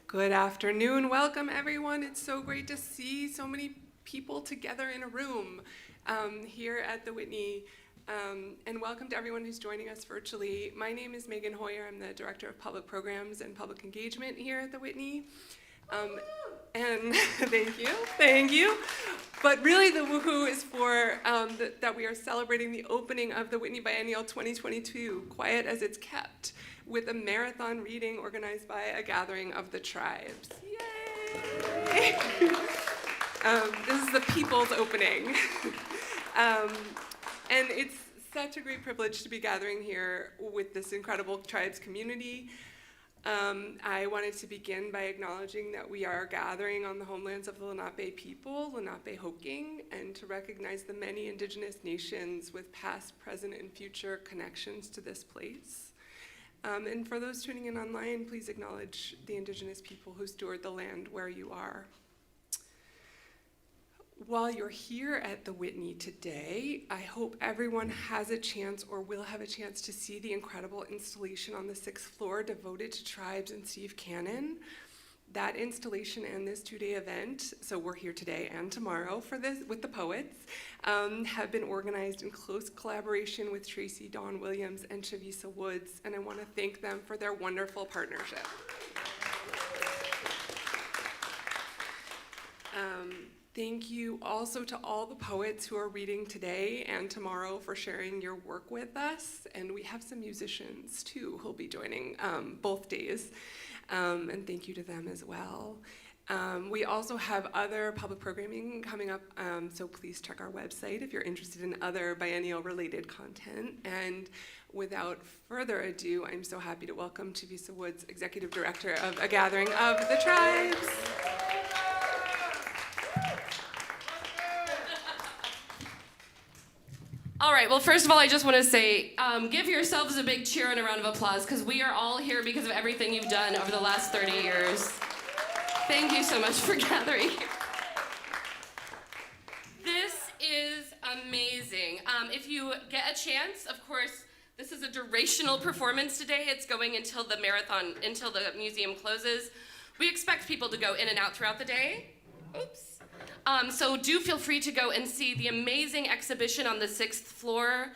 Good afternoon. Welcome, everyone. It's so great to see so many people together in a room here at the Whitney. And welcome to everyone who's joining us virtually. My name is Megan Hoyer. I'm the Director of Public Programs and Public Engagement here at the Whitney. And thank you. But really the woohoo is for that we are celebrating the opening of the Whitney Biennial 2022, Quiet as It's Kept, with a marathon reading organized by a gathering of the tribes. Yay! This is the people's opening. And it's such a great privilege to be gathering here with this incredible tribes community. I wanted to begin by acknowledging that we are gathering on the homelands of the Lenape people, Lenape-Hoking, and to recognize the many indigenous nations with past, present, and future connections to this place. And for those tuning in online, please acknowledge the indigenous people who steward the land where you are. While you're here at the Whitney today, I hope everyone has a chance or will have a chance to see the incredible installation on the 6th floor devoted to tribes and Steve Cannon. That installation and this two-day event, so we're here today and tomorrow for this with the poets, have been organized in close collaboration with Tracie Dawn Williams and Chavisa Woods, and I want to thank them for their wonderful partnership. Thank you also to all the poets who are reading today and tomorrow for sharing your work with us. And we have some musicians too who'll be joining both days. And thank you to them as well. We also have other public programming coming up, so please check our website if you're interested in other biennial related content. And without further ado, I'm so happy to welcome Chavisa Woods, Executive Director of A Gathering of the Tribes. All right, well, first of all, I just want to say, give yourselves a big cheer and a round of applause, because we are all here because of everything you've done over the last 30 years. Thank you so much for gathering. This is amazing. If you get a chance, of course, this is a durational performance today. It's going until the marathon, until the museum closes. We expect people to go in and out throughout the day. Oops. So do feel free to go and see the amazing exhibition on the 6th floor.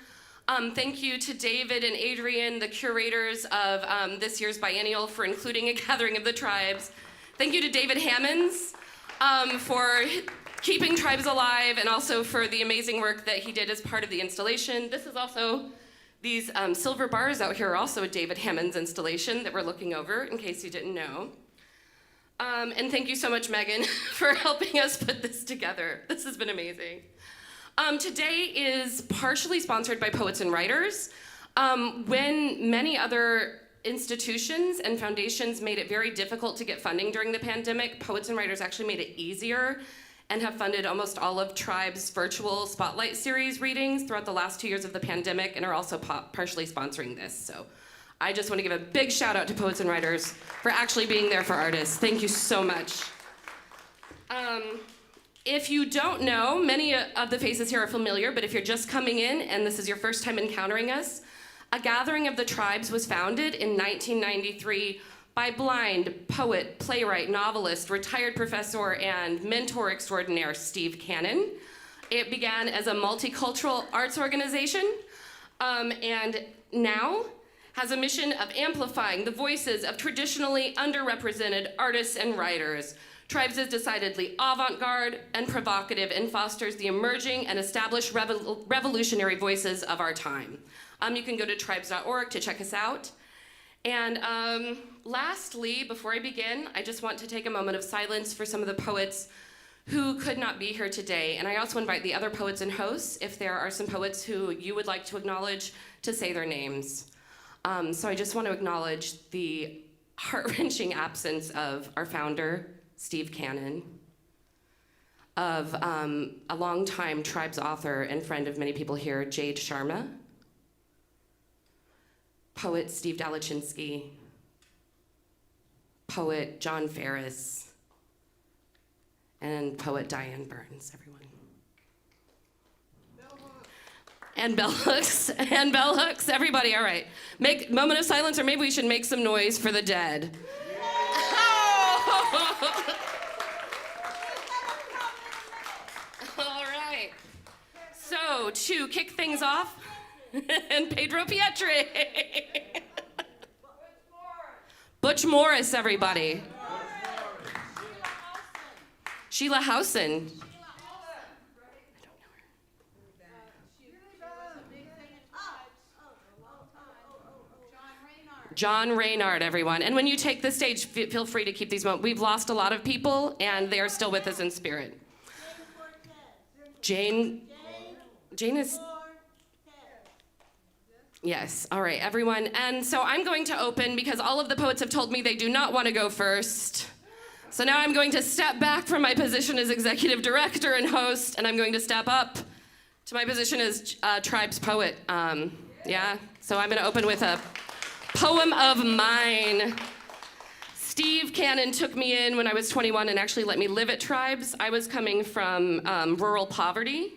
Thank you to David and Adrian, the curators of this year's biennial, for including A Gathering of the Tribes. Thank you to David Hammonds for keeping tribes alive, and also for the amazing work that he did as part of the installation. This is also, these silver bars out here are also a David Hammonds installation that we're looking over, in case you didn't know. And thank you so much, Megan, for helping us put this together. This has been amazing. Today is partially sponsored by Poets and Writers. When many other institutions and foundations made it very difficult to get funding during the pandemic, Poets and Writers actually made it easier and have funded almost all of Tribe's virtual Spotlight Series readings throughout the last 2 years of the pandemic, and are also partially sponsoring this. So I just want to give a big shout out to Poets and Writers for actually being there for artists. Thank you so much. If you don't know, many of the faces here are familiar, but if you're just coming in and this is your first time encountering us, A Gathering of the Tribes was founded in 1993 by blind poet, playwright, novelist, retired professor, and mentor extraordinaire Steve Cannon. It began as a multicultural arts organization, and now has a mission of amplifying the voices of traditionally underrepresented artists and writers. Tribes is decidedly avant-garde and provocative, and fosters the emerging and established revolutionary voices of our time. You can go to tribes.org to check us out. And lastly, before I begin, I just want to take a moment of silence for some of the poets who could not be here today. And I also invite the other poets and hosts, if there are some poets who you would like to acknowledge, to say their names. So I just want to acknowledge the heart-wrenching absence of our founder, Steve Cannon, of a longtime Tribes author and friend of many people here, Jade Sharma, poet Steve Dalachinsky, poet John Ferris, and poet Diane Burns, everyone. And bell hooks, everybody, all right. Make moment of silence, or maybe we should make some noise for the dead. Oh! so to kick things off, and Pedro Pietri. Butch Morris, everybody. Sheila Housen. John Reynard, everyone. And when you take the stage, feel free to keep these moments. We've lost a lot of people, and they are still with us in spirit. Jane is... Yes, all right, everyone. And so I'm going to open because all of the poets have told me they do not want to go first. So now I'm going to step back from my position as executive director and host, and I'm going to step up to my position as Tribe's poet. Yeah, so I'm going to open with a poem of mine. Steve Cannon took me in when I was 21 and actually let me live at Tribes. I was coming from rural poverty.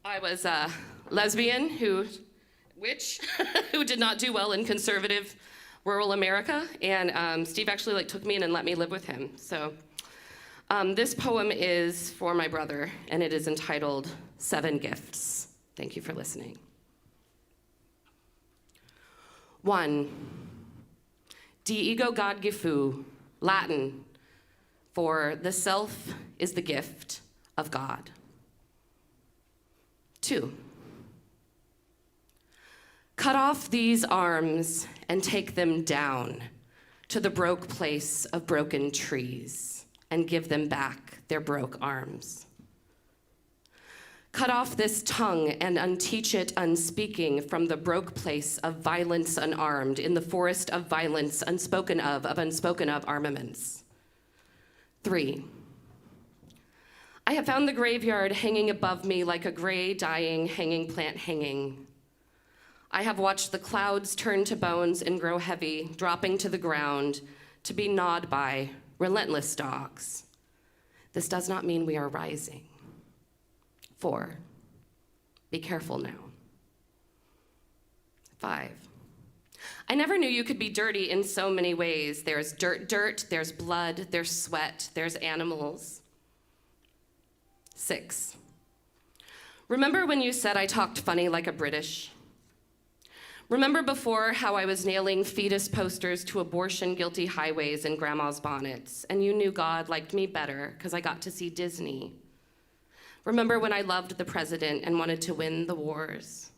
I was a lesbian who did not do well in conservative rural America, and Steve actually took me in and let me live with him. So this poem is for my brother, and it is entitled 7 Gifts. Thank you for listening. 1. De ego God Gifu, Latin for the self is the gift of God. 2. Cut off these arms and take them down to the broke place of broken trees and give them back their broke arms. Cut off this tongue and unteach it unspeaking from the broke place of violence unarmed in the forest of violence unspoken of unspoken of armaments. 3. I have found the graveyard hanging above me like a gray, dying, hanging plant hanging. I have watched the clouds turn to bones and grow heavy, dropping to the ground to be gnawed by relentless dogs. This does not mean we are rising. 4. Be careful now. 5. I never knew you could be dirty in so many ways. There's dirt, there's blood, there's sweat, there's animals. 6. Remember when you said I talked funny like a British? Remember before how I was nailing fetus posters to abortion-guilty highways in grandma's bonnets, and you knew God liked me better because I got to see Disney? Remember when I loved the president and wanted to win the wars?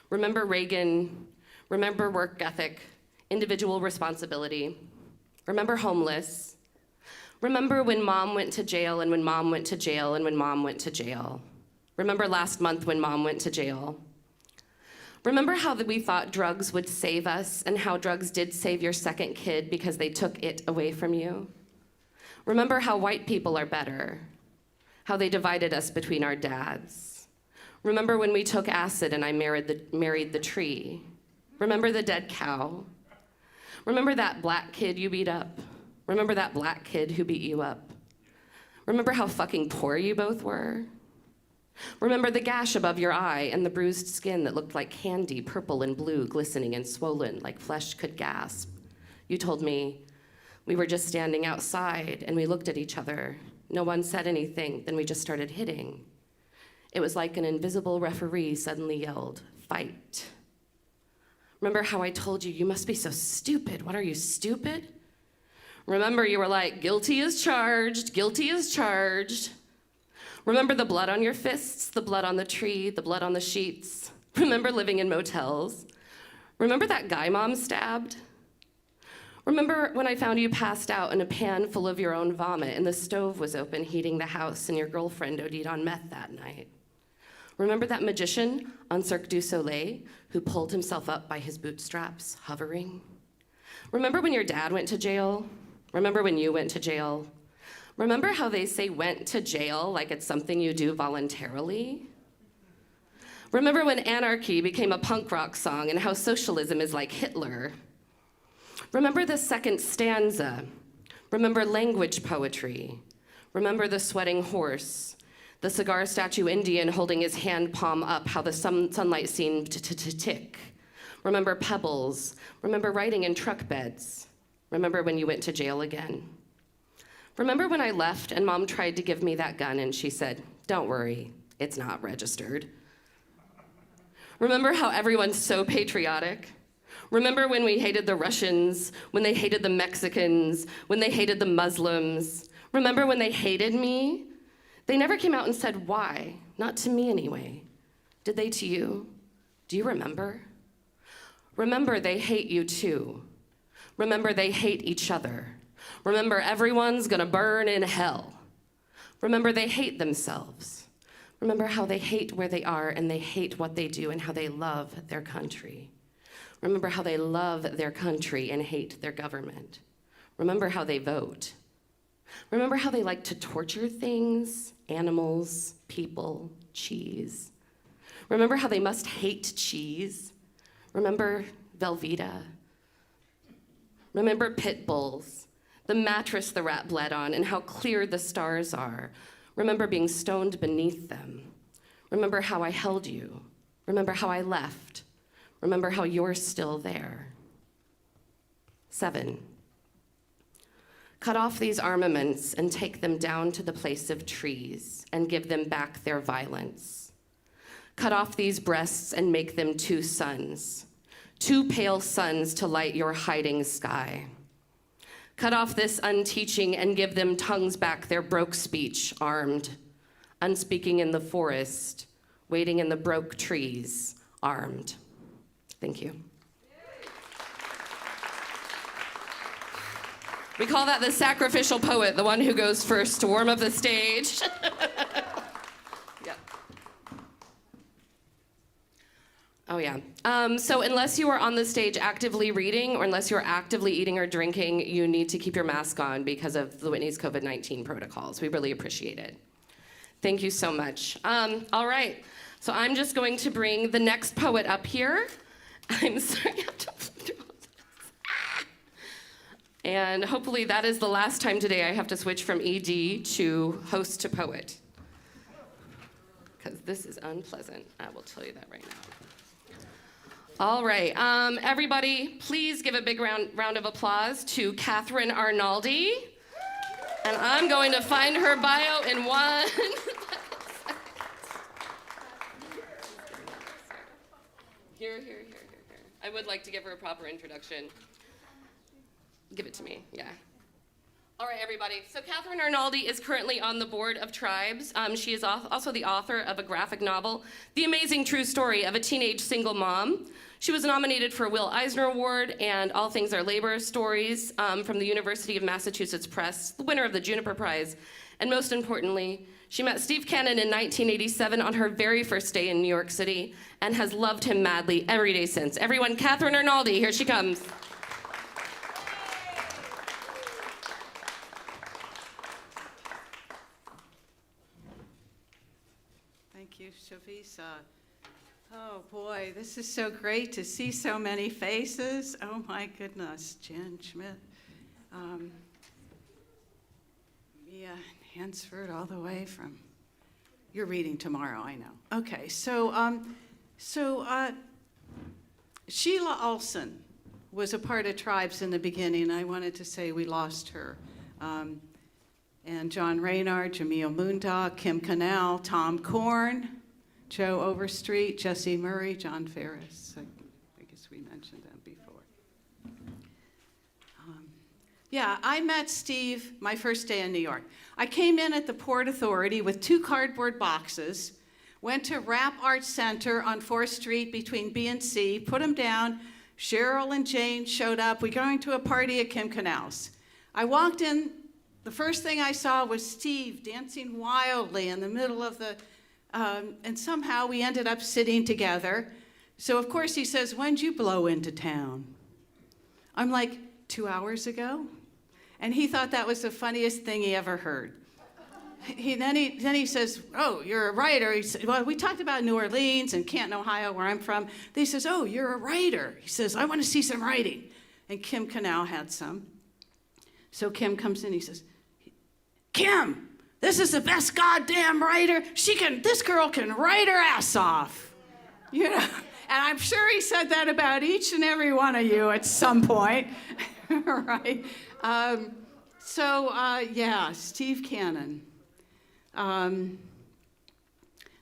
Remember Reagan? Remember work ethic, individual responsibility? Remember homeless? Remember when mom went to jail and when mom went to jail and when mom went to jail? Remember last month when mom went to jail? Remember how we thought drugs would save us and how drugs did save your second kid because they took it away from you? Remember how white people are better, how they divided us between our dads? Remember when we took acid and I married the tree? Remember the dead cow? Remember that black kid you beat up? Remember that black kid who beat you up? Remember how fucking poor you both were? Remember the gash above your eye and the bruised skin that looked like candy, purple and blue, glistening and swollen, like flesh could gasp. You told me we were just standing outside and we looked at each other. No one said anything, then we just started hitting. It was like an invisible referee suddenly yelled, "Fight." Remember how I told you, "You must be so stupid. What are you, stupid?" Remember you were like, "Guilty as charged, guilty as charged." Remember the blood on your fists, the blood on the tree, the blood on the sheets? Remember living in motels? Remember that guy mom stabbed? Remember when I found you passed out in a pan full of your own vomit and the stove was open heating the house and your girlfriend OD'd on meth that night? Remember that magician on Cirque du Soleil who pulled himself up by his bootstraps, hovering? Remember when your dad went to jail? Remember when you went to jail? Remember how they say went to jail like it's something you do voluntarily? Remember when anarchy became a punk rock song and how socialism is like Hitler? Remember the second stanza. Remember language poetry. Remember the sweating horse, the cigar statue Indian holding his hand palm up, how the sunlight seemed to tick. Remember pebbles. Remember riding in truck beds. Remember when you went to jail again. Remember when I left and mom tried to give me that gun and she said, "Don't worry, it's not registered." Remember how everyone's so patriotic? Remember when we hated the Russians, when they hated the Mexicans, when they hated the Muslims? Remember when they hated me? They never came out and said why, not to me anyway. Did they to you? Do you remember? Remember they hate you too. Remember they hate each other. Remember everyone's gonna burn in hell. Remember they hate themselves. Remember how they hate where they are and they hate what they do and how they love their country. Remember how they love their country and hate their government. Remember how they vote. Remember how they like to torture things, animals, people, cheese. Remember how they must hate cheese. Remember Velveeta. Remember pit bulls, the mattress the rat bled on and how clear the stars are. Remember being stoned beneath them. Remember how I held you. Remember how I left. Remember how you're still there. 7. Cut off these armaments and take them down to the place of trees and give them back their violence. Cut off these breasts and make them 2 suns, 2 pale suns to light your hiding sky. Cut off this unteaching and give them tongues back their broke speech, armed, unspeaking in the forest, waiting in the broke trees, armed. Thank you. We call that the sacrificial poet, the one who goes first to warm up the stage. Yeah. Oh, yeah. So unless you are on the stage actively reading or unless you're actively eating or drinking, you need to keep your mask on because of the Whitney's COVID-19 protocols. We really appreciate it. Thank you so much. All right. So I'm just going to bring the next poet up here. I'm sorry, I have to flip through all this. And hopefully that is the last time today I have to switch from ED to host to poet. Because this is unpleasant. I will tell you that right now. All right, everybody, please give a big round of applause to Katherine Arnaldi. And I'm going to find her bio in 1. Here. I would like to give her a proper introduction. Give it to me, yeah. All right, everybody. So Katherine Arnaldi is currently on the board of Tribes. She is also the author of a graphic novel, The Amazing True Story of a Teenage Single Mom. She was nominated for a Will Eisner Award and All Things Are Labor Stories from the University of Massachusetts Press, the winner of the Juniper Prize. And most importantly, she met Steve Cannon in 1987 on her very first day in New York City and has loved him madly every day since. Everyone, Katherine Arnaldi, here she comes. Thank you, Chavisa. Oh boy, this is so great to see so many faces. Oh my goodness, Jen Schmidt, Mia Hansford, all the way from. You're reading tomorrow, I know. Okay, so Sheila Olson was a part of Tribes in the beginning. I wanted to say we lost her. And John Raynard, Jamil Mundah, Kim Canal, Tom Korn, Joe Overstreet, Jesse Murray, John Ferris. I guess we mentioned them before. Yeah, I met Steve my first day in New York. I came in at the Port Authority with 2 cardboard boxes, went to Rap Art Center on 4th Street between B and C, put them down. Cheryl and Jane showed up. We're going to a party at Kim Canal's. I walked in. The first thing I saw was Steve dancing wildly in the middle of the, and somehow we ended up sitting together. So of course he says, "When'd you blow into town?" I'm like, 2 hours ago? And he thought that was the funniest thing he ever heard. Then he says, "Oh, you're a writer." He said, "Well, we talked about New Orleans and Canton, Ohio, where I'm from." Then he says, "Oh, you're a writer." He says, "I want to see some writing." And Kim Canal had some. So Kim comes in, he says, "Kim, this is the best goddamn writer. This girl can write her ass off." You know, and I'm sure he said that about each and every one of you at some point, right? Yeah, Steve Cannon.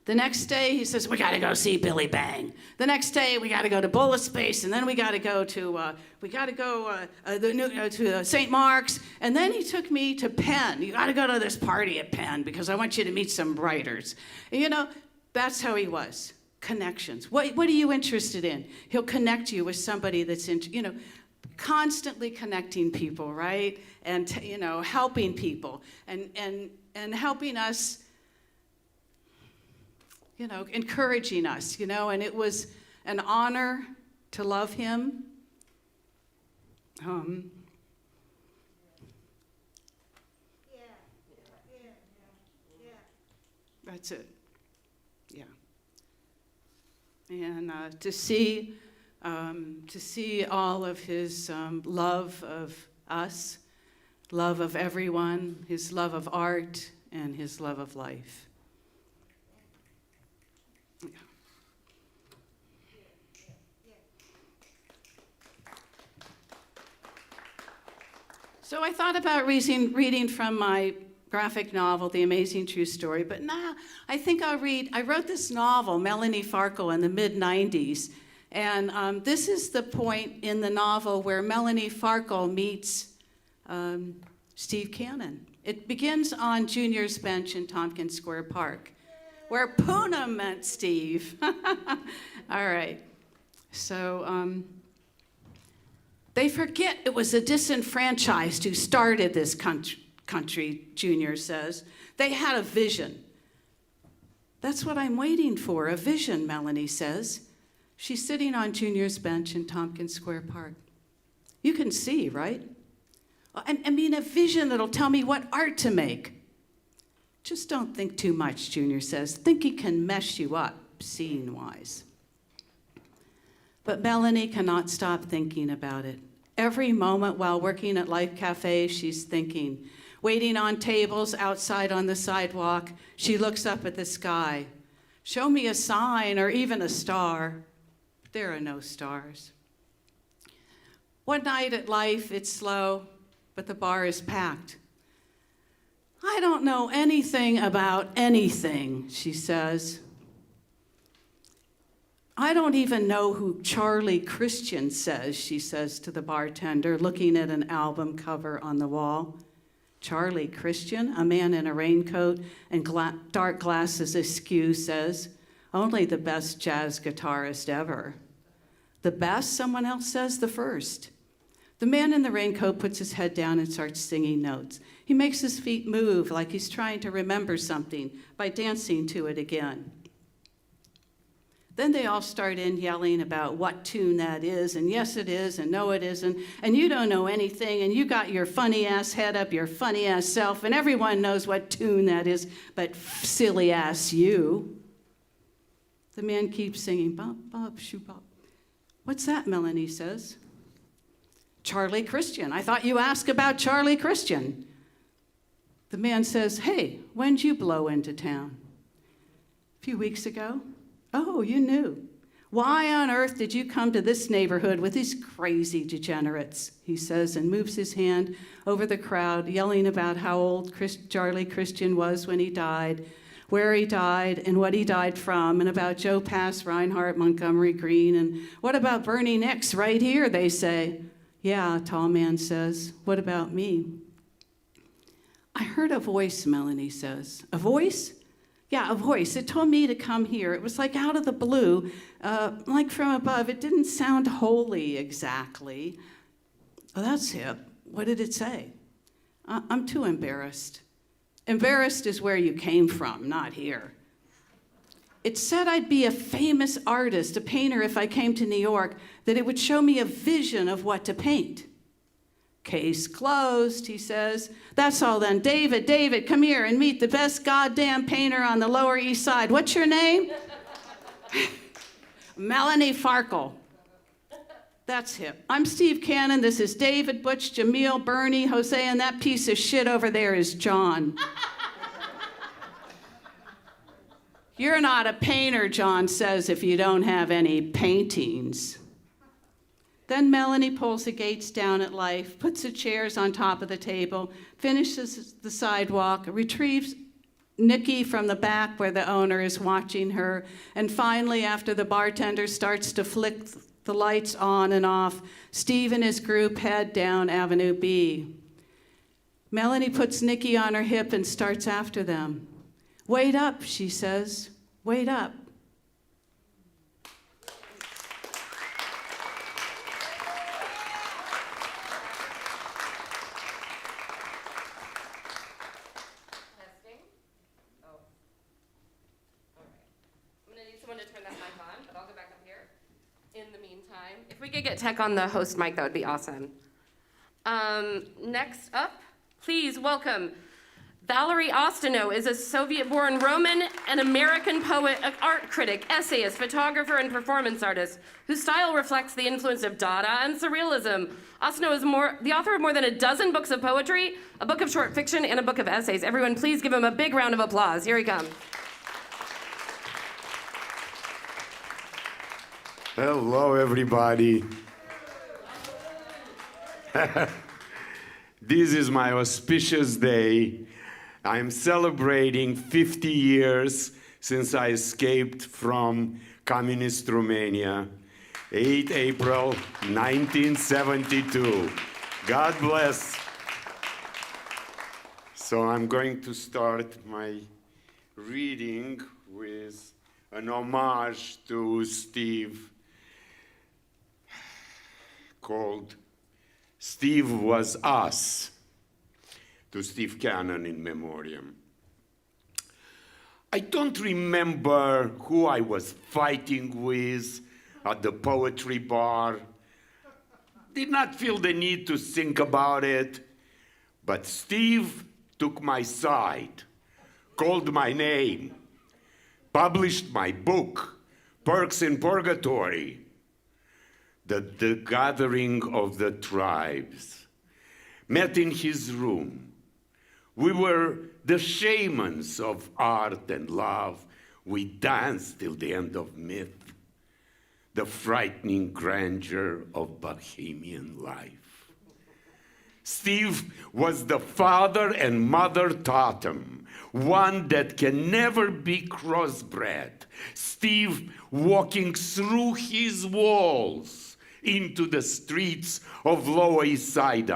The The next day, he says, we got to go see Billy Bang. The next day, we got to go to Bullet Space, and then we got to go to St. Mark's. And then he took me to Penn. You got to go to this party at Penn because I want you to meet some writers. And, you know, that's how he was. Connections. What are you interested in? He'll connect you with somebody that's, constantly connecting people, right? And, helping people and helping us, encouraging us, and it was an honor to love him. That's it. Yeah. And to see all of his love of us, love of everyone, his love of art, and his love of life. Yeah. So I thought about reading from my graphic novel, The Amazing True Story, but I think I wrote this novel, Melanie Farkle, in the mid-90s, and this is the point in the novel where Melanie Farkle meets Steve Cannon. It begins on Junior's bench in Tompkins Square Park, where Puna met Steve. All right, so they forget it was the disenfranchised who started this country, Junior says. They had a vision. That's what I'm waiting for, a vision, Melanie says. She's sitting on Junior's bench in Tompkins Square Park. You can see, right? I mean, a vision that'll tell me what art to make. Just don't think too much, Junior says. Thinking can mess you up, scene-wise. But Melanie cannot stop thinking about it. Every moment while working at Life Cafe, she's thinking. Waiting on tables outside on the sidewalk, she looks up at the sky. Show me a sign or even a star. There are no stars. One night at Life, it's slow, but the bar is packed. I don't know anything about anything, she says. I don't even know who Charlie Christian says, she says to the bartender, looking at an album cover on the wall. Charlie Christian, a man in a raincoat and dark glasses askew, says, only the best jazz guitarist ever. The best, someone else says, the first. The man in the raincoat puts his head down and starts singing notes. He makes his feet move like he's trying to remember something by dancing to it again. Then they all start in yelling about what tune that is, and yes it is, and no it isn't, and you don't know anything, and you got your funny-ass head up your funny-ass self, and everyone knows what tune that is, but silly-ass you. The man keeps singing, bop, bop, shoo, bop. What's that, Melanie says. Charlie Christian. I thought you asked about Charlie Christian. The man says, hey, when'd you blow into town? A few weeks ago. Oh, you knew. Why on earth did you come to this neighborhood with these crazy degenerates? He says, and moves his hand over the crowd, yelling about how old Charlie Christian was when he died, where he died, and what he died from, and about Joe Pass, Reinhardt, Montgomery Green, and what about Bernie Nicks right here, they say. Yeah, a tall man says. What about me? I heard a voice, Melanie says. A voice? Yeah, a voice. It told me to come here. It was like out of the blue, like from above. It didn't sound holy exactly. Oh, that's hip. What did it say? I'm too embarrassed. Embarrassed is where you came from, not here. It said I'd be a famous artist, a painter if I came to New York, that it would show me a vision of what to paint. Case closed, he says. That's all then. David, come here and meet the best goddamn painter on the Lower East Side. What's your name? Melanie Farkle. That's hip. I'm Steve Cannon. This is David, Butch, Jamil, Bernie, Jose, and that piece of shit over there is John. You're not a painter, John says, if you don't have any paintings. Then Melanie pulls the gates down at Life, puts the chairs on top of the table, finishes the sidewalk, retrieves Nikki from the back where the owner is watching her. And finally, after the bartender starts to flick the lights on and off, Steve and his group head down Avenue B. Melanie puts Nikki on her hip and starts after them. "Wait up," she says, "wait up." If we could get tech on the host mic, that would be awesome. Next up, please welcome Valerie Austino is a Soviet-born Roman and American poet, art critic, essayist, photographer, and performance artist whose style reflects the influence of Dada and Surrealism. Austino is the author of more than a dozen books of poetry, a book of short fiction, and a book of essays. Everyone, please give him a big round of applause. Here he comes. Hello, everybody. This is my auspicious day. I'm celebrating 50 years since I escaped from communist Romania, 8 April 1972. God bless. So I'm going to start my reading with an homage to Steve, called Steve Was Us, to Steve Cannon in memoriam. I don't remember who I was fighting with at the poetry bar. Did not feel the need to think about it, but Steve took my side, called my name, published my book, Perks in Purgatory, the gathering of the tribes, met in his room. We were the shamans of art and love. We danced till the end of myth, the frightening grandeur of Bohemian life. Steve was the father and mother totem, one that can never be crossbred. Steve walking through his walls into the streets of Lower East Side.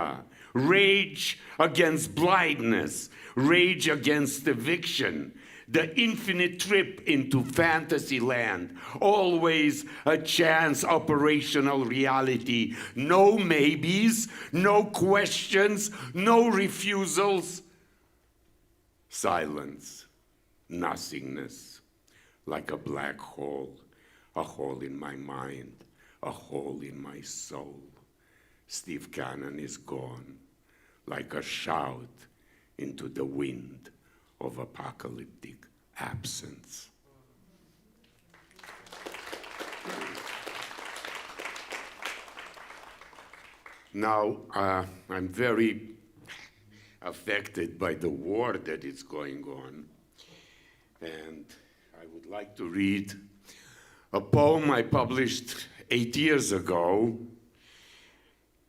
Rage against blindness, rage against eviction, the infinite trip into fantasy land, always a chance operational reality, no maybes, no questions, no refusals, silence, nothingness, like a black hole, a hole in my mind, a hole in my soul. Steve Cannon is gone, like a shout into the wind of apocalyptic absence. Now, I'm very affected by the war that is going on, and I would like to read a poem I published 8 years ago,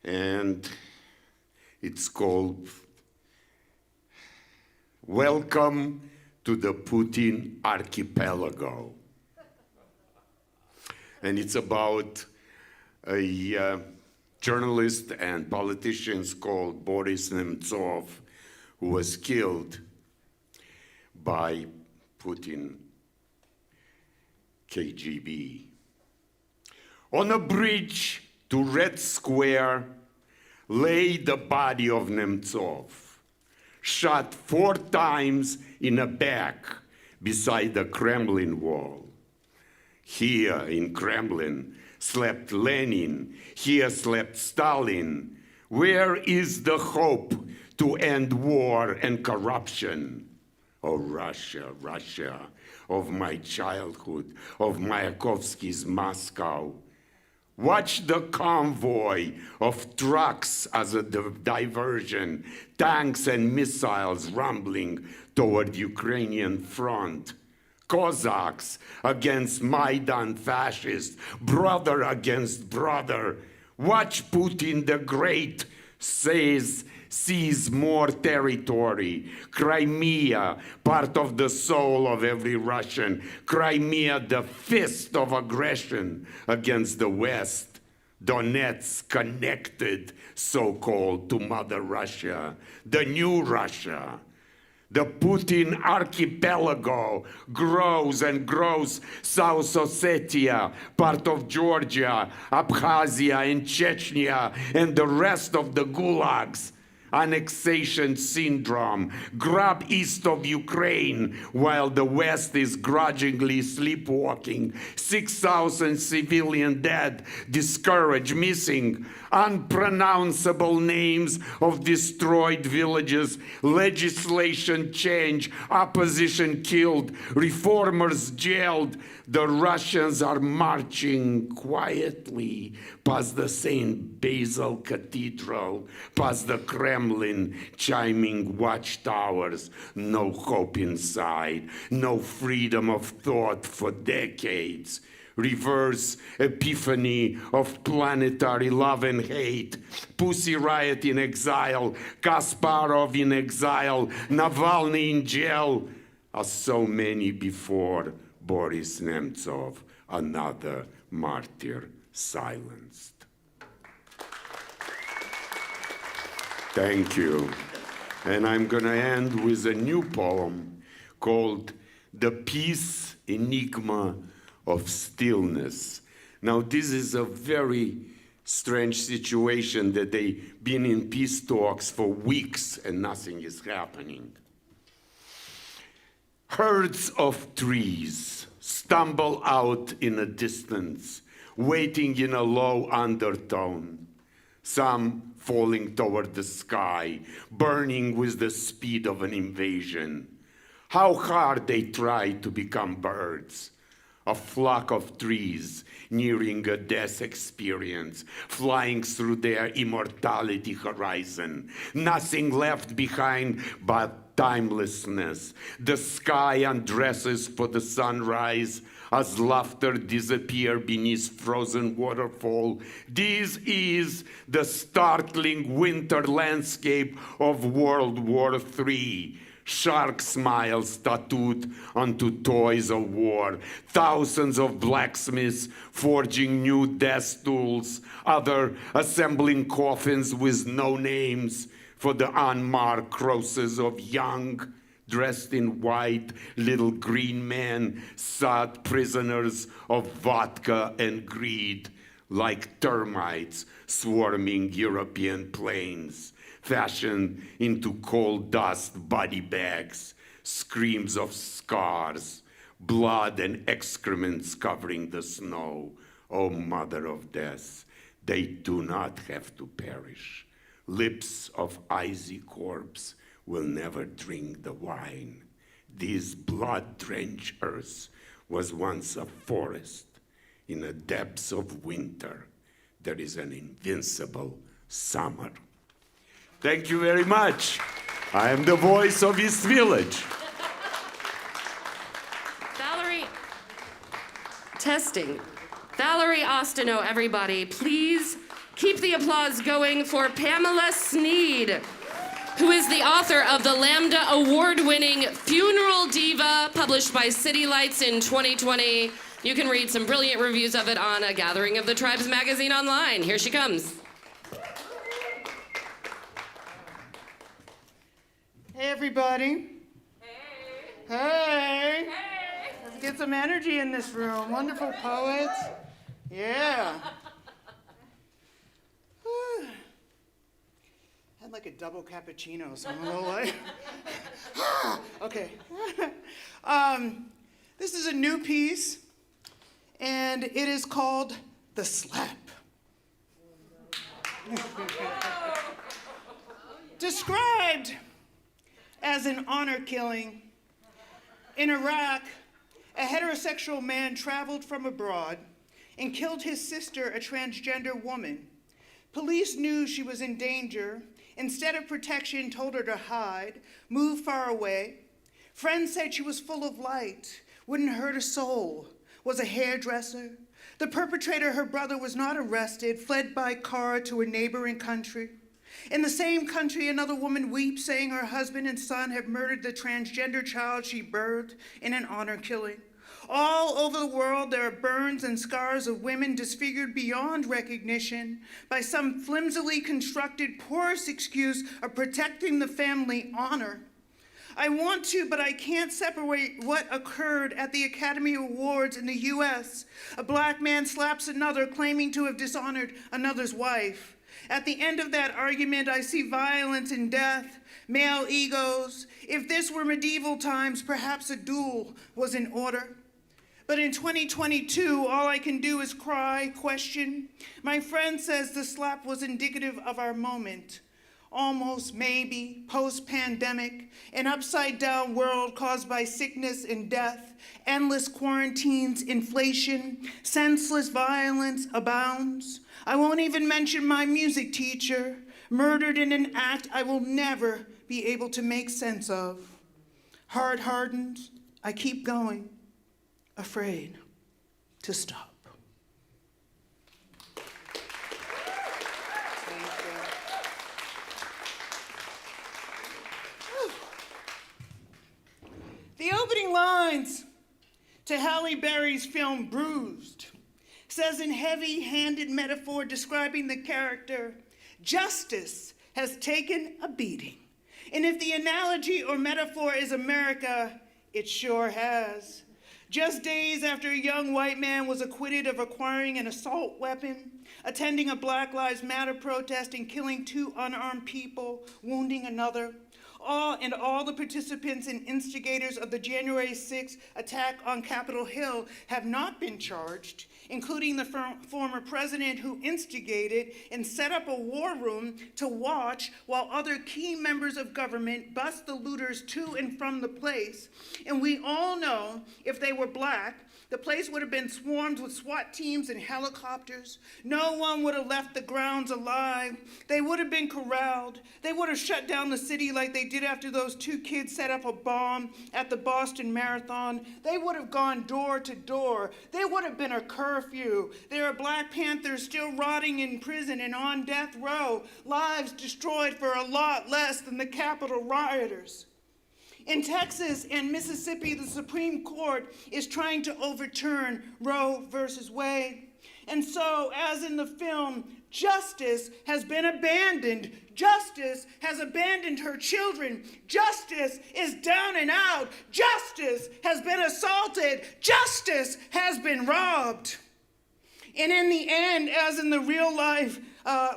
and it's called Welcome to the Putin Archipelago. And it's about a journalist and politician called Boris Nemtsov, who was killed by Putin KGB. On a bridge to Red Square lay the body of Nemtsov, shot 4 times in the back beside the Kremlin wall. Here in Kremlin slept Lenin, here slept Stalin. Where is the hope to end war and corruption? Oh, Russia, Russia, of my childhood, of Mayakovsky's Moscow. Watch the convoy of trucks as a diversion, tanks and missiles rumbling toward Ukrainian front. Cossacks against Maidan fascists, brother against brother. Watch Putin the Great says seize more territory. Crimea, part of the soul of every Russian. Crimea, the fist of aggression against the West. Donetsk connected, so-called, to Mother Russia, the new Russia. The Putin archipelago grows and grows. South Ossetia, part of Georgia, Abkhazia and Chechnya, and the rest of the gulags. Annexation syndrome, grab east of Ukraine while the West is grudgingly sleepwalking. 6,000 civilian dead, discouraged, missing, unpronounceable names of destroyed villages, legislation change, opposition killed, reformers jailed. The Russians are marching quietly past the St. Basil Cathedral, past the Kremlin, chiming watchtowers. No hope inside, no freedom of thought for decades. Reverse epiphany of planetary love and hate. Pussy Riot in exile, Kasparov in exile, Navalny in jail, as so many before. Boris Nemtsov, another martyr silenced. Thank you. And I'm going to end with a new poem called The Peace Enigma of Stillness. Now, this is a very strange situation that they've been in peace talks for weeks and nothing is happening. Herds of trees stumble out in a distance, waiting in a low undertone, some falling toward the sky, burning with the speed of an invasion. How hard they try to become birds. A flock of trees nearing a death experience, flying through their immortality horizon. Nothing left behind but timelessness. The sky undresses for the sunrise as laughter disappears beneath frozen waterfall. This is the startling winter landscape of World War III. Shark smiles tattooed onto toys of war. Thousands of blacksmiths forging new death tools. Other assembling coffins with no names for the unmarked crosses of young, dressed in white, little green men, sad prisoners of vodka and greed, like termites swarming European plains, fashioned into coal dust body bags, screams of scars, blood and excrements covering the snow. O Mother of Death, they do not have to perish. Lips of icy corpse will never drink the wine. This blood-drenched earth was once a forest. In the depths of winter, there is an invincible summer. Thank you very much. I am the voice of East Village. Valerie, testing. Valerie Austino, everybody, please keep the applause going for Pamela Sneed, who is the author of the Lambda Award-winning Funeral Diva, published by City Lights in 2020. You can read some brilliant reviews of it on A Gathering of the Tribes magazine online. Here she comes. Hey, everybody. Hey. Hey. Hey. Let's get some energy in this room. Wonderful poets. Yeah. Had like a double cappuccino, so I'm a little like, okay. This is a new piece, and it is called The Slap. Described as an honor killing, in Iraq, a heterosexual man traveled from abroad and killed his sister, a transgender woman. Police knew she was in danger. Instead of protection, told her to hide, move far away. Friends said she was full of light, wouldn't hurt a soul, was a hairdresser. The perpetrator, her brother, was not arrested, fled by car to a neighboring country. In the same country, another woman weeps, saying her husband and son have murdered the transgender child she birthed in an honor killing. All over the world, there are burns and scars of women disfigured beyond recognition by some flimsily constructed, porous excuse of protecting the family honor. I want to, but I can't separate what occurred at the Academy Awards in the US. A black man slaps another, claiming to have dishonored another's wife. At the end of that argument, I see violence and death, male egos. If this were medieval times, perhaps a duel was in order. But in 2022, all I can do is cry, question. My friend says the slap was indicative of our moment. Almost, maybe, post-pandemic, an upside-down world caused by sickness and death, endless quarantines, inflation, senseless violence abounds. I won't even mention my music teacher, murdered in an act I will never be able to make sense of. Hard-hardened, I keep going, afraid to stop. The opening lines to Halle Berry's film Bruised says in heavy-handed metaphor describing the character, justice has taken a beating. And if the analogy or metaphor is America, it sure has. Just days after a young white man was acquitted of acquiring an assault weapon, attending a Black Lives Matter protest and killing 2 unarmed people, wounding another, all the participants and instigators of the January 6th attack on Capitol Hill have not been charged, including the former president who instigated and set up a war room to watch while other key members of government bust the looters to and from the place. And we all know if they were black, the place would have been swarmed with SWAT teams and helicopters. No one would have left the grounds alive. They would have been corralled. They would have shut down the city like they did after those 2 kids set up a bomb at the Boston Marathon. They would have gone door to door. There would have been a curfew. There are Black Panthers still rotting in prison and on death row, lives destroyed for a lot less than the Capitol rioters. In Texas and Mississippi, the Supreme Court is trying to overturn Roe versus Wade. And so, as in the film, justice has been abandoned. Justice has abandoned her children. Justice is down and out. Justice has been assaulted. Justice has been robbed. And in the end, as in the real life,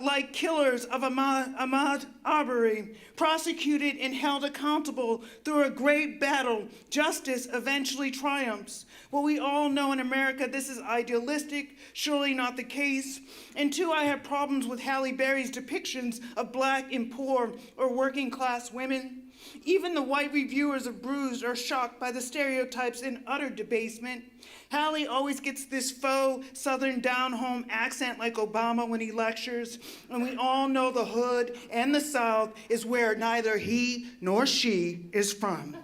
like killers of Ahmaud Arbery, prosecuted and held accountable through a great battle, justice eventually triumphs. Well, we all know in America this is idealistic, surely not the case. And 2, I have problems with Halle Berry's depictions of Black and poor or working class women. Even the white reviewers of Bruised are shocked by the stereotypes and utter debasement. Halle always gets this faux Southern down-home accent like Obama when he lectures, and we all know the hood and the South is where neither he nor she is from.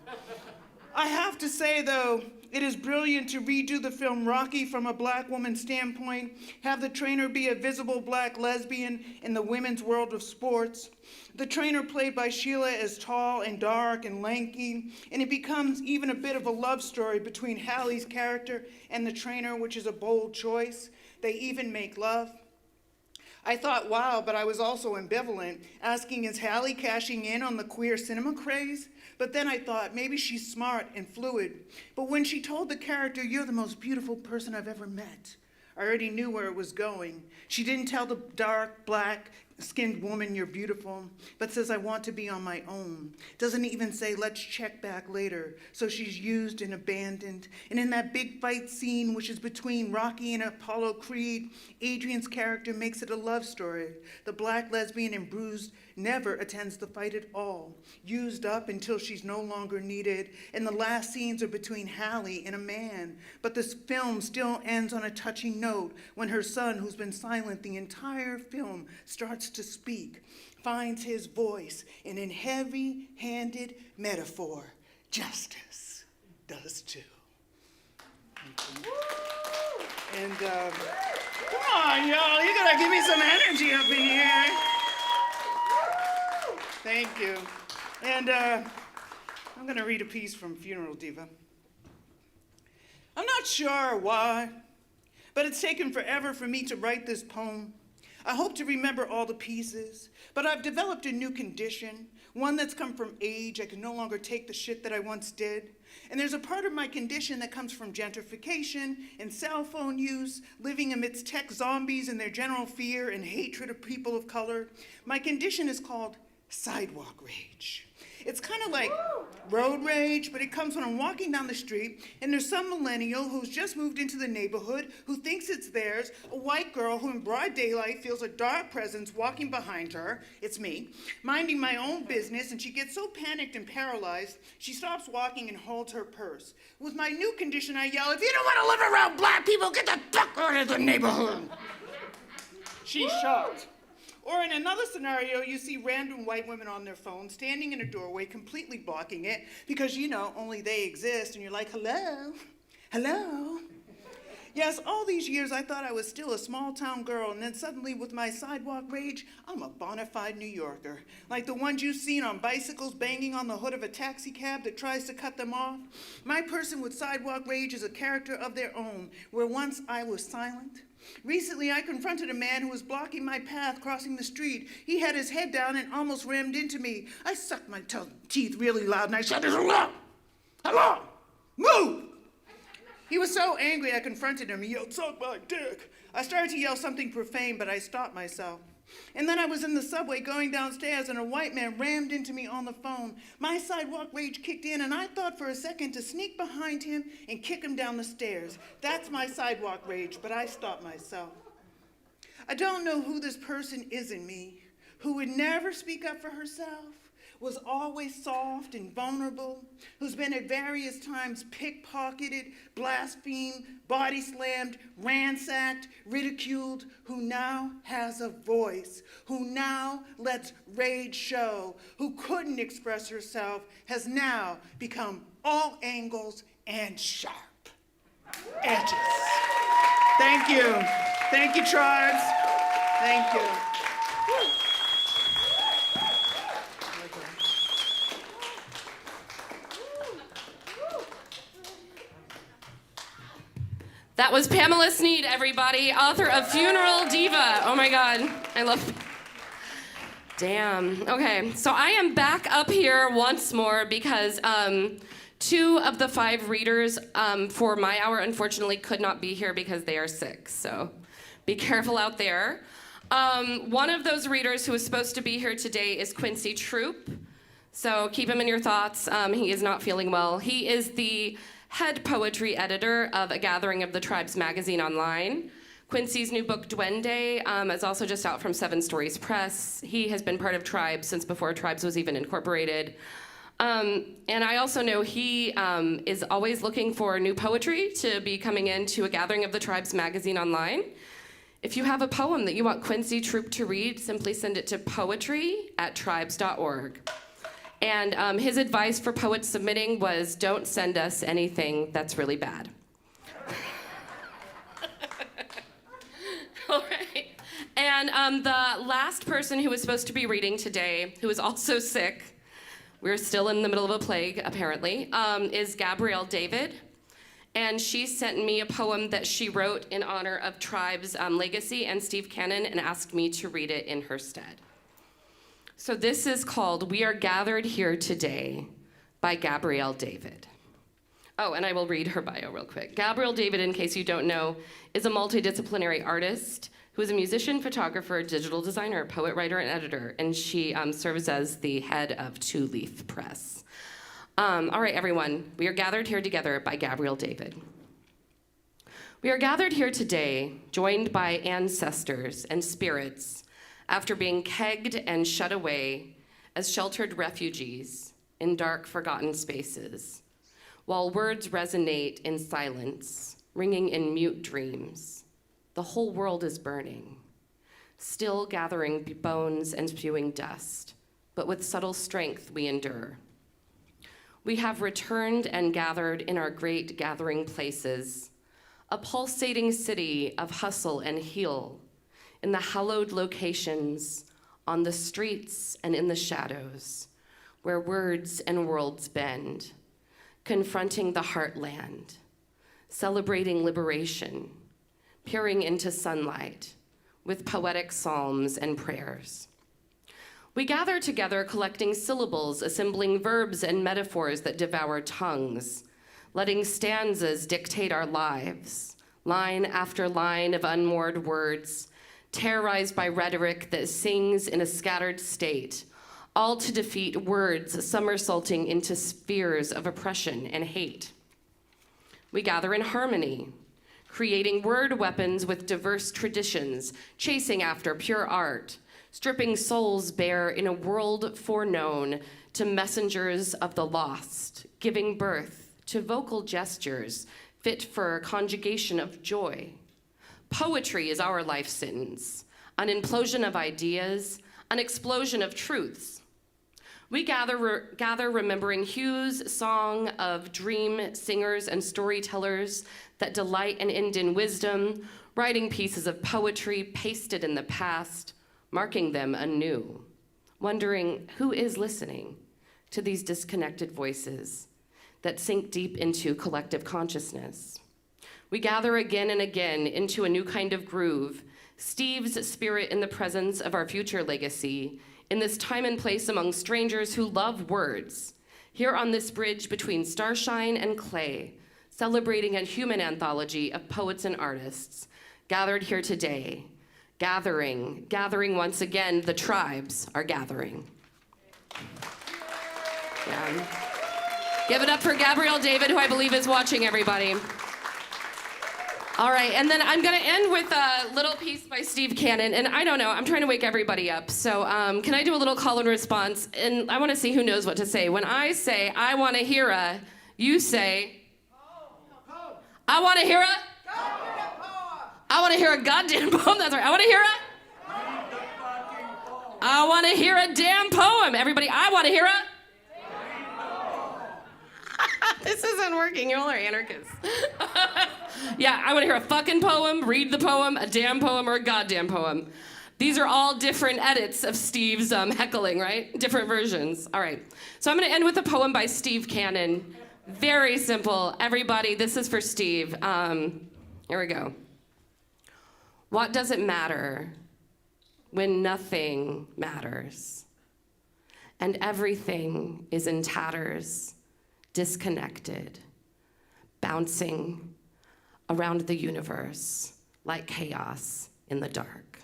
I have to say, though, it is brilliant to redo the film Rocky from a Black woman's standpoint, have the trainer be a visible Black lesbian in the women's world of sports. The trainer played by Sheila is tall and dark and lanky, and it becomes even a bit of a love story between Halle's character and the trainer, which is a bold choice. They even make love. I thought, wow, but I was also ambivalent, asking, is Halle cashing in on the queer cinema craze? But then I thought, maybe she's smart and fluid. But when she told the character, you're the most beautiful person I've ever met, I already knew where it was going. She didn't tell the dark, black-skinned woman, you're beautiful, but says, I want to be on my own. Doesn't even say, let's check back later. So she's used and abandoned. And in that big fight scene, which is between Rocky and Apollo Creed, Adrian's character makes it a love story. The Black lesbian in Bruised never attends the fight at all, used up until she's no longer needed. And the last scenes are between Halle and a man. But this film still ends on a touching note when her son, who's been silent the entire film, starts to speak, finds his voice, and in heavy-handed metaphor, justice does too. And come on, y'all, you gotta give me some energy up in here. Thank you. And I'm going to read a piece from Funeral Diva. I'm not sure why, but it's taken forever for me to write this poem. I hope to remember all the pieces, but I've developed a new condition, one that's come from age. I can no longer take the shit that I once did. And there's a part of my condition that comes from gentrification and cell phone use, living amidst tech zombies and their general fear and hatred of people of color. My condition is called sidewalk rage. It's kind of like road rage, but it comes when I'm walking down the street and there's some millennial who's just moved into the neighborhood who thinks it's theirs, a white girl who in broad daylight feels a dark presence walking behind her, it's me, minding my own business, and she gets so panicked and paralyzed, she stops walking and holds her purse. With my new condition, I yell, "If you don't want to live around black people, get the fuck out of the neighborhood." She's shocked. Or in another scenario, you see random white women on their phone standing in a doorway completely blocking it because, you know, only they exist, and you're like, hello, hello. Yes, all these years I thought I was still a small town girl, and then suddenly with my sidewalk rage, I'm a bona fide New Yorker. Like the ones you've seen on bicycles banging on the hood of a taxi cab that tries to cut them off. My person with sidewalk rage is a character of their own, where once I was silent. Recently, I confronted a man who was blocking my path crossing the street. He had his head down and almost rammed into me. I sucked my teeth really loud and I shouted, "Hello! Hello! Move!" He was so angry I confronted him. He yelled, "Suck my dick." I started to yell something profane, but I stopped myself. And then I was in the subway going downstairs and a white man rammed into me on the phone. My sidewalk rage kicked in and I thought for a second to sneak behind him and kick him down the stairs. That's my sidewalk rage, but I stopped myself. I don't know who this person is in me, who would never speak up for herself, was always soft and vulnerable, who's been at various times pickpocketed, blasphemed, body slammed, ransacked, ridiculed, who now has a voice, who now lets rage show, who couldn't express herself, has now become all angles and sharp edges. Thank you. Thank you, tribes. Thank you. That was Pamela Sneed, everybody, author of Funeral Diva. Oh my God, I love it. Damn, okay, so I am back up here once more because 2 of the 5 readers for my hour unfortunately could not be here because they are sick, so be careful out there. One of those readers who is supposed to be here today is Quincy Troop, so keep him in your thoughts. He is not feeling well. He is the head poetry editor of A Gathering of the Tribes magazine online. Quincy's new book, Duende, is also just out from 7 Stories Press. He has been part of Tribes since before Tribes was even incorporated. And I also know he is always looking for new poetry to be coming into A Gathering of the Tribes magazine online. If you have a poem that you want Quincy Troop to read, simply send it to poetry@tribes.org. And his advice for poets submitting was, don't send us anything that's really bad. All right. And the last person who was supposed to be reading today, who is also sick, we're still in the middle of a plague, apparently, is Gabrielle David. And she sent me a poem that she wrote in honor of Tribe's legacy and Steve Cannon and asked me to read it in her stead. So this is called We Are Gathered Here Today by Gabrielle David. Oh, and I will read her bio real quick. Gabrielle David, in case you don't know, is a multidisciplinary artist who is a musician, photographer, digital designer, poet, writer, and editor, and she serves as the head of Two Leaf Press. All right, everyone, We Are Gathered Here Together by Gabrielle David. We are gathered here today, joined by ancestors and spirits, after being kegged and shut away as sheltered refugees in dark, forgotten spaces, while words resonate in silence, ringing in mute dreams. The whole world is burning, still gathering bones and spewing dust, but with subtle strength we endure. We have returned and gathered in our great gathering places, a pulsating city of hustle and heal, in the hallowed locations, on the streets and in the shadows, where words and worlds bend, confronting the heartland, celebrating liberation, peering into sunlight with poetic psalms and prayers. We gather together collecting syllables, assembling verbs and metaphors that devour tongues, letting stanzas dictate our lives, line after line of unmoored words, terrorized by rhetoric that sings in a scattered state, all to defeat words somersaulting into spheres of oppression and hate. We gather in harmony, creating word weapons with diverse traditions, chasing after pure art, stripping souls bare in a world foreknown to messengers of the lost, giving birth to vocal gestures fit for a conjugation of joy. Poetry is our life sentence, an implosion of ideas, an explosion of truths. We gather remembering Hugh's song of dream singers and storytellers that delight and end in wisdom, writing pieces of poetry pasted in the past, marking them anew, wondering who is listening to these disconnected voices that sink deep into collective consciousness. We gather again and again into a new kind of groove, Steve's spirit in the presence of our future legacy, in this time and place among strangers who love words, here on this bridge between starshine and clay, celebrating a human anthology of poets and artists, gathered here today, gathering once again, the tribes are gathering. Yeah. Give it up for Gabrielle David, who I believe is watching, everybody. All right, and then I'm gonna end with a little piece by Steve Cannon, and I don't know, I'm trying to wake everybody up, so can I do a little call and response? And I wanna see who knows what to say. When I say, I wanna hear a, you say, I wanna hear a, I wanna hear a goddamn poem, that's right, I wanna hear a, I wanna hear a damn poem. Everybody, I wanna hear a, this isn't working, you all are anarchists. Yeah, I wanna hear a fucking poem, read the poem, a damn poem, or a goddamn poem. These are all different edits of Steve's heckling, right? Different versions. All right, so I'm gonna end with a poem by Steve Cannon. Very simple. Everybody, this is for Steve. Here we go. What does it matter when nothing matters and everything is in tatters, disconnected, bouncing around the universe like chaos in the dark?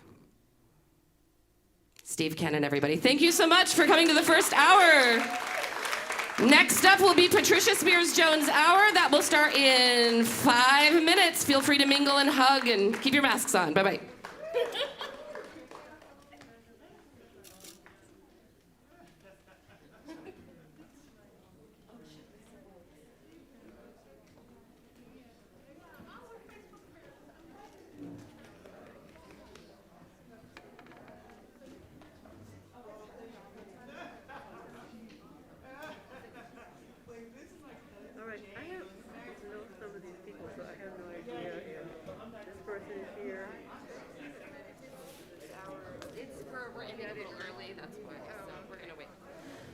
Steve Cannon, everybody. Thank you so much for coming to the first hour. Next up will be Patricia Spears Jones Hour. That will start in 5 minutes. Feel free to mingle and hug and keep your masks on. Bye-bye.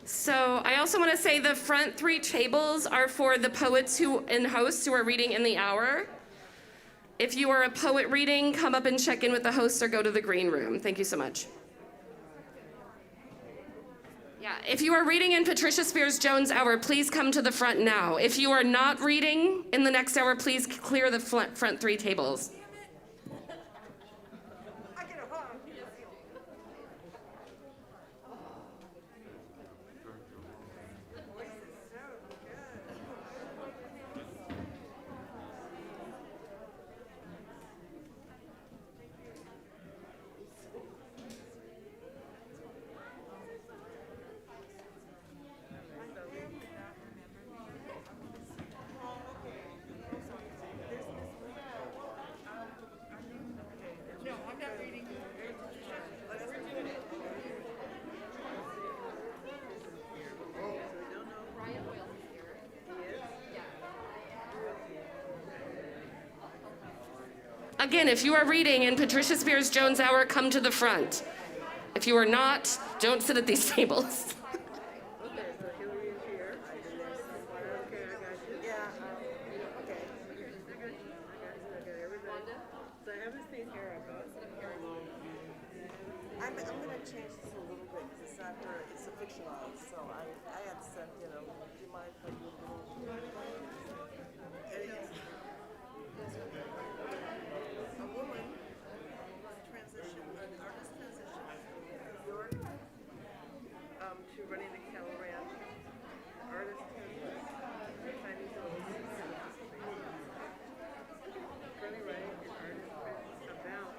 So I also want to say the front 3 tables are for the poets and hosts who are reading in the hour. If you are a poet reading, come up and check in with the hosts or go to the green room. Thank you so much. Yeah, if you are reading in Patricia Spears Jones Hour, please come to the front now. If you are not reading in the next hour, please clear the front 3 tables. Again, if you are reading in Patricia Spears Jones Hour, come to the front. If you are not, don't sit at these tables. I'm going to change this a little bit because it's not her, it's a fictionalized. So I had said, do you mind if I do a little? A woman transition, an artist transition from New York to running the cattle ranch. Artist transition, Chinese running right, and artist transition about.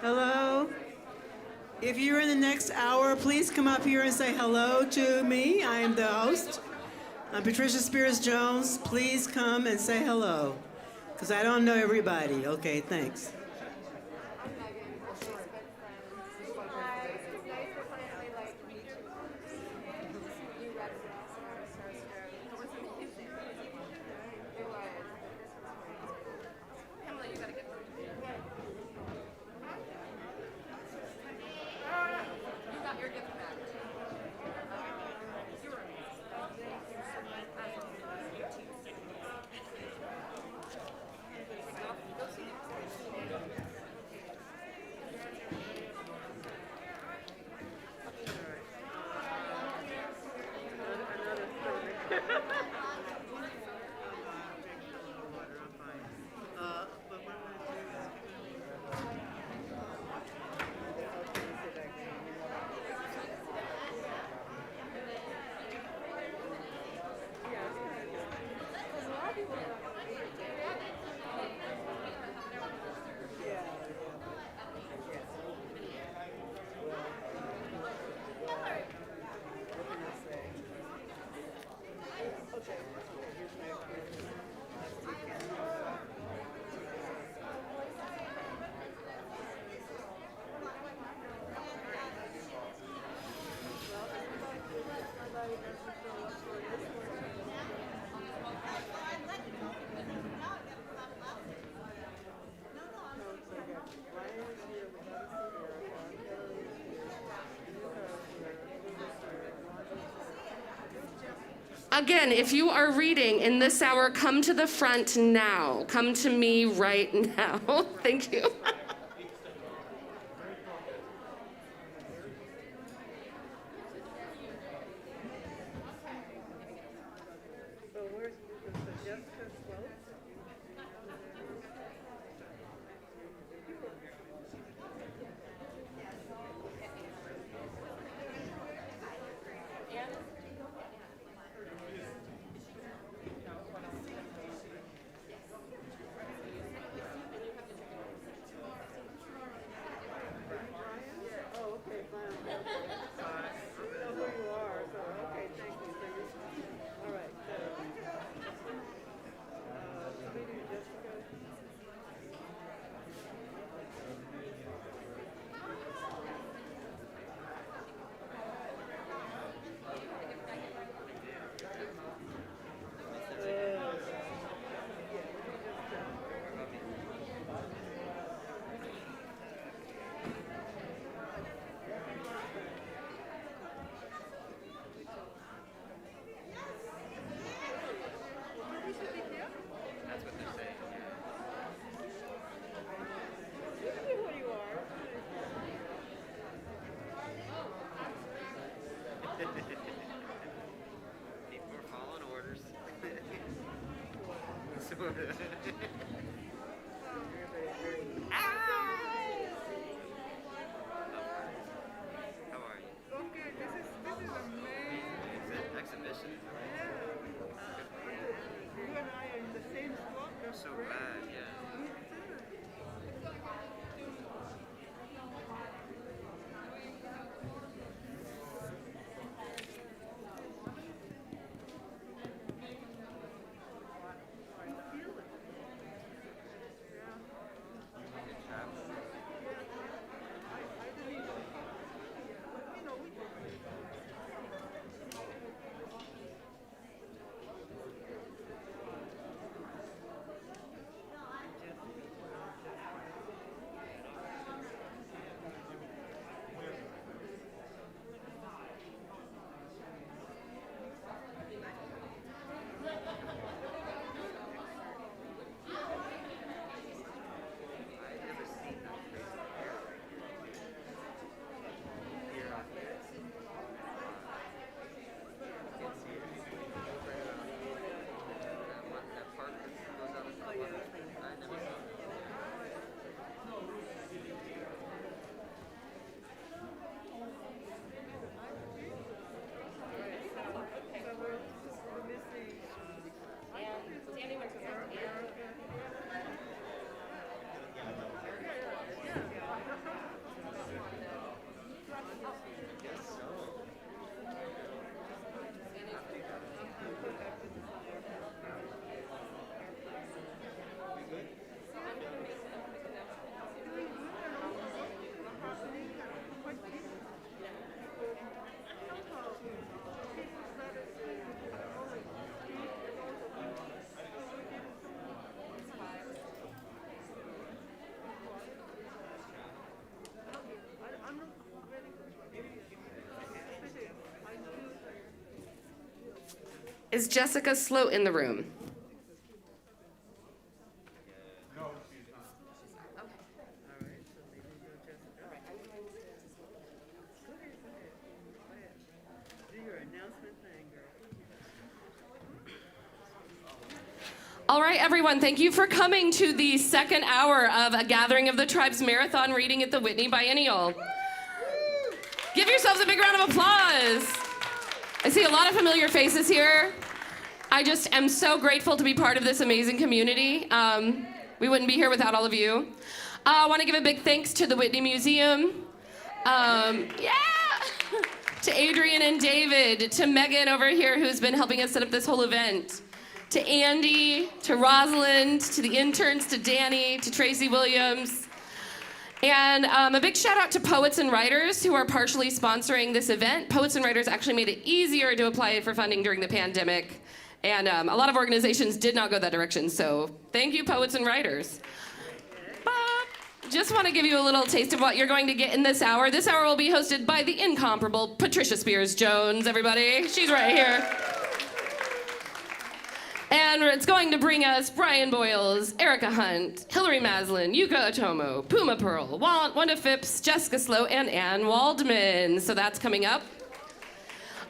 Hello. If you're in the next hour, please come up here and say hello to me. I am the host. I'm Patricia Spears Jones. Please come and say hello, because I don't know everybody. Okay, thanks. Again, if you are reading in this hour, come to the front now. Come to me right now. Thank you. Is Jessica Sloat in the room? All right, everyone, thank you for coming to the second hour of a Gathering of the Tribes Marathon reading at the Whitney Biennial. Give yourselves a big round of applause. I see a lot of familiar faces here. I just am so grateful to be part of this amazing community. We wouldn't be here without all of you. I want to give a big thanks to the Whitney Museum. To Adrian and David, to Megan over here who's been helping us set up this whole event. To Andy, to Rosalind, to the interns, to Danny, to Tracie Williams. And a big shout out to poets and writers who are partially sponsoring this event. Poets and writers actually made it easier to apply for funding during the pandemic. And a lot of organizations did not go that direction, so thank you, poets and writers. Just want to give you a little taste of what you're going to get in this hour. This hour will be hosted by the incomparable Patricia Spears Jones, everybody. She's right here. And it's going to bring us Brian Boyles, Erica Hunt, Hillary Maslin, Yuko Otomo, Puma Pearl, Wanda Phipps, Jessica Sloat, and Ann Waldman. So that's coming up.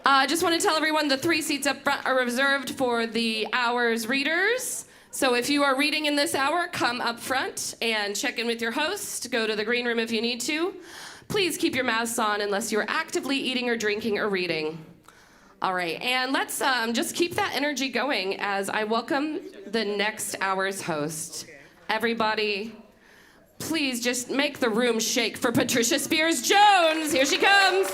I just want to tell everyone the 3 seats up front are reserved for the hour's readers. So if you are reading in this hour, come up front and check in with your host. Go to the green room if you need to. Please keep your masks on unless you're actively eating or drinking or reading. All right, and let's just keep that energy going as I welcome the next hour's host. Everybody, please just make the room shake for Patricia Spears Jones. Here she comes.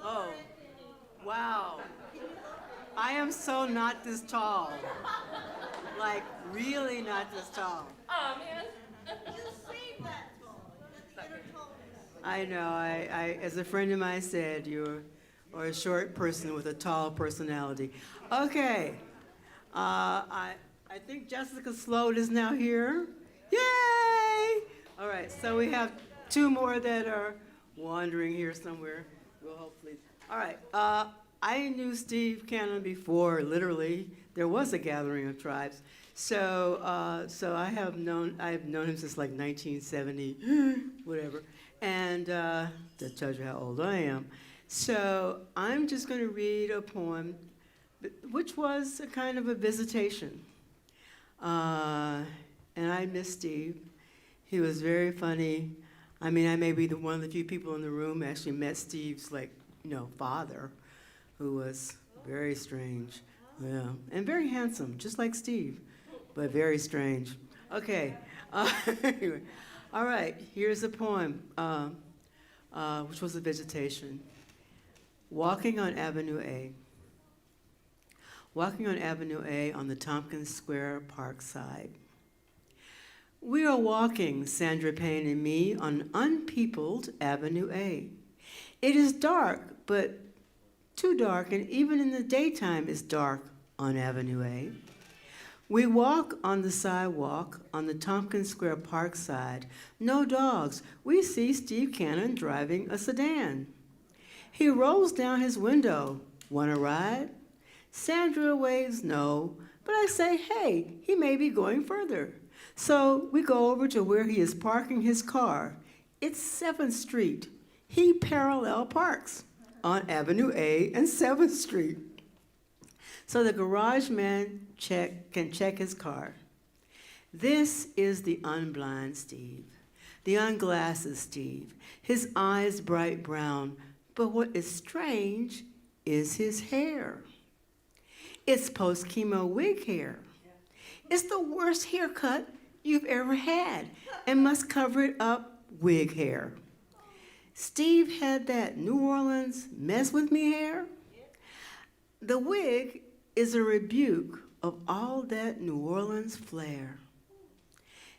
Oh, wow. I am so not this tall. Like, really not this tall. Oh, man. I know, I, as a friend of mine said, you are a short person with a tall personality. Okay, I think Jessica Sloat is now here. Yay! All right, so we have 2 more that are wandering here somewhere. Well, hopefully. All right, I knew Steve Cannon before, literally. There was a Gathering of Tribes. So I've known him since like 1970, whatever. And that tells you how old I am. So I'm just going to read a poem, which was a kind of a visitation. And I miss Steve. He was very funny. I mean, I may be one of the few people in the room who actually met Steve's father, who was very strange. Yeah, and very handsome, just like Steve, but very strange. Okay, anyway. All right, here's a poem, which was a visitation. Walking on Avenue A. Walking on Avenue A on the Tompkins Square Park side. We are walking, Sandra Payne and me, on unpeopled Avenue A. It is dark, but too dark, and even in the daytime it's dark on Avenue A. We walk on the sidewalk on the Tompkins Square Park side. No dogs. We see Steve Cannon driving a sedan. He rolls down his window. Want a ride? Sandra waves no, but I say, hey, he may be going further. So we go over to where he is parking his car. It's 7th Street. He parallel parks on Avenue A and 7th Street. So the garage man can check his car. This is the unblind Steve, the unglasses Steve, his eyes bright brown, but what is strange is his hair. It's post-chemo wig hair. It's the worst haircut you've ever had and must cover it up wig hair. Steve had that New Orleans mess with me hair. The wig is a rebuke of all that New Orleans flair.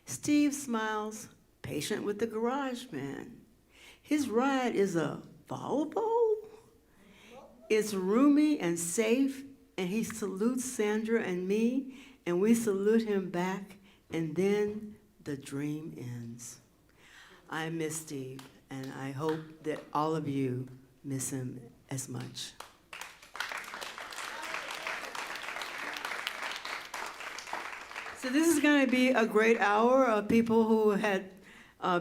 Steve smiles, patient with the garage man. His ride is a Volvo. It's roomy and safe, and he salutes Sandra and me, and we salute him back, and then the dream ends. I miss Steve, and I hope that all of you miss him as much. So this is going to be a great hour of people who had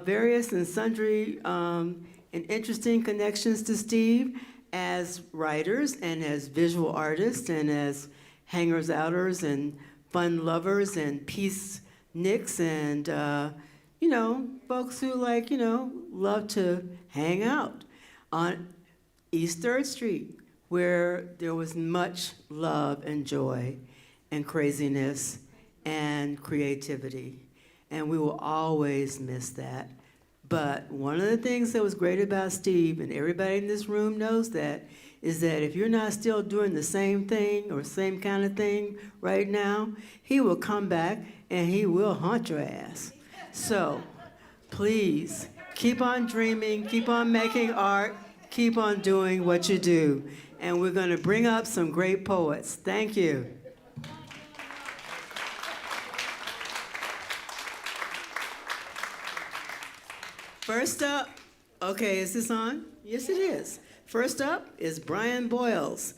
various and sundry and interesting connections to Steve as writers and as visual artists and as hangers-outers and fun lovers and peace nicks and, folks who love to hang out on East 3rd Street, where there was much love and joy and craziness and creativity. And we will always miss that. But one of the things that was great about Steve, and everybody in this room knows that, is that if you're not still doing the same thing or same kind of thing right now, he will come back and he will haunt your ass. So please, keep on dreaming, keep on making art, keep on doing what you do. And we're going to bring up some great poets. Thank you. First up, okay, is this on? Yes, it is. First up is Brian Boyles.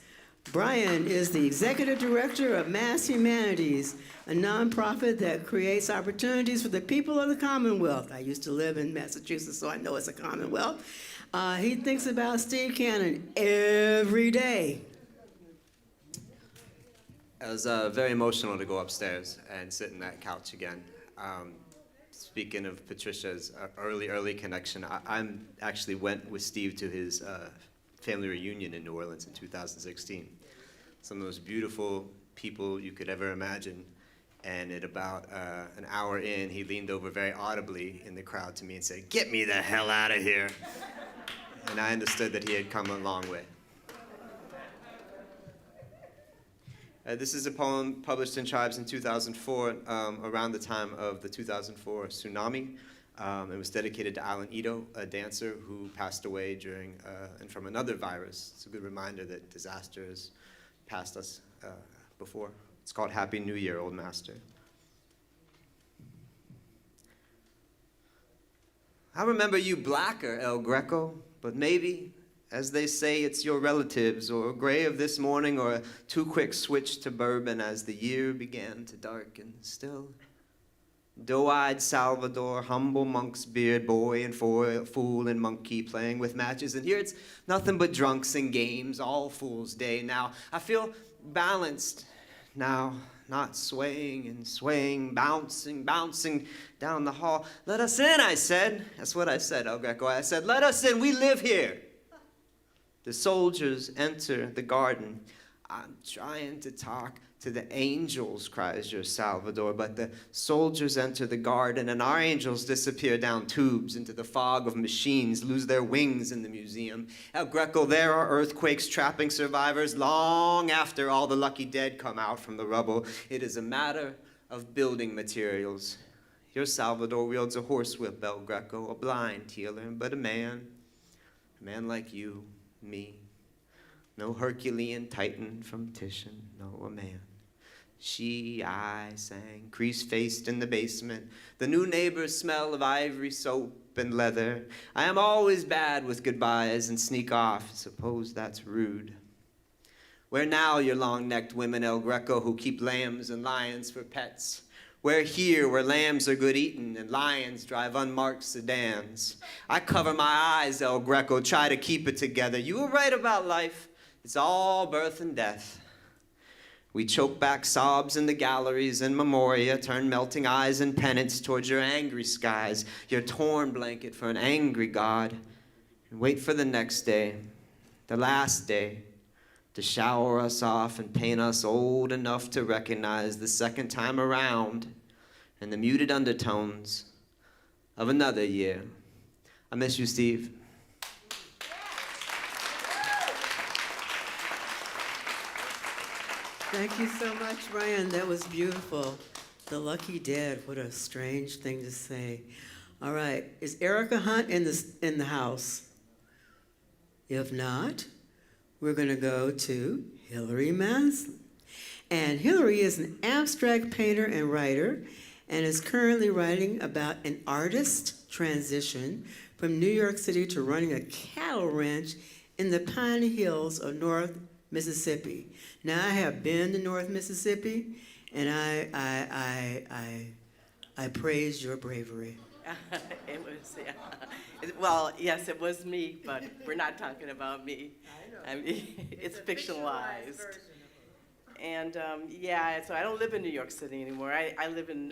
Brian is the executive director of Mass Humanities, a nonprofit that creates opportunities for the people of the Commonwealth. I used to live in Massachusetts, so I know it's a Commonwealth. He thinks about Steve Cannon every day. It was very emotional to go upstairs and sit in that couch again. Speaking of Patricia's early connection, I actually went with Steve to his family reunion in New Orleans in 2016. Some of the most beautiful people you could ever imagine. And at about an hour in, he leaned over very audibly in the crowd to me and said, "Get me the hell out of here." And I understood that he had come a long way. This is a poem published in Tribes in 2004, around the time of the 2004 tsunami. It was dedicated to Alan Ito, a dancer who passed away during and from another virus. It's a good reminder that disaster has passed us before. It's called Happy New Year, Old Master. I remember you blacker, El Greco, but maybe, as they say, it's your relatives, or gray of this morning, or a too quick switch to bourbon as the year began to darken still. Doe-eyed Salvador, humble monk's beard, boy and fool and monkey playing with matches. And here it's nothing but drunks and games, all fool's day. Now I feel balanced now, not swaying and swaying, bouncing down the hall. Let us in, I said. That's what I said, El Greco. I said, let us in, we live here. The soldiers enter the garden. I'm trying to talk to the angels, cries your Salvador, but the soldiers enter the garden and our angels disappear down tubes into the fog of machines, lose their wings in the museum. El Greco, there are earthquakes trapping survivors long after all the lucky dead come out from the rubble. It is a matter of building materials. Your Salvador wields a horsewhip, El Greco, a blind healer, but a man like you, me. No Herculean Titan from Titian, no, a man. I sang, crease-faced in the basement. The new neighbors smell of ivory soap and leather. I am always bad with goodbyes and sneak off. Suppose that's rude. Where now, your long-necked women, El Greco, who keep lambs and lions for pets? Where here, where lambs are good eaten and lions drive unmarked sedans? I cover my eyes, El Greco, try to keep it together. You were right about life. It's all birth and death. We choke back sobs in the galleries and memoria, turn melting eyes in penance towards your angry skies, your torn blanket for an angry God, and wait for the next day, the last day, to shower us off and paint us old enough to recognize the second time around and the muted undertones of another year. I miss you, Steve. Thank you so much, Brian. That was beautiful. The lucky dead, what a strange thing to say. All right, is Erica Hunt in the house? If not, we're going to go to Hillary Maslin. And Hillary is an abstract painter and writer and is currently writing about an artist transition from New York City to running a cattle ranch in the Pine Hills of North Mississippi. Now, I have been to North Mississippi, and I praise your bravery. It was, yeah. Well, yes, it was me, but we're not talking about me. I mean, it's fictionalized. And yeah, so I don't live in New York City anymore. I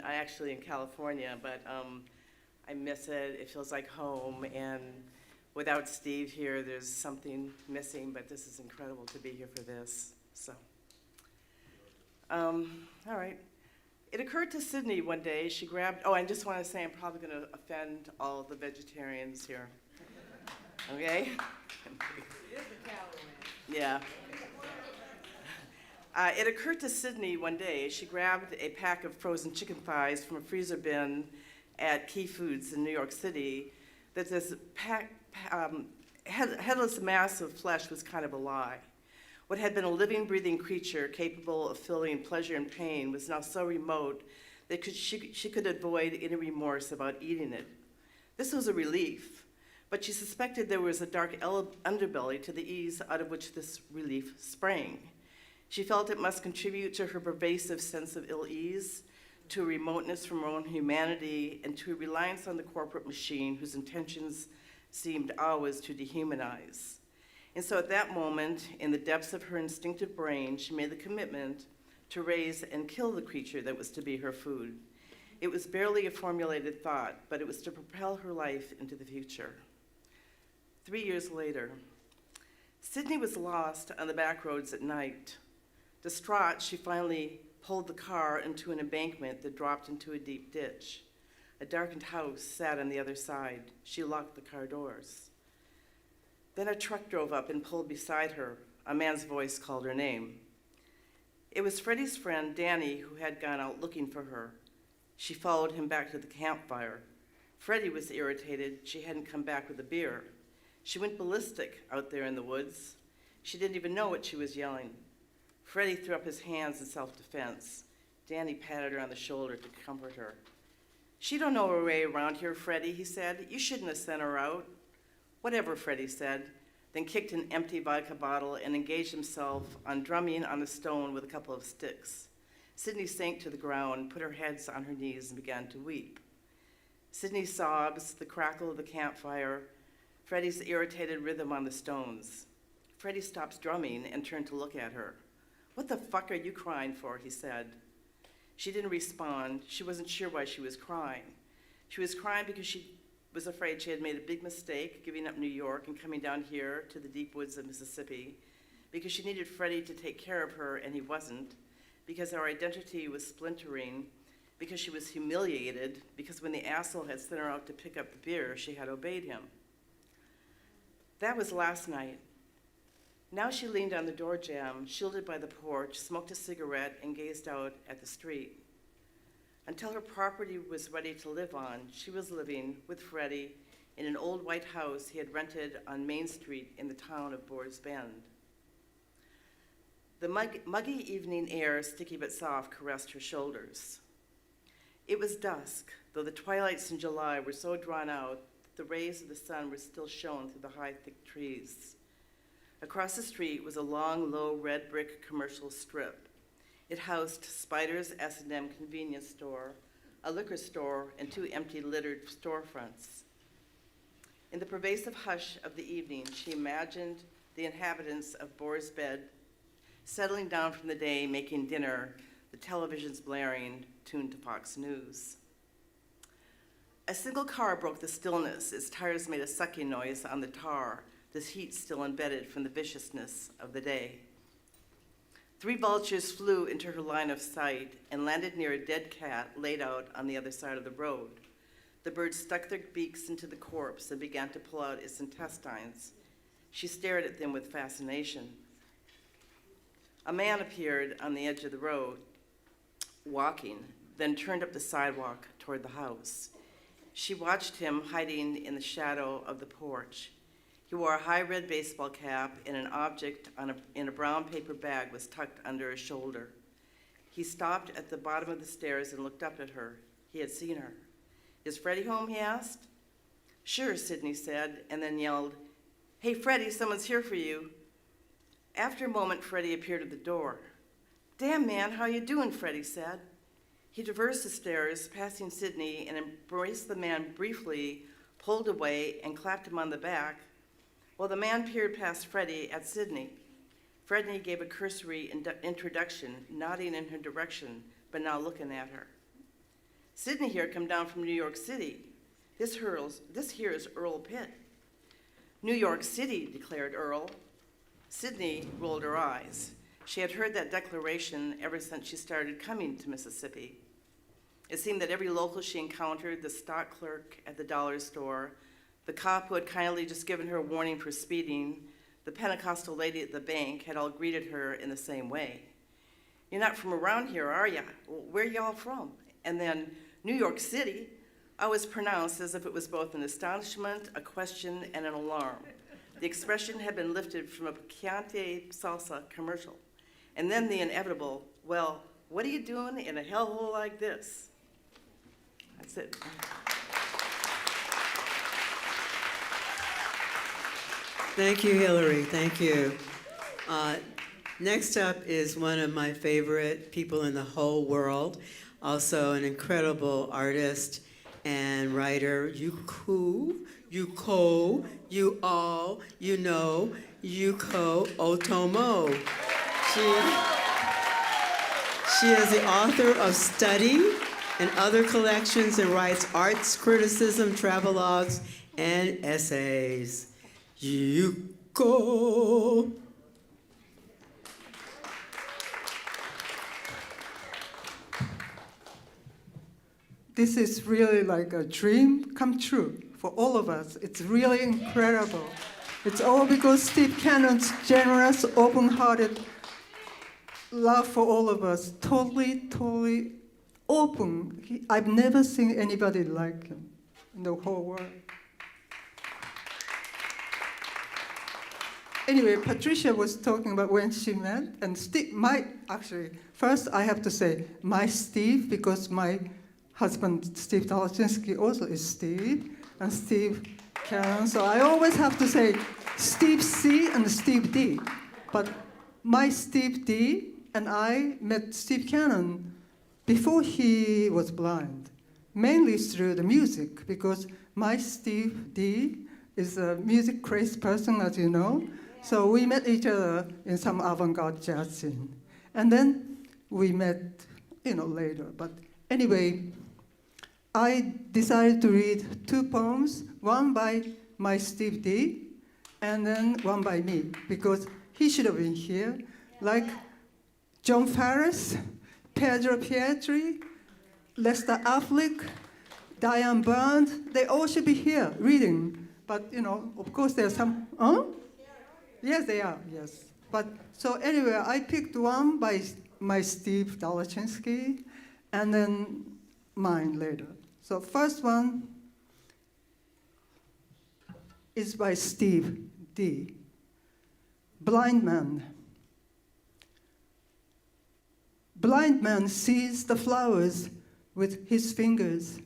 actually in California, but I miss it. It feels like home. And without Steve here, there's something missing, but this is incredible to be here for this. So, all right. It occurred to Sydney one day, she grabbed, oh, I just want to say I'm probably going to offend all the vegetarians here. Okay? Yeah. It occurred to Sydney one day, she grabbed a pack of frozen chicken thighs from a freezer bin at Key Foods in New York City, that this headless mass of flesh was kind of a lie. What had been a living, breathing creature capable of feeling pleasure and pain was now so remote that she could avoid any remorse about eating it. This was a relief, but she suspected there was a dark underbelly to the ease out of which this relief sprang. She felt it must contribute to her pervasive sense of ill-ease, to a remoteness from her own humanity, and to a reliance on the corporate machine whose intentions seemed always to dehumanize. And so at that moment, in the depths of her instinctive brain, she made the commitment to raise and kill the creature that was to be her food. It was barely a formulated thought, but it was to propel her life into the future. 3 years later, Sydney was lost on the back roads at night. Distraught, she finally pulled the car into an embankment that dropped into a deep ditch. A darkened house sat on the other side. She locked the car doors. Then a truck drove up and pulled beside her. A man's voice called her name. It was Freddie's friend, Danny, who had gone out looking for her. She followed him back to the campfire. Freddie was irritated she hadn't come back with a beer. She went ballistic out there in the woods. She didn't even know what she was yelling. Freddie threw up his hands in self-defense. Danny patted her on the shoulder to comfort her. "She don't know her way around here, Freddie," he said. "You shouldn't have sent her out." "Whatever," Freddie said, then kicked an empty vodka bottle and engaged himself on drumming on a stone with a couple of sticks. Sydney sank to the ground, put her head on her knees, and began to weep. Sydney's sobs, the crackle of the campfire, Freddie's irritated rhythm on the stones. Freddie stopped drumming and turned to look at her. "What the fuck are you crying for?" he said. She didn't respond. She wasn't sure why she was crying. She was crying because she was afraid she had made a big mistake giving up New York and coming down here to the deep woods of Mississippi, because she needed Freddie to take care of her and he wasn't, because our identity was splintering, because she was humiliated, because when the asshole had sent her out to pick up the beer, she had obeyed him. That was last night. Now she leaned on the door jamb, shielded by the porch, smoked a cigarette, and gazed out at the street. Until her property was ready to live on, she was living with Freddie in an old white house he had rented on Main Street in the town of Boar's Bend. The muggy evening air, sticky but soft, caressed her shoulders. It was dusk, though the twilights in July were so drawn out that the rays of the sun were still shone through the high, thick trees. Across the street was a long, low, red brick commercial strip. It housed Spider's S&M convenience store, a liquor store, and 2 empty, littered storefronts. In the pervasive hush of the evening, she imagined the inhabitants of Boar's Bend settling down from the day, making dinner, the televisions blaring, tuned to Fox News. A single car broke the stillness. Its tires made a sucking noise on the tar, this heat still embedded from the viciousness of the day. 3 vultures flew into her line of sight and landed near a dead cat laid out on the other side of the road. The birds stuck their beaks into the corpse and began to pull out its intestines. She stared at them with fascination. A man appeared on the edge of the road, walking, then turned up the sidewalk toward the house. She watched him hiding in the shadow of the porch. He wore a high red baseball cap, and an object in a brown paper bag was tucked under his shoulder. He stopped at the bottom of the stairs and looked up at her. He had seen her. "Is Freddie home?" he asked. Sure, Sydney said, and then yelled, "Hey, Freddie, someone's here for you." After a moment, Freddie appeared at the door. "Damn, man, how you doing?" Freddie said. He traversed the stairs, passing Sydney, and embraced the man briefly, pulled away, and clapped him on the back, while the man peered past Freddie at Sydney. Freddie gave a cursory introduction, nodding in her direction, but now looking at her. "Sydney here come down from New York City. This here is Earl Pitt." "New York City," declared Earl. Sydney rolled her eyes. She had heard that declaration ever since she started coming to Mississippi. It seemed that every local she encountered, the stock clerk at the dollar store, the cop who had kindly just given her a warning for speeding, the Pentecostal lady at the bank, had all greeted her in the same way. "You're not from around here, are ya? Where y'all from?" And then, "New York City," always pronounced as if it was both an astonishment, a question, and an alarm. The expression had been lifted from a picante salsa commercial. And then the inevitable, "Well, what are you doing in a hellhole like this?" That's it. Thank you, Hillary. Thank you. Next up is one of my favorite people in the whole world, also an incredible artist and writer, Yuko, you all, you know, Yuko Otomo. She is the author of Study and other collections and writes arts criticism, travelogues, and essays. Yuko. This is really like a dream come true for all of us. It's really incredible. It's all because Steve Cannon's generous, open-hearted love for all of us. Totally open. I've never seen anybody like him in the whole world. Anyway, Patricia was talking about when she met, and Steve, first I have to say, my Steve, because my husband, Steve Dalachinsky, also is Steve, and Steve Cannon. So I always have to say Steve C and Steve D. But my Steve D and I met Steve Cannon before he was blind, mainly through the music, because my Steve D is a music crazy person, as you know. So we met each other in some avant-garde jazz scene. And then we met, later. But anyway, I decided to read 2 poems, one by my Steve D, and then one by me, because he should have been here, like John Farris, Pedro Pietri, Lester Affleck, Diane Byrne, they all should be here reading. But, of course there's some, Yes, they are, yes. But, so anyway, I picked one by my Steve Dalachinsky, and then mine later. So first one is by Steve D. Blind man. Blind man sees the flowers with his fingers,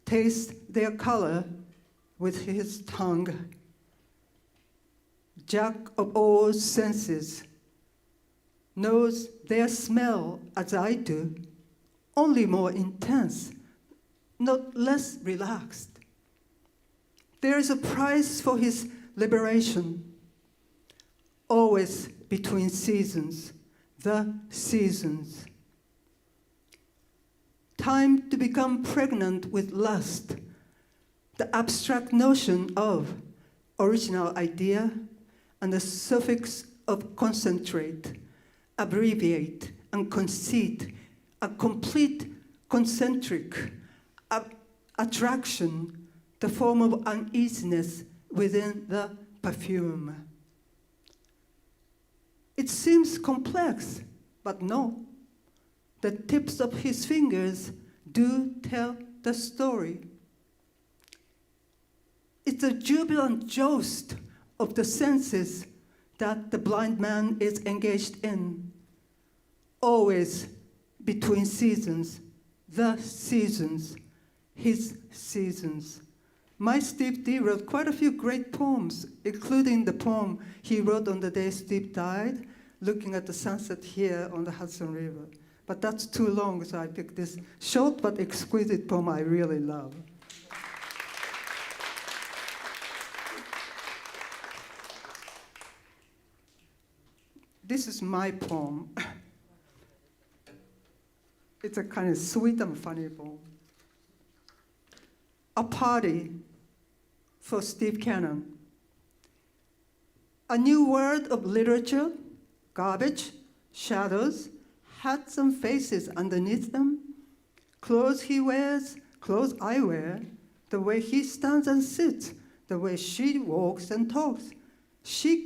tastes their color with his tongue. Jack of all senses, knows their smell as I do, only more intense, not less relaxed. There is a price for his liberation, always between seasons, the seasons. Time to become pregnant with lust, the abstract notion of original idea, and the suffix of concentrate, abbreviate, and conceit, a complete concentric attraction, the form of uneasiness within the perfume. It seems complex, but no. The tips of his fingers do tell the story. It's a jubilant joust of the senses that the blind man is engaged in, always between seasons, the seasons, his seasons. My Steve D wrote quite a few great poems, including the poem he wrote on the day Steve died, looking at the sunset here on the Hudson River. But that's too long, so I picked this short but exquisite poem I really love. This is my poem. It's a kind of sweet and funny poem. A party for Steve Cannon. A new world of literature, garbage, shadows, hats and faces underneath them, clothes he wears, clothes I wear, the way he stands and sits, the way she walks and talks. He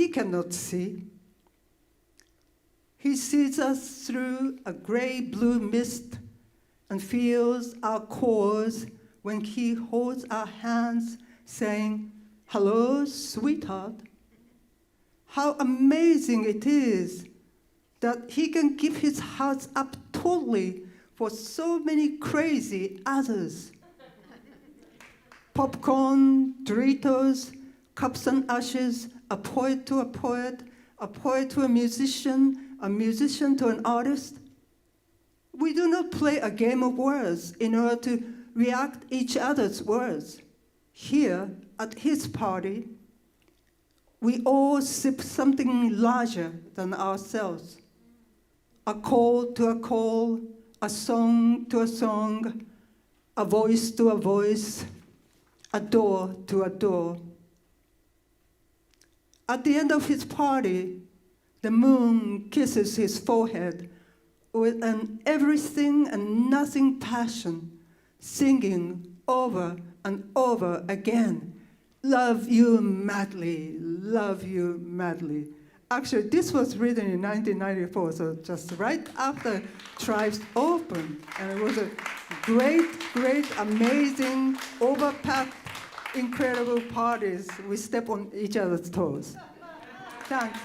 cannot see. He sees us through a gray-blue mist and feels our cores when he holds our hands, saying, "Hello, sweetheart." How amazing it is that he can give his heart up totally for so many crazy others. Popcorn, Doritos, cups and ashes, a poet to a poet to a musician to an artist. We do not play a game of words in order to react each other's words. Here, at his party, we all sip something larger than ourselves. A call to a call, a song to a song, a voice to a voice, a door to a door. At the end of his party, the moon kisses his forehead with an everything and nothing passion, singing over and over again, "Love you madly, love you madly." Actually, this was written in 1994, so just right after Tribes opened. And it was a great, great, amazing, overpacked, incredible parties. We step on each other's toes. Thanks.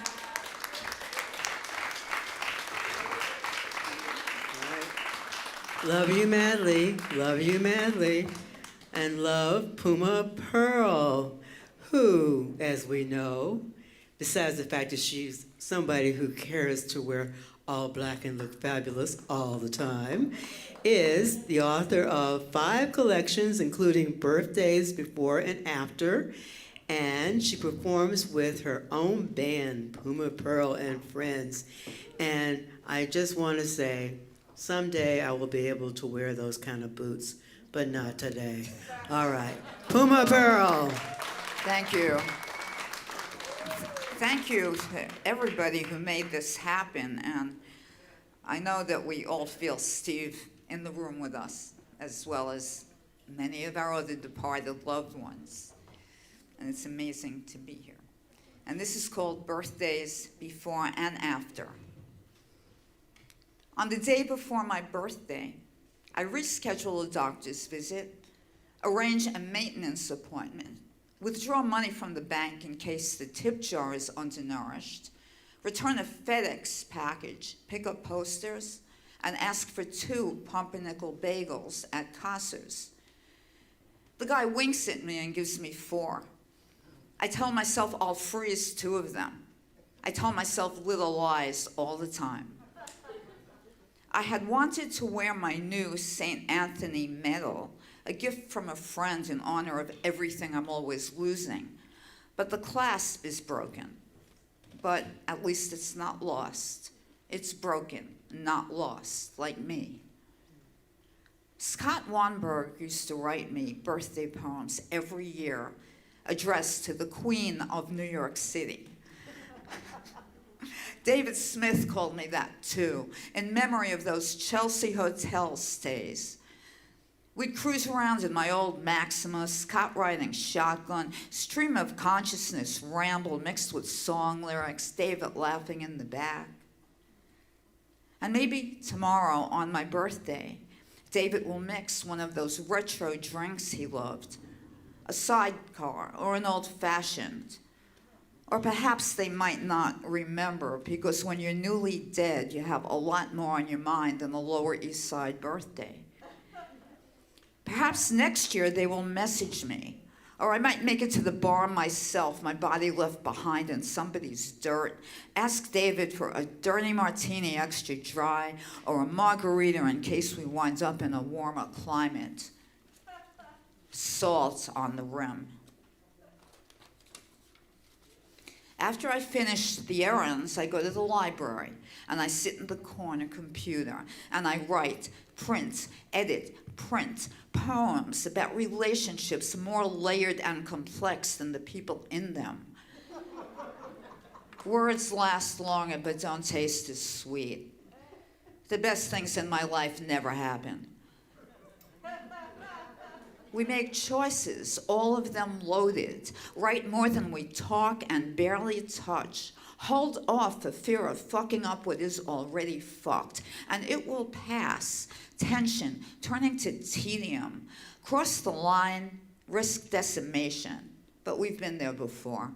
Love you madly, and love Puma Pearl, who, as we know, besides the fact that she's somebody who cares to wear all black and look fabulous all the time, is the author of 5 collections, including Birthdays Before and After, and she performs with her own band, Puma Pearl and Friends. And I just want to say, someday I will be able to wear those kind of boots, but not today. All right, Puma Pearl. Thank you. Thank you to everybody who made this happen. And I know that we all feel Steve in the room with us, as well as many of our other departed loved ones. And it's amazing to be here. And this is called Birthdays Before and After. On the day before my birthday, I reschedule a doctor's visit, arrange a maintenance appointment, withdraw money from the bank in case the tip jar is undernourished, return a FedEx package, pick up posters, and ask for 2 pumpernickel bagels at Casa's. The guy winks at me and gives me 4. I tell myself I'll freeze 2 of them. I tell myself little lies all the time. I had wanted to wear my new St. Anthony medal, a gift from a friend in honor of everything I'm always losing, but the clasp is broken. But at least it's not lost. It's broken, not lost, like me. Scott Weinberg used to write me birthday poems every year addressed to the Queen of New York City. David Smith called me that too, in memory of those Chelsea hotel stays. We'd cruise around in my old Maxima, Scott riding shotgun, stream of consciousness ramble mixed with song lyrics, David laughing in the back. And maybe tomorrow on my birthday, David will mix one of those retro drinks he loved, a sidecar or an old-fashioned. Or perhaps they might not remember, because when you're newly dead, you have a lot more on your mind than a Lower East Side birthday. Perhaps next year they will message me. Or I might make it to the bar myself, my body left behind in somebody's dirt. Ask David for a dirty martini extra dry or a margarita in case we wind up in a warmer climate. Salt on the rim. After I finish the errands, I go to the library and I sit in the corner computer and I write, print, edit, print poems about relationships more layered and complex than the people in them. Words last longer but don't taste as sweet. The best things in my life never happen. We make choices, all of them loaded, write more than we talk and barely touch. Hold off for fear of fucking up what is already fucked, and it will pass. Tension turning to tedium. Cross the line, risk decimation, but we've been there before.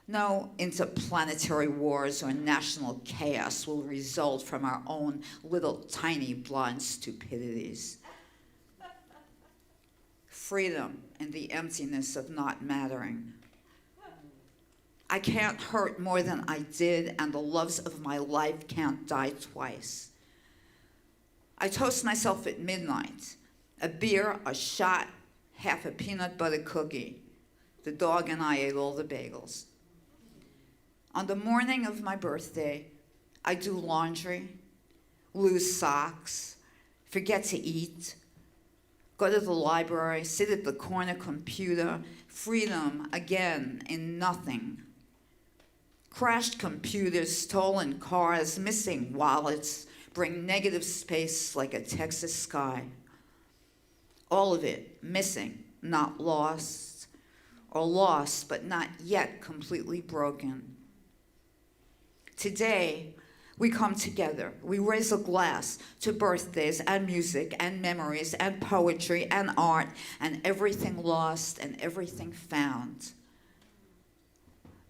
No interplanetary wars or national chaos will result from our own little tiny blind stupidities. Freedom in the emptiness of not mattering. I can't hurt more than I did, and the loves of my life can't die twice. I toast myself at midnight. A beer, a shot, half a peanut butter cookie. The dog and I ate all the bagels. On the morning of my birthday, I do laundry, lose socks, forget to eat, go to the library, sit at the corner computer, freedom again in nothing. Crashed computers, stolen cars, missing wallets bring negative space like a Texas sky. All of it missing, not lost, or lost but not yet completely broken. Today, we come together. We raise a glass to birthdays and music and memories and poetry and art and everything lost and everything found.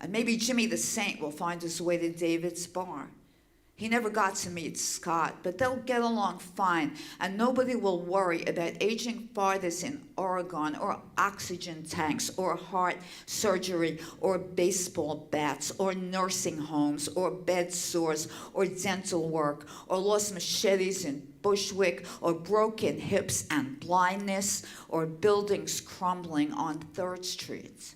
And maybe Jimmy the Saint will find his way to David's bar. He never got to meet Scott, but they'll get along fine, and nobody will worry about aging fathers in Oregon, or oxygen tanks, or heart surgery, or baseball bats, or nursing homes, or bed sores, or dental work, or lost machetes in Bushwick, or broken hips and blindness, or buildings crumbling on 3rd Street.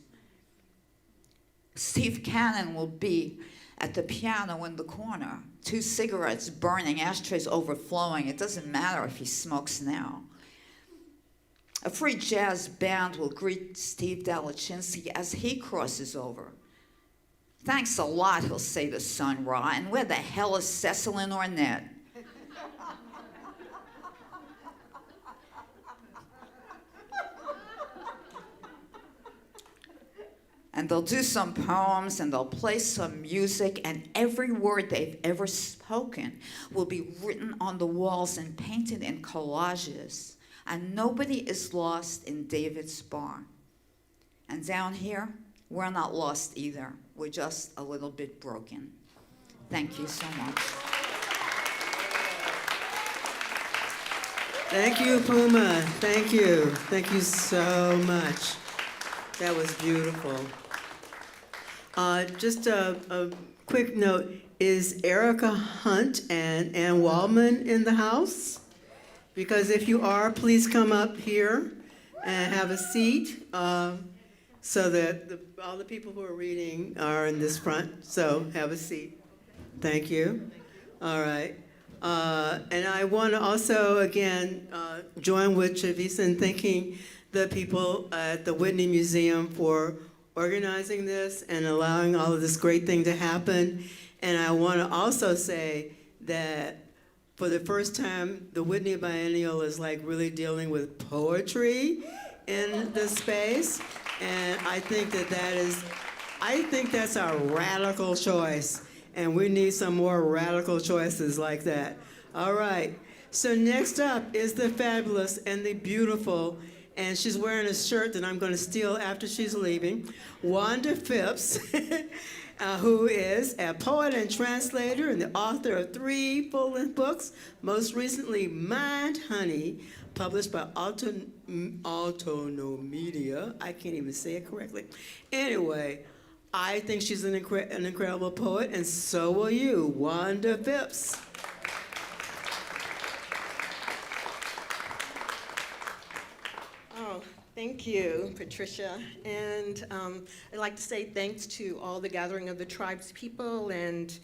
Steve Cannon will be at the piano in the corner, 2 cigarettes burning, ashtrays overflowing. It doesn't matter if he smokes now. A free jazz band will greet Steve Dalachinsky as he crosses over. Thanks a lot, he'll say to Sun Ra, and where the hell is Cecil and Ornette? And they'll do some poems, and they'll play some music, and every word they've ever spoken will be written on the walls and painted in collages. And nobody is lost in David's bar. And down here, we're not lost either. We're just a little bit broken. Thank you so much. Thank you, Puma. Thank you. Thank you so much. That was beautiful. Just a quick note, is Erica Hunt and Ann Waldman in the house? Because if you are, please come up here and have a seat so that all the people who are reading are in this front, so have a seat. Thank you. All right. And I want to also, again, join with Chavisa in thanking the people at the Whitney Museum for organizing this and allowing all of this great thing to happen. And I want to also say that for the first time, the Whitney Biennial is like really dealing with poetry in the space. And I think that's a radical choice. And we need some more radical choices like that. All right. So next up is the fabulous and the beautiful, and she's wearing a shirt that I'm going to steal after she's leaving, Wanda Phipps. who is a poet and translator and the author of 3 full-length books, most recently Mind Honey, published by Autonomedia. I can't even say it correctly. Anyway, I think she's an incredible poet, and so will you, Wanda Phipps. Oh, thank you, Patricia. And I'd like to say thanks to all the Gathering of the Tribes people and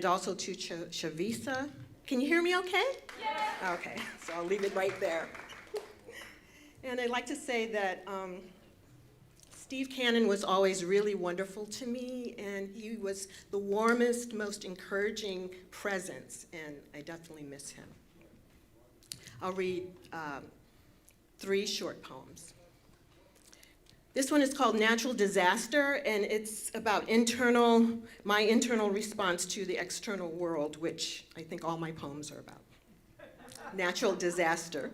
also to Chavisa. Can you hear me okay? Yeah. Okay, so I'll leave it right there. And I'd like to say that Steve Cannon was always really wonderful to me, and he was the warmest, most encouraging presence, and I definitely miss him. I'll read 3 short poems. This one is called Natural Disaster, and it's about my internal response to the external world, which I think all my poems are about. Natural disaster.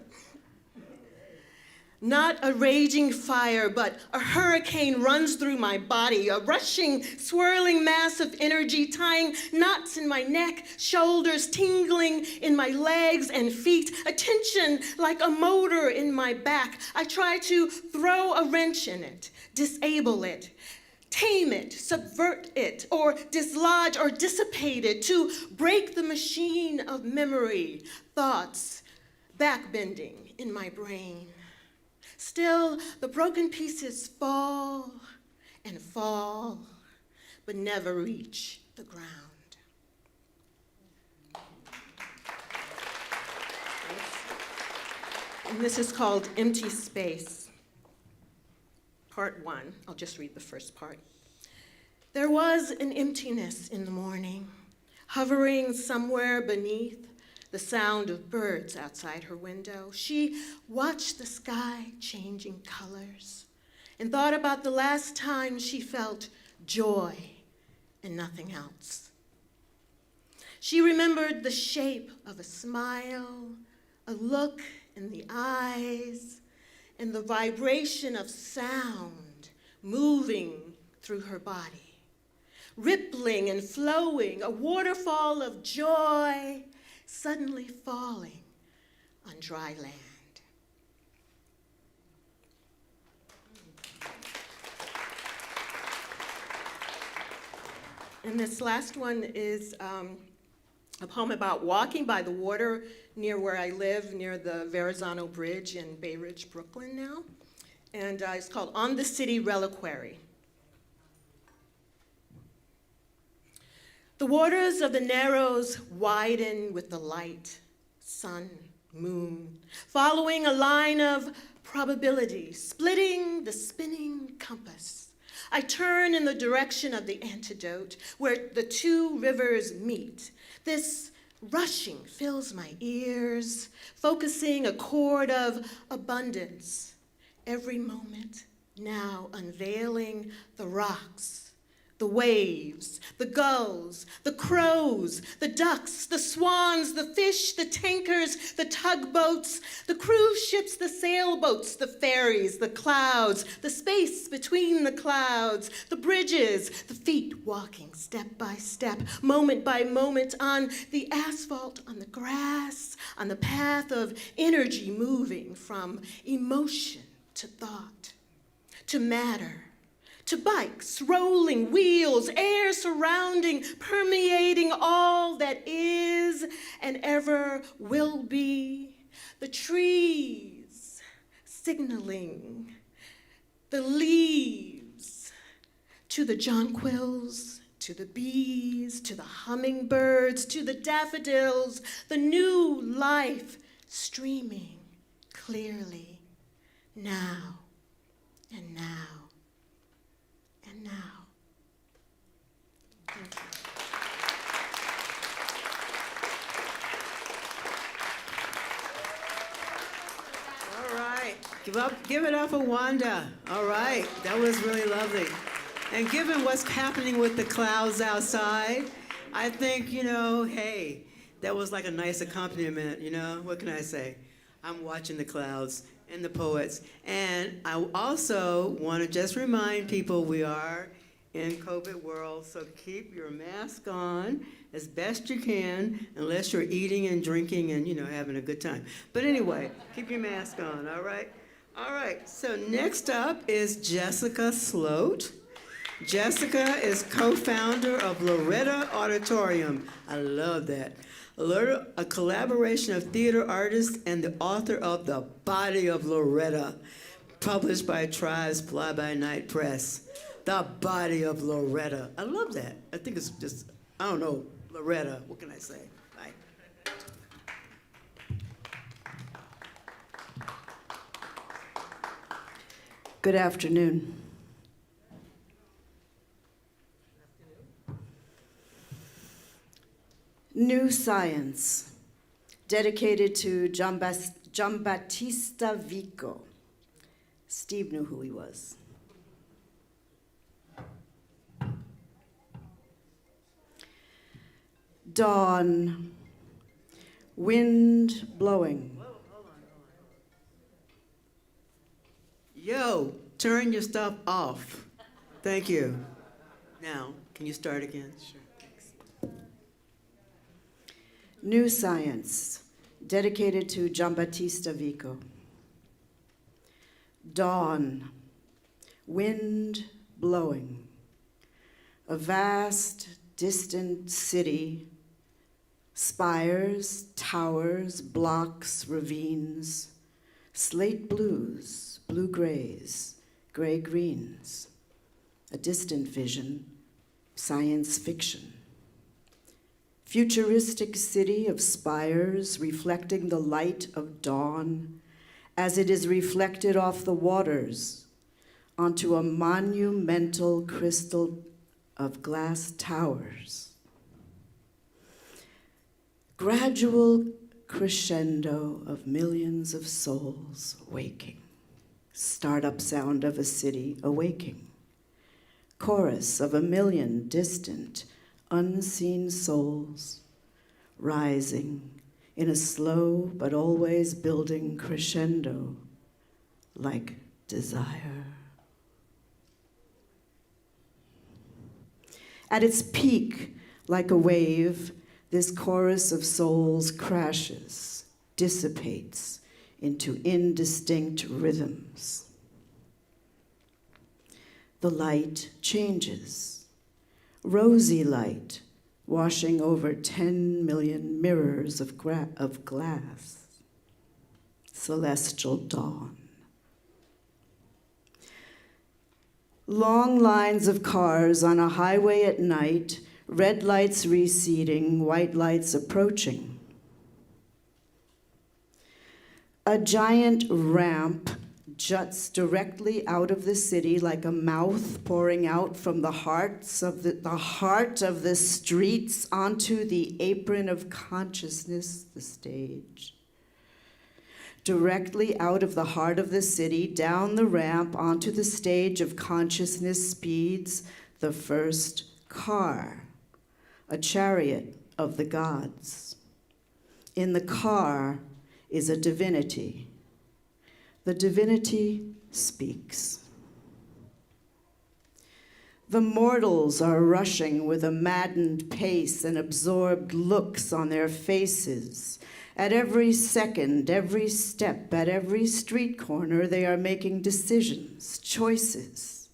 Not a raging fire, but a hurricane runs through my body, a rushing, swirling mass of energy, tying knots in my neck, shoulders, tingling in my legs and feet, a tension like a motor in my back. I try to throw a wrench in it, disable it, tame it, subvert it, or dislodge or dissipate it, to break the machine of memory, thoughts, backbending in my brain. Still, the broken pieces fall and fall, but never reach the ground. And this is called Empty Space. Part 1, I'll just read the first part. There was an emptiness in the morning, hovering somewhere beneath the sound of birds outside her window. She watched the sky changing colors and thought about the last time she felt joy and nothing else. She remembered the shape of a smile, a look in the eyes, and the vibration of sound moving through her body, rippling and flowing, a waterfall of joy suddenly falling on dry land. And this last one is a poem about walking by the water near where I live, near the Verrazano Bridge in Bay Ridge, Brooklyn now. And it's called On the City Reliquary. The waters of the Narrows widen with the light, sun, moon, following a line of probability, splitting the spinning compass. I turn in the direction of the antidote, where the 2 rivers meet. This rushing fills my ears, focusing a chord of abundance. Every moment now unveiling the rocks, the waves, the gulls, the crows, the ducks, the swans, the fish, the tankers, the tugboats, the cruise ships, the sailboats, the ferries, the clouds, the space between the clouds, the bridges, the feet walking step by step, moment by moment on the asphalt, on the grass, on the path of energy moving from emotion to thought, to matter, to bikes, rolling wheels, air surrounding, permeating all that is and ever will be. The trees signaling, the leaves, to the jonquils, to the bees, to the hummingbirds, to the daffodils, the new life streaming clearly now and now. Now. Thank you. All right, give it up for Wanda. All right, that was really lovely. And given what's happening with the clouds outside, I think, hey, that was like a nice accompaniment, What can I say? I'm watching the clouds and the poets. And I also want to just remind people we are in COVID world, so keep your mask on as best you can, unless you're eating and drinking and, having a good time. But anyway, keep your mask on, all right? All right, so next up is Jessica Sloat. Jessica is co-founder of Loretta Auditorium. I love that. Loretta, a collaboration of theater artists and the author of The Body of Loretta, published by Tribe's Fly-By-Night Press. The Body of Loretta. I love that. I think it's just, I don't know, Loretta. What can I say? Bye. Good afternoon. New Science, dedicated to Giambattista Vico. Steve knew who he was. Dawn, wind blowing. Yo, turn your stuff off. Thank you. Now, can you start again? Sure. New Science, dedicated to Giambattista Vico. Dawn, wind blowing. A vast, distant city, spires, towers, blocks, ravines, slate blues, blue grays, gray greens. A distant vision, science fiction. Futuristic city of spires reflecting the light of dawn as it is reflected off the waters onto a monumental crystal of glass towers. Gradual crescendo of millions of souls waking. Startup sound of a city awaking. Chorus of a million distant, unseen souls rising in a slow but always building crescendo like desire. At its peak, like a wave, this chorus of souls crashes, dissipates into indistinct rhythms. The light changes. Rosy light washing over 10 million mirrors of glass. Celestial dawn. Long lines of cars on a highway at night, red lights receding, white lights approaching. A giant ramp juts directly out of the city like a mouth pouring out from the heart of the streets onto the apron of consciousness, the stage. Directly out of the heart of the city, down the ramp onto the stage of consciousness speeds the first car, a chariot of the gods. In the car is a divinity. The divinity speaks. The mortals are rushing with a maddened pace and absorbed looks on their faces. At every second, every step, at every street corner, they are making decisions, choices.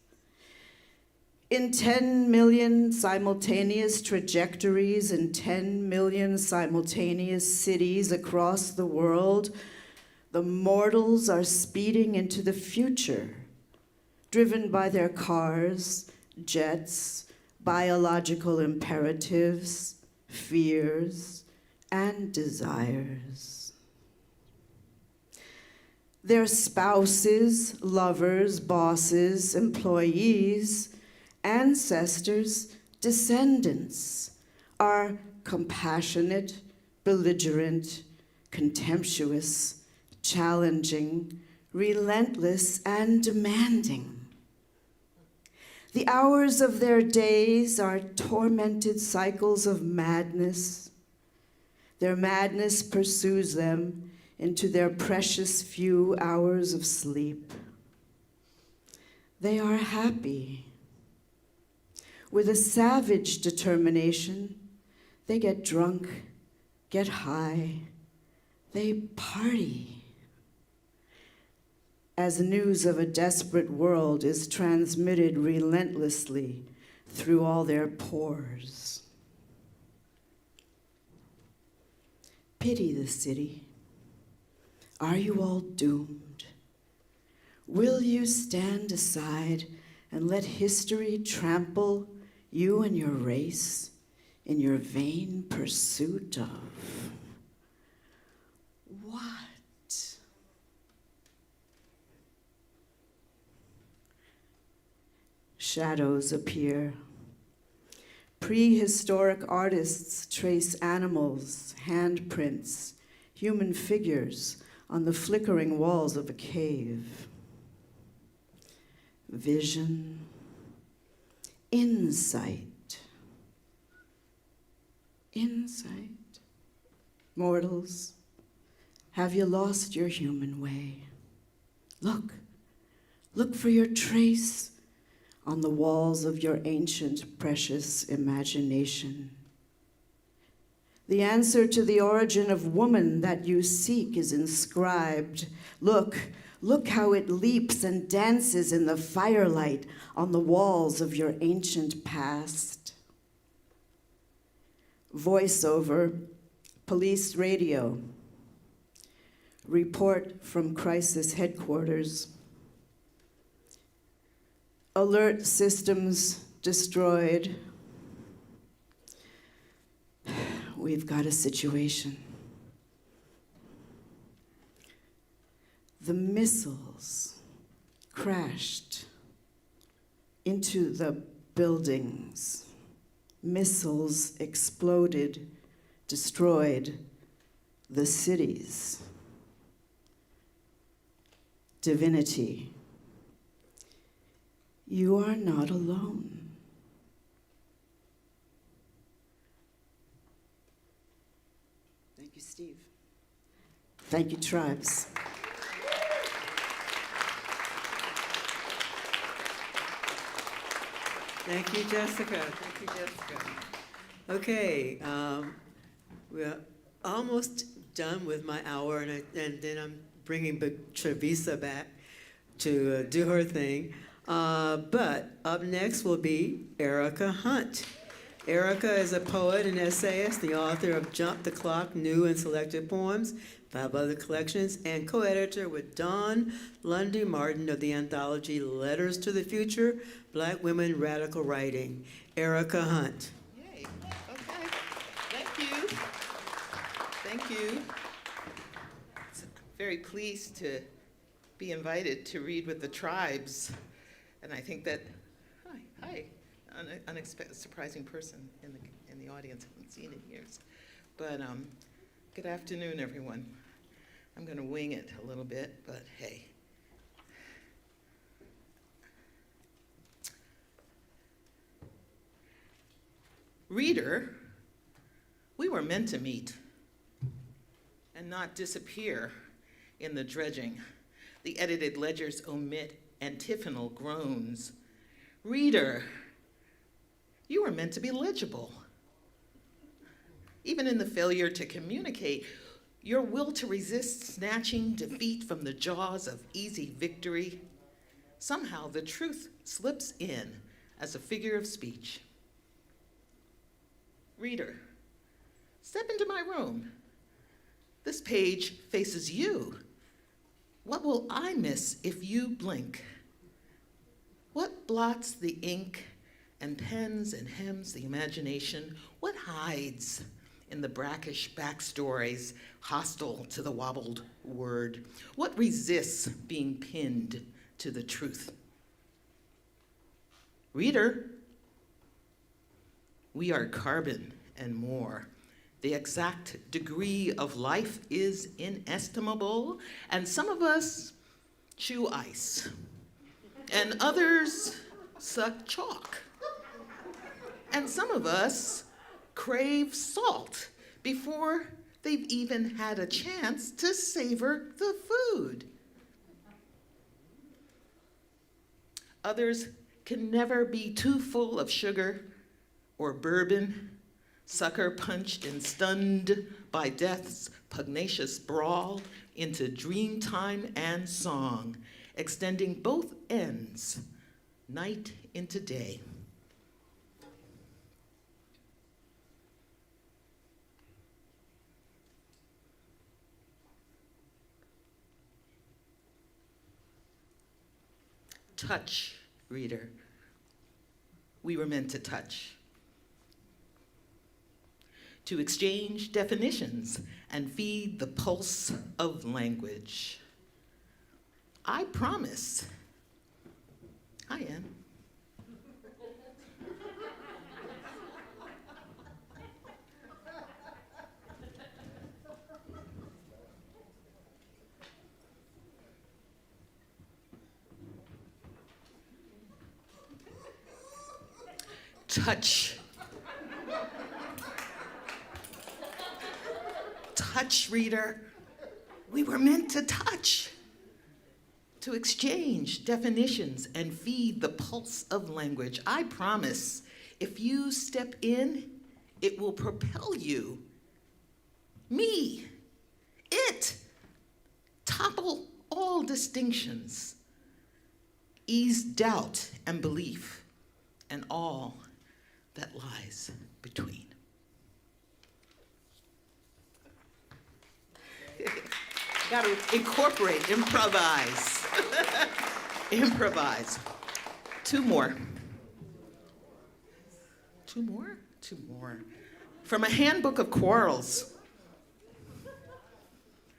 In 10 million simultaneous trajectories in 10 million simultaneous cities across the world, the mortals are speeding into the future, driven by their cars, jets, biological imperatives, fears, and desires. Their spouses, lovers, bosses, employees, ancestors, descendants are compassionate, belligerent, contemptuous, challenging, relentless, and demanding. The hours of their days are tormented cycles of madness. Their madness pursues them into their precious few hours of sleep. They are happy. With a savage determination, they get drunk, get high, they party. As news of a desperate world is transmitted relentlessly through all their pores. Pity the city. Are you all doomed? Will you stand aside and let history trample you and your race in your vain pursuit of what? Shadows appear. Prehistoric artists trace animals, handprints, human figures on the flickering walls of a cave. Vision, insight. Insight. Mortals, have you lost your human way? Look for your trace on the walls of your ancient, precious imagination. The answer to the origin of woman that you seek is inscribed. Look how it leaps and dances in the firelight on the walls of your ancient past. Voiceover, police radio, report from crisis headquarters. Alert systems destroyed. We've got a situation. The missiles crashed into the buildings. Missiles exploded, destroyed the cities. Divinity, you are not alone. Thank you, Steve. Thank you, Tribes. Thank you, Jessica. Okay, we're almost done with my hour, and then I'm bringing Chavisa back to do her thing. But up next will be Erica Hunt. Erica is a poet and essayist, the author of Jump the Clock, New and Selected Poems, 5 other collections, and co-editor with Dawn Lundy Martin of the anthology Letters to the Future, Black Women Radical Writing. Erica Hunt. Yay, okay, thank you. Very pleased to be invited to read with the Tribes, and I think that, hi, unexpected, surprising person in the audience, I haven't seen in years. But good afternoon, everyone. I'm going to wing it a little bit, but hey. Reader, we were meant to meet and not disappear in the dredging. The edited ledgers omit antiphonal groans. Reader, you were meant to be legible. Even in the failure to communicate, your will to resist snatching defeat from the jaws of easy victory, somehow the truth slips in as a figure of speech. Reader, step into my room. This page faces you. What will I miss if you blink? What blots the ink and pens and hems the imagination? What hides in the brackish backstories hostile to the wobbled word? What resists being pinned to the truth? Reader, we are carbon and more. The exact degree of life is inestimable, and some of us chew ice, and others suck chalk, and some of us crave salt before they've even had a chance to savor the food. Others can never be too full of sugar or bourbon, sucker punched and stunned by death's pugnacious brawl into dreamtime and song, extending both ends, night into day. Touch, reader. We were meant to touch. To exchange definitions and feed the pulse of language. I promise. I am. Touch. Touch, reader. We were meant to touch. To exchange definitions and feed the pulse of language. I promise, if you step in, it will propel you. Me. It. Topple all distinctions. Ease doubt and belief and all that lies between. Got to incorporate, improvise. Improvise. Two more. Two more? Two more. From a handbook of quarrels.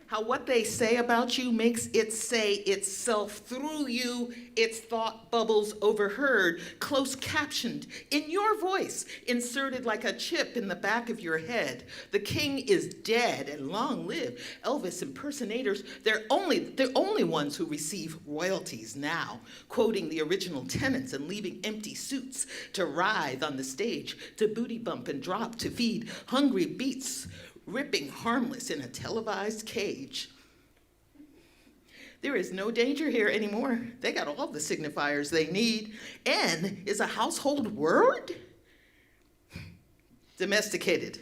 How what they say about you makes it say itself through you, its thought bubbles overheard, close captioned, in your voice, inserted like a chip in the back of your head. The king is dead and long live. Elvis impersonators, they're only ones who receive royalties now, quoting the original tenants and leaving empty suits to writhe on the stage, to booty bump and drop, to feed hungry beats, ripping harmless in a televised cage. There is no danger here anymore. They got all the signifiers they need. N is a household word? Domesticated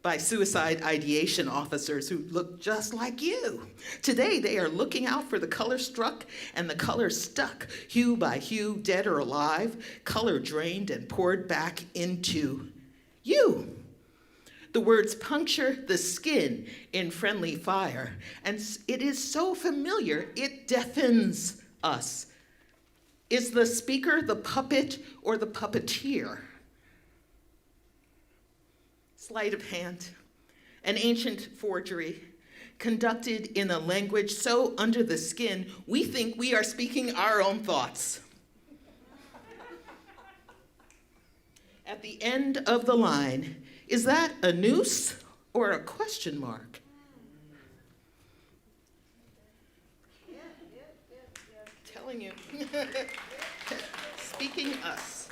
by suicide ideation officers who look just like you. Today, they are looking out for the color struck and the color stuck, hue by hue, dead or alive, color drained and poured back into you. The words puncture the skin in friendly fire, and it is so familiar, it deafens us. Is the speaker the puppet or the puppeteer? Sleight of hand, an ancient forgery, conducted in a language so under the skin, we think we are speaking our own thoughts. At the end of the line, is that a noose or a question mark? Telling you. Speaking us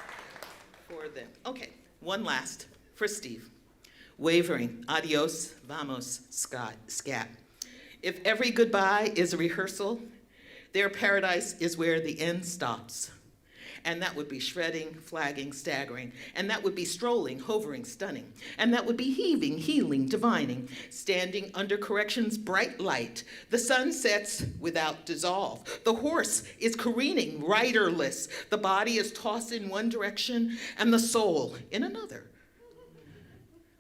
for them. Okay, one last for Steve. Wavering, adios, vamos, scat. If every goodbye is a rehearsal, their paradise is where the end stops. And that would be shredding, flagging, staggering. And that would be strolling, hovering, stunning. And that would be heaving, healing, divining, standing under correction's bright light. The sun sets without dissolve. The horse is careening, riderless. The body is tossed in one direction and the soul in another.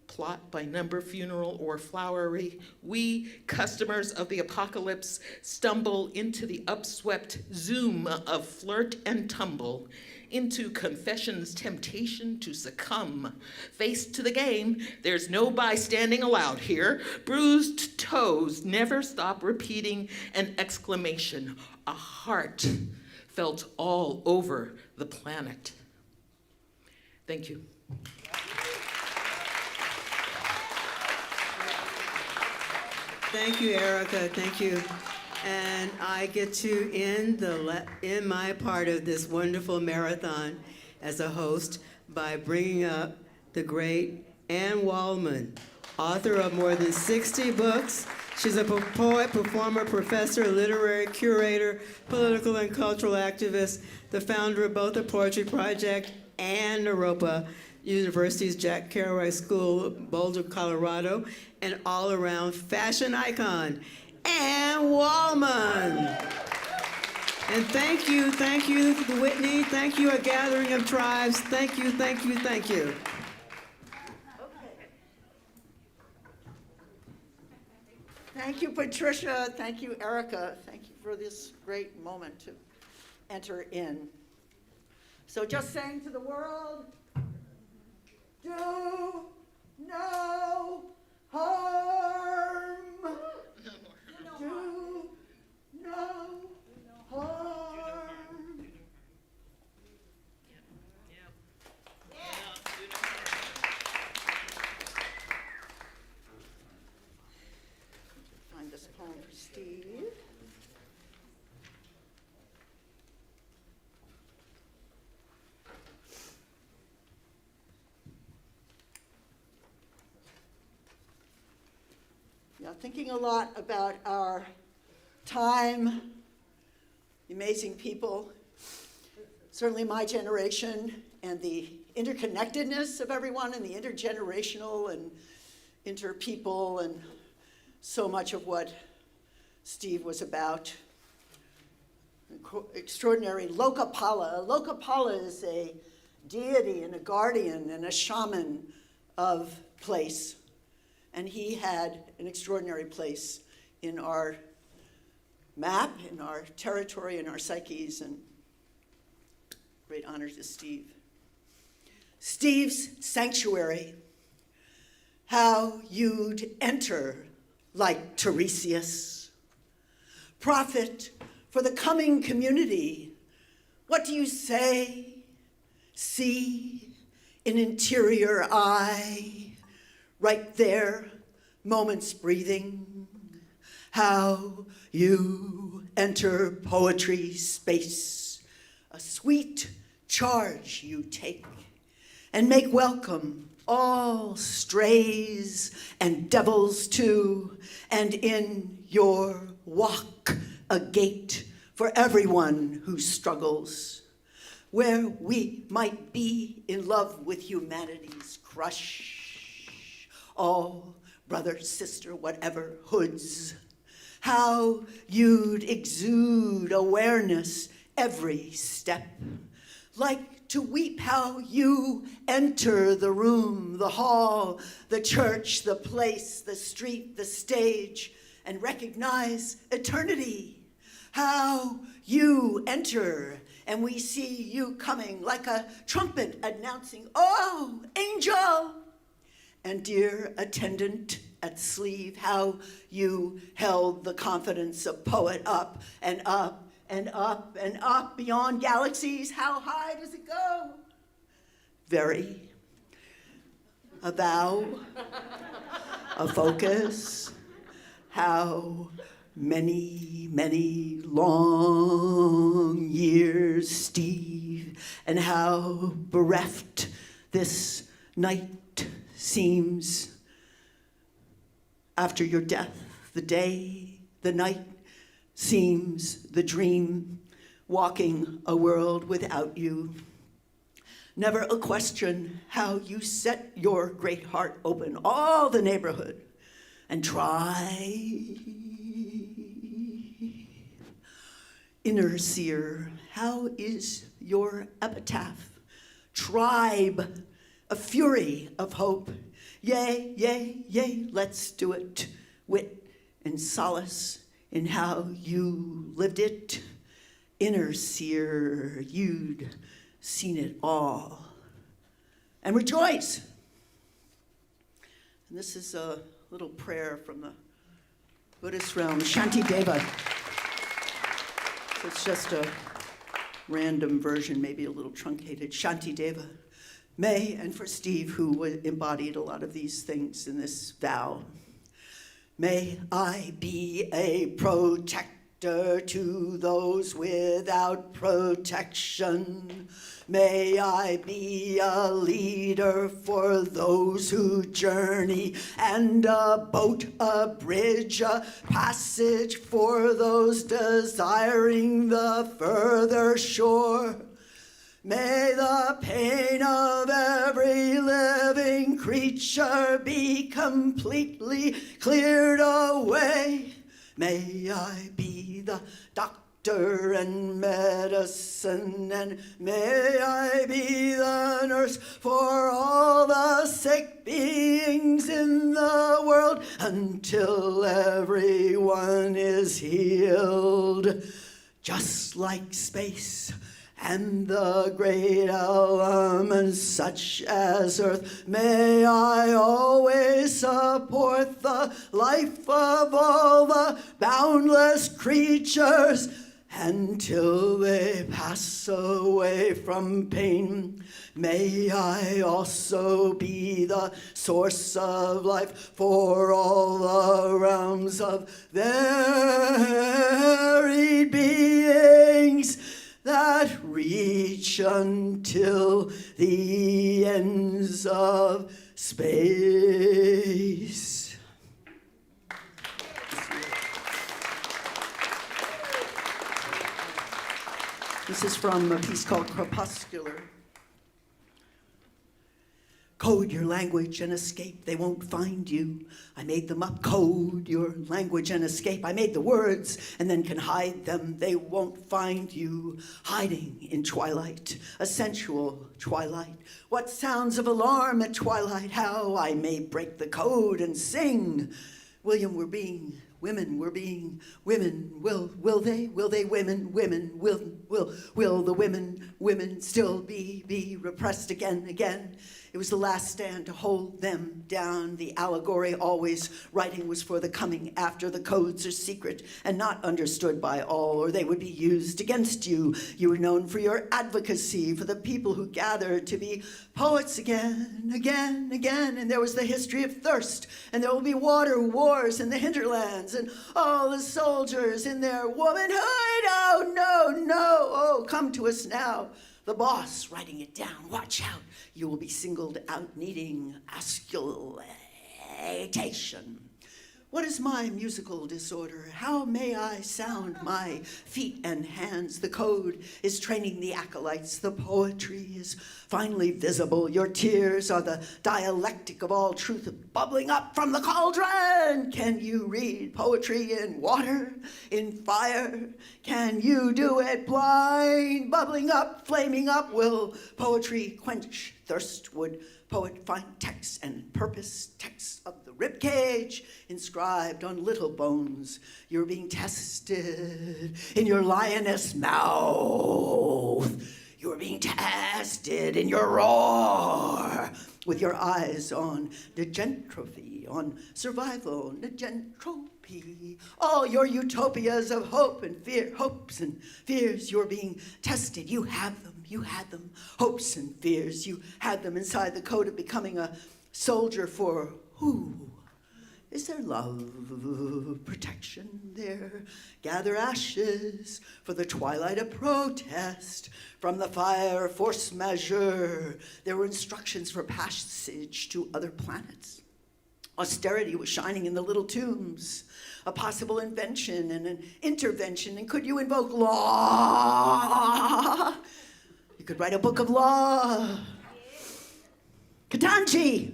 Plot by number, funeral, or flowery, we, customers of the apocalypse, stumble into the upswept zoom of flirt and tumble, into confession's temptation to succumb. Face to the game, there's no bystanding allowed here. Bruised toes never stop repeating an exclamation, a heart felt all over the planet. Thank you. Thank you, Erica. Thank you. And I get to end my part of this wonderful marathon as a host by bringing up the great Anne Waldman, author of more than 60 books. She's a poet, performer, professor, literary curator, political and cultural activist, the founder of both the Poetry Project and Naropa University's Jack Kerouac School, Boulder, Colorado, an all-around fashion icon, and Wallman. And thank you, Whitney. Thank you, A Gathering of Tribes. Thank you, thank you, thank you. Thank you, Patricia. Thank you, Erica. Thank you for this great moment to enter in. So just saying to the world, do no harm. Do no harm. Find this poem for Steve. Yeah, thinking a lot about our time, the amazing people, certainly my generation, and the interconnectedness of everyone, and the intergenerational and interpeople, and so much of what Steve was about. Extraordinary Lokapala. Lokapala is a deity and a guardian and a shaman of place. And he had an extraordinary place in our map, in our territory, in our psyches, and great honor to Steve. Steve's sanctuary, how you'd enter like Tiresias. Prophet for the coming community, what do you say? See in interior eye, right there, moments breathing, how you enter poetry space, a sweet charge you take, and make welcome all strays and devils too, and in your walk a gate for everyone who struggles, where we might be in love with humanity's crush. All brother, sister, whatever hoods, how you'd exude awareness every step, like to weep how you enter the room, the hall, the church, the place, the street, the stage, and recognize eternity, how you enter and we see you coming like a trumpet announcing, oh, angel. And dear attendant at sleeve, how you held the confidence of poet up and up and up and up beyond galaxies. How high does it go? Very. A vow, a focus. How many, many long years, Steve, and how bereft this night seems after your death, the day, the night seems the dream, walking a world without you. Never a question how you set your great heart open, all the neighborhood, and try. Inner seer, how is your epitaph? Tribe, a fury of hope. Yea, yea, yea, let's do it. Wit and solace in how you lived it. Inner seer, you'd seen it all. And rejoice. And this is a little prayer from the Buddhist realm, Shantideva. So it's just a random version, maybe a little truncated. Shantideva. May, and for Steve, who embodied a lot of these things in this vow, may I be a protector to those without protection. May I be a leader for those who journey, and a boat, a bridge, a passage for those desiring the further shore. May the pain of every living creature be completely cleared away. May I be the doctor and medicine, and may I be the nurse for all the sick beings in the world until everyone is healed. Just like space and the great elements such as earth, may I always support the life of all the boundless creatures until they pass away from pain. May I also be the source of life for all the realms of varied beings that reach until the ends of space. This is from a piece called Crepuscular. Code your language and escape, they won't find you. I made them up. Code your language and escape. I made the words and then can hide them, they won't find you. Hiding in twilight, a sensual twilight. What sounds of alarm at twilight, how I may break the code and sing. William, we're being women, we're being women. Will they, women, will the women still be repressed again? It was the last stand to hold them down. The allegory always writing was for the coming after. The codes are secret and not understood by all, or they would be used against you. You were known for your advocacy for the people who gathered to be poets again. And there was the history of thirst, and there will be water wars in the hinterlands, and all the soldiers in their womanhood. Oh, no, oh, come to us now. The boss writing it down. Watch out. You will be singled out needing auscultation. What is my musical disorder? How may I sound my feet and hands? The code is training the acolytes. The poetry is finally visible. Your tears are the dialectic of all truth bubbling up from the cauldron. Can you read poetry in water, in fire? Can you do it blind, bubbling up, flaming up? Will poetry quench thirst? Would poet find text and purpose, text of the ribcage inscribed on little bones? You're being tested in your lioness mouth. You're being tested in your roar, with your eyes on negentropy, on survival, negentropy. All your utopias of hope and fear, hopes and fears, you're being tested. You have them. You had them, hopes and fears. You had them inside the code of becoming a soldier for who? Is there love, protection there? Gather ashes for the twilight of protest. From the fire, force measure. There were instructions for passage to other planets. Austerity was shining in the little tombs. A possible invention and an intervention. And could you invoke law? You could write a book of law. Katanji,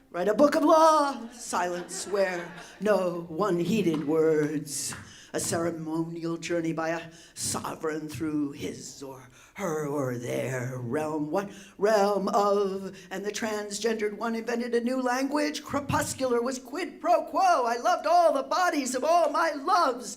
write a book of law. Silence where no one heeded words. A ceremonial journey by a sovereign through his or her or their realm. What realm of? And the transgendered one invented a new language. Crepuscular was quid pro quo. I loved all the bodies of all my loves.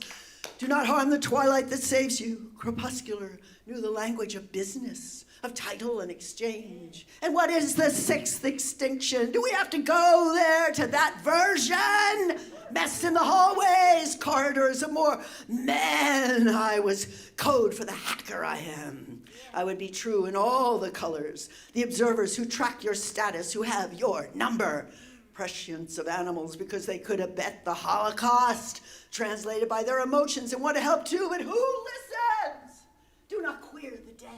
Do not harm the twilight that saves you. Crepuscular knew the language of business, of title and exchange. And what is the sixth extinction? Do we have to go there to that version? Mess in the hallways, corridors of more men. I was code for the hacker I am. I would be true in all the colors. The observers who track your status, who have your number. prescience of animals because they could abet the Holocaust, translated by their emotions and want to help too, but who listens? Do not queer the dead.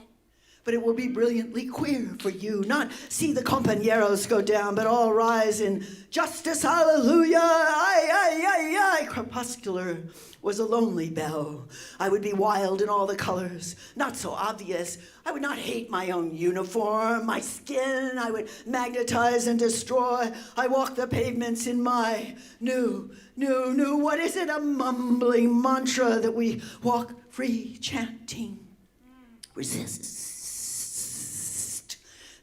But it will be brilliantly queer for you, not see the compañeros go down, but all rise in justice, hallelujah, ay, ay, ay, ay. Crepuscular was a lonely bell. I would be wild in all the colors, not so obvious. I would not hate my own uniform, my skin. I would magnetize and destroy. I walk the pavements in my new, what is it? A mumbling mantra that we walk free, chanting. Resist.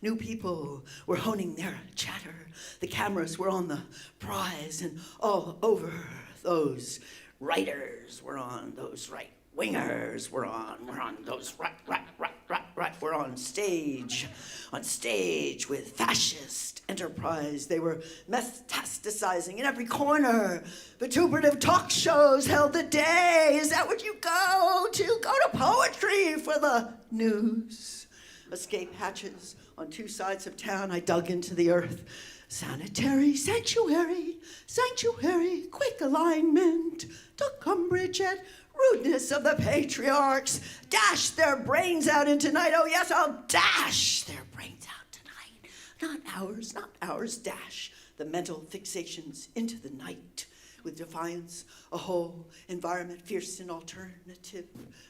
New people were honing their chatter. The cameras were on the prize, and all over those writers were on, those right-wingers were on, those we're on stage with fascist enterprise. They were metastasizing in every corner. Vituperative talk shows held the day. Is that what you go to? Go to poetry for the news. Escape hatches on two sides of town. I dug into the earth. Sanitary, sanctuary, quick alignment. Took umbrage at rudeness of the patriarchs. Dashed their brains out into night. Oh yes, I'll dash their brains out tonight. Not ours, dash the mental fixations into the night. With defiance, a whole environment, fierce and alternative,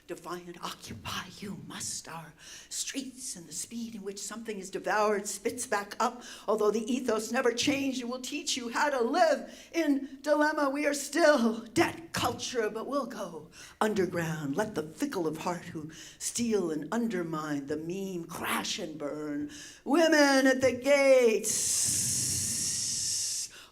defiant, occupy, you must. Our streets and the speed in which something is devoured spits back up. Although the ethos never changed, it will teach you how to live in dilemma. We are still debt culture, but we'll go underground. Let the fickle of heart who steal and undermine the meme crash and burn. Women at the gates.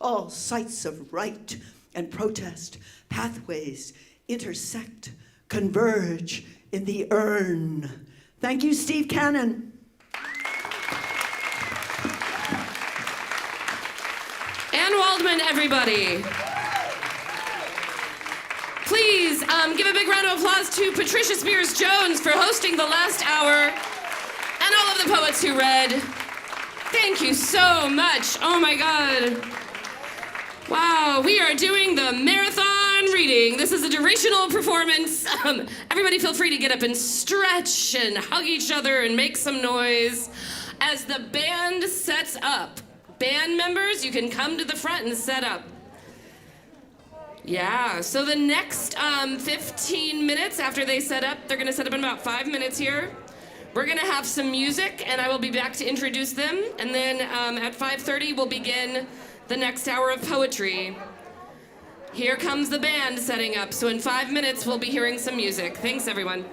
All sites of right and protest, pathways intersect, converge in the urn. Thank you, Steve Cannon. Ann Waldman, everybody. Please give a big round of applause to Patricia Spears Jones for hosting the last hour, and all of the poets who read. Thank you so much. Oh my God. Wow, we are doing the marathon reading. This is a durational performance. Everybody feel free to get up and stretch and hug each other and make some noise as the band sets up. Band members, you can come to the front and set up. Yeah, so the next 15 minutes after they set up, they're gonna set up in about 5 minutes here. We're gonna have some music and I will be back to introduce them. And then at 5:30, we'll begin the next hour of poetry. Here comes the band setting up. So in 5 minutes, we'll be hearing some music. Thanks, everyone.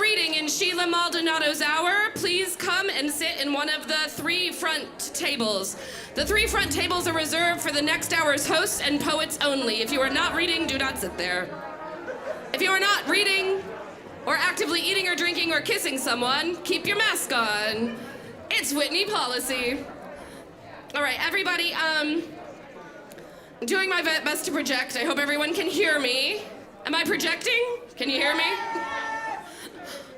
reading in Sheila Maldonado's hour, please come and sit in one of the 3 front tables. The 3 front tables are reserved for the next hour's hosts and poets only. If you are not reading, do not sit there. If you are not reading or actively eating or drinking or kissing someone, keep your mask on. It's Whitney policy. All right, everybody, I'm doing my best to project. I hope everyone can hear me. Am I projecting? Can you hear me?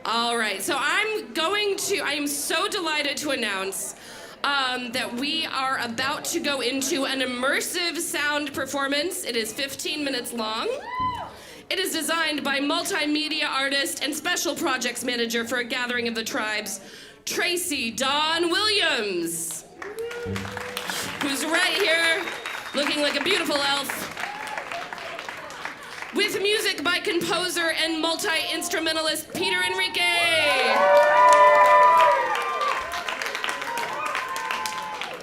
All right, so I am so delighted to announce that we are about to go into an immersive sound performance. It is 15 minutes long. It is designed by multimedia artist and special projects manager for A Gathering of the Tribes, Tracie Dawn Williams, who's right here looking like a beautiful elf. With music by composer and multi-instrumentalist Peter Enriquez.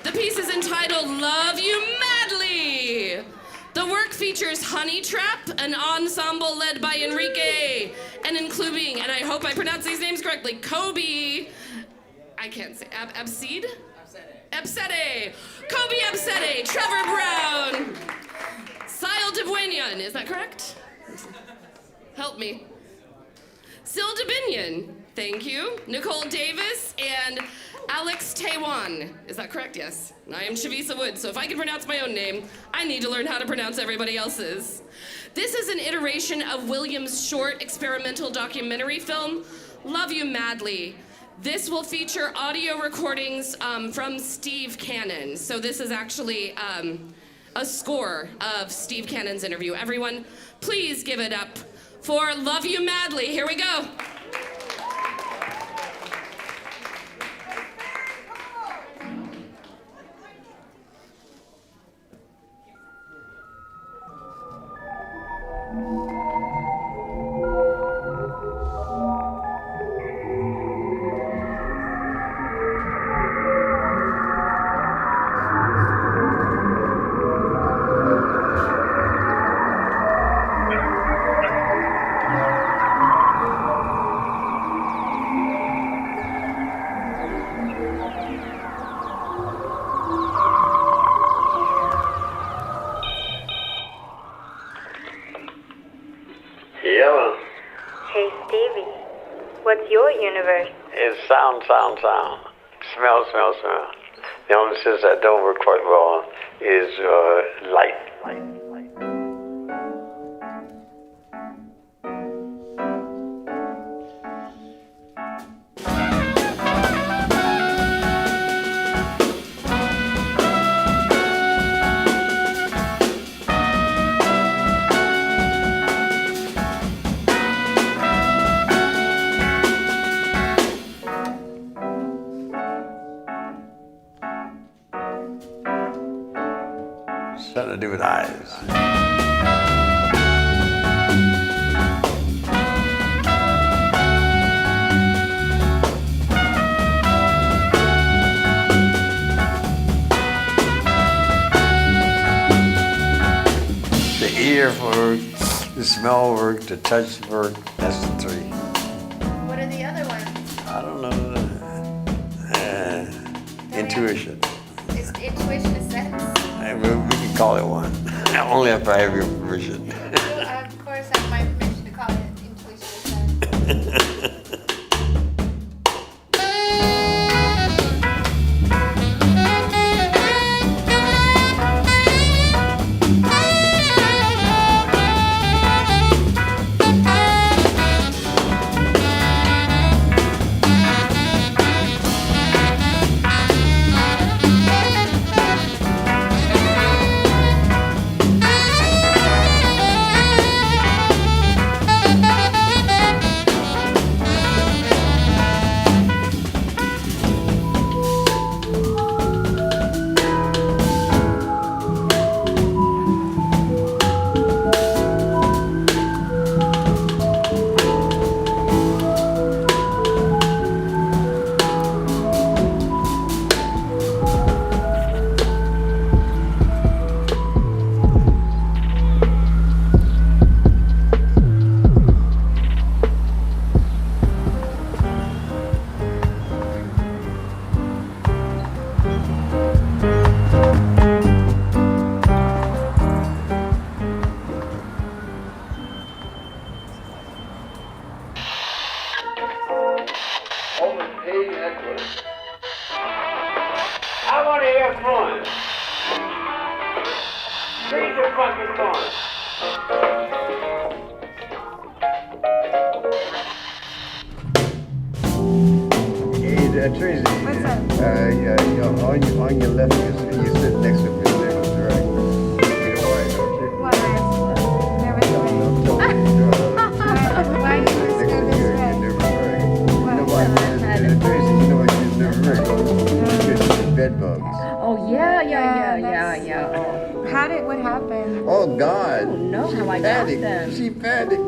The piece is entitled Love You Madly. The work features Honey Trap, an ensemble led by Enrique, and including, and I hope I pronounce these names correctly, Kobe, I can't say, Absede? Absede. Kobe Absede, Trevor Brown, Sile DeBuenian, is that correct? Help me. Sil DeBinion, thank you. Nicole Davis and Alex Taiwan. Is that correct? Yes. I am Chavisa Woods, so if I can pronounce my own name, I need to learn how to pronounce everybody else's. This is an iteration of Williams' short experimental documentary film, Love You Madly. This will feature audio recordings from Steve Cannon. So this is actually a score of Steve Cannon's interview. Everyone, please give it up for Love You Madly. Here we go. Sound. Smell. The only sense that don't work quite well is light. Something to do with eyes. The ear worked, the smell worked, the touch worked. That's the 3. What are the other ones? I don't know. Intuition. Is intuition a sense? We can call it one. Only if I have your permission. Of course, I have my permission to call it intuition a sense. have fun. Take the fucking fun. Hey, Tracie. What's up? On your left, you sit next to Miss Nichols, right? You know why, don't you? Why? Nervous wreck. Why are you nervous wreck? Tracie, you know why she's nervous wreck? Because she's bed bugs. Oh, yeah. What happened? Oh, God. Oh, no, She how I got panicked. them. She panicked.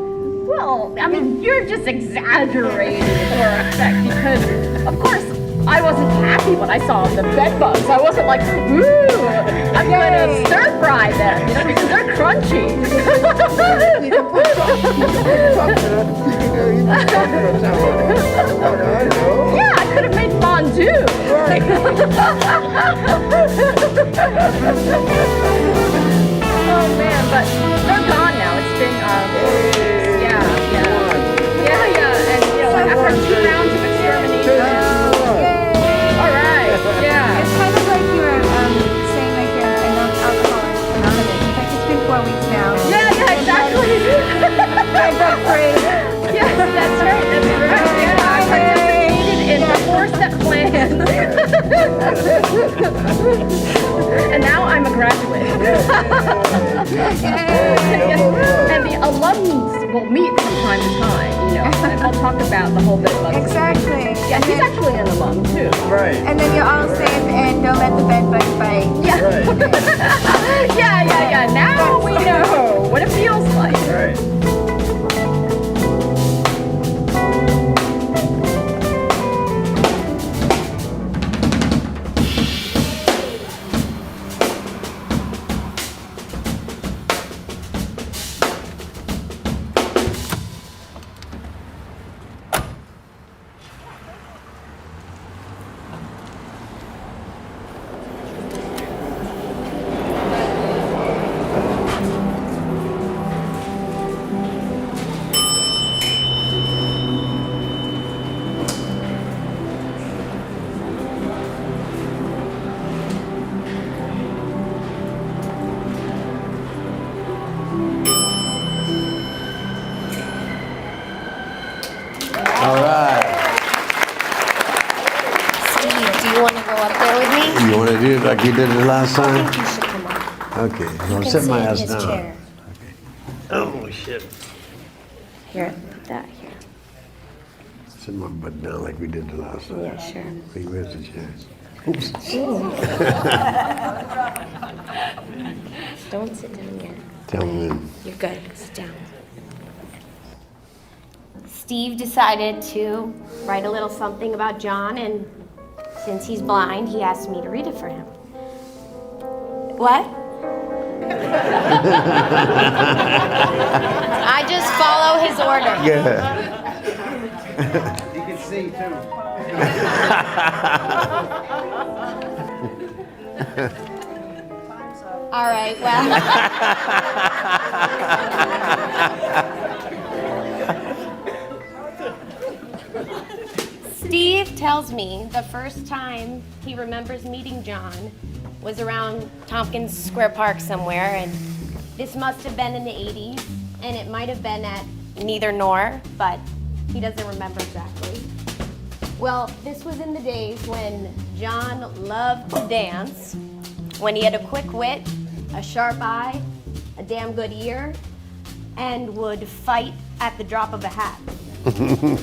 Well, I mean, you're just exaggerating for effect because, of course, I wasn't happy when I saw the bed bugs. I wasn't like, ooh, I'm going to stir fry them, you know, because they're crunchy. Yeah, I could have made fondue. Oh man, but they're gone now. It's been, yeah, and you know, after 2 rounds of extermination. All right, yeah. It's kind of like you were saying like you're an alcoholic anonymous. In fact, it's been 4 weeks now. Yeah, exactly. Bed bug free. Yes, that's right. Yeah, I participated in the 4-step plan. And now I'm a graduate. And the alums will meet from time to time, you know, and we'll talk about the whole bed bug. Exactly. Yeah, he's actually an alum too. Right. And then you're all safe and don't let the bed bug bite. Yeah. Yeah. Now we know what it feels like. Right. All right. Steve, do you want to go up there with me? You want to do it like you did the last I time? think you should come up. Okay. You I'll can sit sit my in ass his down. chair. Oh, shit. Here, put that here. Sit my butt down like we did the last time. Yeah, sure. Wait, where's the chair? Oops. Don't sit down yet. Tell me. You're good. Sit down. Steve decided to write a little something about John, and since he's blind, he asked me to read it for him. What? I just follow his order. Yeah. You can sing too. All right, well. Steve tells me the first time he remembers meeting John was around Tompkins Square Park somewhere, and this must have been in the 80s, and it might have been at neither nor, but he doesn't remember exactly. Well, this was in the days when John loved to dance, when he had a quick wit, a sharp eye, a damn good ear, and would fight at the drop of a hat.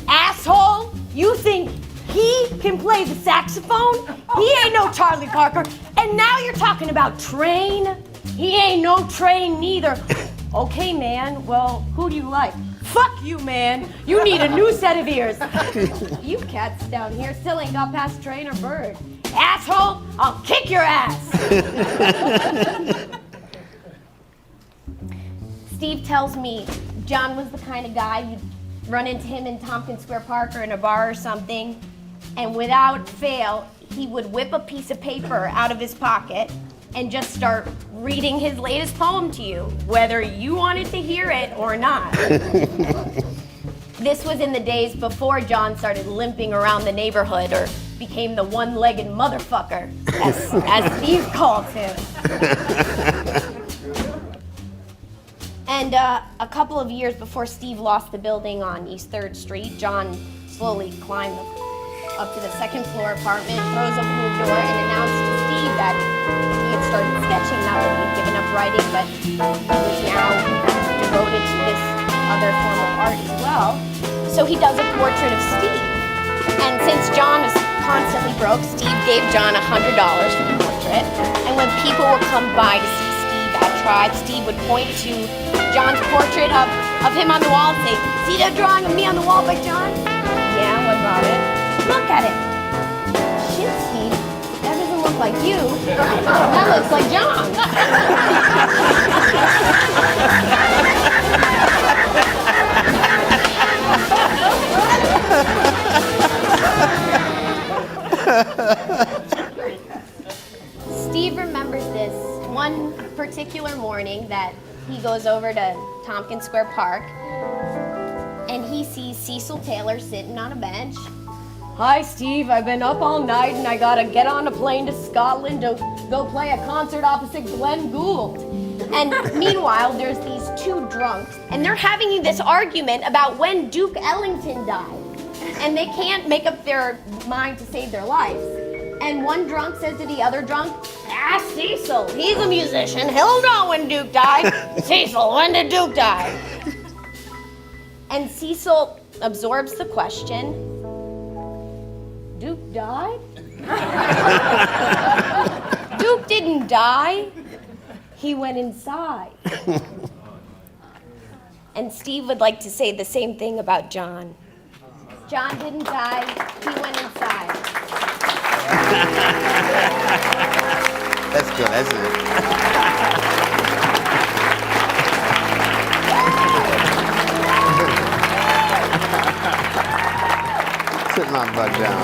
Asshole! You think he can play the saxophone? He ain't no Charlie Parker. And now you're talking about Train? He ain't no Train neither. Okay, man, well, who do you like? Fuck you, man. You need a new set of ears. You cats down here still ain't got past Train or Bird. Asshole, I'll kick your ass. Steve tells me John was the kind of guy you'd run into him in Tompkins Square Park or in a bar or something, and without fail, he would whip a piece of paper out of his pocket and just start reading his latest poem to you, whether you wanted to hear it or not. This was in the days before John started limping around the neighborhood or became the one-legged motherfucker, as Steve calls him. And a couple of years before Steve lost the building on East 3rd Street, John slowly climbed up to the second floor apartment, throws open the door, and announced to Steve that he had started sketching, not that he'd given up writing, but he was now devoted to this other form of art as well. So he does a portrait of Steve. And since John was constantly broke, Steve gave John $100 for the portrait. And when people would come by to see Steve at Tribe, Steve would point to John's portrait of him on the wall and say, "See that drawing of me on the wall by John?" "Yeah, what about it?" "Look at it." "Shit, Steve, that doesn't look like you. That looks like John." Steve remembers this one particular morning that he goes over to Tompkins Square Park and he sees Cecil Taylor sitting on a bench. "Hi, Steve, I've been up all night and I gotta get on a plane to Scotland to go play a concert opposite Glenn Gould." And meanwhile, there's these two drunks and they're having this argument about when Duke Ellington died. And they can't make up their mind to save their lives. And one drunk says to the other drunk, "Ask Cecil, he's a musician, he'll know when Duke died." "Cecil, when did Duke die?" And Cecil absorbs the question. "Duke died?" "Duke didn't die. He went inside." And Steve would like to say the same thing about John. John didn't die, he went inside. That's good, that's it. Sit my butt down.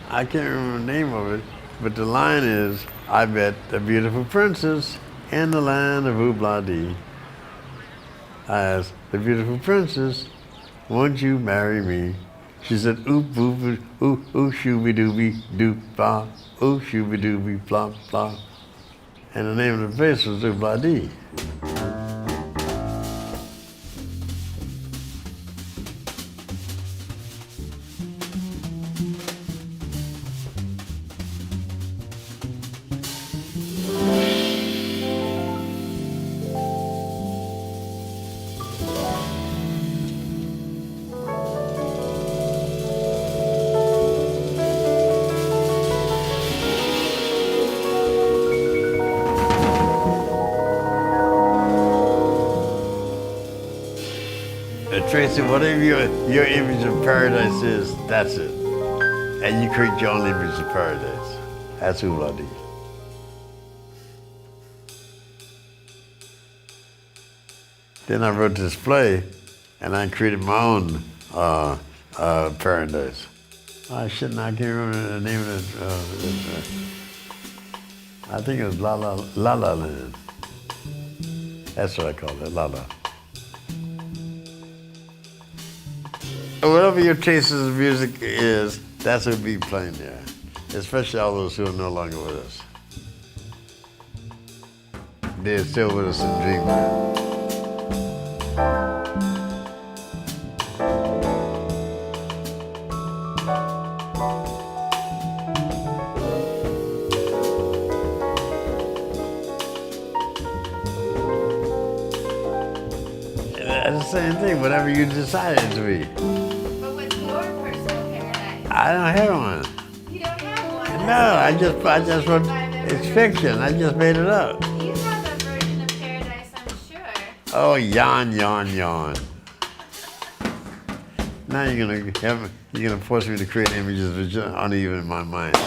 I can't remember the name of it, but the line is, "I met a beautiful princess in the land of Oobla-dee." I asked, "The beautiful princess, won't you marry me?" She said, "Oop, boop, ooh, ooh, shooby-dooby, doop, blah, ooh, shooby-dooby, blah, blah." And the name of the place was Oobla-dee. Tracie, whatever your image of paradise is, that's it. And you create your own image of paradise. That's Oobla-dee. Then I wrote this play, and I created my own paradise. I can't remember the name of it. I think it was La La Land. That's what I called it, La La. Whatever your taste of music is, that's what we playing there. Especially all those who are no longer with us. They're still with us in dreamland. That's the same thing, whatever you decide it to be. But what's your personal paradise? I don't have one. You don't have one? No, I just wrote, it's fiction, I just made it up. You have a version of paradise, I'm sure. Oh, yawn, yawn, yawn. Now you're gonna force me to create images which aren't even in my mind.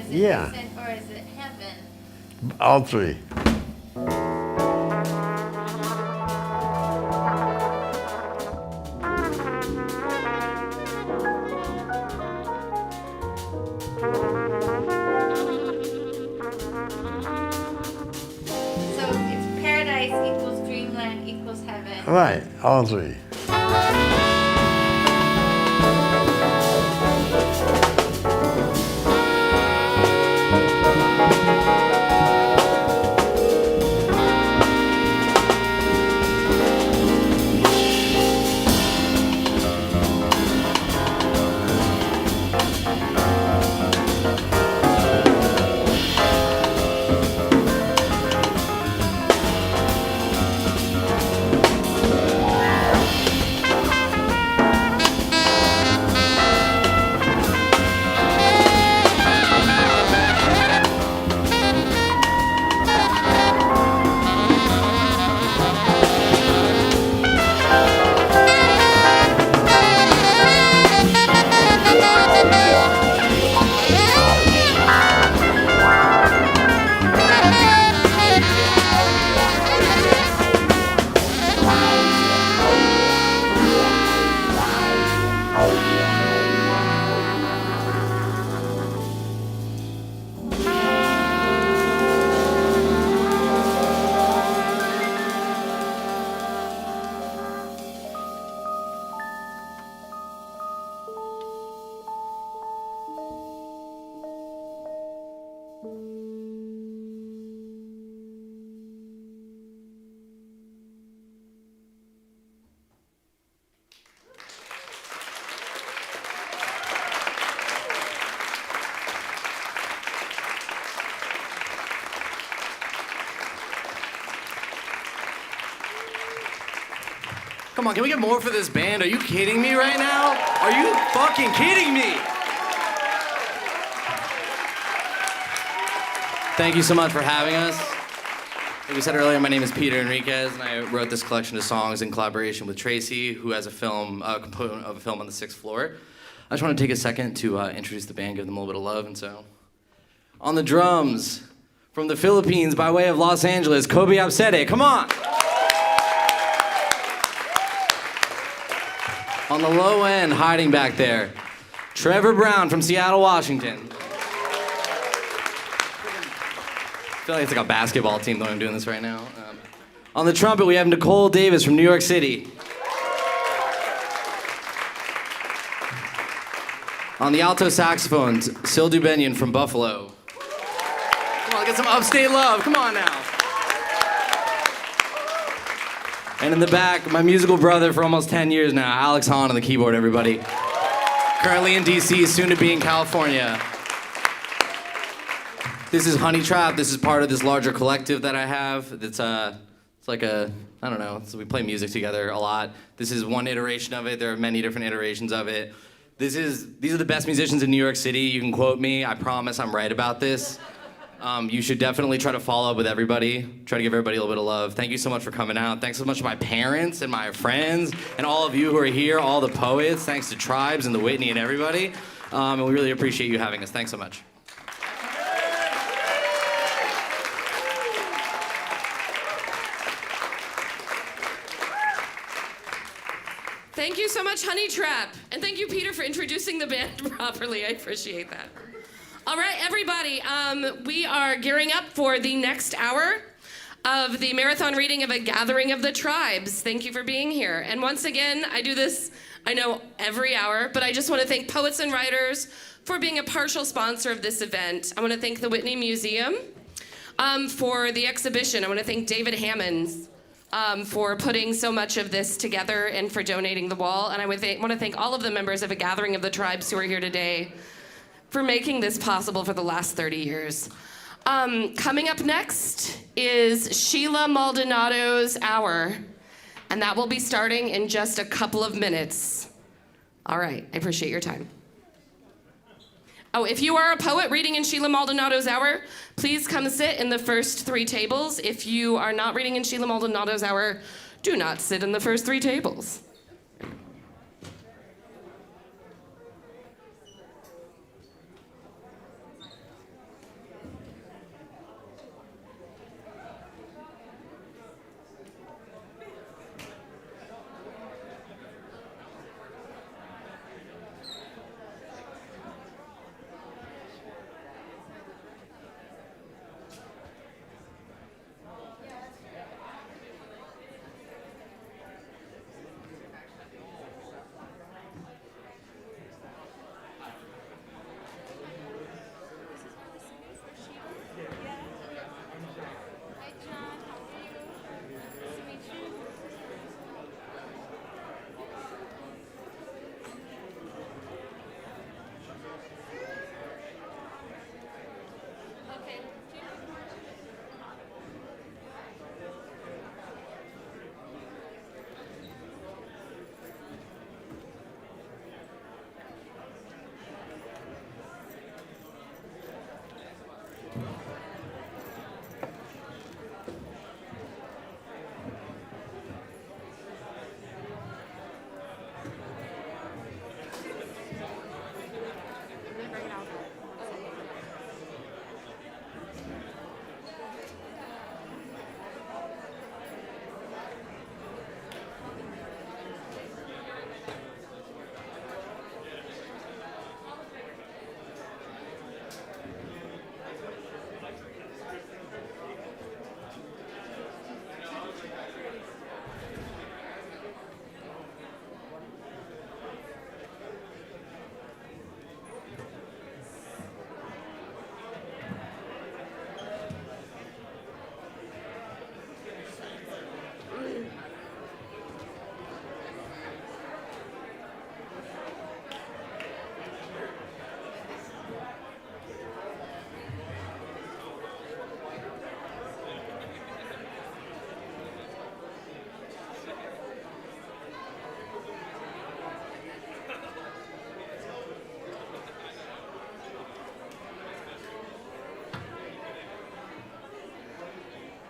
Yeah. Or is it heaven? All three. So it's paradise equals dreamland equals heaven. Right, all three. Come on, can we get more for this band? Are you kidding me right now? Are you fucking kidding me? Thank you so much for having us. Like we said earlier, my name is Peter Enriquez, and I wrote this collection of songs in collaboration with Tracie, who has a component of a film on the 6th floor. I just want to take a second to introduce the band, give them a little bit of love, and so. On the drums, from the Philippines by way of Los Angeles, Kobe Absede, come on! On the low end, hiding back there, Trevor Brown from Seattle, Washington. I feel like it's like a basketball team the way I'm doing this right now. On the trumpet, we have Nicole Davis from New York City. On the alto saxophone, Sil Dubenian from Buffalo. Come on, get some upstate love, come on now. And in the back, my musical brother for almost 10 years now, Alex Hahn on the keyboard, everybody. Currently in DC, soon to be in California. This is Honey Trap. This is part of this larger collective that I have. It's like a, I don't know, so we play music together a lot. This is one iteration of it. There are many different iterations of it. These are the best musicians in New York City. You can quote me. I promise I'm right about this. You should definitely try to follow up with everybody. Try to give everybody a little bit of love. Thank you so much for coming out. Thanks so much to my parents and my friends and all of you who are here, all the poets. Thanks to Tribes and the Whitney and everybody. And we really appreciate you having us. Thanks so much. Thank you so much, Honey Trap. And thank you, Peter, for introducing the band properly. I appreciate that. All right, everybody, we are gearing up for the next hour. of the marathon reading of A Gathering of the Tribes. Thank you for being here. And once again, I do this, I know, every hour, but I just want to thank poets and writers for being a partial sponsor of this event. I want to thank the Whitney Museum for the exhibition. I want to thank David Hammonds for putting so much of this together and for donating the wall. And I want to thank all of the members of A Gathering of the Tribes who are here today for making this possible for the last 30 years. Coming up next is Sheila Maldonado's Hour, and that will be starting in just a couple of minutes. All right, I appreciate your time. Oh, if you are a poet reading in Sheila Maldonado's Hour, please come sit in the first 3 tables. If you are not reading in Sheila Maldonado's Hour, do not sit in the first 3 tables.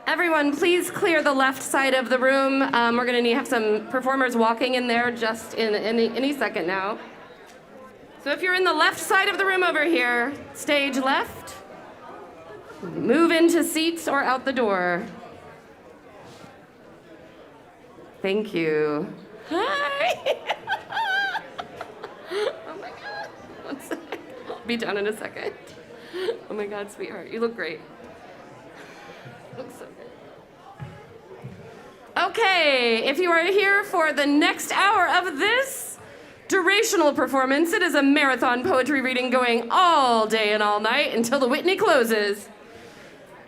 Everyone, please clear the left side of the room. We're going to have some performers walking in there just in any second now. So if you're in the left side of the room over here, stage left, move into seats or out the door. Thank you. Hi. Oh my God. One second. I'll be done in a second. Oh my God, sweetheart, you look great. Looks so good. Okay, if you are here for the next hour of this durational performance, it is a marathon poetry reading going all day and all night until the Whitney closes.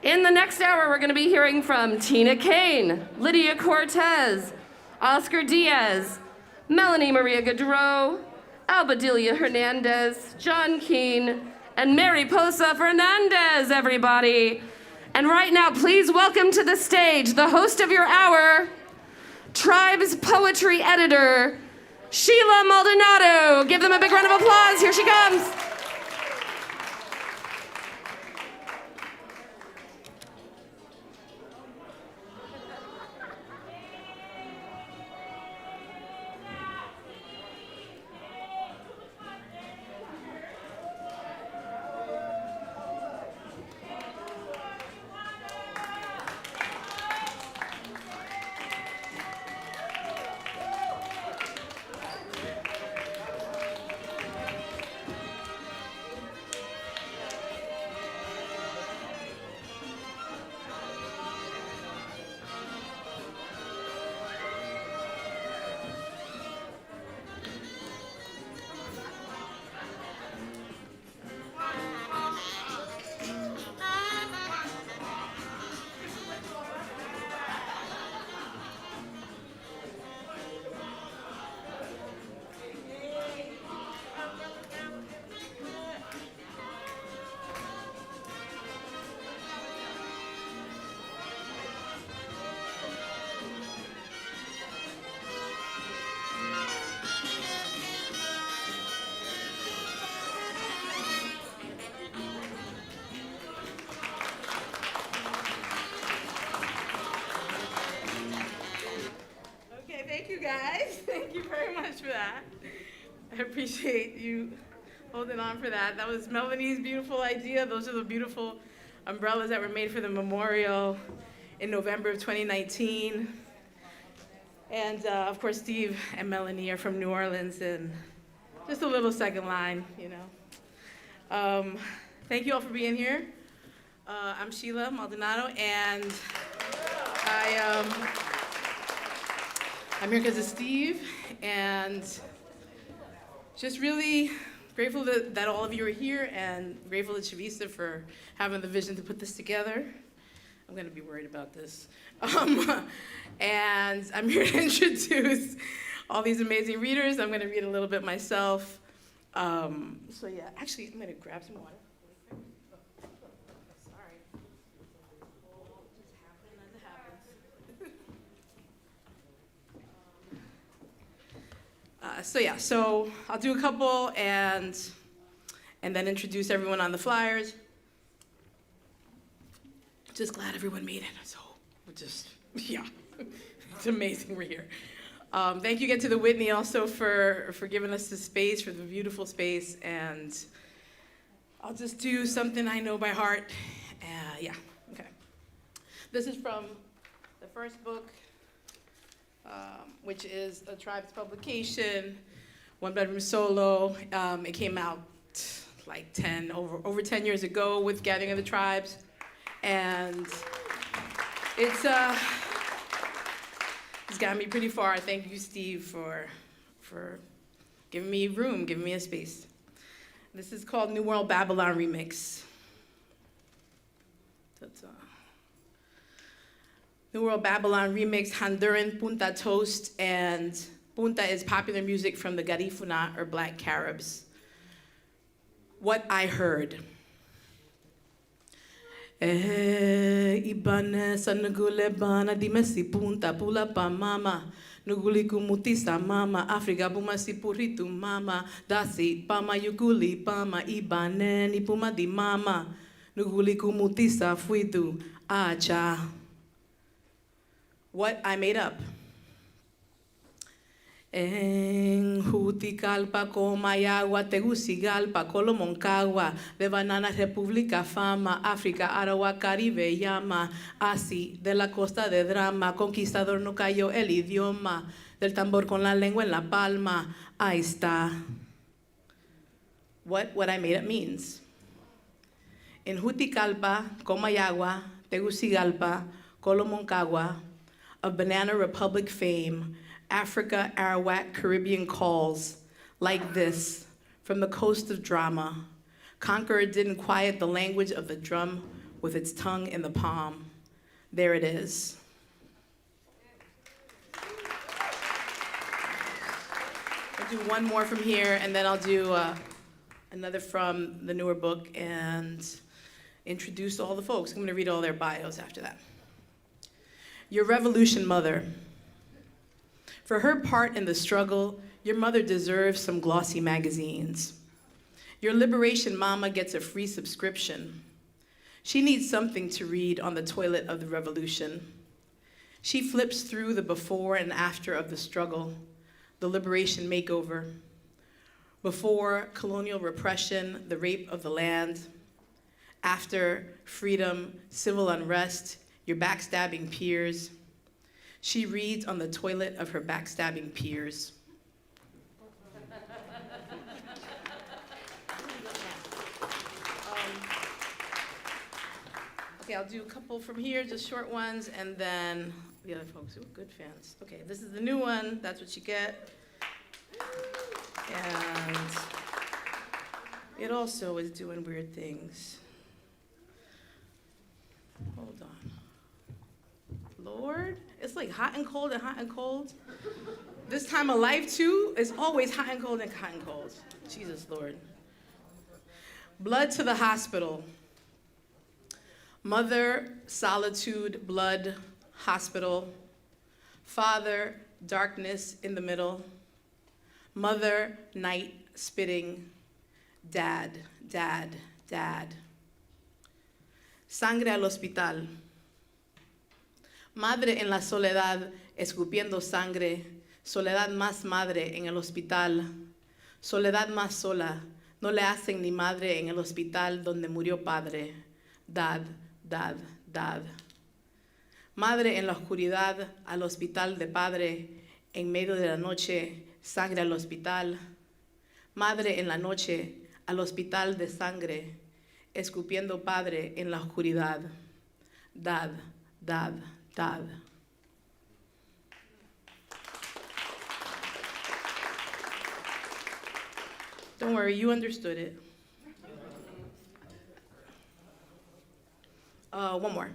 In the next hour, we're going to be hearing from Tina Kane, Lydia Cortez, Oscar Diaz, Melanie Maria Gaudreau, Albadilia Hernandez, John Keane, and Mariposa Fernandez, everybody. And right now, please welcome to the stage the host of your hour, Tribe's poetry editor, Sheila Maldonado. Give them a big round of applause. Here she comes. much for that. I appreciate you holding on for that. That was Melanie's beautiful idea. Those are the beautiful umbrellas that were made for the memorial in November of 2019. And of course, Steve and Melanie are from New Orleans, and just a little second line, you know. Thank you all for being here. I'm Sheila Maldonado, and I'm here because of Steve, and just really grateful that all of you are here, and grateful to Chavisa for having the vision to put this together. I'm going to be worried about this. And I'm here to introduce all these amazing readers. I'm going to read a little bit myself. So yeah, actually, I'm going to grab some water. Sorry. Just happening as it happens. So I'll do a couple and then introduce everyone on the flyers. Just glad everyone made it. So we're just, yeah, it's amazing we're here. Thank you again to the Whitney also for giving us the space, for the beautiful space. And I'll just do something I know by heart. Yeah, okay. This is from the first book, which is a Tribe's publication, One Bedroom Solo. It came out like over 10 years ago with Gathering of the Tribes. And it's gotten me pretty far. Thank you, Steve, for giving me room, giving me a space. This is called New World Babylon Remix. New World Babylon Remix, Honduran Punta Toast, and Punta is popular music from the Garifuna, or Black Caribs. What I heard. Ibane sa nagule bana di mesi punta pula pa mama nuguli kumutisa mama Afrika puma si puritu mama dasi pama yuguli pama ibane ni puma di mama nuguli kumutisa fuitu acha. What I made up. En Jutigalpa, Comayagua, Tegucigalpa, Colomoncagua, de Banana República Fama, África, Aragua, Caribe, Llama, así, de la costa de drama, conquistador no cayó el idioma, del tambor con la lengua en la palma, ahí está. What I made up means. En Jutigalpa, Comayagua, Tegucigalpa, Colomoncagua, of Banana Republic fame, Africa, Arawak, Caribbean calls, like this, from the coast of drama. Conqueror didn't quiet the language of the drum with its tongue in the palm. There it is. I'll do one more from here, and then I'll do another from the newer book and introduce all the folks. I'm gonna read all their bios after that. Your revolution mother. For her part in the struggle, your mother deserves some glossy magazines. Your liberation mama gets a free subscription. She needs something to read on the toilet of the revolution. She flips through the before and after of the struggle, the liberation makeover. Before colonial repression, the rape of the land. After freedom, civil unrest, your backstabbing peers. She reads on the toilet of her backstabbing peers. Okay, I'll do a couple from here, just short ones, and then the other folks who are good fans. Okay, this is the new one. That's what you get. And it also is doing weird things. Hold on. Lord, it's like hot and cold and hot and cold. This time of life, too, is always hot and cold and hot and cold. Jesus, Lord. Blood to the hospital. Mother, solitude, blood, hospital. Father, darkness in the middle. Mother, night, spitting. Dad, dad, dad. Sangre al hospital. Madre en la soledad, escupiendo sangre, Soledad más madre en el hospital. Soledad más sola. No le hacen ni madre en el hospital donde murió padre. Dad, dad, dad. Madre en la oscuridad, al hospital de padre. En medio de la noche, sangre al hospital. Madre en la noche, al hospital de sangre. Escupiendo padre en la oscuridad. Dad, dad, dad. Don't worry, you understood it. One more.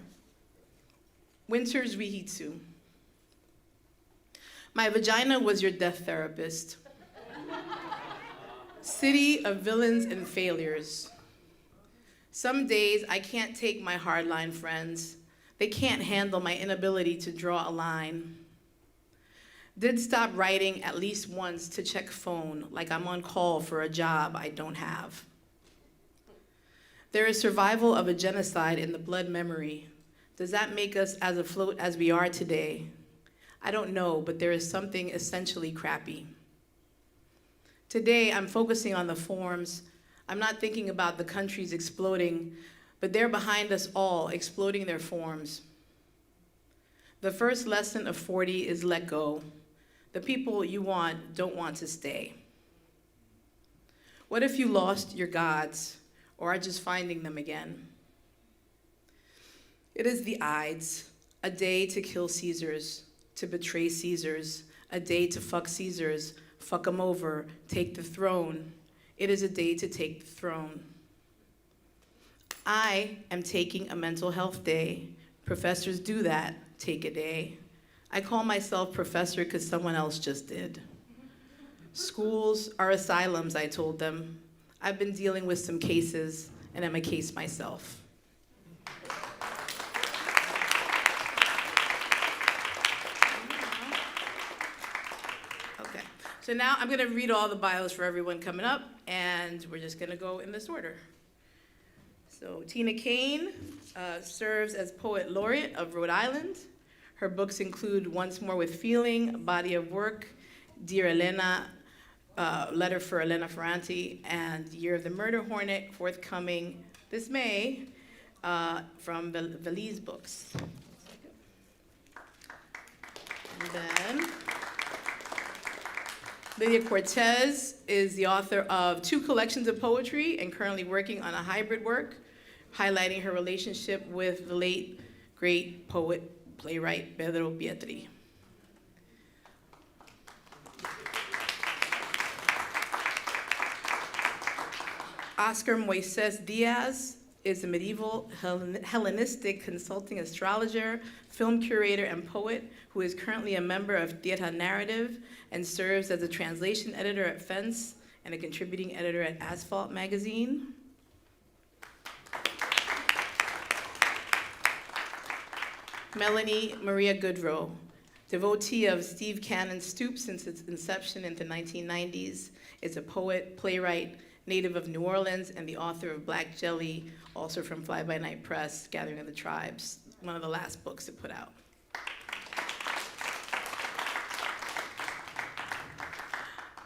Winter's Rihitsu. My vagina was your death therapist. City of villains and failures. Some days I can't take my hardline friends. They can't handle my inability to draw a line. Did stop writing at least once to check phone, like I'm on call for a job I don't have. There is survival of a genocide in the blood memory. Does that make us as afloat as we are today? I don't know, but there is something essentially crappy. Today, I'm focusing on the forms. I'm not thinking about the countries exploding, but they're behind us all, exploding their forms. The first lesson of 40 is let go. The people you want don't want to stay. What if you lost your gods, or are just finding them again? It is the Ides, a day to kill Caesars, to betray Caesars, a day to fuck Caesars, fuck them over, take the throne. It is a day to take the throne. I am taking a mental health day. Professors do that, take a day. I call myself professor because someone else just did. Schools are asylums, I told them. I've been dealing with some cases, and I'm a case myself. Okay, so now I'm gonna read all the bios for everyone coming up, and we're just gonna go in this order. So Tina Kane serves as Poet Laureate of Rhode Island. Her books include Once More with Feeling, a body of work, Dear Elena, Letter for Elena Ferranti, and Year of the Murder Hornet, forthcoming this May from Valise Books. And then Lydia Cortez is the author of 2 collections of poetry and currently working on a hybrid work, highlighting her relationship with the late, great poet, playwright Pedro Pietri. Oscar Moises Diaz is a medieval Hellenistic consulting astrologer, film curator, and poet who is currently a member of Tierra Narrative and serves as a translation editor at Fence and a contributing editor at Asphalt magazine. Melanie Maria Goodrow, devotee of Steve Cannon's Stoop since its inception in the 1990s, is a poet, playwright, native of New Orleans, and the author of Black Jelly, also from Fly By Night Press, Gathering of the Tribes, one of the last books it put out.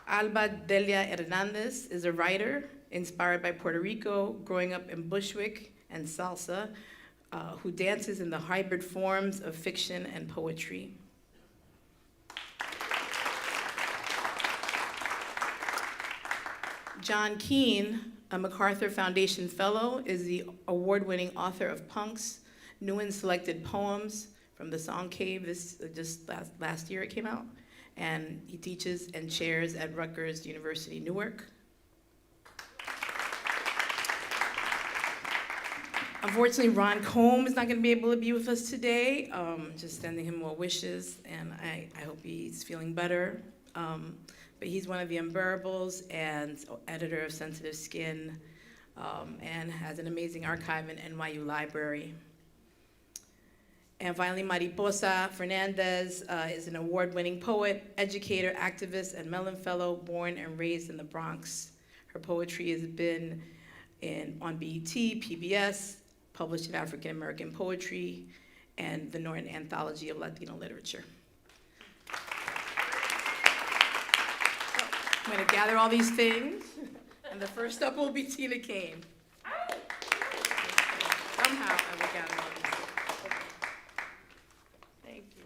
Alba Delia Hernandez is a writer inspired by Puerto Rico, growing up in Bushwick and salsa, who dances in the hybrid forms of fiction and poetry. John Keane, a MacArthur Foundation Fellow, is the award-winning author of Punks, new and selected poems from the Song Cave. This just last year it came out. And he teaches and chairs at Rutgers University, Newark. Unfortunately, Ron Combe is not going to be able to be with us today. Just sending him well wishes, and I hope he's feeling better. But he's one of the Unbearables and editor of Sensitive Skin, and has an amazing archive in NYU Library. And finally, Mariposa Fernandez is an award-winning poet, educator, activist, and Mellon Fellow, born and raised in the Bronx. Her poetry has been on BET, PBS, published in African American Poetry, and the Norton Anthology of Latino Literature. I'm going to gather all these things, and the first up will be Tina Kane. Somehow I will gather all these things. Thank you.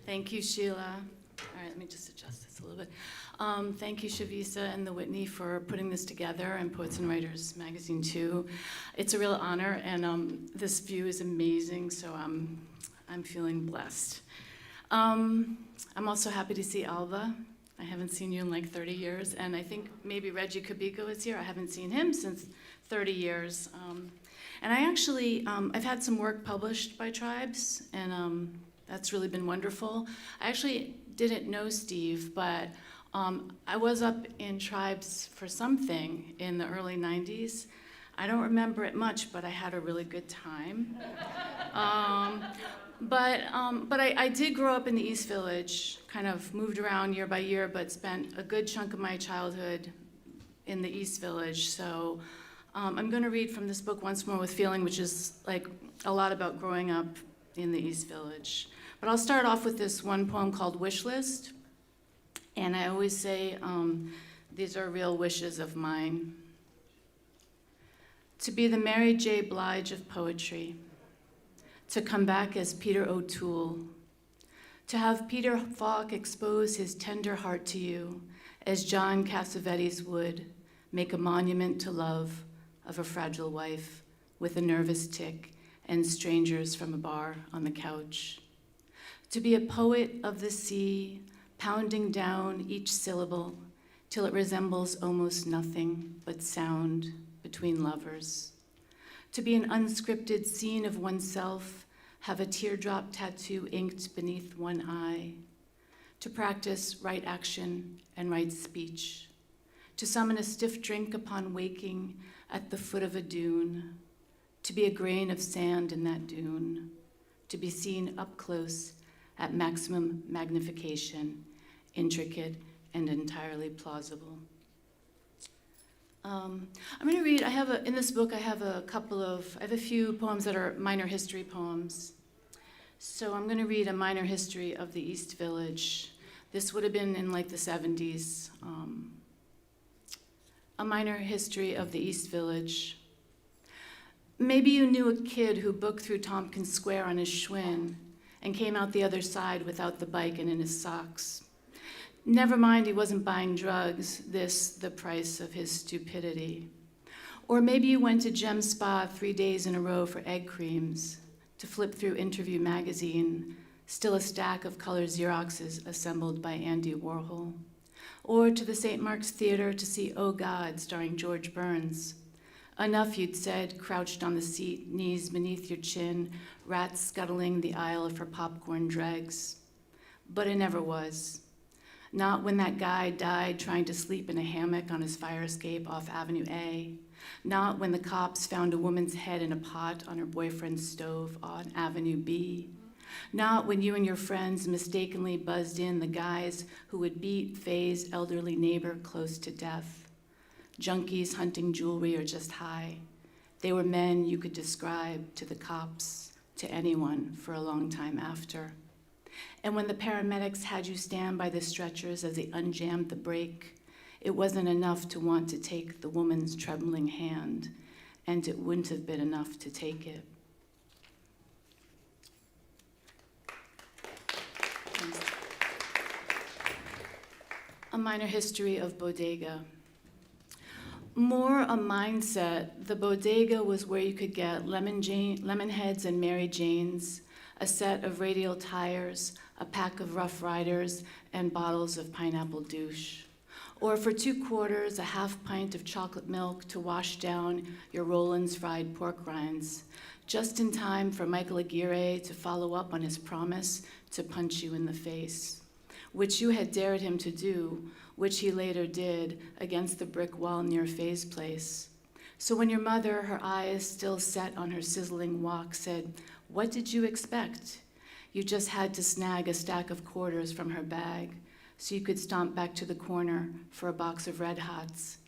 Thank you, Sheila. All right, let me just adjust this a little bit. Thank you, Chavisa and the Whitney, for putting this together, and Poets and Writers Magazine too. It's a real honor, and this view is amazing, so I'm feeling blessed. I'm also happy to see Alva. I haven't seen you in like 30 years, and I think maybe Regie Cabico is here. I haven't seen him since 30 years. And I actually, I've had some work published by Tribes, and that's really been wonderful. I actually didn't know Steve, but I was up in Tribes for something in the early 90s. I don't remember it much, but I had a really good time. But I did grow up in the East Village, kind of moved around year by year, but spent a good chunk of my childhood in the East Village. So I'm going to read from this book, Once More with Feeling, which is like a lot about growing up in the East Village. But I'll start off with this one poem called Wish List. And I always say these are real wishes of mine. To be the Mary J. Blige of poetry. To come back as Peter O'Toole. To have Peter Falk expose his tender heart to you, as John Cassavetes would, make a monument to love of a fragile wife with a nervous tic and strangers from a bar on the couch. To be a poet of the sea, pounding down each syllable till it resembles almost nothing but sound between lovers. To be an unscripted scene of oneself, have a teardrop tattoo inked beneath one eye. To practice right action and right speech. To summon a stiff drink upon waking at the foot of a dune. To be a grain of sand in that dune. To be seen up close at maximum magnification, intricate and entirely plausible. I'm going to read, in this book I have a few poems that are minor history poems. So I'm going to read a minor history of the East Village. This would have been in like the 70s. A minor history of the East Village. Maybe you knew a kid who booked through Tompkins Square on his Schwinn and came out the other side without the bike and in his socks. Never mind, he wasn't buying drugs, this the price of his stupidity. Or maybe you went to Gem Spa 3 days in a row for egg creams, to flip through Interview magazine, still a stack of color Xeroxes assembled by Andy Warhol. Or to the St. Mark's Theater to see Oh God, starring George Burns. Enough, you'd said, crouched on the seat, knees beneath your chin, rats scuttling the aisle of her popcorn dregs. But it never was. Not when that guy died trying to sleep in a hammock on his fire escape off Avenue A. Not when the cops found a woman's head in a pot on her boyfriend's stove on Avenue B. Not when you and your friends mistakenly buzzed in the guys who would beat Faye's elderly neighbor close to death. Junkies hunting jewelry or just high. They were men you could describe to the cops, to anyone for a long time after. And when the paramedics had you stand by the stretchers as they unjammed the brake, it wasn't enough to want to take the woman's trembling hand, and it wouldn't have been enough to take it. A minor history of Bodega. More a mindset, the Bodega was where you could get Lemonheads and Mary Janes, a set of radial tires, a pack of Rough Riders, and bottles of pineapple douche. Or for 2 quarters, a half pint of chocolate milk to wash down your Roland's fried pork rinds, just in time for Michael Aguirre to follow up on his promise to punch you in the face, which you had dared him to do, which he later did against the brick wall near Faye's place. So when your mother, her eyes still set on her sizzling wok, said, "What did you expect?" You just had to snag a stack of quarters from her bag so you could stomp back to the corner for a box of Red Hots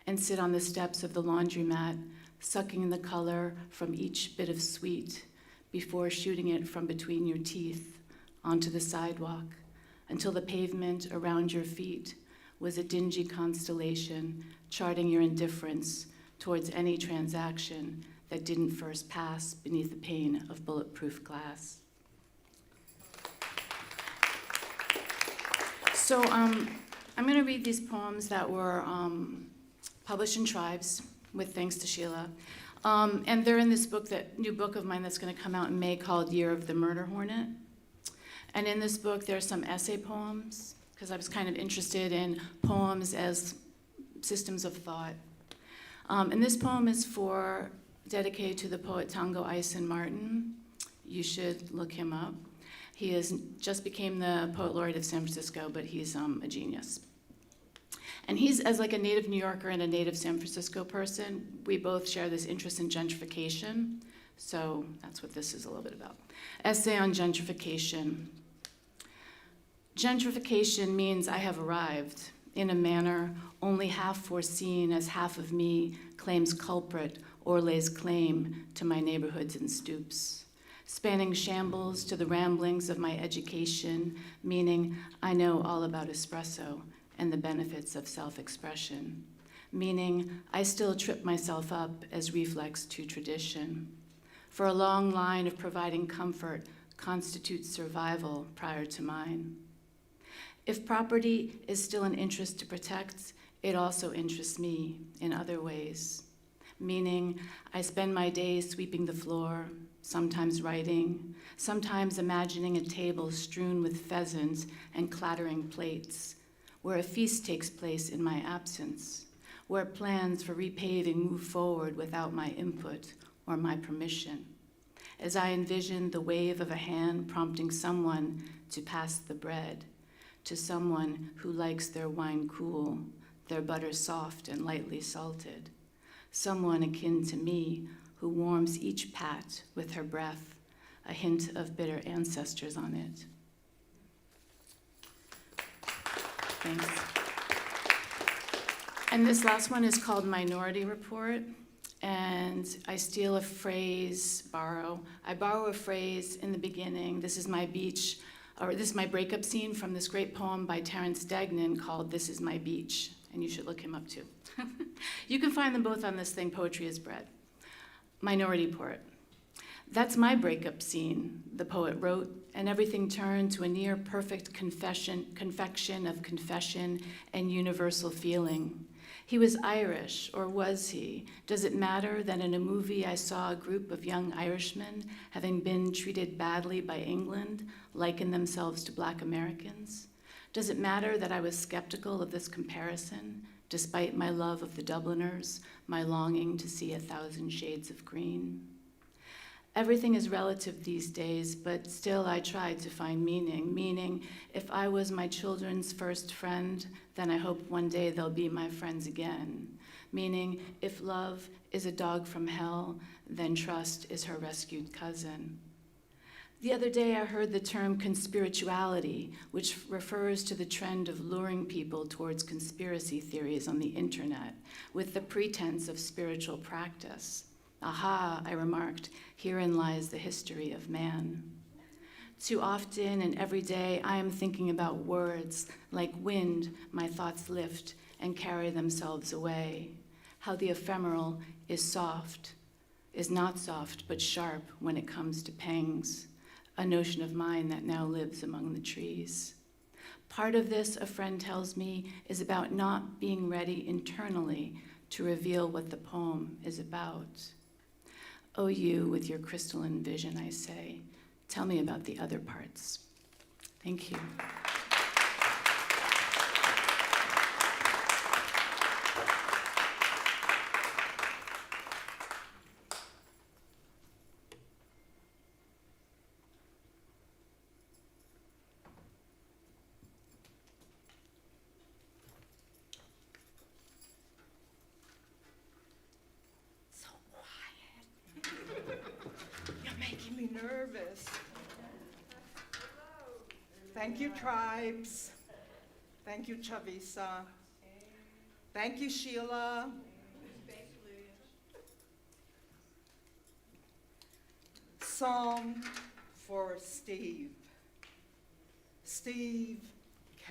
and sit on the steps of the laundromat, sucking the color from each bit of sweet before shooting it from between your teeth onto the sidewalk until the pavement around your feet was a dingy constellation charting your indifference towards any transaction that didn't first pass beneath the pane of bulletproof glass. So I'm going to read these poems that were published in Tribes, with thanks to Sheila. And they're in this book, that new book of mine that's going to come out in May called Year of the Murder Hornet. And in this book, there are some essay poems, because I was kind of interested in poems as systems of thought. And this poem is dedicated to the poet Tango Aysen Martin. You should look him up. He just became the Poet Laureate of San Francisco, but he's a genius. And he's, as like a native New Yorker and a native San Francisco person, we both share this interest in gentrification. So that's what this is a little bit about. Essay on gentrification. Gentrification means I have arrived in a manner only half foreseen, as half of me claims culprit or lays claim to my neighborhoods and stoops. Spanning shambles to the ramblings of my education, meaning I know all about espresso and the benefits of self-expression, meaning I still trip myself up as reflex to tradition. For a long line of providing comfort constitutes survival prior to mine. If property is still an interest to protect, it also interests me in other ways, meaning I spend my days sweeping the floor, sometimes writing, sometimes imagining a table strewn with pheasants and clattering plates, where a feast takes place in my absence, where plans for repaving move forward without my input or my permission, as I envision the wave of a hand prompting someone to pass the bread, to someone who likes their wine cool, their butter soft and lightly salted, someone akin to me who warms each pat with her breath, a hint of bitter ancestors on it. Thanks. And this last one is called Minority Report, and I steal a phrase, I borrow a phrase in the beginning. This is my beach, or this is my breakup scene from this great poem by Terence Degnan called This Is My Beach, and you should look him up too. You can find them both on this thing, Poetry is Bread. Minority Report. That's my breakup scene, the poet wrote, and everything turned to a near perfect confection of confession and universal feeling. He was Irish, or was he? Does it matter that in a movie I saw a group of young Irishmen, having been treated badly by England, liken themselves to Black Americans? Does it matter that I was skeptical of this comparison, despite my love of the Dubliners, my longing to see 1,000 shades of green? Everything is relative these days, but still I tried to find meaning. Meaning, if I was my children's first friend, then I hope one day they'll be my friends again. Meaning, if love is a dog from hell, then trust is her rescued cousin. The other day I heard the term conspirituality, which refers to the trend of luring people towards conspiracy theories on the internet with the pretense of spiritual practice. Aha, I remarked, herein lies the history of man. Too often and every day I am thinking about words like wind my thoughts lift and carry themselves away. How the ephemeral is not soft but sharp when it comes to pangs. A notion of mine that now lives among the trees. Part of this, a friend tells me, is about not being ready internally to reveal what the poem is about. Oh, you with your crystalline vision, I say, tell me about the other parts. Thank you. Nervous. Thank you, Tribes. Thank you, Chavisa. Thank you, Sheila. Song for Steve. Steve,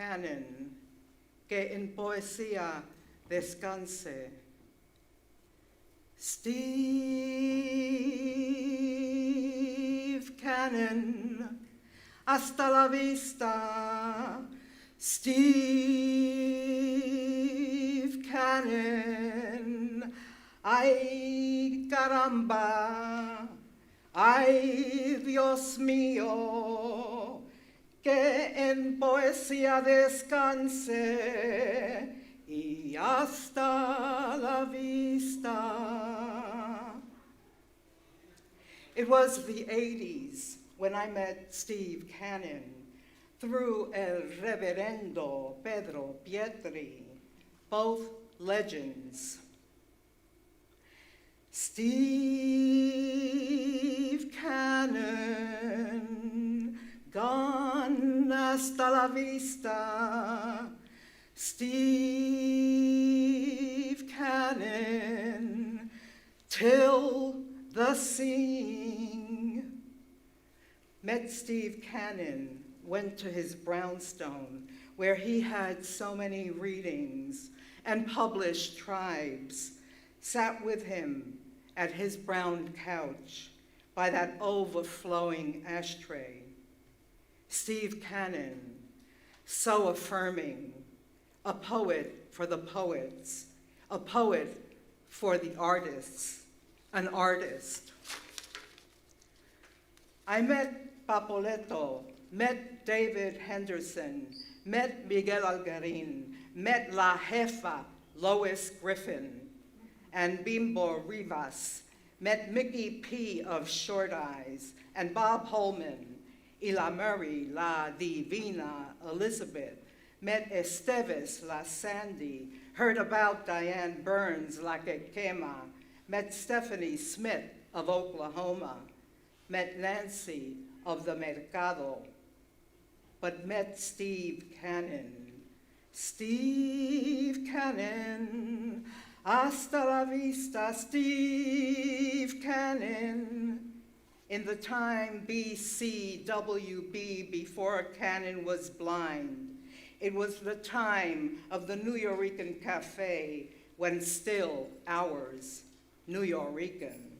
Cannon, que en poesía descanse. Steve Cannon, hasta la vista. Steve Cannon, ay caramba, ay Dios mío, que en poesía descanse y hasta la vista. It was the 80s when I met Steve Cannon through El Reverendo Pedro Pietri, both legends. Steve Cannon, gone hasta la vista. Steve Cannon, till the seeing. Met Steve Cannon, went to his brownstone, where he had so many readings and published tribes, sat with him at his brown couch by that overflowing ashtray. Steve Cannon, so affirming, a poet for the poets, a poet for the artists, an artist. I met Papoleto, met David Henderson, met Miguel Algarin, met La Jefa, Lois Griffin, and Bimbo Rivas, met Mickey P. of Short Eyes, and Bob Holman, y la Murray, La Divina, Elizabeth, met Esteves, La Sandy, heard about Diane Burns, La Quema, met Stephanie Smith of Oklahoma, met Nancy of the Mercado, but met Steve Cannon. Steve Cannon, hasta la vista, Steve Cannon. In the time BCWB, before Cannon was blind, it was the time of the New Yorican Cafe, when still ours, New Yorican.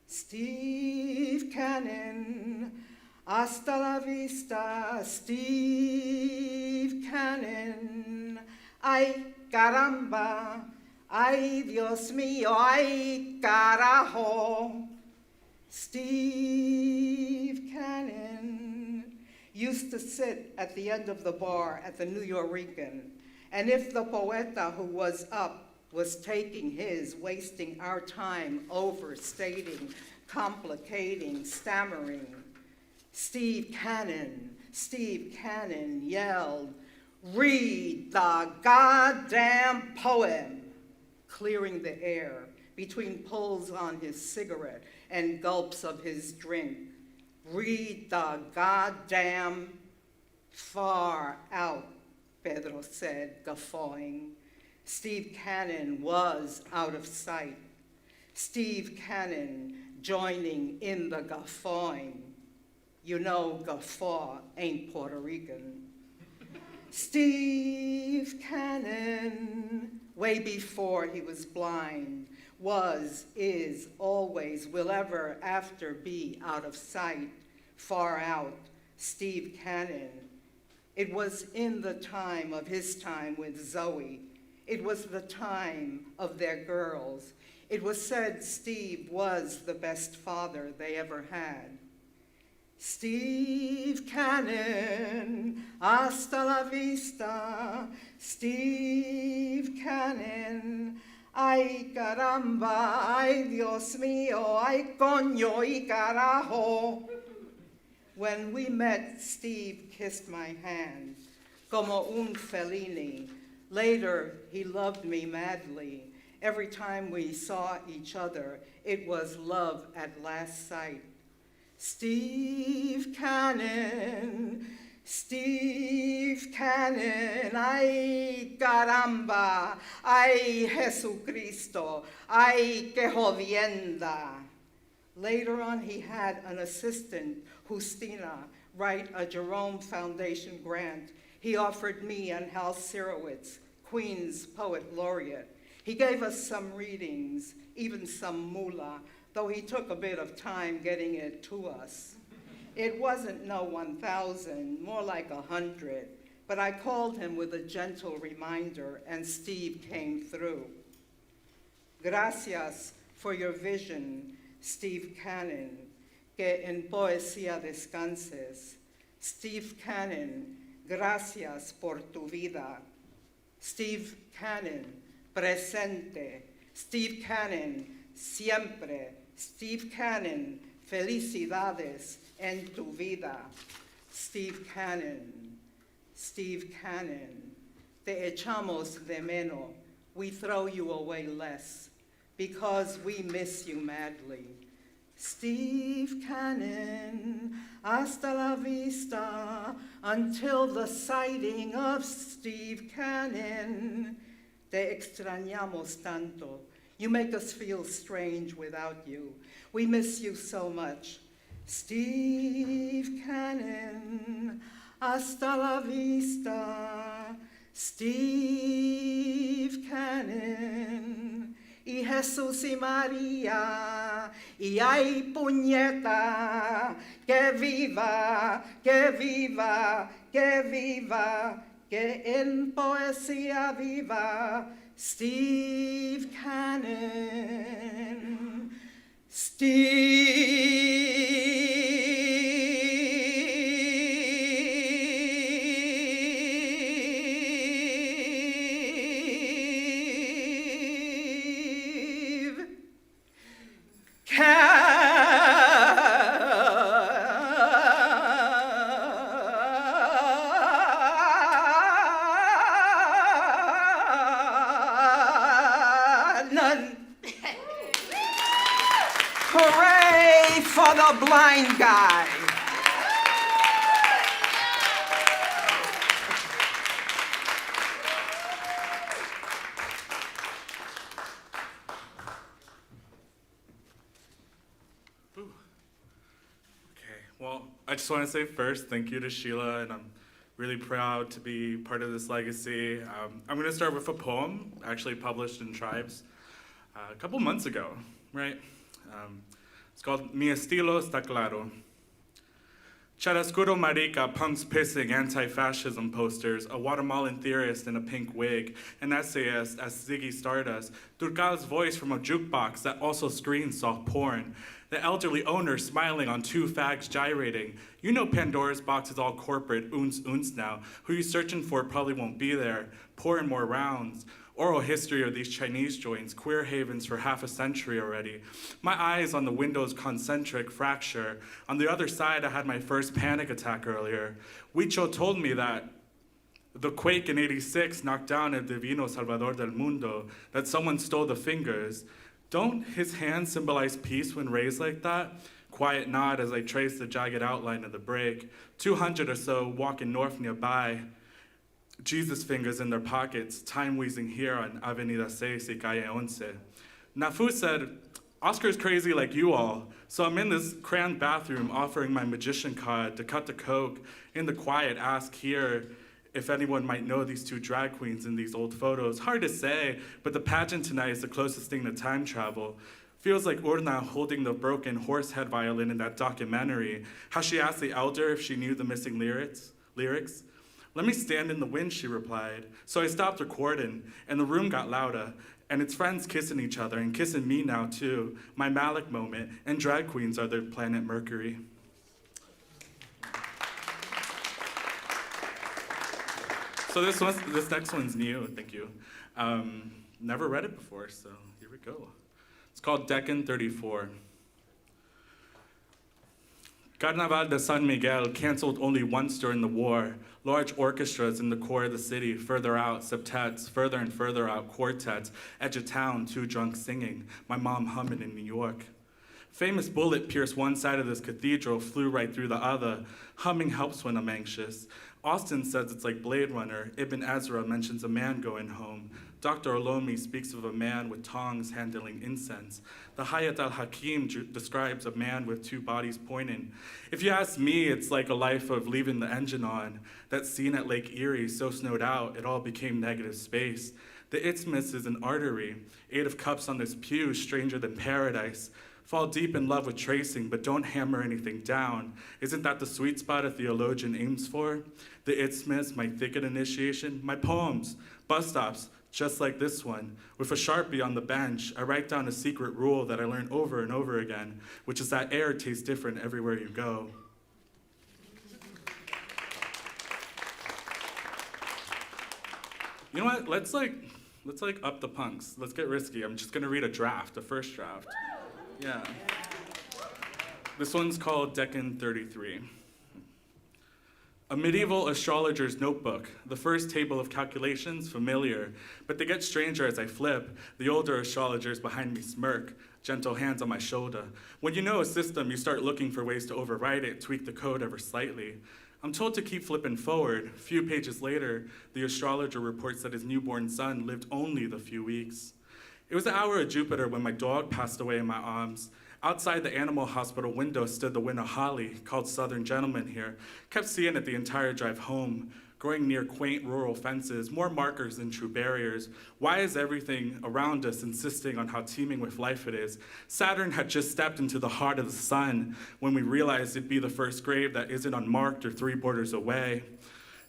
Steve Cannon, hasta la vista, Steve Cannon. Ay, caramba, ay, Dios mío, ay, carajo. Steve Cannon used to sit at the end of the bar at the New Yorican, and if the poeta who was up was taking his, wasting our time, overstating, complicating, stammering, Steve Cannon yelled, "Read the goddamn poem," clearing the air between pulls on his cigarette and gulps of his drink. "Read the goddamn..." "Far out," Pedro said, guffawing. Steve Cannon was out of sight. Steve Cannon joining in the guffawing. You know, guffaw ain't Puerto Rican. Steve Cannon, way before he was blind, was, is, always, will ever after be out of sight, far out, Steve Cannon. It was in the time of his time with Zoe. It was the time of their girls. It was said Steve was the best father they ever had. Steve Cannon, hasta la vista, Steve Cannon. Ay, caramba, ay, Dios mío, ay, coño y carajo. When we met, Steve kissed my hand, como un Fellini. Later, he loved me madly. Every time we saw each other, it was love at last sight. Steve Cannon, ay caramba, ay Jesucristo, ay que jodienda. Later on, he had an assistant, Justina, write a Jerome Foundation grant. He offered me and Hal Sirowitz, Queen's Poet Laureate. He gave us some readings, even some moolah, though he took a bit of time getting it to us. It wasn't no 1,000, more like 100, but I called him with a gentle reminder, and Steve came through. Gracias for your vision, Steve Cannon, que en poesía descanses. Steve Cannon, gracias por tu vida. Steve Cannon, presente. Steve Cannon, siempre. Steve Cannon, felicidades en tu vida. Steve Cannon, Steve Cannon, te echamos de menos. We throw you away less because we miss you madly. Steve Cannon, hasta la vista, until the sighting of Steve Cannon. Te extrañamos tanto. You make us feel strange without you. We miss you so much. Steve Cannon, hasta la vista. Steve Cannon, y Jesús y María, y ay puñeta, que viva, que viva, que viva, que en poesía viva, Steve Cannon, Hooray for the blind guy. Well, I just want to say first, thank you to Sheila, and I'm really proud to be part of this legacy. I'm going to start with a poem, actually published in Tribes a couple months ago, right? It's called Mi estilo está claro. Charascuro Marica punks pissing anti-fascism posters, a Guatemalan theorist in a pink wig, an essayist as Ziggy Stardust, Durgal's voice from a jukebox that also screens soft porn, the elderly owner smiling on two fags gyrating. You know Pandora's box is all corporate, uns now. Who you searching for probably won't be there. Pouring more rounds. Oral history of these Chinese joints, queer havens for half a century already. My eyes on the window's concentric fracture. On the other side, I had my first panic attack earlier. Huicho told me that the quake in '86 knocked down El Divino Salvador del Mundo, that someone stole the fingers. Don't his hands symbolize peace when raised like that? Quiet nod as I trace the jagged outline of the break. 200 or so walking north nearby. Jesus fingers in their pockets, time wheezing here on Avenida 6 y Calle 11. Nafu said, Oscar's crazy like you all, so I'm in this cramped bathroom offering my magician card to cut the coke. In the quiet, ask here if anyone might know these two drag queens in these old photos. Hard to say, but the pageant tonight is the closest thing to time travel. Feels like Urna holding the broken horse head violin in that documentary. How she asked the elder if she knew the missing lyrics. Let me stand in the wind, she replied. So I stopped recording, and the room got louder, and its friends kissing each other, and kissing me now too. My Malik moment, and drag queens are their planet Mercury. So this next one's new, thank you. Never read it before, so here we go. It's called Deccan 34. Carnaval de San Miguel canceled only once during the war. Large orchestras in the core of the city, further out, septets, further and further out, quartets, edge of town, too drunk singing, my mom humming in New York. Famous bullet pierced one side of this cathedral, flew right through the other. Humming helps when I'm anxious. Austin says it's like Blade Runner. Ibn Ezra mentions a man going home. Dr. Olomi speaks of a man with tongs handling incense. The Hayat al-Hakim describes a man with two bodies pointing. If you ask me, it's like a life of leaving the engine on. That scene at Lake Erie, so snowed out, it all became negative space. The isthmus is an artery. 8 of Cups on this pew, stranger than paradise. Fall deep in love with tracing, but don't hammer anything down. Isn't that the sweet spot a theologian aims for? The isthmus, my thicket initiation, my poems, bus stops, just like this one. With a Sharpie on the bench, I write down a secret rule that I learn over and over again, which is that air tastes different everywhere you go. You know what? Let's up the punks. Let's get risky. I'm just gonna read a draft, the first draft. Yeah. This one's called Deccan 33. A medieval astrologer's notebook, the first table of calculations, familiar, but they get stranger as I flip. The older astrologers behind me smirk, gentle hands on my shoulder. When you know a system, you start looking for ways to override it, tweak the code ever slightly. I'm told to keep flipping forward. A few pages later, the astrologer reports that his newborn son lived only the few weeks. It was the hour of Jupiter when my dog passed away in my arms. Outside the animal hospital window stood the winter holly, called Southern Gentleman here. Kept seeing it the entire drive home, growing near quaint rural fences, more markers than true barriers. Why is everything around us insisting on how teeming with life it is? Saturn had just stepped into the heart of the sun when we realized it'd be the first grave that isn't unmarked or 3 borders away.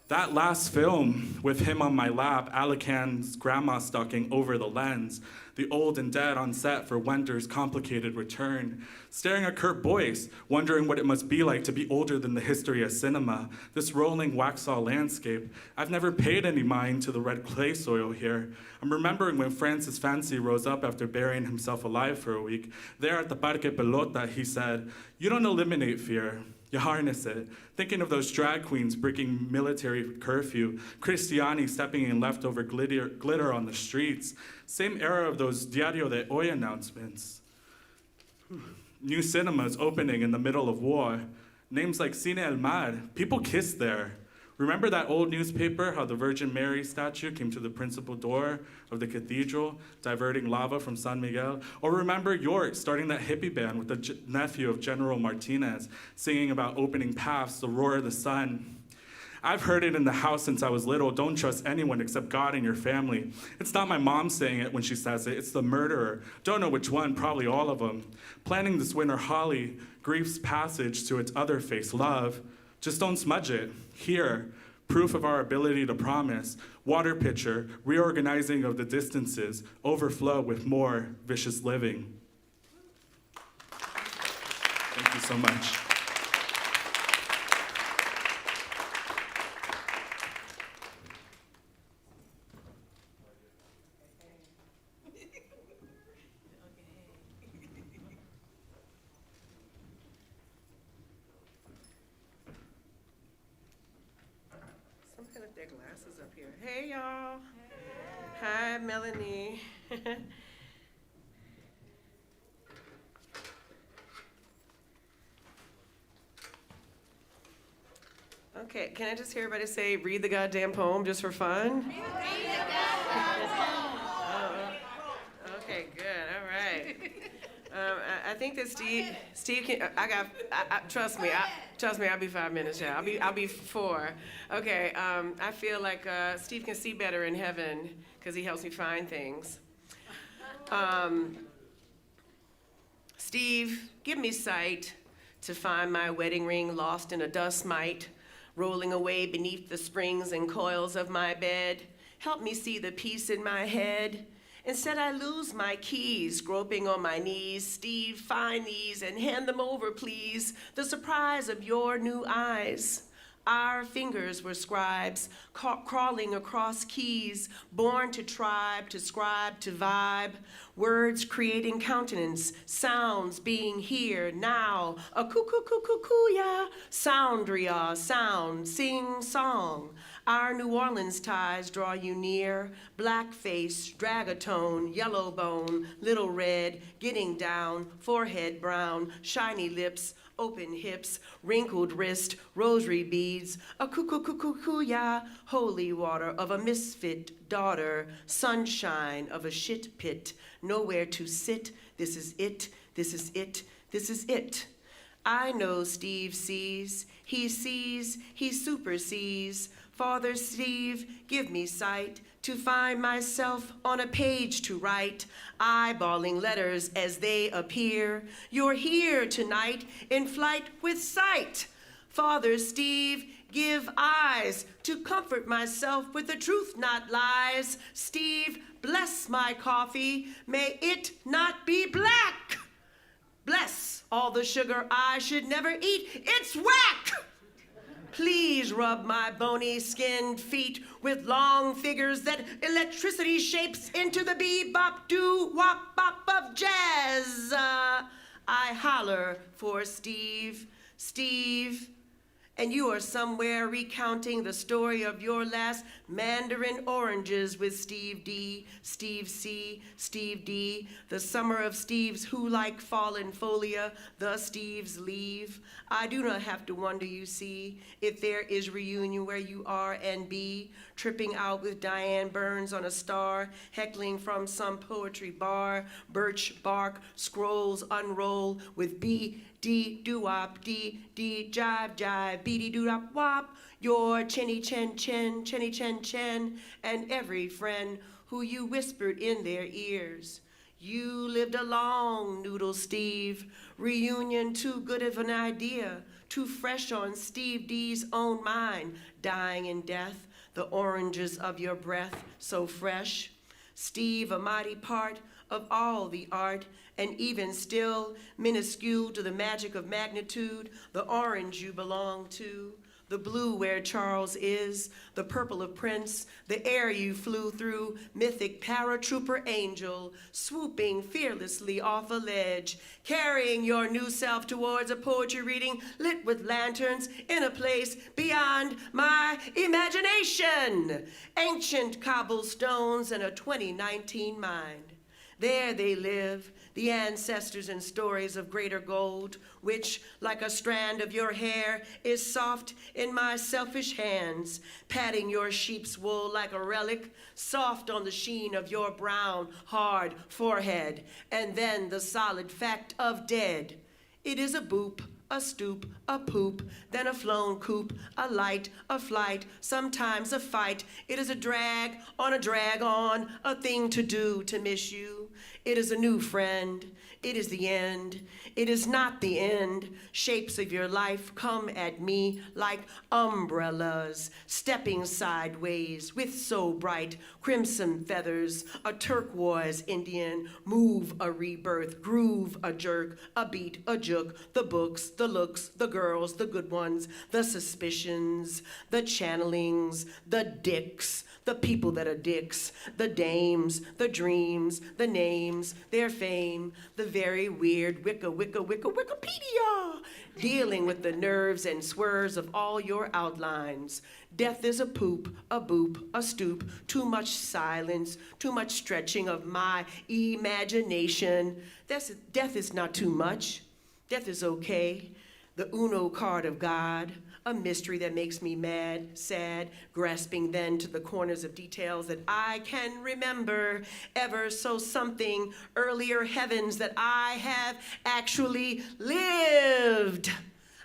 That last film, with him on my lap, Alican's grandma stalking over the lens, the old and dead on set for Wender's complicated return, staring at Kurt Boyce, wondering what it must be like to be older than the history of cinema, this rolling Waxhaw landscape. I've never paid any mind to the red clay soil here. I'm remembering when Francis Fancy rose up after burying himself alive for a week. There at the Parque Pelota, he said, "You don't eliminate fear. You harness it." Thinking of those drag queens breaking military curfew, Cristiani stepping in leftover glitter on the streets. Same era of those Diario de Hoy announcements. New cinemas opening in the middle of war. Names like Cine El Mar. People kissed there. Remember that old newspaper, how the Virgin Mary statue came to the principal door of the cathedral, diverting lava from San Miguel? Or remember York starting that hippie band with the nephew of General Martinez, singing about opening paths, the roar of the sun? I've heard it in the house since I was little. Don't trust anyone except God and your family. It's not my mom saying it when she says it. It's the murderer. Don't know which one, probably all of them. Planning this winter holly, grief's passage to its other face, love. Just don't smudge it. Here, proof of our ability to promise. Water pitcher, reorganizing of the distances, overflow with more vicious living. Thank you so much. Their glasses up here. Hey, y'all. Hi, Melanie. Okay, can I just hear everybody say, read the goddamn poem just for fun? Read the goddamn poem. Okay, good, all right. I think that Steve can, trust me, I'll be 5 minutes, yeah. I'll be 4. Okay, I feel like Steve can see better in heaven because he helps me find things. Steve, give me sight to find my wedding ring lost in a dust mite, rolling away beneath the springs and coils of my bed. Help me see the peace in my head. Instead, I lose my keys, groping on my knees. Steve, find these and hand them over, please. The surprise of your new eyes. Our fingers were scribes, crawling across keys, born to tribe, to scribe, to vibe. Words creating countenance, sounds being here, now. A coo-coo-coo-coo-coo-ya, soundria, sound, sing, song. Our New Orleans ties draw you near. Blackface, dragatone, yellow bone, little red, getting down, forehead brown, shiny lips, open hips, wrinkled wrist, rosary beads, a cuckoo-cuckoo-cuckoo-ya, holy water of a misfit daughter, sunshine of a shit pit, nowhere to sit, this is it, this is it, this is it. I know Steve sees, he supersees. Father Steve, give me sight to find myself on a page to write, eyeballing letters as they appear. You're here tonight in flight with sight. Father Steve, give eyes to comfort myself with the truth, not lies. Steve, bless my coffee, may it not be black. Bless all the sugar I should never eat, it's whack! Please rub my bony skinned feet with long figures that electricity shapes into the bebop doo wop bop of jazz. I holler for Steve, Steve, and you are somewhere recounting the story of your last mandarin oranges with Steve D, Steve C, Steve D, the summer of Steve's who like fallen folia, the Steves leave. I do not have to wonder, you see, if there is reunion where you are and be, tripping out with Diane Burns on a star, heckling from some poetry bar, birch bark, scrolls unroll with B, D, doo-wop, D, D, jive, jive, beady doo-wop, wop, your chinny chen chen, chinny chen chen, and every friend who you whispered in their ears. You lived a long noodle, Steve. Reunion too good of an idea, too fresh on Steve D's own mind, dying in death, the oranges of your breath, so fresh. Steve, a mighty part of all the art, and even still minuscule to the magic of magnitude, the orange you belong to, the blue where Charles is, the purple of Prince, the air you flew through, mythic paratrooper angel, swooping fearlessly off a ledge, carrying your new self towards a poetry reading lit with lanterns in a place beyond my imagination. Ancient cobblestones and a 2019 mind. There they live, the ancestors and stories of greater gold, which, like a strand of your hair, is soft in my selfish hands, patting your sheep's wool like a relic, soft on the sheen of your brown, hard forehead, and then the solid fact of dead. It is a boop, a stoop, a poop, then a flown coop, a light, a flight, sometimes a fight. It is a drag on a drag on, a thing to do to miss you. It is a new friend. It is the end. It is not the end. Shapes of your life come at me like umbrellas, stepping sideways with so bright crimson feathers, a turquoise Indian, move a rebirth, groove a jerk, a beat, a juke, the books, the looks, the girls, the good ones, the suspicions, the channelings, the dicks, the people that are dicks, the dames, the dreams, the names, their fame, the very weird Wikipedia, dealing with the nerves and swerves of all your outlines. Death is a poop, a boop, a stoop, too much silence, too much stretching of my imagination. Death is not too much. Death is okay. The Uno card of God, a mystery that makes me mad, sad, grasping then to the corners of details that I can remember, ever so something earlier heavens that I have actually lived.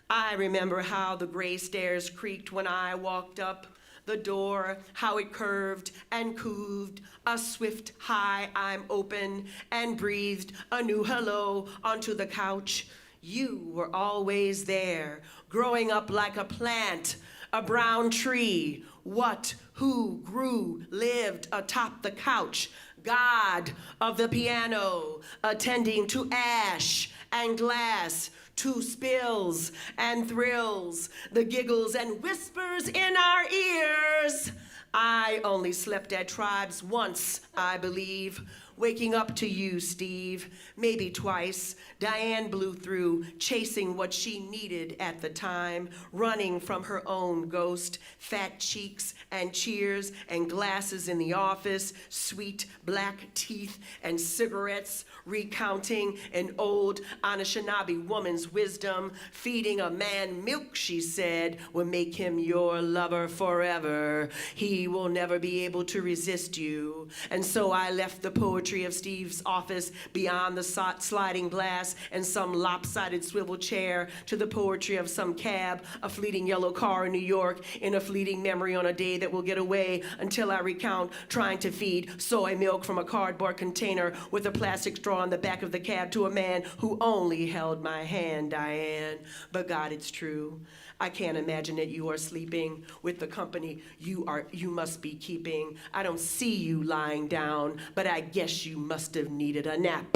I remember how the gray stairs creaked when I walked up the door, how it curved and cooved, a swift high I'm open, and breathed a new hello onto the couch. You were always there, growing up like a plant, a brown tree. What, who grew, lived atop the couch? God of the piano, attending to ash and glass, to spills and thrills, the giggles and whispers in our ears. I only slept at Tribes once, I believe, Waking up to you, Steve, maybe twice. Diane blew through, chasing what she needed at the time, running from her own ghost, fat cheeks and cheers and glasses in the office, sweet black teeth and cigarettes, recounting an old Anishinaabe woman's wisdom. Feeding a man milk, she said, will make him your lover forever. He will never be able to resist you. And so I left the poetry of Steve's office beyond the sliding glass and some lopsided swivel chair to the poetry of some cab, a fleeting yellow car in New York, in a fleeting memory on a day that will get away, until I recount trying to feed soy milk from a cardboard container with a plastic straw on the back of the cab to a man who only held my hand, Diane. But God, it's true. I can't imagine that you are sleeping with the company you must be keeping. I don't see you lying down, but I guess you must have needed a nap.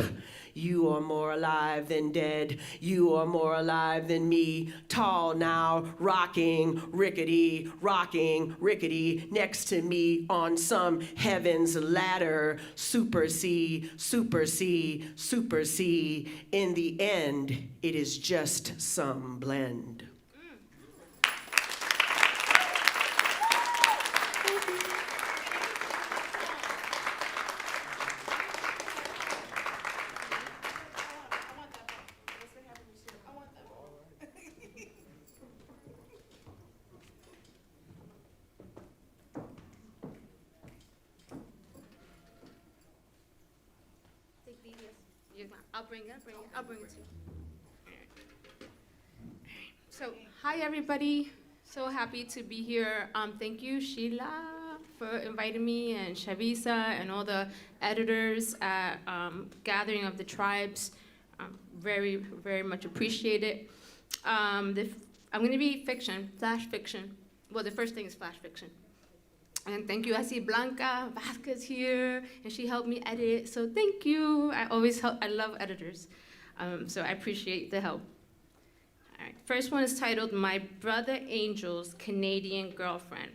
You are more alive than dead. You are more alive than me. Tall now, rocking, rickety, next to me on some heaven's ladder. Super C, super C, super C. In the end, it is just some blend. I'll bring it to you. So, hi everybody. So happy to be here. Thank you, Sheila, for inviting me, and Chavisa, and all the editors at Gathering of the Tribes. Very, very much appreciate it. I'm going to be fiction, flash fiction. Well, the first thing is flash fiction. And thank you, I see Blanca Vasquez here, and she helped me edit, so thank you. I love editors, so I appreciate the help. All right, first one is titled My Brother Angel's Canadian Girlfriend.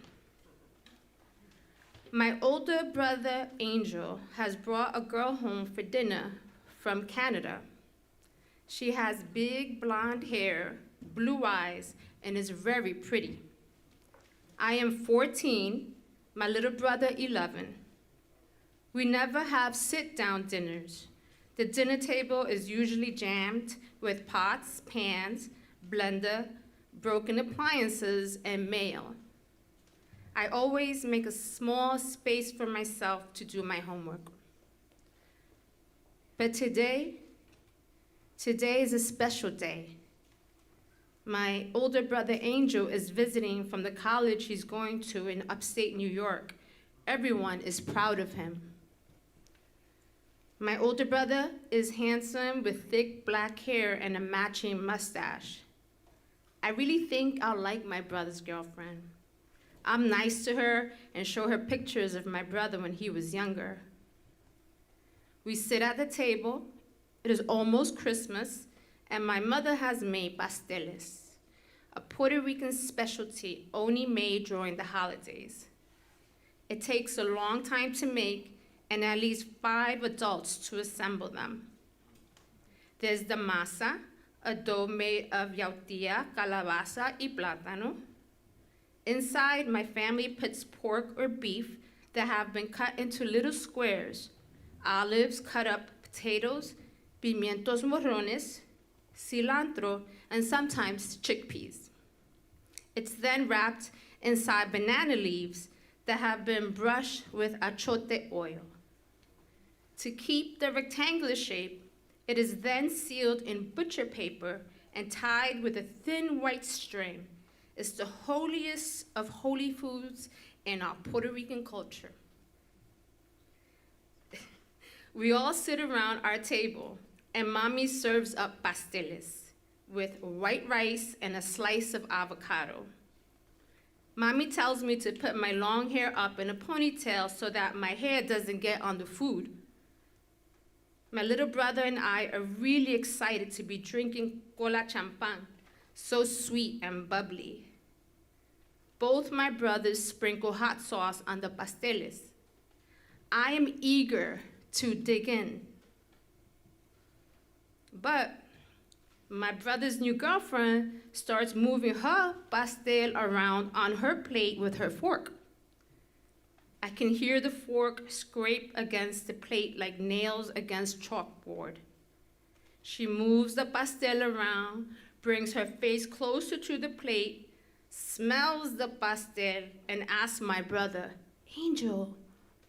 My older brother Angel has brought a girl home for dinner from Canada. She has big blonde hair, blue eyes, and is very pretty. I am 14, my little brother 11. We never have sit-down dinners. The dinner table is usually jammed with pots, pans, blender, broken appliances, and mail. I always make a small space for myself to do my homework. But today is a special day. My older brother Angel is visiting from the college he's going to in upstate New York. Everyone is proud of him. My older brother is handsome with thick black hair and a matching mustache. I really think I'll like my brother's girlfriend. I'm nice to her and show her pictures of my brother when he was younger. We sit at the table. It is almost Christmas, and my mother has made pasteles, a Puerto Rican specialty only made during the holidays. It takes a long time to make and at least 5 adults to assemble them. There's the masa, a dough made of yautía, calabaza, y plátano. Inside, my family puts pork or beef that have been cut into little squares, olives, cut up potatoes, pimientos morrones, cilantro, and sometimes chickpeas. It's then wrapped inside banana leaves that have been brushed with achote oil. To keep the rectangular shape, it is then sealed in butcher paper and tied with a thin white string. It's the holiest of holy foods in our Puerto Rican culture. We all sit around our table, and Mommy serves up pasteles with white rice and a slice of avocado. Mommy tells me to put my long hair up in a ponytail so that my hair doesn't get on the food. My little brother and I are really excited to be drinking cola champagne, so sweet and bubbly. Both my brothers sprinkle hot sauce on the pasteles. I am eager to dig in. But my brother's new girlfriend starts moving her pastel around on her plate with her fork. I can hear the fork scrape against the plate like nails against chalkboard. She moves the pastel around, brings her face closer to the plate, smells the pastel, and asks my brother, "Angel,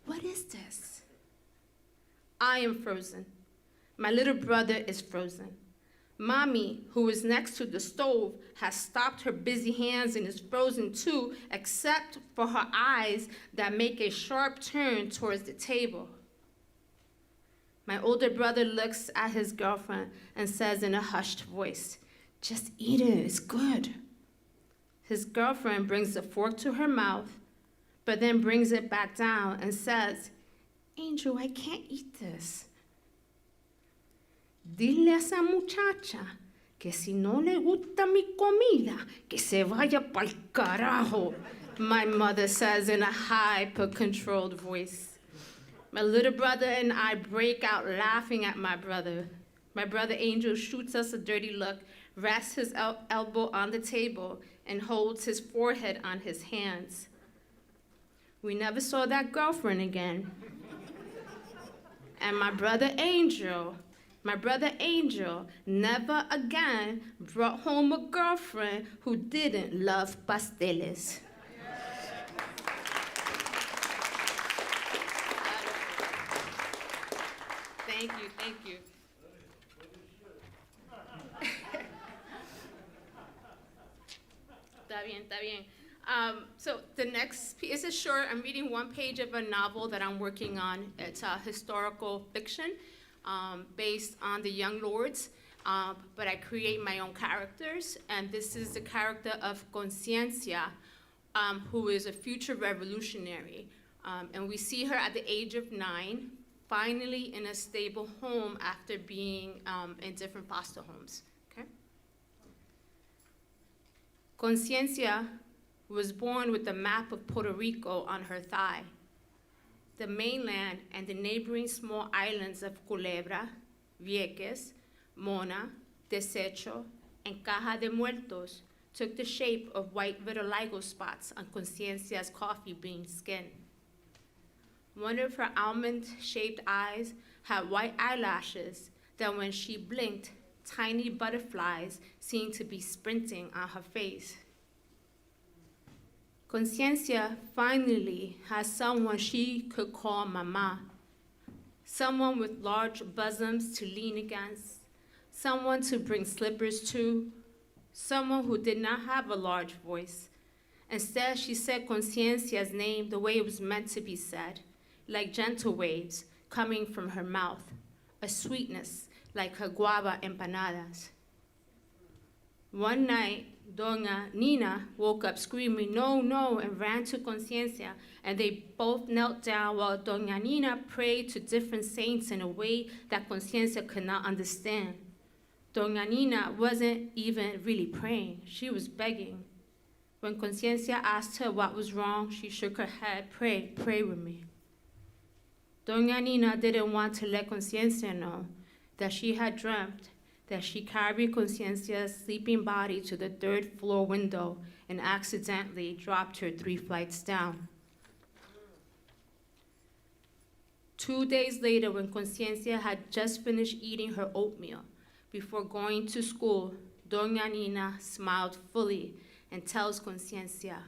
what is this?" I am frozen. My little brother is frozen. Mommy, who is next to the stove, has stopped her busy hands and is frozen too, except for her eyes that make a sharp turn towards the table. My older brother looks at his girlfriend and says in a hushed voice, "Just eat it, it's good." His girlfriend brings the fork to her mouth, but then brings it back down and says, "Angel, I can't eat this." Dile a esa muchacha que si no le gusta mi comida, que se vaya pa'l carajo, my mother says in a hyper-controlled voice. My little brother and I break out laughing at my brother. My brother Angel shoots us a dirty look, rests his elbow on the table, and holds his forehead on his hands. We never saw that girlfriend again. And my brother Angel never again brought home a girlfriend who didn't love pasteles. Thank you, thank you. Está bien, está bien. So the next piece is short. I'm reading one page of a novel that I'm working on. It's a historical fiction based on the Young Lords, but I create my own characters, and this is the character of Conciencia, who is a future revolutionary. And we see her at the age of 9, finally in a stable home after being in different foster homes. Okay? Conciencia was born with the map of Puerto Rico on her thigh. The mainland and the neighboring small islands of Culebra, Vieques, Mona, Desecho, and Caja de Muertos took the shape of white vitiligo spots on Conciencia's coffee bean skin. One of her almond-shaped eyes had white eyelashes that when she blinked, tiny butterflies seemed to be sprinting on her face. Conciencia finally has someone she could call mama, someone with large bosoms to lean against, someone to bring slippers to, someone who did not have a large voice. Instead, she said Conciencia's name the way it was meant to be said, like gentle waves coming from her mouth, a sweetness like her guava empanadas. One night, Doña Nina woke up screaming, "No, no," and ran to Conciencia, and they both knelt down while Doña Nina prayed to different saints in a way that Conciencia could not understand. Doña Nina wasn't even really praying, she was begging. When Conciencia asked her what was wrong, she shook her head, pray with me. Doña Nina didn't want to let Conciencia know that she had dreamt that she carried Conciencia's sleeping body to the 3rd floor window and accidentally dropped her 3 flights down. 2 days later, when Conciencia had just finished eating her oatmeal before going to school, Doña Nina smiled fully and tells Conciencia,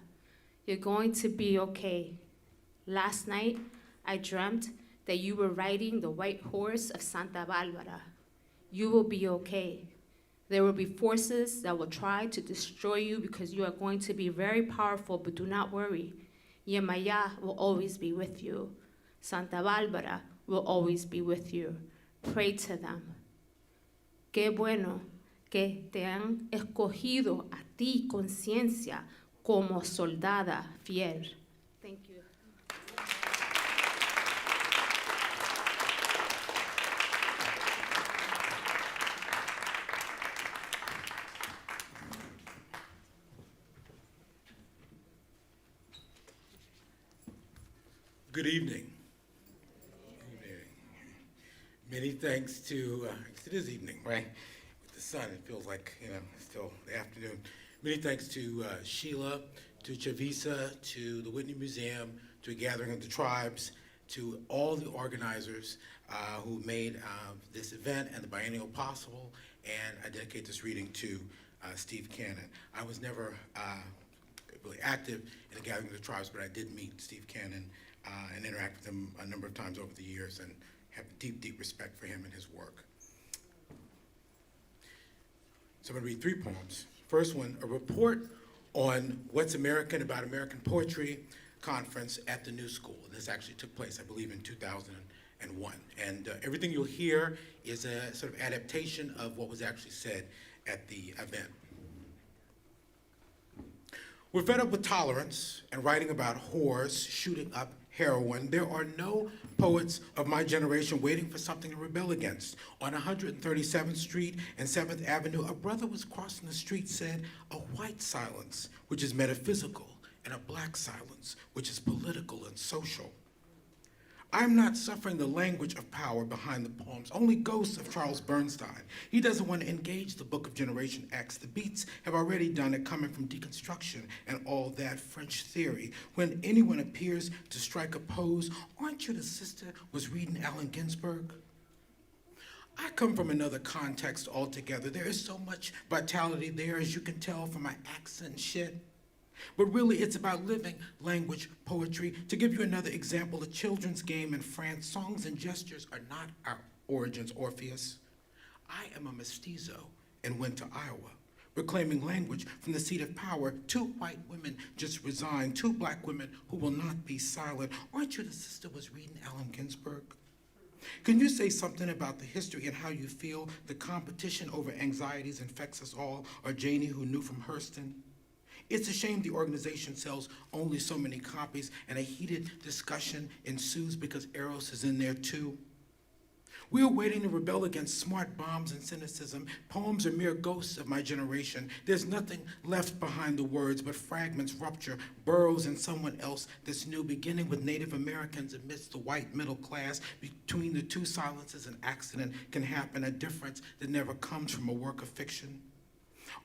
"You're going to be okay. Last night, I dreamt that you were riding the white horse of Santa Bárbara. You will be okay. There will be forces that will try to destroy you because you are going to be very powerful, but do not worry. Yemayá will always be with you. Santa Bárbara will always be with you. Pray to them. Qué bueno que te han escogido a ti, Conciencia, como soldada fiel." Thank you. Good evening. Many thanks to, it is evening, right? With the sun, it feels like, it's still the afternoon. Many thanks to Sheila, to Chavisa, to the Whitney Museum, to a Gathering of the Tribes, to all the organizers who made this event and the biennial possible. And I dedicate this reading to Steve Cannon. I was never really active in the Gathering of the Tribes, but I did meet Steve Cannon and interact with him a number of times over the years, and have deep, deep respect for him and his work. So I'm going to read 3 poems. First one, a report on What's American about American Poetry conference at the New School. This actually took place, I believe, in 2001. And everything you'll hear is a sort of adaptation of what was actually said at the event. We're fed up with tolerance and writing about whores shooting up heroin. There are no poets of my generation waiting for something to rebel against. On 137th Street and 7th Avenue, a brother was crossing the street, said, a white silence, which is metaphysical, and a black silence, which is political and social. I'm not suffering the language of power behind the poems, only ghosts of Charles Bernstein. He doesn't want to engage the book of Generation X. The beats have already done it, coming from deconstruction and all that French theory. When anyone appears to strike a pose, aren't you the sister was reading Allen Ginsberg? I come from another context altogether. There is so much vitality there, as you can tell from my accent and shit. But really, it's about living language poetry. To give you another example, a children's game in France, songs and gestures are not our origins, Orpheus. I am a mestizo and went to Iowa, reclaiming language from the seat of power. 2 white women just resigned, 2 black women who will not be silent. Aren't you the sister was reading Allen Ginsberg? Can you say something about the history and how you feel the competition over anxieties infects us all, or Janie who knew from Hurston? It's a shame the organization sells only so many copies, and a heated discussion ensues because Eros is in there too. We are waiting to rebel against smart bombs and cynicism. Poems are mere ghosts of my generation. There's nothing left behind the words but fragments, rupture, burrows in someone else that's new, beginning with Native Americans amidst the white middle class. Between the 2 silences, an accident can happen, a difference that never comes from a work of fiction.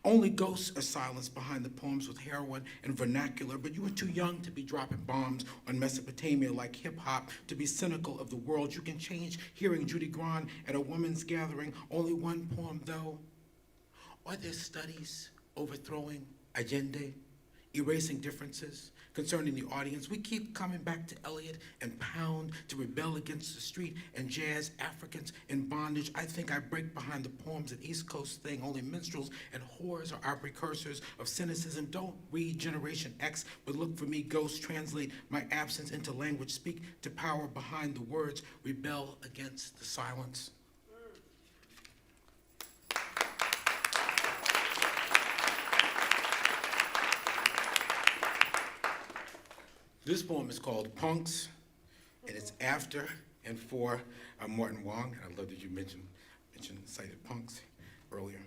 Only ghosts are silenced behind the poems with heroin and vernacular, but you were too young to be dropping bombs on Mesopotamia like hip-hop, to be cynical of the world. You can change hearing Judy Grant at a women's gathering. Only one poem, though. Are there studies overthrowing Allende, erasing differences concerning the audience? We keep coming back to Eliot and Pound to rebel against the street and jazz Africans in bondage. I think I break behind the poems, an East Coast thing. Only minstrels and whores are our precursors of cynicism. Don't read Generation X, but look for me, ghosts. Translate my absence into language. Speak to power behind the words. Rebel against the silence. This poem is called Punks, and it's after and for Martin Wong. And I love that you mentioned cited punks earlier.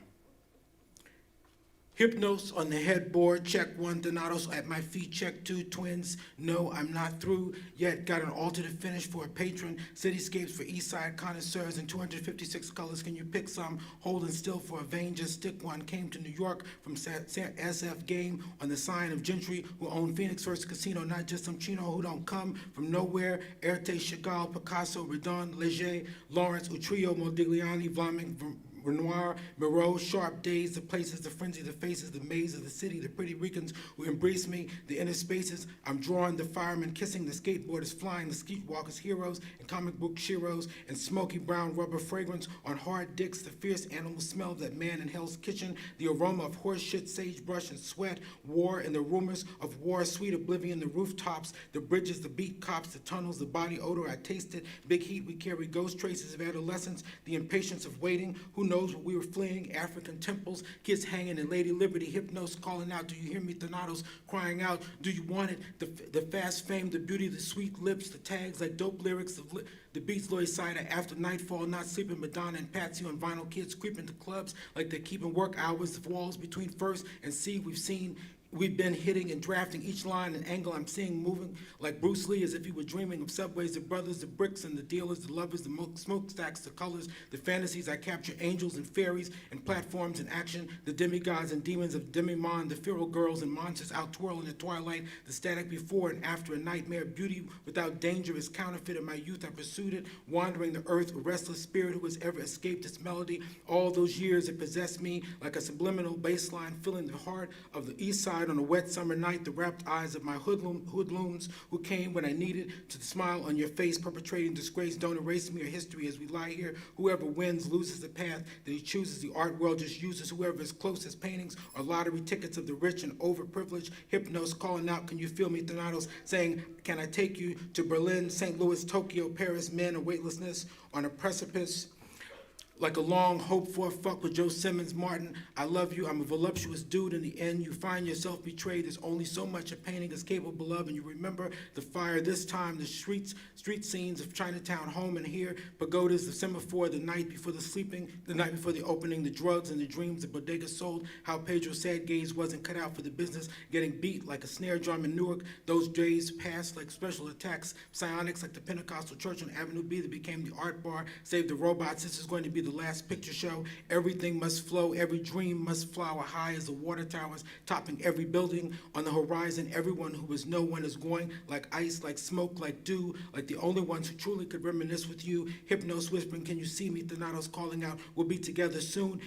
Hypnos on the headboard, check 1, Donatos at my feet, check 2, twins. No, I'm not through yet. Got an alternate finish for a patron. Cityscapes for East Side connoisseurs in 256 colors. Can you pick some? Holding still for a vein, just stick one. Came to New York from SF Game on the sign of Gentry, who own Phoenix First Casino, not just some Chino who don't come from nowhere. Erte, Chagall, Picasso, Redon, Leger, Lawrence, Utrillo, Modigliani, Vlaminck, Renoir, Moreau, Sharp Days, the places, the frenzy, the faces, the maze of the city, the pretty Ricans who embrace me, the inner spaces. I'm drawing the firemen kissing, the skateboarders flying, the streetwalkers heroes, and comic book sheroes, and smoky brown rubber fragrance on hard dicks, the fierce animal smell of that man in Hell's Kitchen, the aroma of horse shit, sagebrush, and sweat, war and the rumors of war, sweet oblivion, the rooftops, the bridges, the beat cops, the tunnels, the body odor I tasted, big heat we carry, ghost traces of adolescence, the impatience of waiting, who knows what we were fleeing, African temples, kids hanging in Lady Liberty, Hypnos calling out, do you hear me, Thanatos crying out, do you want it, the fast fame, the beauty, the sweet lips, the tags like dope lyrics, the beats Lloyd Saida, after nightfall, not sleeping, Madonna and Patsy on vinyl, kids creeping to clubs like they're keeping work hours, the walls between first and C, we've seen We've been hitting and drafting each line and angle I'm seeing moving like Bruce Lee, as if he were dreaming of subways, the brothers, the bricks and the dealers, the lovers, the smokestacks, the colors, the fantasies. I capture angels and fairies and platforms in action, the demigods and demons of Demi-Monde, the feral girls and monsters out twirling in the twilight, the static before and after a nightmare. Beauty without danger is counterfeit. In my youth I pursued it, wandering the earth, a restless spirit who has ever escaped its melody. All those years it possessed me like a subliminal bass line, filling the heart of the east side on a wet summer night, the rapt eyes of my hoodlums who came when I needed to smile on your face, perpetrating disgrace. Don't erase me or history as we lie here. Whoever wins loses the path that he chooses. The art world just uses whoever is closest. Paintings or lottery tickets of the rich and overprivileged. Hypnos calling out, can you feel me? Thanatos saying, can I take you to Berlin, St. Louis, Tokyo, Paris? Men of weightlessness on a precipice. Like a long hoped for fuck with Joe Simmons. Martin, I love you. I'm a voluptuous dude. In the end, you find yourself betrayed. There's only so much a painting is capable of, and you remember the fire. This time, the street scenes of Chinatown, Holman here, pagodas, the semaphore, the night before the opening, the drugs and the dreams the bodega sold. How Pedro Sad Gaze wasn't cut out for the business, getting beat like a snare drum in Newark. Those days passed like special attacks, psionics like the Pentecostal church on Avenue B that became the art bar. Save the robots. This is going to be the last picture show. Everything must flow, every dream must flower high as the water towers, topping every building on the horizon. Everyone who is no one is going like ice, like smoke, like dew, like the only ones who truly could reminisce with you. Hypnos whispering, can you see me? Thanatos calling out, we'll be together soon.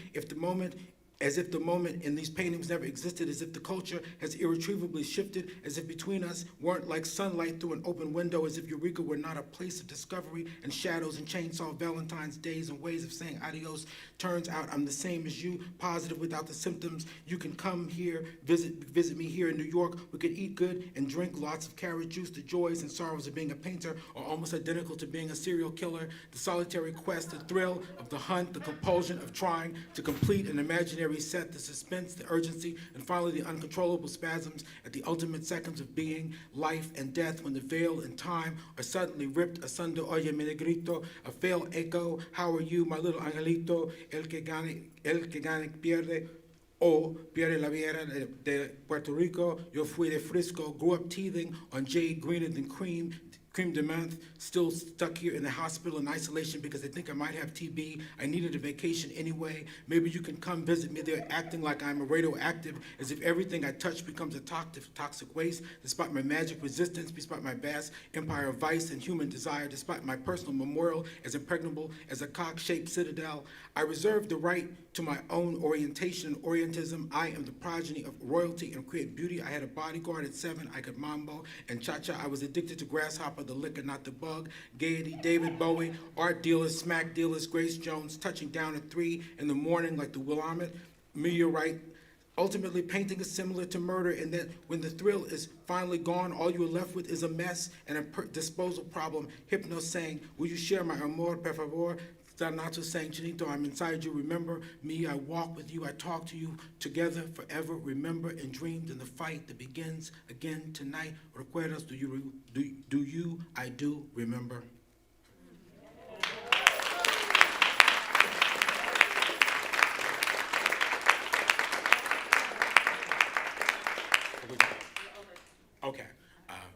As if the moment in these paintings never existed, as if the culture has irretrievably shifted, as if between us weren't like sunlight through an open window, as if Eureka were not a place of discovery and shadows and chainsaw Valentine's days and ways of saying adios. Turns out I'm the same as you, positive without the symptoms. You can come here, visit me here in New York. We could eat good and drink lots of carrot juice. The joys and sorrows of being a painter are almost identical to being a serial killer. The solitary quest, the thrill of the hunt, the compulsion of trying to complete an imaginary set, the suspense, the urgency, and finally the uncontrollable spasms at the ultimate seconds of being, life and death, when the veil and time are suddenly ripped asunder. Oye, mi negrito, a fail echo. How are you, my little angelito? El que gane pierde. O pierde la viera de Puerto Rico. Yo fui de Frisco, grew up teething on jade greener than cream de menthe, still stuck here in the hospital in isolation because they think I might have TB. I needed a vacation anyway. Maybe you can come visit me there, acting like I'm a radioactive, as if everything I touch becomes a toxic waste, despite my magic resistance, despite my vast empire of vice and human desire, despite my personal memorial as impregnable as a cock-shaped citadel. I reserve the right to my own orientation and orientism. I am the progeny of royalty and create beauty. I had a bodyguard at 7. I could mambo and cha-cha. I was addicted to grasshopper, the liquor, not the bug. Gaiety, David Bowie, art dealers, smack dealers, Grace Jones, touching down at 3 in the morning like the Willamette meteorite. Ultimately, painting is similar to murder in that when the thrill is finally gone, all you're left with is a mess and a disposal problem. Hypnos saying, will you share my amor, per favor? Thanatos saying, Chinito, I'm inside you. Remember me, I walk with you, I talk to you together forever. Remember and dreamed in the fight that begins again tonight. Recuerdas, do you, I do remember.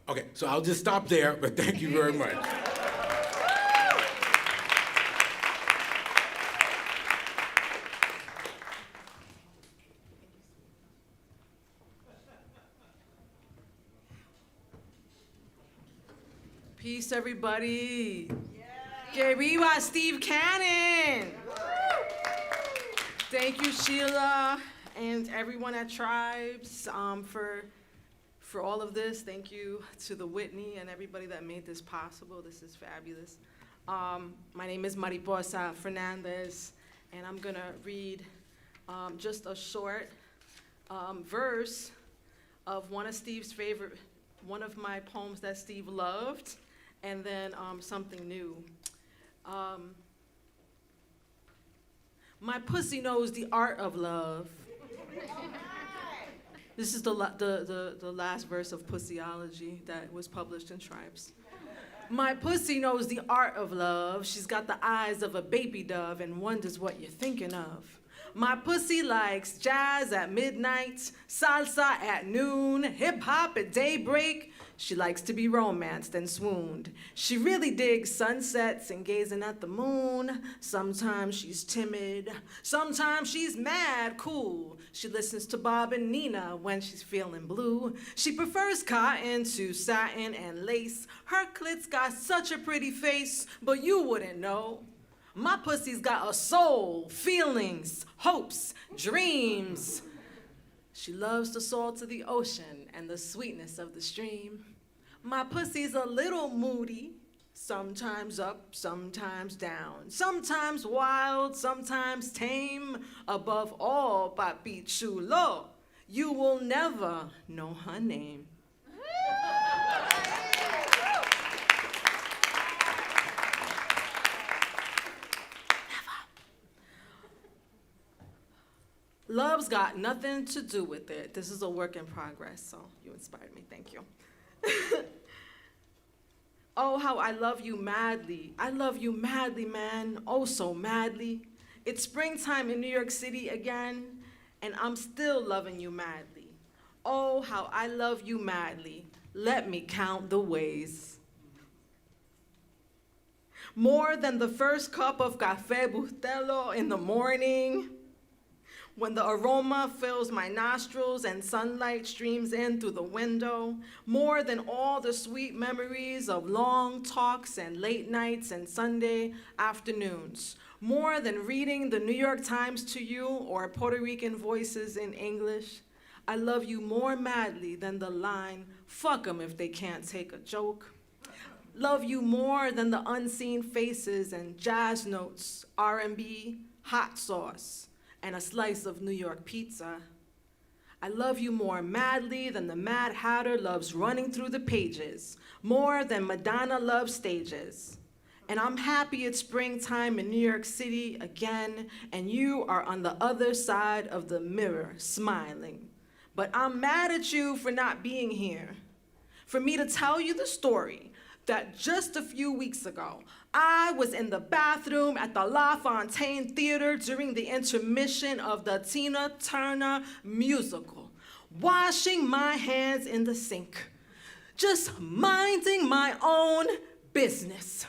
Okay, so I'll just stop there, but thank you very much. Peace, everybody. Que viva Steve Cannon. Thank you, Sheila, and everyone at Tribes for all of this. Thank you to the Whitney and everybody that made this possible. This is fabulous. My name is Mariposa Fernandez, and I'm gonna read just a short verse of one of my poems that Steve loved, and then something new. My pussy knows the art of love. This is the last verse of Pussyology that was published in Tribes. My pussy knows the art of love. She's got the eyes of a baby dove and wonders what you're thinking of. My pussy likes jazz at midnight, salsa at noon, hip-hop at daybreak. She likes to be romanced and swooned. She really digs sunsets and gazing at the moon. Sometimes she's timid, sometimes she's mad cool. She listens to Bob and Nina when she's feeling blue. She prefers cotton to satin and lace. Her clit's got such a pretty face, but you wouldn't know. My pussy's got a soul, feelings, hopes, dreams. She loves the salt of the ocean and the sweetness of the stream. My pussy's a little moody, sometimes up, sometimes down, sometimes wild, sometimes tame. Above all, papi chulo, you will never know her name. Love's got nothing to do with it. This is a work in progress, so you inspired me, thank you. Oh, how I love you madly. I love you madly, man, oh so madly. It's springtime in New York City again, and I'm still loving you madly. Oh, how I love you madly. Let me count the ways. More than the first cup of Café Bustelo in the morning, when the aroma fills my nostrils and sunlight streams in through the window, more than all the sweet memories of long talks and late nights and Sunday afternoons, more than reading the New York Times to you or Puerto Rican voices in English, I love you more madly than the line, fuck 'em if they can't take a joke. Love you more than the unseen faces and jazz notes, R&B, hot sauce, and a slice of New York pizza. I love you more madly than the Mad Hatter loves running through the pages, more than Madonna loves stages. And I'm happy it's springtime in New York City again, and you are on the other side of the mirror, smiling. But I'm mad at you for not being here, for me to tell you the story that just a few weeks ago, I was in the bathroom at the La Fontaine Theater during the intermission of the Tina Turner musical, washing my hands in the sink, just minding my own business.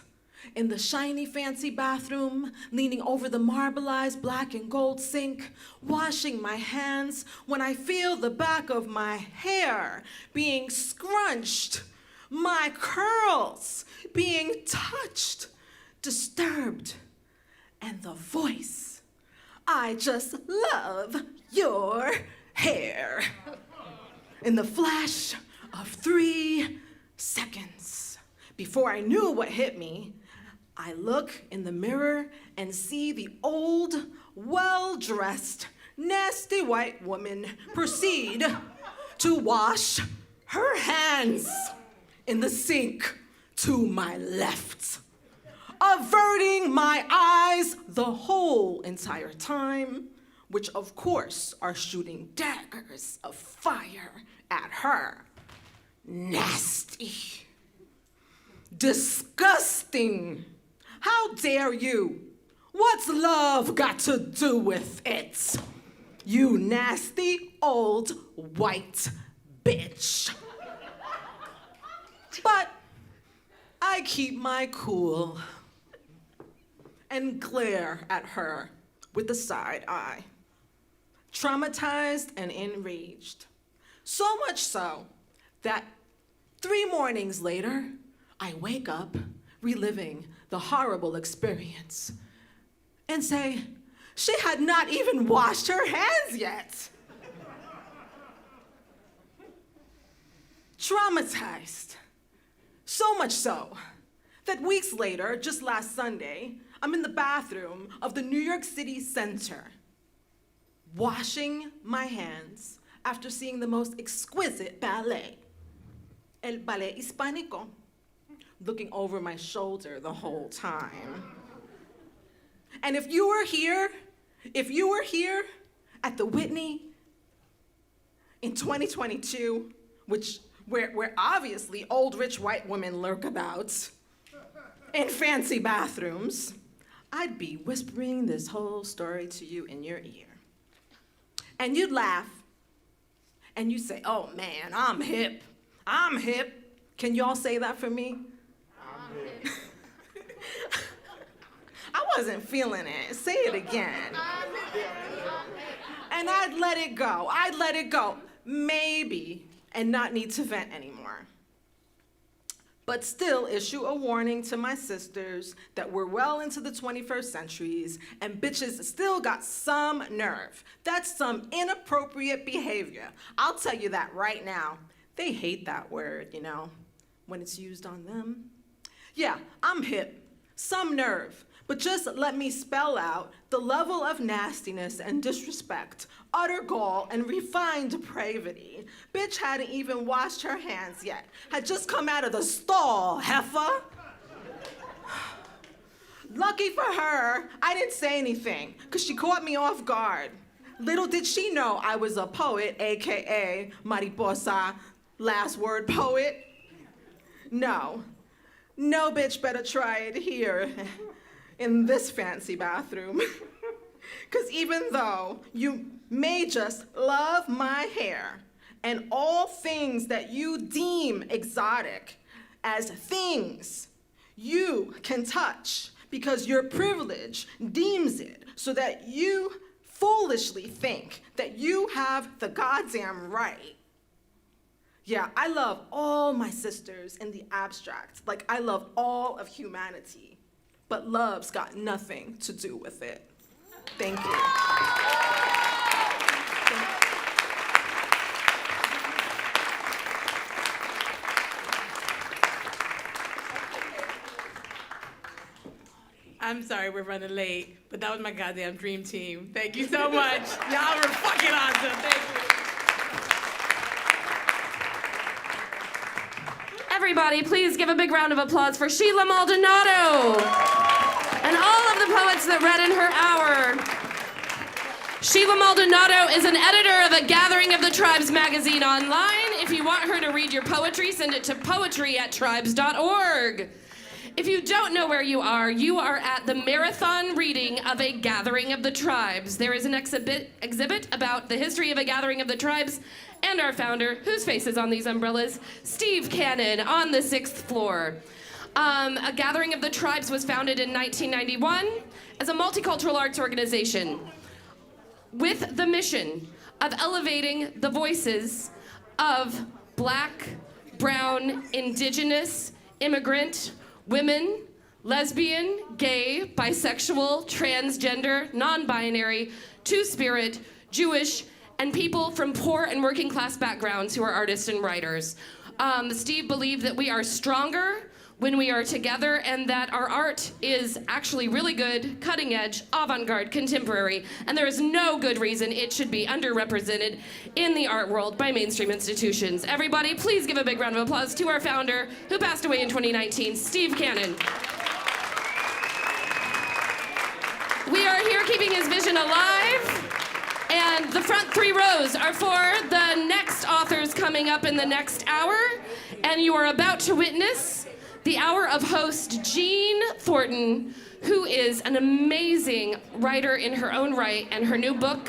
In the shiny, fancy bathroom, leaning over the marbleized black and gold sink, washing my hands when I feel the back of my hair being scrunched, my curls being touched, disturbed, and the voice, I just love your hair. In the flash of 3 seconds, before I knew what hit me, I look in the mirror and see the old, well-dressed, nasty white woman proceed to wash her hands in the sink to my left, averting my eyes the whole entire time, which of course are shooting daggers of fire at her. Nasty. Disgusting. How dare you? What's love got to do with it? You nasty old white bitch. But I keep my cool and glare at her with a side eye, traumatized and enraged. So much so that 3 mornings later, I wake up reliving the horrible experience and say, she had not even washed her hands yet. Traumatized. So much so that weeks later, just last Sunday, I'm in the bathroom of the New York City Center, washing my hands after seeing the most exquisite ballet, El Ballet Hispánico, looking over my shoulder the whole time. And if you were here at the Whitney in 2022, where obviously old rich white women lurk about in fancy bathrooms, I'd be whispering this whole story to you in your ear. And you'd laugh, and you'd say, oh man, I'm hip. I'm hip. Can you all say that for me? I'm hip. I wasn't feeling it. Say it again. And I'd let it go. I'd let it go. Maybe, and not need to vent anymore. But still issue a warning to my sisters that we're well into the 21st centuries and bitches still got some nerve. That's some inappropriate behavior. I'll tell you that right now. They hate that word, you know, when it's used on them. Yeah, I'm hip, some nerve, but just let me spell out the level of nastiness and disrespect, utter gall and refined depravity. Bitch hadn't even washed her hands yet, had just come out of the stall, heifer. Lucky for her, I didn't say anything, because she caught me off guard. Little did she know I was a poet, AKA Mariposa, last word poet. No bitch better try it here in this fancy bathroom. Because even though you may just love my hair and all things that you deem exotic as things you can touch because your privilege deems it so that you foolishly think that you have the goddamn right. Yeah, I love all my sisters in the abstract, like I love all of humanity, but love's got nothing to do with it. Thank you. I'm sorry we're running late, but that was my goddamn dream team. Thank you so much. Y'all were fucking awesome. Thank you. Everybody, please give a big round of applause for Sheila Maldonado and all of the poets that read in her hour. Sheila Maldonado is an editor of a Gathering of the Tribes magazine online. If you want her to read your poetry, send it to poetry@tribes.org. If you don't know where you are at the marathon reading of a Gathering of the Tribes. There is an exhibit about the history of a Gathering of the Tribes and our founder, whose face is on these umbrellas, Steve Cannon, on the 6th floor. A Gathering of the Tribes was founded in 1991 as a multicultural arts organization with the mission of elevating the voices of Black, brown, indigenous, immigrant, women, lesbian, gay, bisexual, transgender, non-binary, two-spirit, Jewish, and people from poor and working class backgrounds who are artists and writers. Steve believed that we are stronger when we are together and that our art is actually really good, cutting edge, avant-garde, contemporary, and there is no good reason it should be underrepresented in the art world by mainstream institutions. Everybody, please give a big round of applause to our founder, who passed away in 2019, Steve Cannon. We are here keeping his vision alive. And the front 3 rows are for the next authors coming up in the next hour. And you are about to witness the hour of host Jeanne Thornton, who is an amazing writer in her own right, and her new book,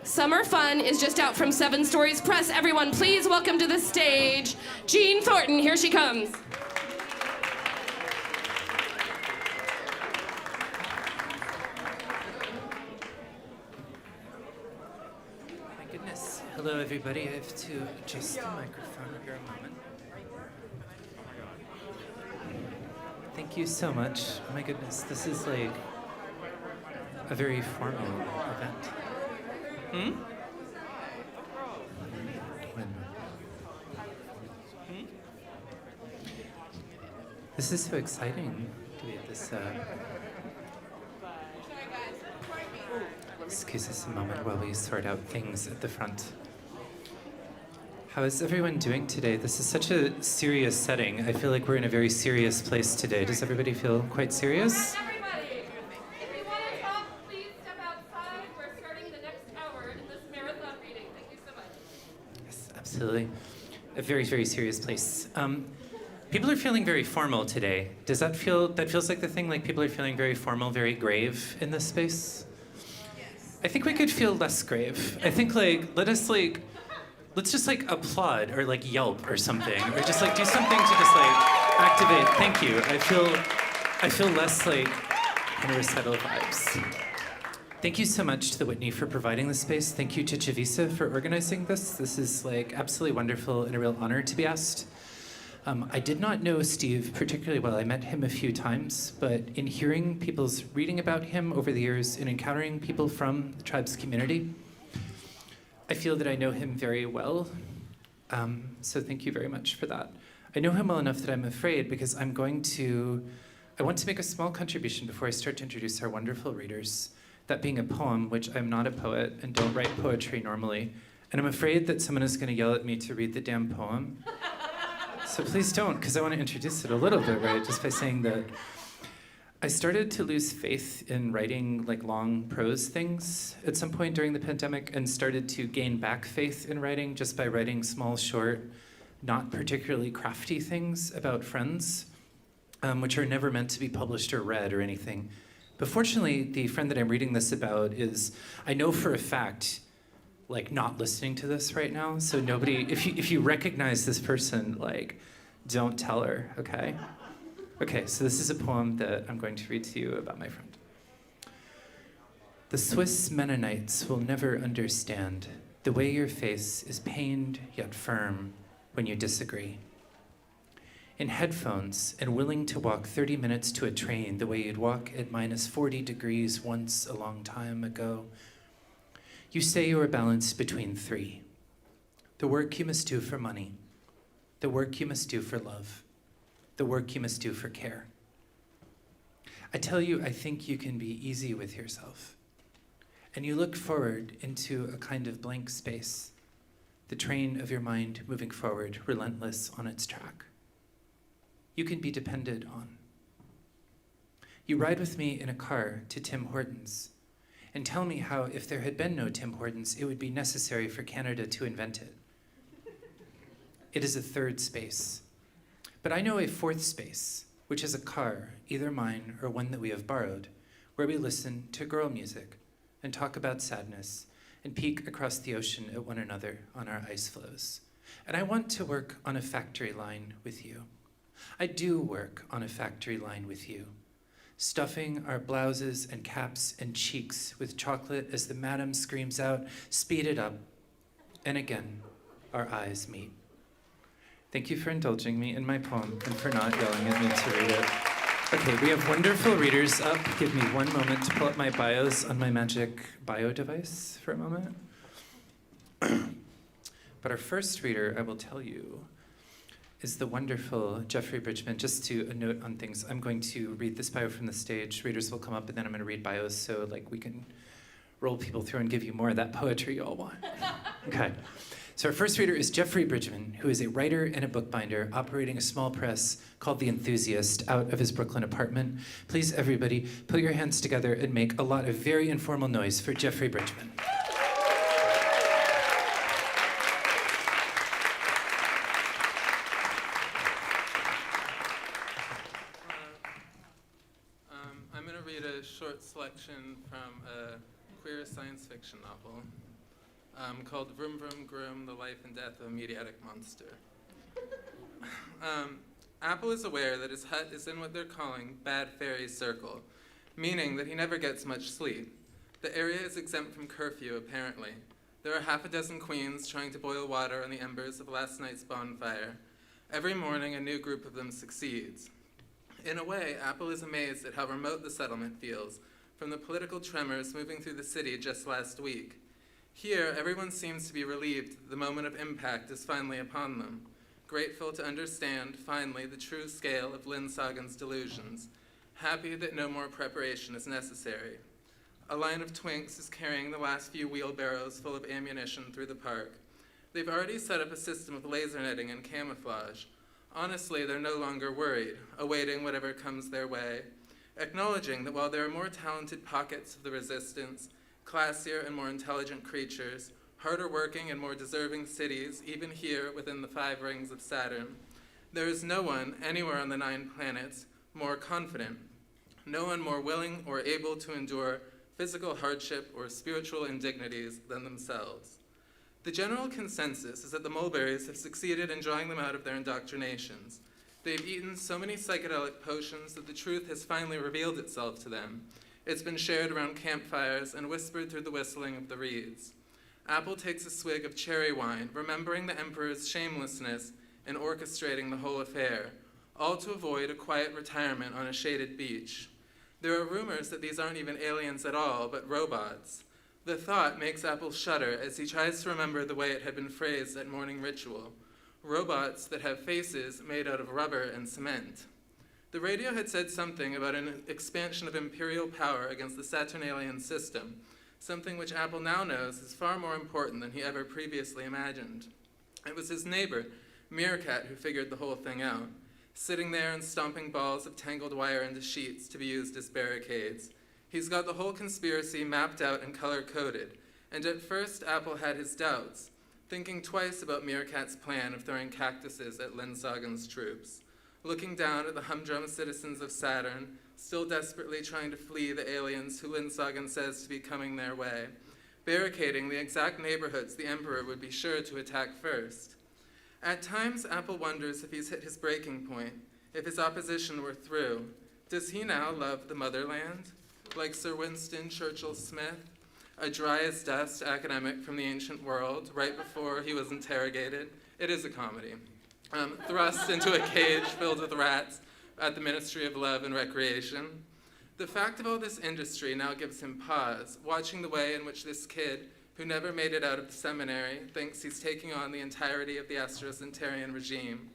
Summer Fun, is just out from 7 Stories Press. Everyone, please welcome to the stage Jeanne Thornton. Here she comes. Hello, everybody. I have to adjust the microphone here a moment. Thank you so much. Oh my goodness, this is like a very formal event. This is so exciting to be at this. Excuse us a moment while we sort out things at the front. How is everyone doing today? This is such a serious setting. I feel like we're in a very serious place today. Does everybody feel quite serious? Everybody, if you want to talk, please step outside. We're starting the next hour in this marathon reading. Thank you so much. Yes, absolutely. A very, very serious place. People are feeling very formal today. Does that feels like the thing, like people are feeling very formal, very grave in this space? Yes. I think we could feel less grave. I think let's just like applaud or like yelp or something, or just like do something to just like activate. Thank you. I feel less like kind of recital vibes. Thank you so much to the Whitney for providing this space. Thank you to Chavisa for organizing this. This is like absolutely wonderful and a real honor to be asked. I did not know Steve particularly well. I met him a few times, but in hearing people's reading about him over the years and encountering people from the tribe's community, I feel that I know him very well. So thank you very much for that. I know him well enough that I'm afraid because I want to make a small contribution before I start to introduce our wonderful readers. That being a poem, which I'm not a poet and don't write poetry normally. And I'm afraid that someone is gonna yell at me to read the damn poem. So please don't, because I want to introduce it a little bit, right? Just by saying that I started to lose faith in writing like long prose things at some point during the pandemic and started to gain back faith in writing just by writing small, short, not particularly crafty things about friends, which are never meant to be published or read or anything. But fortunately, the friend that I'm reading this about is, I know for a fact, like not listening to this right now. So nobody, if you recognize this person, like, don't tell her, okay? Okay, so this is a poem that I'm going to read to you about my friend. The Swiss Mennonites will never understand the way your face is pained yet firm when you disagree. In headphones and willing to walk 30 minutes to a train the way you'd walk at minus 40 degrees once a long time ago, you say you are balanced between three. The work you must do for money, the work you must do for love, the work you must do for care. I tell you, I think you can be easy with yourself. And you look forward into a kind of blank space, the train of your mind moving forward, relentless on its track. You can be depended on. You ride with me in a car to Tim Hortons and tell me how if there had been no Tim Hortons, it would be necessary for Canada to invent it. It is a third space. But I know a fourth space, which is a car, either mine or one that we have borrowed, where we listen to girl music and talk about sadness and peek across the ocean at one another on our ice floes. And I want to work on a factory line with you. I do work on a factory line with you, stuffing our blouses and caps and cheeks with chocolate as the madam screams out, "Speed it up." And again, our eyes meet. Thank you for indulging me in my poem and for not yelling at me to read it. Okay, we have wonderful readers up. Give me one moment to pull up my bios on my magic bio device for a moment. But our first reader, I will tell you, is the wonderful Jeffrey Bridgeman. Just to a note on things, I'm going to read this bio from the stage. Readers will come up, and then I'm going to read bios so like we can roll people through and give you more of that poetry you all want. Okay. So our first reader is Jeffrey Bridgeman, who is a writer and a bookbinder operating a small press called The Enthusiast out of his Brooklyn apartment. Please, everybody, put your hands together and make a lot of very informal noise for Jeffrey Bridgeman. I'm going to read a short selection from a queer science fiction novel called Vroom Vroom Groom, The Life and Death of a Mediatic Monster. Apple is aware that his hut is in what they're calling Bad Fairy's Circle, meaning that he never gets much sleep. The area is exempt from curfew, apparently. There are half a dozen queens trying to boil water on the embers of last night's bonfire. Every morning, a new group of them succeeds. In a way, Apple is amazed at how remote the settlement feels from the political tremors moving through the city just last week. Here, everyone seems to be relieved the moment of impact is finally upon them, grateful to understand, finally, the true scale of Lynn Sagan's delusions, happy that no more preparation is necessary. A line of twinks is carrying the last few wheelbarrows full of ammunition through the park. They've already set up a system of laser netting and camouflage. Honestly, they're no longer worried, awaiting whatever comes their way, acknowledging that while there are more talented pockets of the resistance, classier and more intelligent creatures, harder working and more deserving cities, even here within the 5 rings of Saturn, There is no one anywhere on the 9 planets more confident, no one more willing or able to endure physical hardship or spiritual indignities than themselves. The general consensus is that the mulberries have succeeded in drawing them out of their indoctrinations. They've eaten so many psychedelic potions that the truth has finally revealed itself to them. It's been shared around campfires and whispered through the whistling of the reeds. Apple takes a swig of cherry wine, remembering the emperor's shamelessness in orchestrating the whole affair, all to avoid a quiet retirement on a shaded beach. There are rumors that these aren't even aliens at all, but robots. The thought makes Apple shudder as he tries to remember the way it had been phrased at morning ritual. Robots that have faces made out of rubber and cement. The radio had said something about an expansion of imperial power against the Saturnalian system, something which Apple now knows is far more important than he ever previously imagined. It was his neighbor, Meerkat, who figured the whole thing out, sitting there and stomping balls of tangled wire into sheets to be used as barricades. He's got the whole conspiracy mapped out and color-coded, and at first Apple had his doubts, thinking twice about Meerkat's plan of throwing cactuses at Linsagen's troops, looking down at the humdrum citizens of Saturn, still desperately trying to flee the aliens who Linsagen says to be coming their way, barricading the exact neighborhoods the Emperor would be sure to attack first. At times, Apple wonders if he's hit his breaking point, if his opposition were through. Does he now love the motherland? Like Sir Winston Churchill Smith, a dry-as-dust academic from the ancient world, right before he was interrogated. It is a comedy. Thrust into a cage filled with rats at the Ministry of Love and Recreation. The fact of all this industry now gives him pause, watching the way in which this kid, who never made it out of the seminary, thinks he's taking on the entirety of the Astrocentarian regime,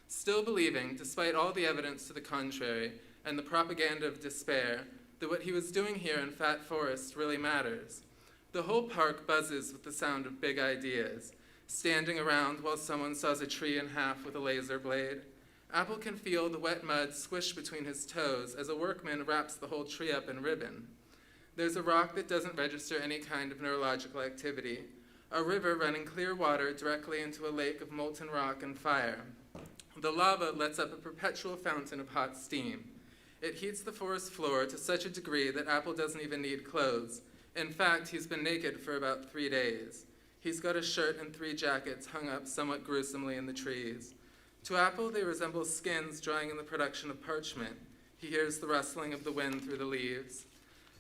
still believing, despite all the evidence to the contrary and the propaganda of despair, that what he was doing here in Fat Forest really matters. The whole park buzzes with the sound of big ideas, standing around while someone saws a tree in half with a laser blade. Apple can feel the wet mud squish between his toes as a workman wraps the whole tree up in ribbon. There's a rock that doesn't register any kind of neurological activity, a river running clear water directly into a lake of molten rock and fire. The lava lets up a perpetual fountain of hot steam. It heats the forest floor to such a degree that Apple doesn't even need clothes. In fact, he's been naked for about 3 days. He's got a shirt and 3 jackets hung up somewhat gruesomely in the trees. To Apple, they resemble skins drying in the production of parchment. He hears the rustling of the wind through the leaves.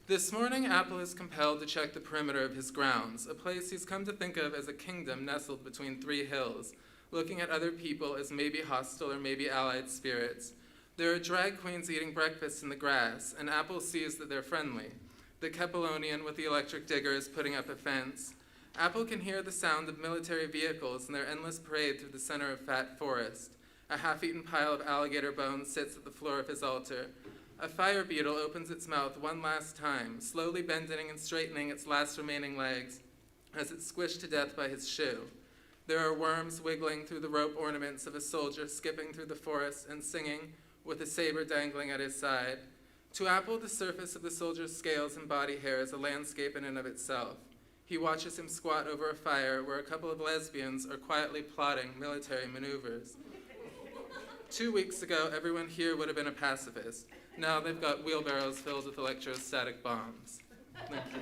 This morning, Apple is compelled to check the perimeter of his grounds, a place he's come to think of as a kingdom nestled between 3 hills, looking at other people as maybe hostile or maybe allied spirits. There are drag queens eating breakfast in the grass, and Apple sees that they're friendly. The Kepalonian with the electric digger is putting up a fence. Apple can hear the sound of military vehicles in their endless parade through the center of Fat Forest. A half-eaten pile of alligator bones sits at the floor of his altar. A fire beetle opens its mouth one last time, slowly bending and straightening its last remaining legs as it's squished to death by his shoe. There are worms wiggling through the rope ornaments of a soldier skipping through the forest and singing, with a saber dangling at his side. To Apple, the surface of the soldier's scales and body hair is a landscape in and of itself. He watches him squat over a fire where a couple of lesbians are quietly plotting military maneuvers. 2 weeks ago, everyone here would have been a pacifist. Now they've got wheelbarrows filled with electrostatic bombs. Thank you.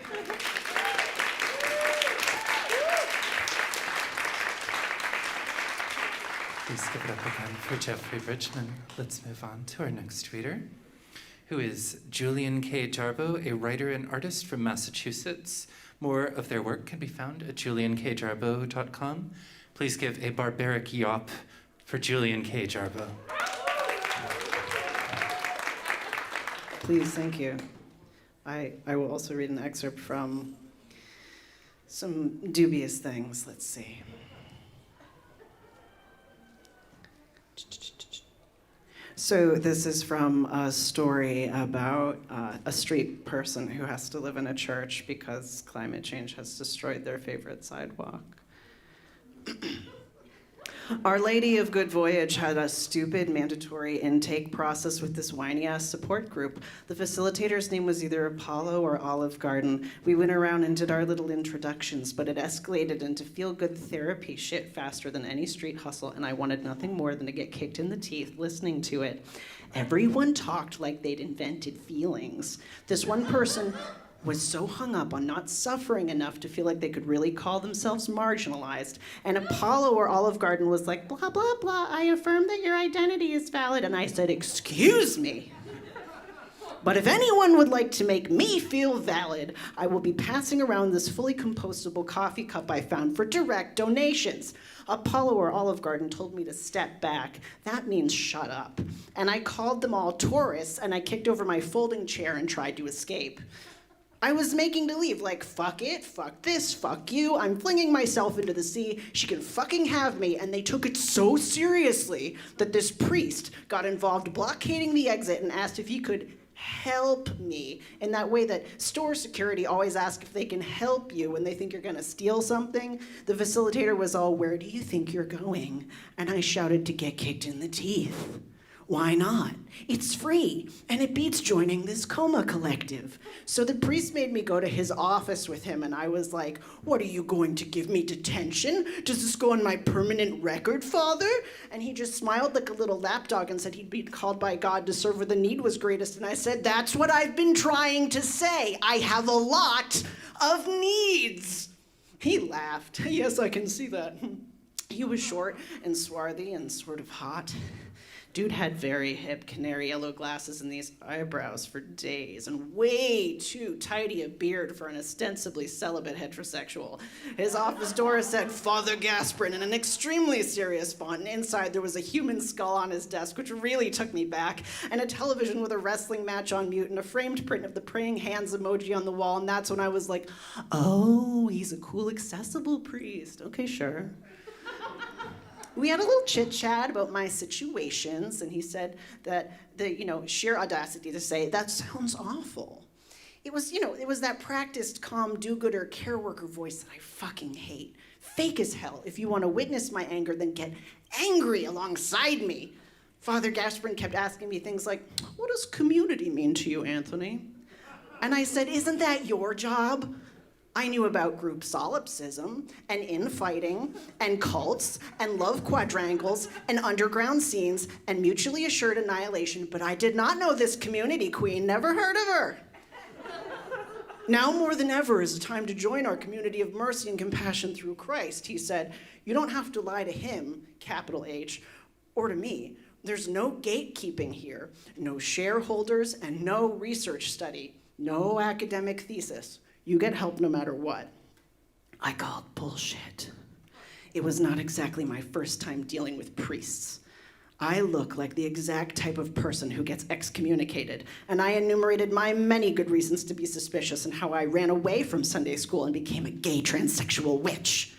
Please give it up again for Jeffrey Bridgeman. Let's move on to our next reader, who is Julian K. Jarbo, a writer and artist from Massachusetts. More of their work can be found at juliankjarbo.com. Please give a barbaric yawp for Julian K. Jarbo. Please, thank you. I will also read an excerpt from some dubious things. Let's see. So this is from a story about a street person who has to live in a church because climate change has destroyed their favorite sidewalk. Our Lady of Good Voyage had a stupid mandatory intake process with this whiny-ass support group. The facilitator's name was either Apollo or Olive Garden. We went around and did our little introductions, but it escalated into feel-good therapy shit faster than any street hustle, and I wanted nothing more than to get kicked in the teeth listening to it. Everyone talked like they'd invented feelings. This one person was so hung up on not suffering enough to feel like they could really call themselves marginalized. And Apollo or Olive Garden was like, blah, blah, blah, I affirm that your identity is valid. And I said, excuse me. But if anyone would like to make me feel valid, I will be passing around this fully compostable coffee cup I found for direct donations. Apollo or Olive Garden told me to step back. That means shut up. And I called them all tourists, and I kicked over my folding chair and tried to escape. I was making to leave, like, fuck it, fuck this, fuck you, I'm flinging myself into the sea, she can fucking have me, and they took it so seriously that this priest got involved blockading the exit and asked if he could help me in that way that store security always ask if they can help you when they think you're gonna steal something. The facilitator was all, where do you think you're going? And I shouted, to get kicked in the teeth. Why not? It's free, and it beats joining this coma collective. So the priest made me go to his office with him, and I was like, what are you going to give me detention? Does this go on my permanent record, Father? And he just smiled like a little lapdog and said he'd be called by God to serve where the need was greatest. And I said, that's what I've been trying to say. I have a lot of needs. He laughed. Yes, I can see that. He was short and swarthy and sort of hot. Dude had very hip canary yellow glasses and these eyebrows for days, and way too tidy a beard for an ostensibly celibate heterosexual. His office door said Father Gasprin in an extremely serious font, and inside there was a human skull on his desk, which really took me back, and a television with a wrestling match on mute, and a framed print of the praying hands emoji on the wall, and that's when I was like, oh, he's a cool, accessible priest. Okay, sure. We had a little chit-chat about my situations, and he said that the, sheer audacity to say, that sounds awful. It was, it was that practiced, calm, do-gooder, care worker voice that I fucking hate. Fake as hell. If you want to witness my anger, then get angry alongside me. Father Gasprin kept asking me things like, what does community mean to you, Anthony? And I said, isn't that your job? I knew about group solipsism, and infighting, and cults, and love quadrangles, and underground scenes, and mutually assured annihilation, but I did not know this community queen, never heard of her. Now more than ever is the time to join our community of mercy and compassion through Christ, he said. You don't have to lie to him, capital H, or to me. There's no gatekeeping here, no shareholders, and no research study, no academic thesis. You get help no matter what. I called bullshit. It was not exactly my first time dealing with priests. I look like the exact type of person who gets excommunicated, and I enumerated my many good reasons to be suspicious and how I ran away from Sunday school and became a gay transsexual witch.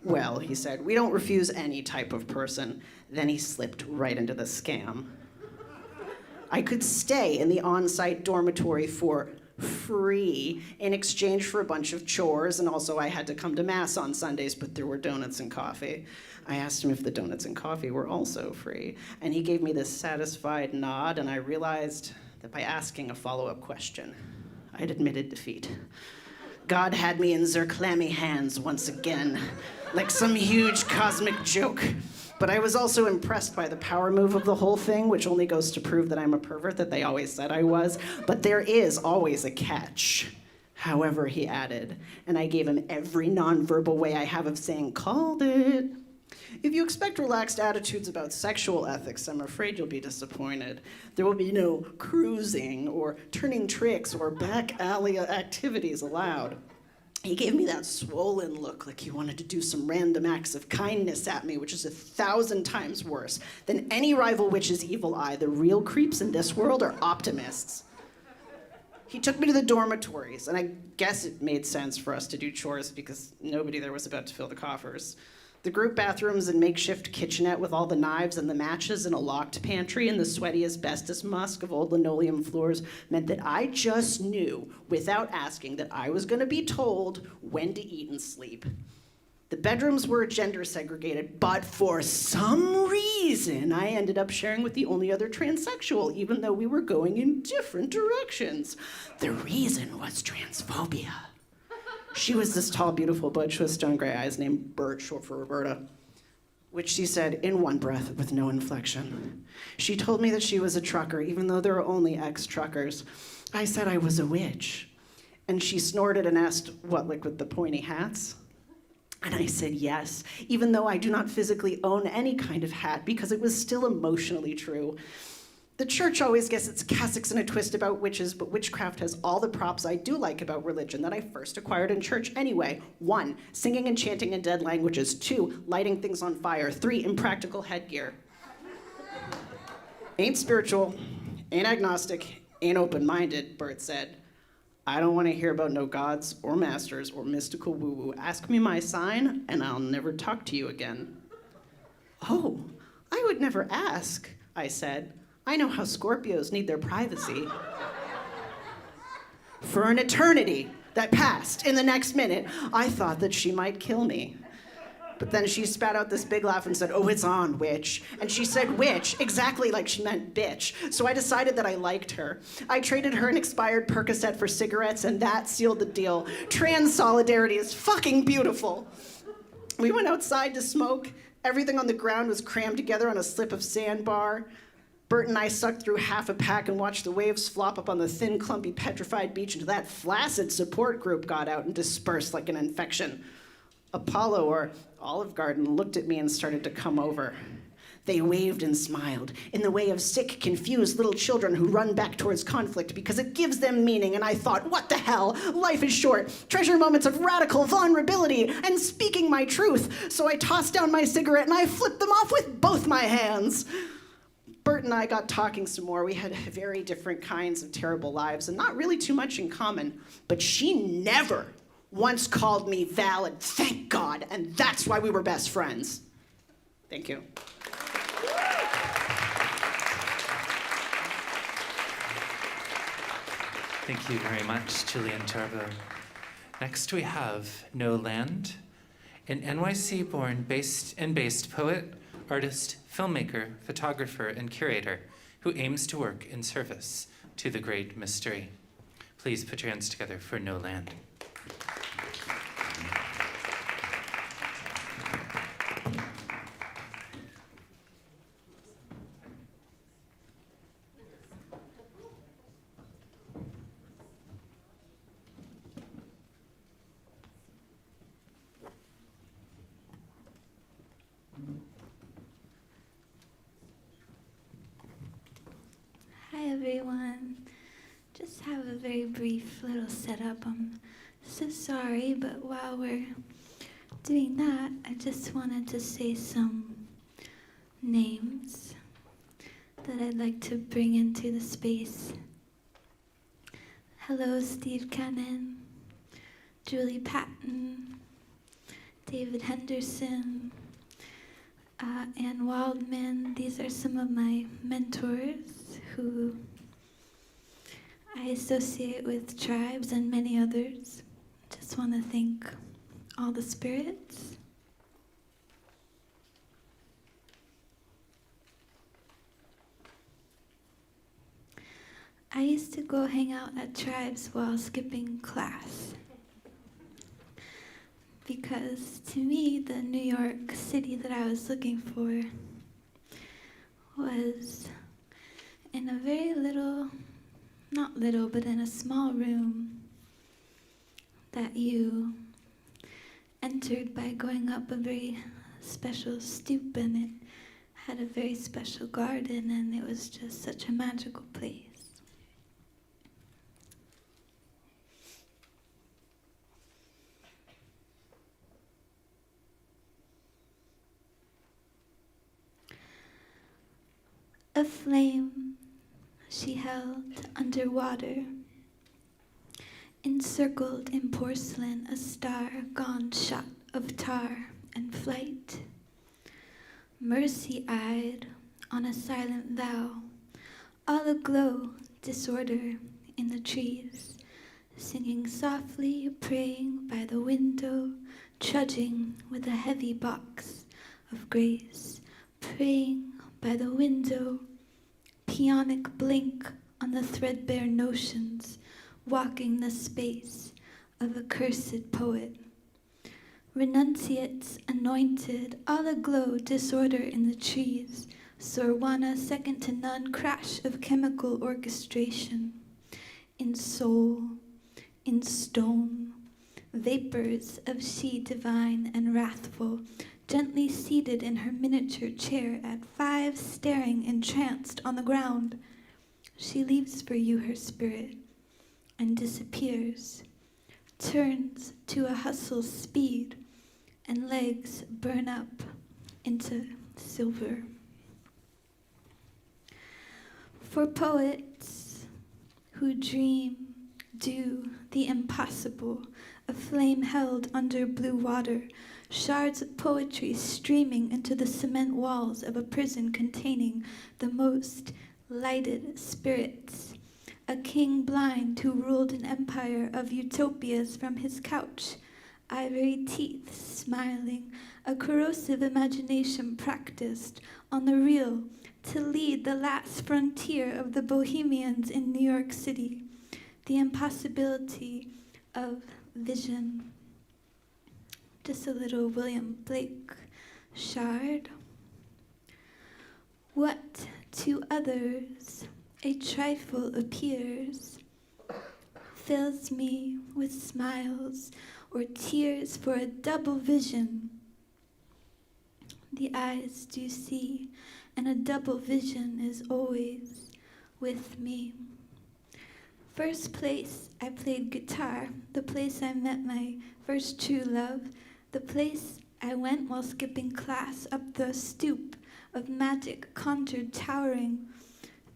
Well, he said, we don't refuse any type of person. Then he slipped right into the scam. I could stay in the on-site dormitory for free in exchange for a bunch of chores, and also I had to come to mass on Sundays, but there were donuts and coffee. I asked him if the donuts and coffee were also free, and he gave me this satisfied nod, and I realized that by asking a follow-up question, I'd admitted defeat. God had me in their clammy hands once again, like some huge cosmic joke. But I was also impressed by the power move of the whole thing, which only goes to prove that I'm a pervert that they always said I was. But there is always a catch. However, he added, and I gave him every nonverbal way I have of saying, called it. If you expect relaxed attitudes about sexual ethics, I'm afraid you'll be disappointed. There will be no cruising or turning tricks or back alley activities allowed. He gave me that swollen look like he wanted to do some random acts of kindness at me, which is 1,000 times worse than any rival witch's evil eye. The real creeps in this world are optimists. He took me to the dormitories, and I guess it made sense for us to do chores because nobody there was about to fill the coffers. The group bathrooms and makeshift kitchenette with all the knives and the matches and a locked pantry and the sweaty asbestos musk of old linoleum floors meant that I just knew, without asking, that I was going to be told when to eat and sleep. The bedrooms were gender segregated, but for some reason, I ended up sharing with the only other transsexual, even though we were going in different directions. The reason was transphobia. She was this tall, beautiful butch with stone gray eyes named Bert, short for Roberta, which she said in one breath with no inflection. She told me that she was a trucker, even though there are only ex-truckers. I said I was a witch. And she snorted and asked, what, like with the pointy hats? And I said yes, even though I do not physically own any kind of hat, because it was still emotionally true. The church always gets its cassocks in a twist about witches, but witchcraft has all the props I do like about religion that I first acquired in church anyway. 1, singing and chanting in dead languages. 2, lighting things on fire. 3, impractical headgear. Ain't spiritual, ain't agnostic, ain't open-minded, Bert said. I don't want to hear about no gods or masters or mystical woo-woo. Ask me my sign, and I'll never talk to you again. Oh, I would never ask, I said. I know how Scorpios need their privacy. For an eternity that passed in the next minute, I thought that she might kill me. But then she spat out this big laugh and said, oh, it's on, witch. And she said witch, exactly like she meant bitch. So I decided that I liked her. I traded her an expired Percocet for cigarettes, and that sealed the deal. Trans solidarity is fucking beautiful. We went outside to smoke. Everything on the ground was crammed together on a slip of sandbar. Bert and I sucked through half a pack and watched the waves flop up on the thin, clumpy, petrified beach until that flaccid support group got out and dispersed like an infection. Apollo, or Olive Garden, looked at me and started to come over. They waved and smiled in the way of sick, confused little children who run back towards conflict because it gives them meaning, and I thought, what the hell? Life is short. Treasure moments of radical vulnerability and speaking my truth. So I tossed down my cigarette and I flipped them off with both my hands. Bert and I got talking some more. We had very different kinds of terrible lives and not really too much in common. But she never once called me valid, thank God, and that's why we were best friends. Thank you. Thank you very much, Jillian Tarbo. Next we have No Land, an NYC-born based poet, artist, filmmaker, photographer, and curator who aims to work in service to the great mystery. Please put your hands together for No Land. Hi everyone. Just have a very brief little setup. I'm so sorry, but while we're doing that, I just wanted to say some names that I'd like to bring into the space. Hello, Steve Cannon, Julie Patton, David Henderson, Ann Waldman. These are some of my mentors who I associate with tribes and many others. Just want to thank all the spirits. I used to go hang out at tribes while skipping class. Because to me, the New York City that I was looking for was in a very little, not little, but in a small room that you entered by going up a very special stoop, and it had a very special garden, and it was just such a magical place. A flame she held underwater, encircled in porcelain, a star gone shot of tar and flight. Mercy-eyed on a silent vow, all aglow, disorder in the trees, singing softly, praying by the window trudging with a heavy box of grace, praying by the window, peonic blink on the threadbare notions, walking the space of a cursed poet. Renunciates anointed, all aglow, disorder in the trees, Sorwana second to none, crash of chemical orchestration. In soul, in stone, vapors of she divine and wrathful, gently seated in her miniature chair at 5, staring entranced on the ground. She leaves for you her spirit and disappears, turns to a hustle speed, and legs burn up into silver. For poets who dream, do the impossible, a flame held under blue water, shards of poetry streaming into the cement walls of a prison containing the most lighted spirits, a king blind who ruled an empire of utopias from his couch, ivory teeth smiling, a corrosive imagination practiced on the real to lead the last frontier of the bohemians in New York City, the impossibility of vision. Just a little William Blake shard. What to others a trifle appears, fills me with smiles or tears for a double vision. The eyes do see, and a double vision is always with me. First place I played guitar, the place I met my first true love, the place I went while skipping class up the stoop of magic conjured towering.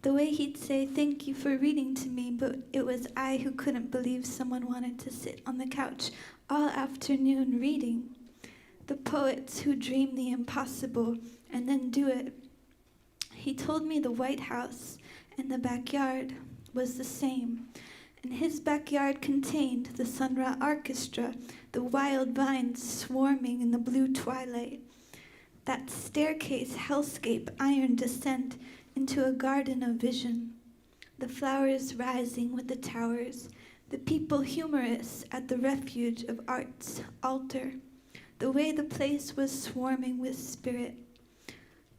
The way he'd say, "Thank you for reading to me," but it was I who couldn't believe someone wanted to sit on the couch all afternoon reading. The poets who dream the impossible and then do it. He told me the White House and the backyard was the same, and his backyard contained the Sun Ra Orchestra, the wild vines swarming in the blue twilight, that staircase hellscape iron descent into a garden of vision, the flowers rising with the towers, the people humorous at the refuge of art's altar, the way the place was swarming with spirit,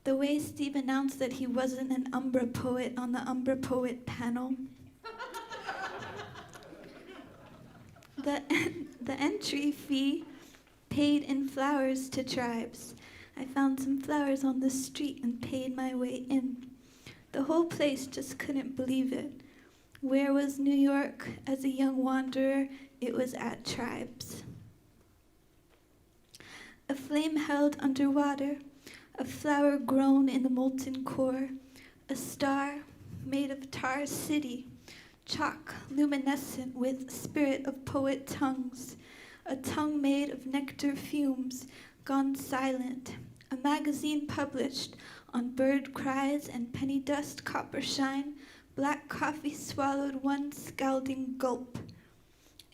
the way Steve announced that he wasn't an Umbra poet on the Umbra poet panel. The entry fee paid in flowers to tribes. I found some flowers on the street and paid my way in. The whole place just couldn't believe it. Where was New York as a young wanderer? It was at tribes. A flame held underwater, a flower grown in the molten core, a star made of tar city, chalk luminescent with spirit of poet tongues, a tongue made of nectar fumes, gone silent, a magazine published on bird cries and penny dust copper shine, black coffee swallowed one scalding gulp,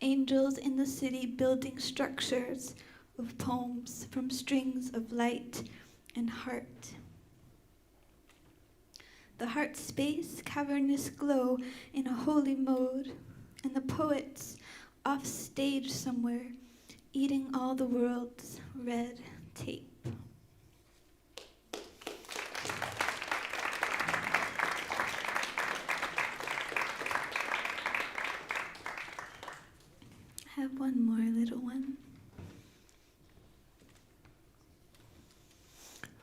angels in the city building structures of poems from strings of light and heart. The heart space, cavernous glow in a holy mode, and the poets off stage somewhere, eating all the world's red tape. I have one more little one.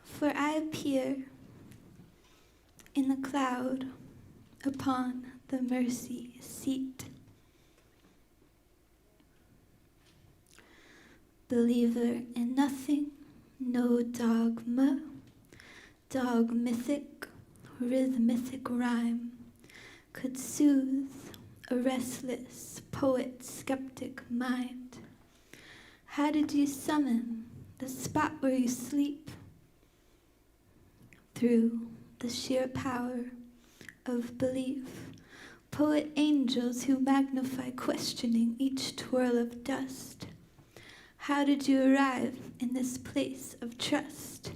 For I appear in the cloud upon the mercy seat. Believer in nothing, no dogma, dogmathic, rhythmic rhyme could soothe a restless poet skeptic mind. How did you summon the spot where you sleep? Through the sheer power of belief. Poet angels who magnify questioning each twirl of dust. How did you arrive in this place of trust?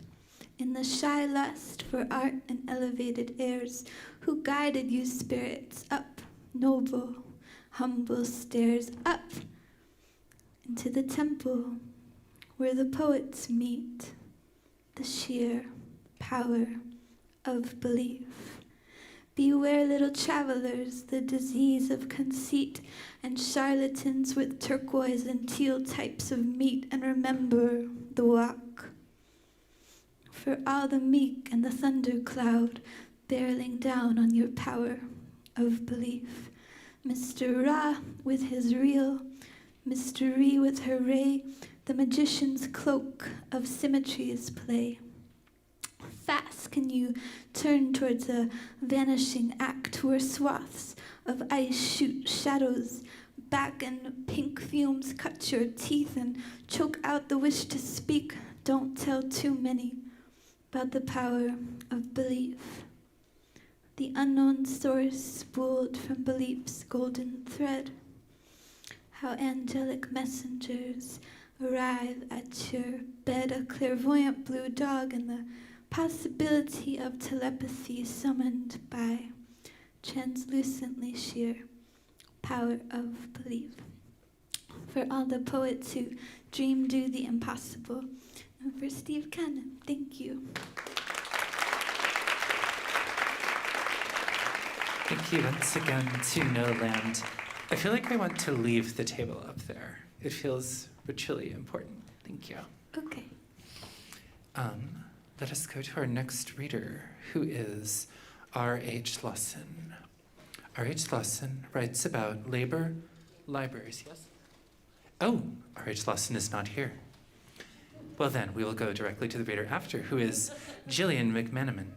In the shy lust for art and elevated airs, who guided you spirits up noble, humble stairs, up into the temple where the poets meet, the sheer power of belief. Beware, little travelers, the disease of conceit, and charlatans with turquoise and teal types of meat, and remember the walk. For all the meek and the thundercloud barreling down on your power of belief. Mr. Ra with his reel, Mr. Ree with her ray, the magician's cloak of symmetries play. Fast can you turn towards a vanishing act where swaths of ice shoot shadows back and pink fumes cut your teeth and choke out the wish to speak. Don't tell too many about the power of belief. The unknown source spooled from belief's golden thread. How angelic messengers arrive at your bed, a clairvoyant blue dog and the possibility of telepathy summoned by translucently sheer power of belief. For all the poets who dream do the impossible, and for Steve Cannon, thank you. Thank you once again to No Land. I feel like I want to leave the table up there. It feels ritually important. Thank you. Okay. Let us go to our next reader, who is R.H. Lawson. R.H. Lawson writes about labor, libraries, yes? Oh, R.H. Lawson is not here. Well then, we will go directly to the reader after, who is Jillian McManaman.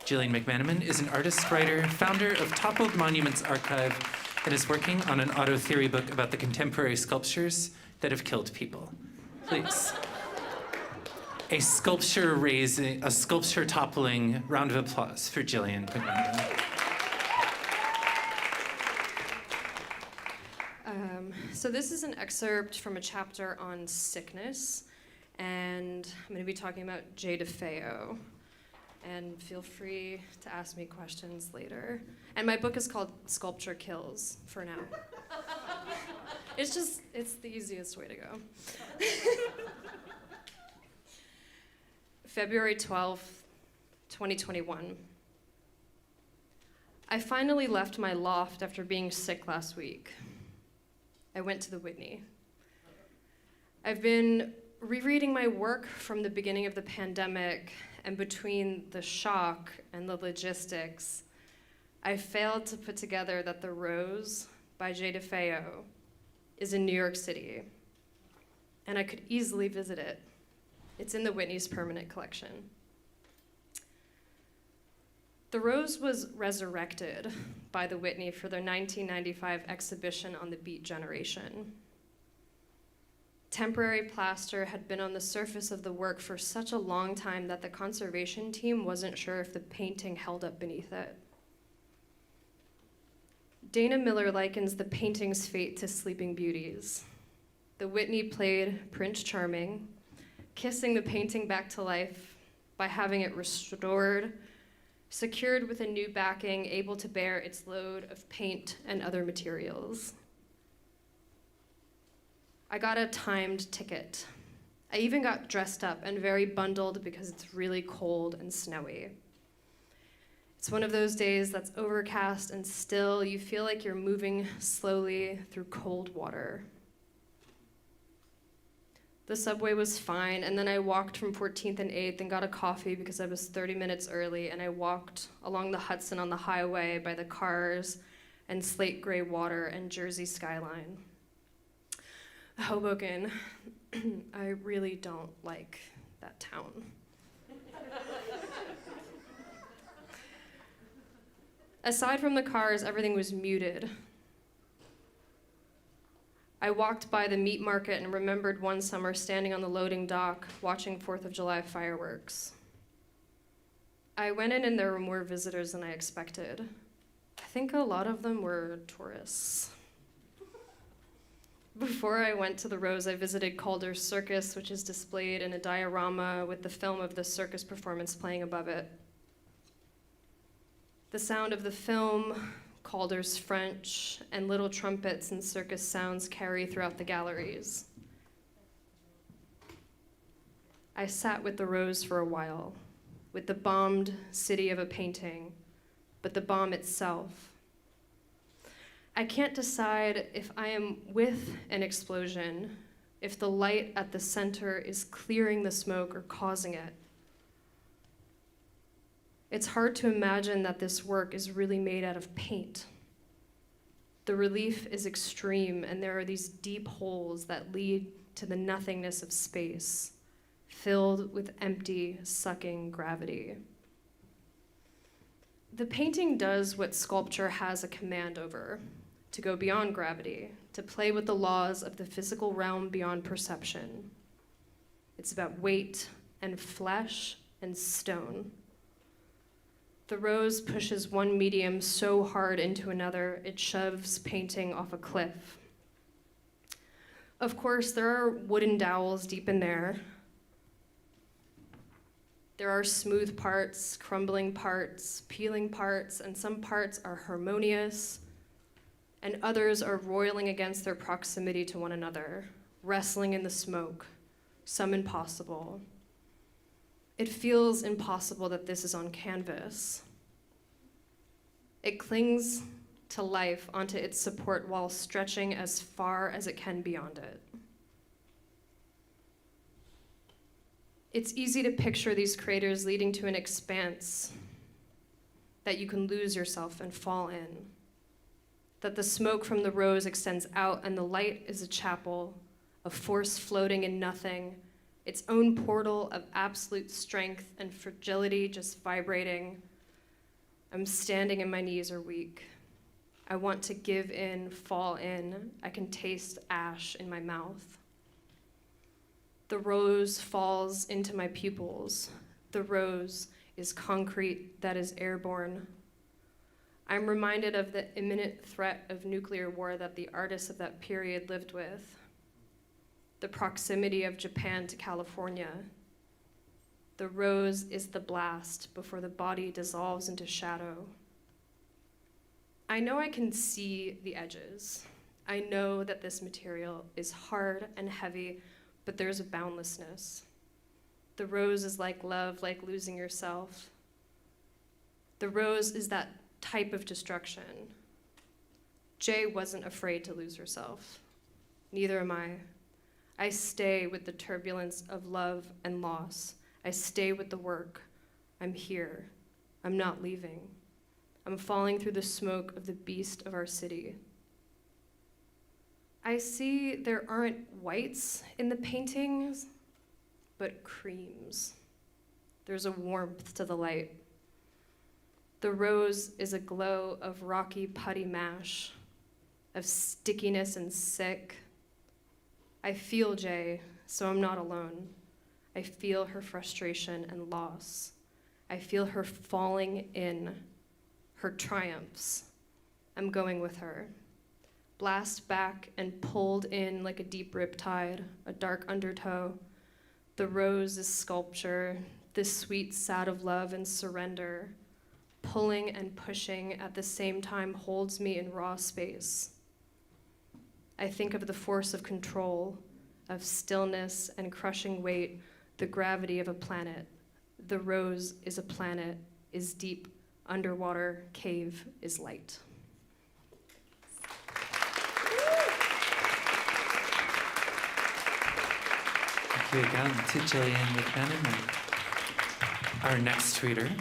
Jillian McManaman is an artist, writer, founder of Toppled Monuments Archive, and is working on an auto theory book about the contemporary sculptures that have killed people. Please. A sculpture toppling round of applause for Jillian McManaman. So this is an excerpt from a chapter on sickness, and I'm going to be talking about Jay DeFeo. And feel free to ask me questions later. And my book is called Sculpture Kills, for now. It's the easiest way to go. February 12th, 2021. I finally left my loft after being sick last week. I went to the Whitney. I've been rereading my work from the beginning of the pandemic, and between the shock and the logistics, I failed to put together that The Rose by Jay DeFeo is in New York City, and I could easily visit it. It's in the Whitney's permanent collection. The Rose was resurrected by the Whitney for their 1995 exhibition on the Beat Generation. Temporary plaster had been on the surface of the work for such a long time that the conservation team wasn't sure if the painting held up beneath it. Dana Miller likens the painting's fate to Sleeping Beauties. The Whitney played Prince Charming, kissing the painting back to life by having it restored, secured with a new backing, able to bear its load of paint and other materials. I got a timed ticket. I even got dressed up and very bundled because it's really cold and snowy. It's one of those days that's overcast and still. You feel like you're moving slowly through cold water. The subway was fine, and then I walked from 14th and 8th and got a coffee because I was 30 minutes early, and I walked along the Hudson on the highway by the cars and slate gray water and Jersey skyline. Hoboken, I really don't like that town. Aside from the cars, everything was muted. I walked by the meat market and remembered one summer standing on the loading dock watching 4th of July fireworks. I went in and there were more visitors than I expected. I think a lot of them were tourists. before I went to the Rose, I visited Calder's Circus, which is displayed in a diorama with the film of the circus performance playing above it. The sound of the film, Calder's French, and little trumpets and circus sounds carry throughout the galleries. I sat with the Rose for a while, with the bombed city of a painting, but the bomb itself. I can't decide if I am with an explosion, if the light at the center is clearing the smoke or causing it. It's hard to imagine that this work is really made out of paint. The relief is extreme, and there are these deep holes that lead to the nothingness of space, filled with empty, sucking gravity. The painting does what sculpture has a command over, to go beyond gravity, to play with the laws of the physical realm beyond perception. It's about weight and flesh and stone. The Rose pushes one medium so hard into another, it shoves painting off a cliff. Of course, there are wooden dowels deep in there. There are smooth parts, crumbling parts, peeling parts, and some parts are harmonious, and others are roiling against their proximity to one another, wrestling in the smoke, some impossible. It feels impossible that this is on canvas. It clings to life onto its support while stretching as far as it can beyond it. It's easy to picture these craters leading to an expanse that you can lose yourself and fall in. That the smoke from the Rose extends out and the light is a chapel, a force floating in nothing, its own portal of absolute strength and fragility just vibrating. I'm standing and my knees are weak. I want to give in, fall in. I can taste ash in my mouth. The Rose falls into my pupils. The Rose is concrete that is airborne. I'm reminded of the imminent threat of nuclear war that the artists of that period lived with. The proximity of Japan to California. The Rose is the blast before the body dissolves into shadow. I know I can see the edges. I know that this material is hard and heavy, but there's a boundlessness. The Rose is like love, like losing yourself. The Rose is that type of destruction. Jay wasn't afraid to lose herself. Neither am I. I stay with the turbulence of love and loss. I stay with the work. I'm here. I'm not leaving. I'm falling through the smoke of the beast of our city. I see there aren't whites in the paintings, but creams. There's a warmth to the light. The Rose is a glow of rocky putty mash, of stickiness and sick. I feel Jay, so I'm not alone. I feel her frustration and loss. I feel her falling in, her triumphs. I'm going with her. Blast back and pulled in like a deep riptide, a dark undertow. The Rose is sculpture, this sweet sad of love and surrender. Pulling and pushing at the same time holds me in raw space. I think of the force of control, of stillness and crushing weight, the gravity of a planet. The Rose is a planet, is deep, underwater, cave is light. Thank you again to Jillian McManaman. Our next reader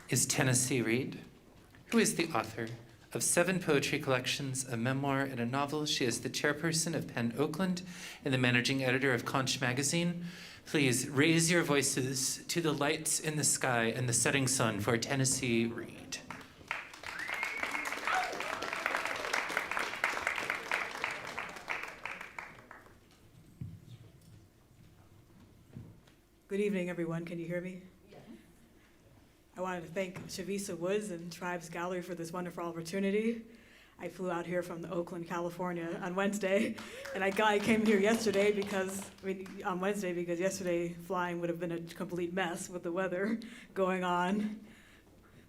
is Tennessee Reed, who is the author of 7 poetry collections, a memoir, and a novel. She is the chairperson of Penn Oakland and the managing editor of Conch Magazine. Please raise your voices to the lights in the sky and the setting sun for Tennessee Reed. Good evening, everyone. Can you hear me? Yes. I wanted to thank Chavisa Woods and Tribes Gallery for this wonderful opportunity. I flew out here from Oakland, California on Wednesday, and I came here yesterday on Wednesday because yesterday flying would have been a complete mess with the weather going on.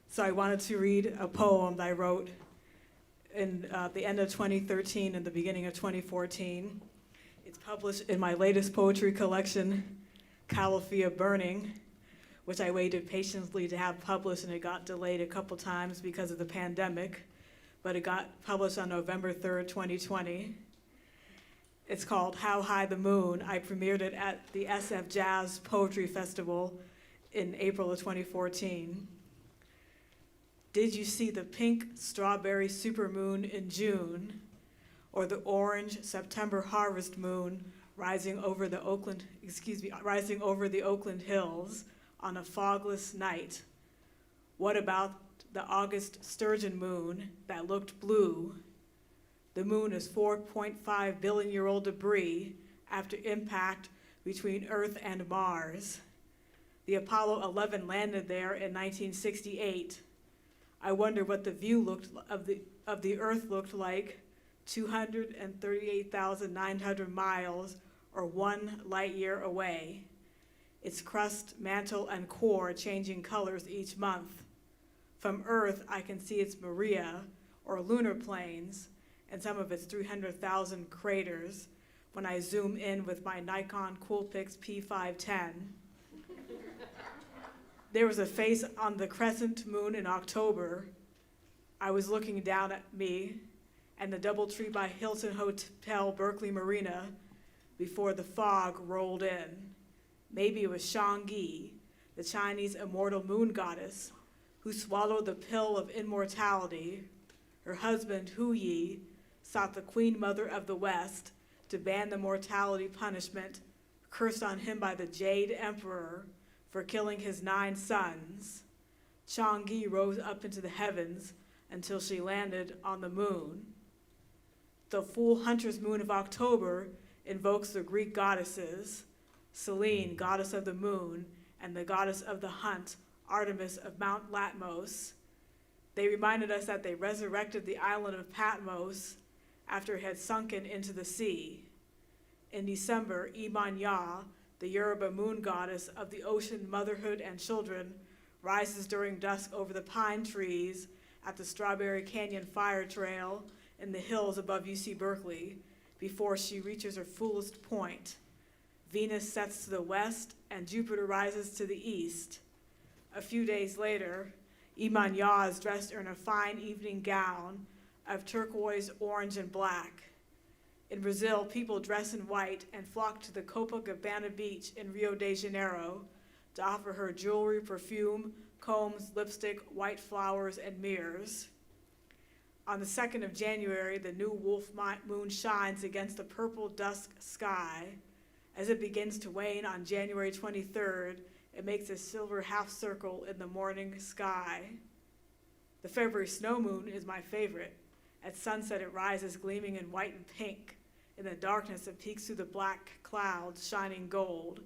So I wanted to read a poem that I wrote in the end of 2013 and the beginning of 2014. It's published in my latest poetry collection, Calafia Burning, which I waited patiently to have published, and it got delayed a couple times because of the pandemic, but it got published on November 3rd, 2020. It's called How High the Moon. I premiered it at the SF Jazz Poetry Festival in April of 2014. Did you see the pink strawberry supermoon in June, or the orange September harvest moon rising over the Oakland hills on a fogless night? What about the August sturgeon moon that looked blue? The moon is 4.5 billion-year-old debris after impact between Earth and Mars. The Apollo 11 landed there in 1968. I wonder what the view of the Earth looked like 238,900 miles or 1 light year away. Its crust, mantle, and core changing colors each month. From Earth, I can see its Maria, or lunar plains, and some of its 300,000 craters when I zoom in with my Nikon Coolpix P510. There was a face on the crescent moon in October. I was looking down at me and the DoubleTree by Hilton Hotel Berkeley Marina before the fog rolled in. Maybe it was Shangyi, the Chinese immortal moon goddess, who swallowed the pill of immortality. Her husband, Hu Yi, sought the Queen Mother of the West to ban the mortality punishment cursed on him by the Jade Emperor for killing his 9 sons. Shangyi rose up into the heavens until she landed on the moon. The full hunter's moon of October invokes the Greek goddesses, Selene, goddess of the moon, and the goddess of the hunt, Artemis of Mount Latmos. They reminded us that they resurrected the island of Patmos after it had sunken into the sea. In December, Iman Ya, the Yoruba moon goddess of the ocean, motherhood, and children, rises during dusk over the pine trees at the Strawberry Canyon Fire Trail in the hills above UC Berkeley before she reaches her fullest point. Venus sets to the west and Jupiter rises to the east. A few days later, Iman Ya is dressed in a fine evening gown of turquoise, orange, and black. In Brazil, people dress in white and flock to the Copacabana beach in Rio de Janeiro to offer her jewelry, perfume, combs, lipstick, white flowers, and mirrors. On the 2nd of January, the new wolf moon shines against the purple dusk sky. As it begins to wane on January 23rd, it makes a silver half circle in the morning sky. The February snow moon is my favorite. At sunset, it rises gleaming in white and pink. In the darkness, it peeks through the black clouds, shining gold.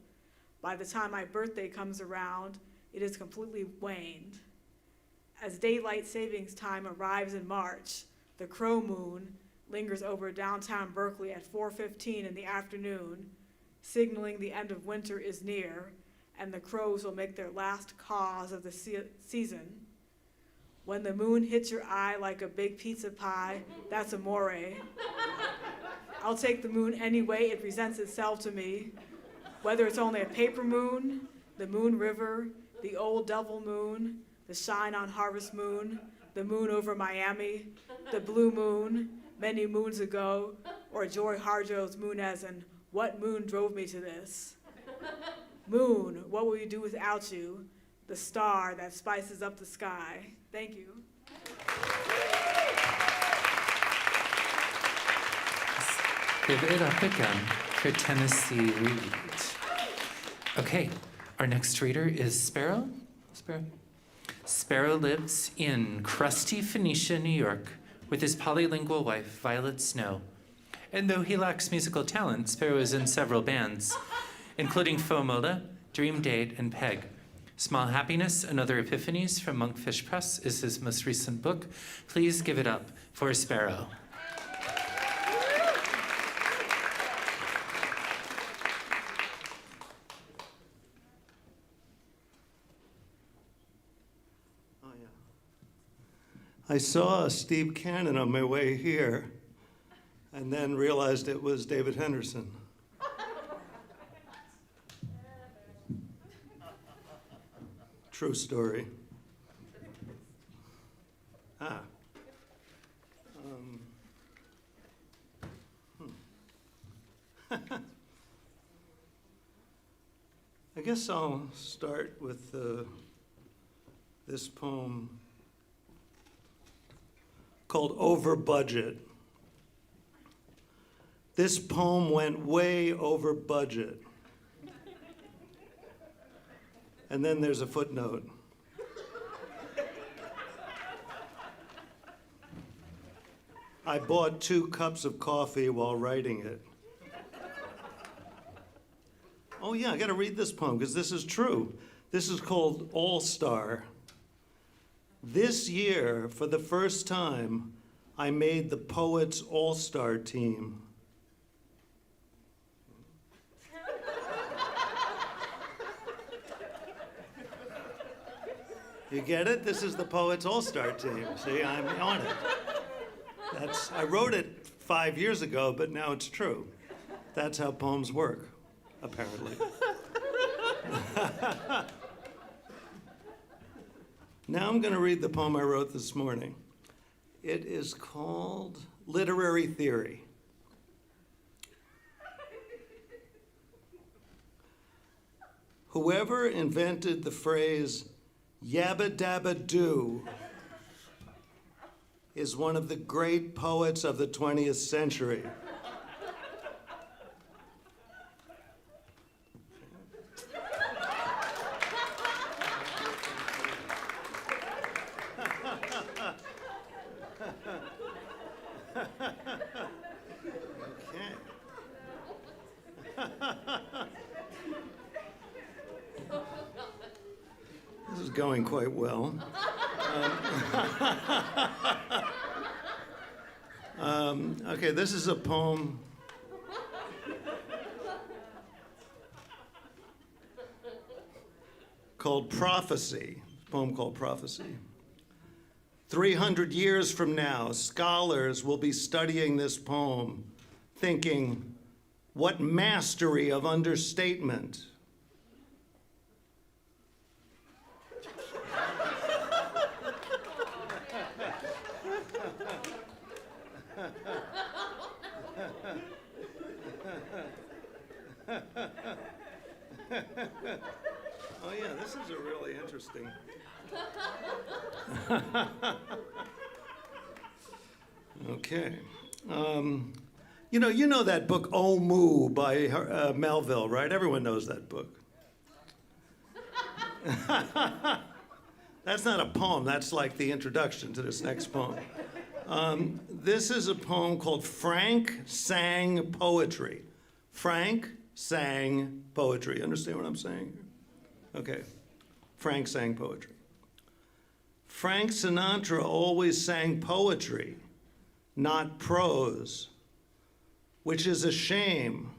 By the time my birthday comes around, it is completely waned. As daylight savings time arrives in March, the crow moon lingers over downtown Berkeley at 4:15 in the afternoon, signaling the end of winter is near, and the crows will make their last caws of the season. When the moon hits your eye like a big pizza pie, that's amore. I'll take the moon any way it presents itself to me, whether it's only a paper moon, the moon river, the old double moon, the shine on harvest moon, the moon over Miami, the blue moon, many moons ago, or Joy Harjo's moon as in, what moon drove me to this? Moon, what will you do without you? The star that spices up the sky. Thank you. Give it up again for Tennessee Reed. Okay, our next reader is Sparrow. Sparrow lives in crusty Phoenicia, New York, with his polylingual wife, Violet Snow. And though he lacks musical talent, Sparrow is in several bands, including Fomola, Dream Date, and Peg. Small Happiness and Other Epiphanies from Monkfish Press is his most recent book. Please give it up for Sparrow. I saw Steve Cannon on my way here and then realized it was David Henderson. True story. Ah. I guess I'll start with this poem called Over Budget. This poem went way over budget. And then there's a footnote. I bought 2 cups of coffee while writing it. Oh yeah, I gotta read this poem because this is true. This is called All Star. This year, for the first time, I made the Poets All-Star team. You get it? This is the Poets All-Star team. See, I'm on it. I wrote it 5 years ago, but now it's true. That's how poems work, apparently. Now I'm going to read the poem I wrote this morning. It is called Literary Theory. Whoever invented the phrase yabba dabba doo is one of the great poets of the 20th century. This is going quite well. Okay, this is a poem called Prophecy. A poem called Prophecy. 300 years from now, scholars will be studying this poem, thinking, what mastery of understatement. Oh yeah, this is a really interesting. Okay. You know that book, Oh Moo, by Melville, right? Everyone knows that book. That's not a poem. That's like the introduction to this next poem. This is a poem called Frank Sang Poetry. Frank sang poetry. Understand what I'm saying? Okay. Frank sang poetry. Frank Sinatra always sang poetry, not prose, which is a shame.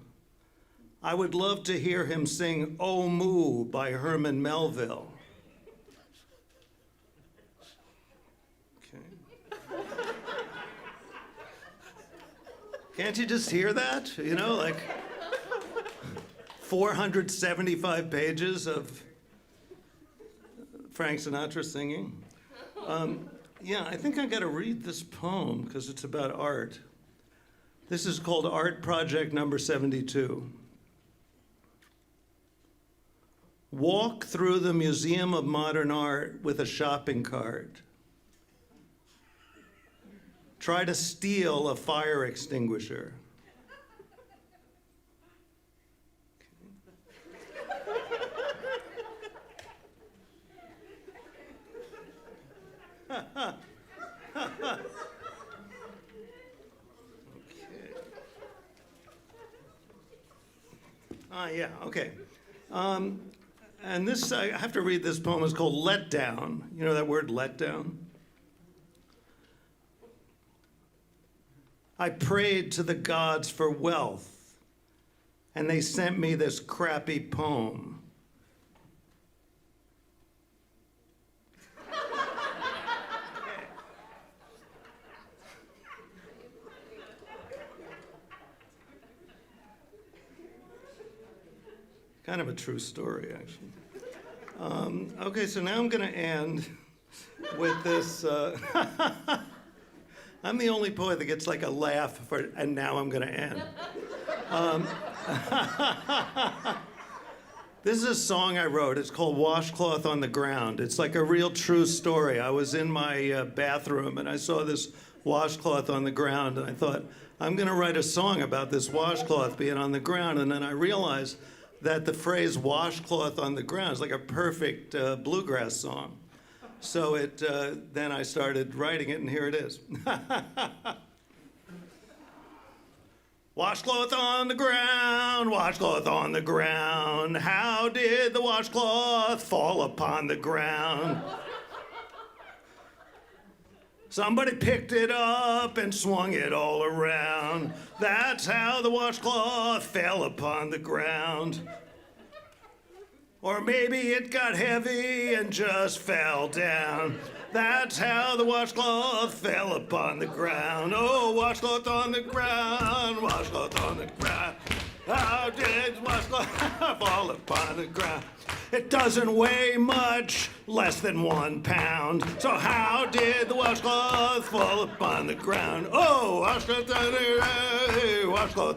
I would love to hear him sing Oh Moo by Herman Melville. Okay. Can't you just hear that? You know, like 475 pages of Frank Sinatra singing. Yeah, I think I gotta read this poem because it's about art. This is called Art Project number 72. Walk through the Museum of Modern Art with a shopping cart. Try to steal a fire extinguisher. Yeah, okay. And this, I have to read this poem, it's called Let Down. You know that word, let down? I prayed to the gods for wealth, and they sent me this crappy poem. Kind of a true story, actually. Okay, so now I'm going to end with this. I'm the only poet that gets like a laugh for, and now I'm going to end. This is a song I wrote. It's called Washcloth on the Ground. It's like a real true story. I was in my bathroom and I saw this washcloth on the ground, and I thought, I'm going to write a song about this washcloth being on the ground. And then I realized that the phrase washcloth on the ground is like a perfect bluegrass song. So then I started writing it, and here it is. Washcloth on the ground, washcloth on the ground. How did the washcloth fall upon the ground? Somebody picked it up and swung it all around. That's how the washcloth fell upon the ground. Or maybe it got heavy and just fell down. That's how the washcloth fell upon the ground. Oh, washcloth on the ground, washcloth on the ground. How did washcloth fall upon the ground? It doesn't weigh much, less than 1 pound. So how did the washcloth fall upon the ground? Oh, washcloth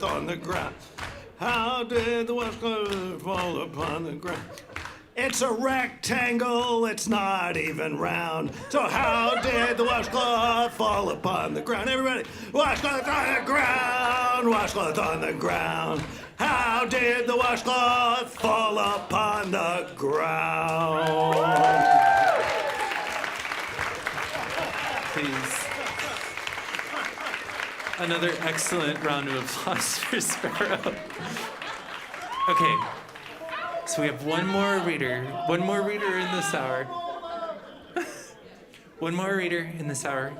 on the ground. How did the washcloth fall upon the ground? It's a rectangle, it's not even round. So how did the washcloth fall upon the ground? Everybody, washcloth on the ground, washcloth on the ground. How did the washcloth fall upon the ground? Please. Another excellent round of applause for Sparrow. Okay, so we have one more reader in this hour. One more reader in this hour.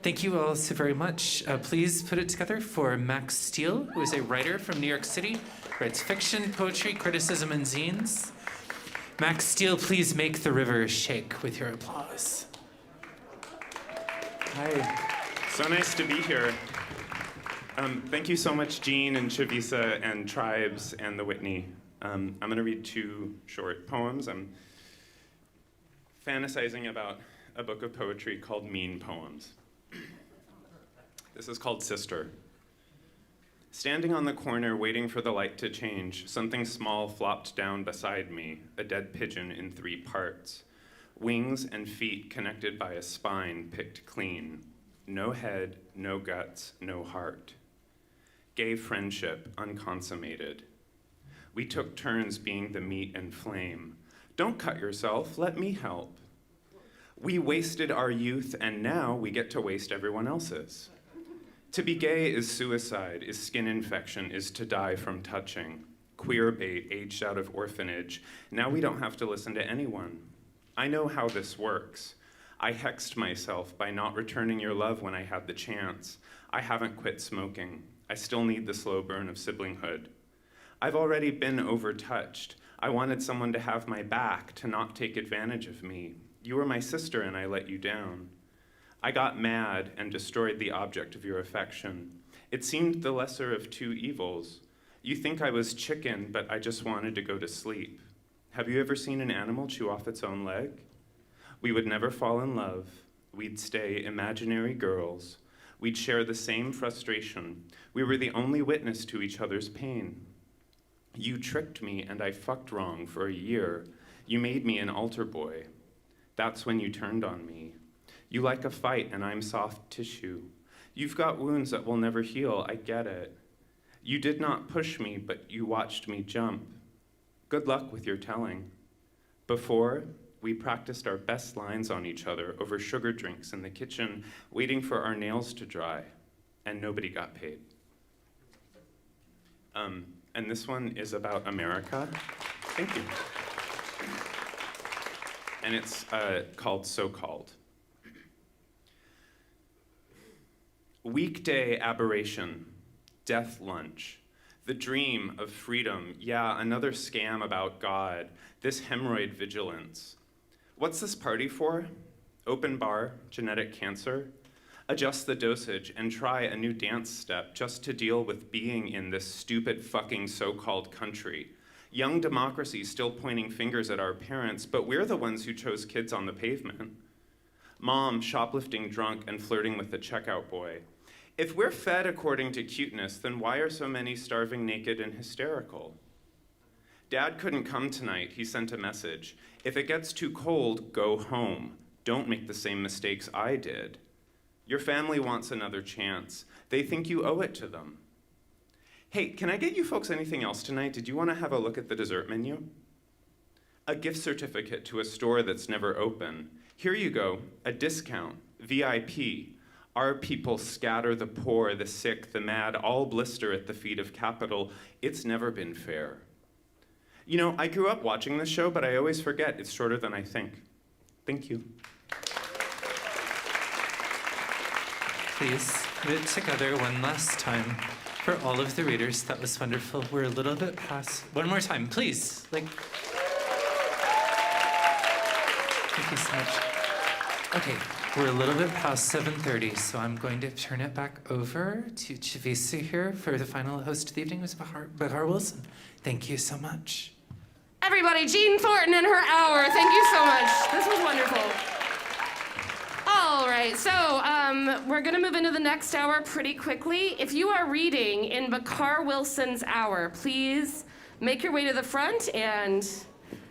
Thank you all so very much. Please put it together for Max Steele, who is a writer from New York City, writes fiction, poetry, criticism, and zines. Max Steele, please make the river shake with your applause. Hi. So nice to be here. Thank you so much, Jeanne and Chavisa and Tribes and the Whitney. I'm going to read 2 short poems. I'm fantasizing about a book of poetry called Mean Poems. This is called Sister. Standing on the corner waiting for the light to change, something small flopped down beside me, a dead pigeon in 3 parts. Wings and feet connected by a spine picked clean. No head, no guts, no heart. Gay friendship unconsummated. We took turns being the meat and flame. Don't cut yourself, let me help. We wasted our youth, and now we get to waste everyone else's. To be gay is suicide, is skin infection, is to die from touching. Queer bait aged out of orphanage. Now we don't have to listen to anyone. I know how this works. I hexed myself by not returning your love when I had the chance. I haven't quit smoking. I still need the slow burn of siblinghood. I've already been overtouched. I wanted someone to have my back, to not take advantage of me. You were my sister and I let you down. I got mad and destroyed the object of your affection. It seemed the lesser of 2 evils. You think I was chicken, but I just wanted to go to sleep. Have you ever seen an animal chew off its own leg? We would never fall in love. We'd stay imaginary girls. We'd share the same frustration. We were the only witness to each other's pain. You tricked me and I fucked wrong for a year. You made me an altar boy. That's when you turned on me. You like a fight and I'm soft tissue. You've got wounds that will never heal, I get it. You did not push me, but you watched me jump. Good luck with your telling. Before, we practiced our best lines on each other over sugar drinks in the kitchen, waiting for our nails to dry, and nobody got paid. And this one is about America. Thank you. And it's called So-Called. Weekday aberration, death lunch, the dream of freedom, yeah, another scam about God, this hemorrhoid vigilance. What's this party for? Open bar, genetic cancer? Adjust the dosage and try a new dance step just to deal with being in this stupid fucking so-called country. Young democracy still pointing fingers at our parents, but we're the ones who chose kids on the pavement. Mom shoplifting drunk and flirting with the checkout boy. If we're fed according to cuteness, then why are so many starving naked and hysterical? Dad couldn't come tonight, he sent a message. If it gets too cold, go home. Don't make the same mistakes I did. Your family wants another chance. They think you owe it to them. Hey, can I get you folks anything else tonight? Did you want to have a look at the dessert menu? A gift certificate to a store that's never open. Here you go, a discount, VIP. Our people scatter the poor, the sick, the mad, all blister at the feet of capital. It's never been fair. You know, I grew up watching this show, but I always forget it's shorter than I think. Thank you. Please, put it together one last time for all of the readers. That was wonderful. We're a little bit past. One more time, please. Thank you so much. Okay, we're a little bit past 7:30, so I'm going to turn it back over to Chavisa here for the final host of the evening, Ms. Bakar Wilson. Thank you so much. Everybody, Jeanne Thornton and her hour. Thank you so much. This was wonderful. All right, so we're gonna move into the next hour pretty quickly. If you are reading in Bakar Wilson's hour, please make your way to the front, and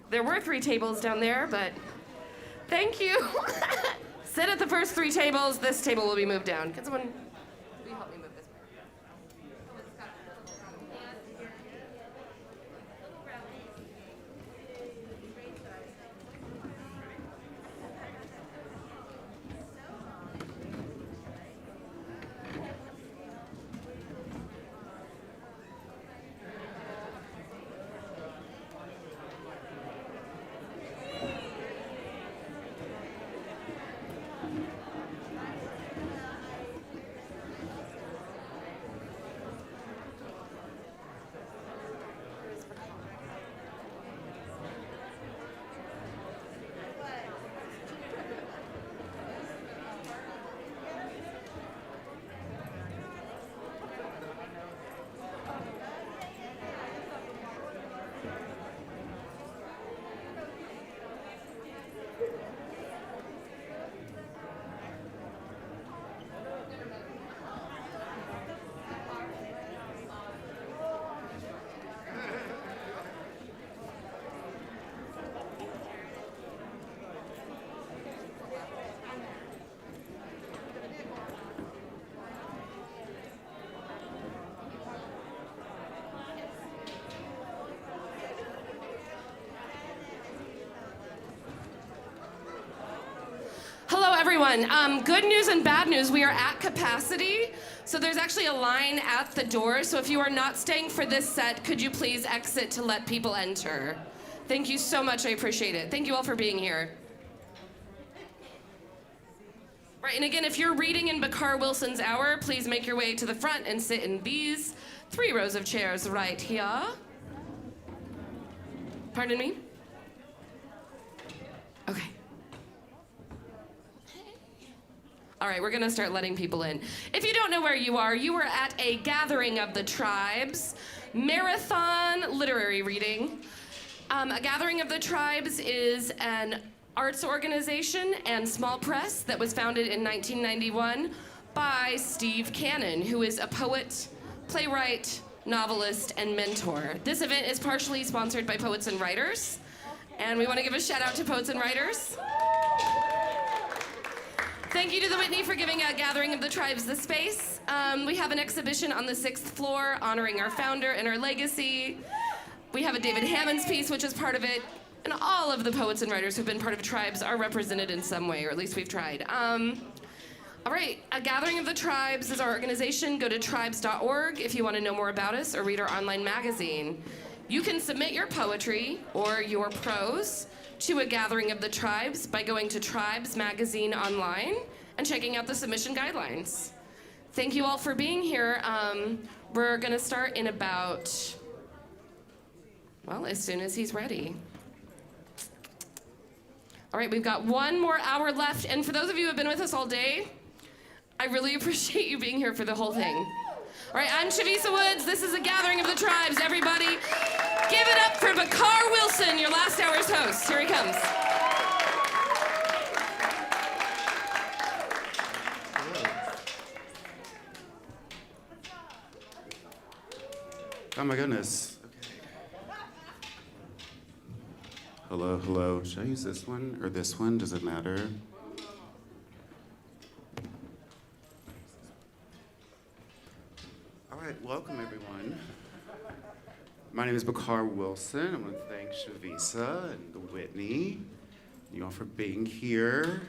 there were 3 tables down there, but thank you. Sit at the first 3 tables. This table will be moved down. Can someone will you help me move this way? Hello, everyone. Good news and bad news. We are at capacity, so there's actually a line at the door. So if you are not staying for this set, could you please exit to let people enter? Thank you so much. I appreciate it. Thank you all for being here. Right, and again, if you're reading in Bakar Wilson's hour, please make your way to the front and sit in these 3 rows of chairs right here. Pardon me? Okay. All right, we're gonna start letting people in. If you don't know where you are at a gathering of the tribes, marathon literary reading. A gathering of the tribes is an arts organization and small press that was founded in 1991 by Steve Cannon, who is a poet, playwright, novelist, and mentor. This event is partially sponsored by Poets and Writers, and we want to give a shout out to Poets and Writers. Thank you to the Whitney for giving a gathering of the tribes the space. We have an exhibition on the 6th floor honoring our founder and our legacy. We have a David Hammond's piece, which is part of it. And all of the poets and writers who've been part of tribes are represented in some way, or at least we've tried. All right, A Gathering of the Tribes is our organization. Go to tribes.org if you want to know more about us or read our online magazine. You can submit your poetry or your prose to A Gathering of the Tribes by going to Tribes Magazine online and checking out the submission guidelines. Thank you all for being here. We're gonna start in about, well, as soon as he's ready. All right, we've got 1 more hour left, and for those of you who have been with us all day, I really appreciate you being here for the whole thing. All right, I'm Chavisa Woods. This is a gathering of the tribes. Everybody, give it up for Bakar Wilson, your last hour's host. Here he comes. Oh my goodness. Okay. Hello, hello. Should I use this one or this one? Does it matter? All right, welcome everyone. My name is Bakar Wilson. I want to thank Chavisa and the Whitney, you all for being here.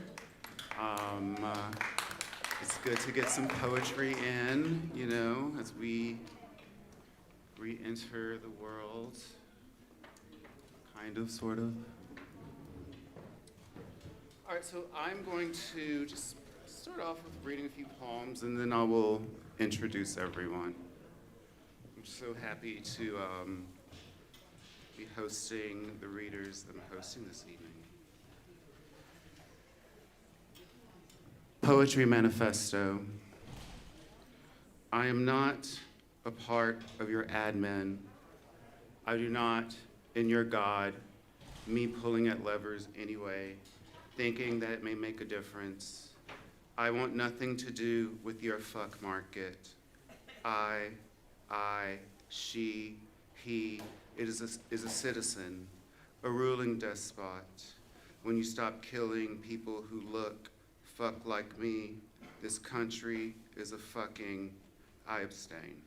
It's good to get some poetry in, you know, as we re-enter the world, kind of, sort of. All right, so I'm going to just start off with reading a few poems, and then I will introduce everyone. I'm so happy to be hosting the readers that I'm hosting this evening. Poetry Manifesto. I am not a part of your admin. I do not, in your God, me pulling at levers anyway, thinking that it may make a difference. I want nothing to do with your fuck market. I, she, he, it is a citizen, a ruling despot. When you stop killing people who look, fuck like me, this country is a fucking, I abstain.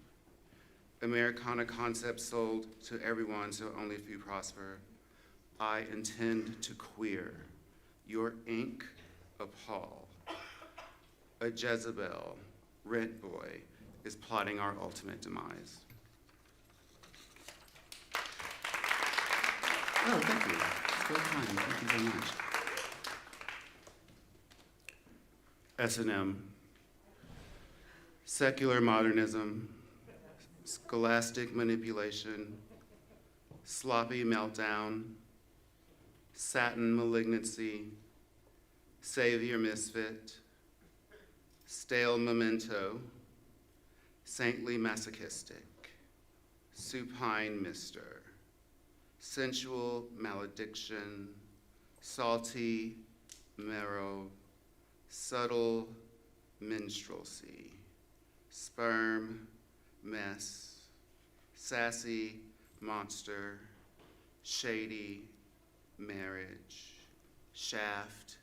Americana concept sold to everyone so only a few prosper. I intend to queer. Your ink appall. A Jezebel, rent boy, is plotting our ultimate demise. Oh, thank you. So kind. Thank you very much. S&M. Secular modernism. Scholastic manipulation, sloppy meltdown, satin malignancy, savior misfit, stale memento, saintly masochistic, supine mister, sensual malediction, salty marrow, subtle minstrelsy, sperm, mess, sassy monster, shady marriage, shaft,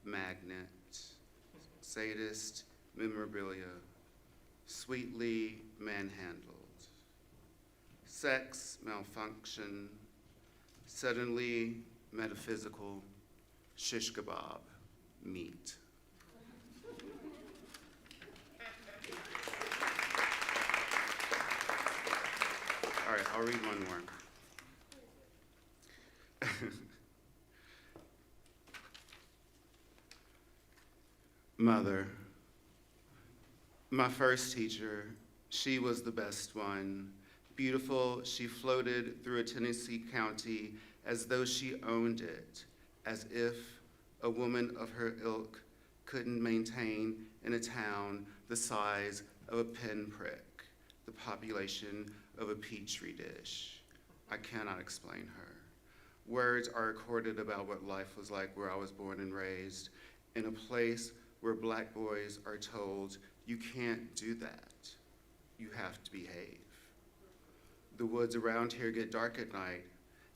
magnet, sadist memorabilia, sweetly manhandled, sex malfunction, suddenly metaphysical, shish kebab, meat. All right, I'll read one more. Mother, my first teacher, she was the best one. Beautiful, she floated through a Tennessee county as though she owned it, as if a woman of her ilk couldn't maintain in a town the size of a pinprick, the population of a petri dish. I cannot explain her. Words are recorded about what life was like where I was born and raised, in a place where black boys are told, you can't do that. You have to behave. The woods around here get dark at night.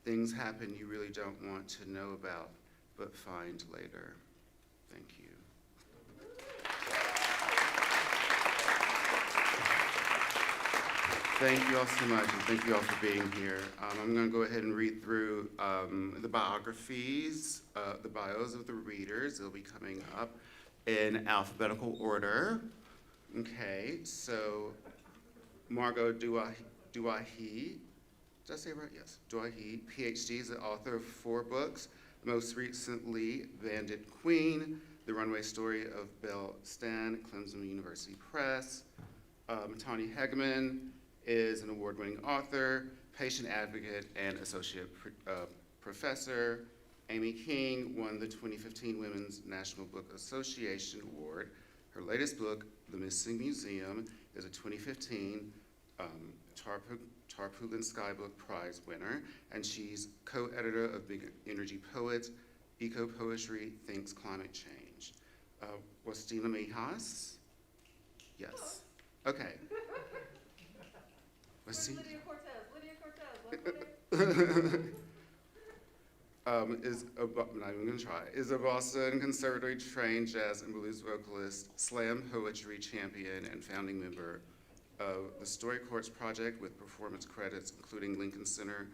Things happen you really don't want to know about, but find later. Thank you. Thank you all so much, and thank you all for being here. I'm going to go ahead and read through the biographies, the bios of the readers. They'll be coming up in alphabetical order. Okay, so Margot Duahi, did I say it right? Yes, Duahi, PhD, is the author of 4 books, most recently Bandit Queen, The Runway Story of Belle Stan, Clemson University Press. Tawny Hegeman is an award-winning author, patient advocate, and associate professor. Amy King won the 2015 Women's National Book Association Award. Her latest book, The Missing Museum, is a 2015 Tarpaulin Sky Book Prize winner, and she's co-editor of Big Energy Poets, Eco Poetry Thinks Climate Change. Wastina Mijas? Yes. Okay. Lydia Cortez. I'm not even gonna try, is a Boston Conservatory trained jazz and blues vocalist, slam poetry champion, and founding member of the Story Courts Project with performance credits including Lincoln Center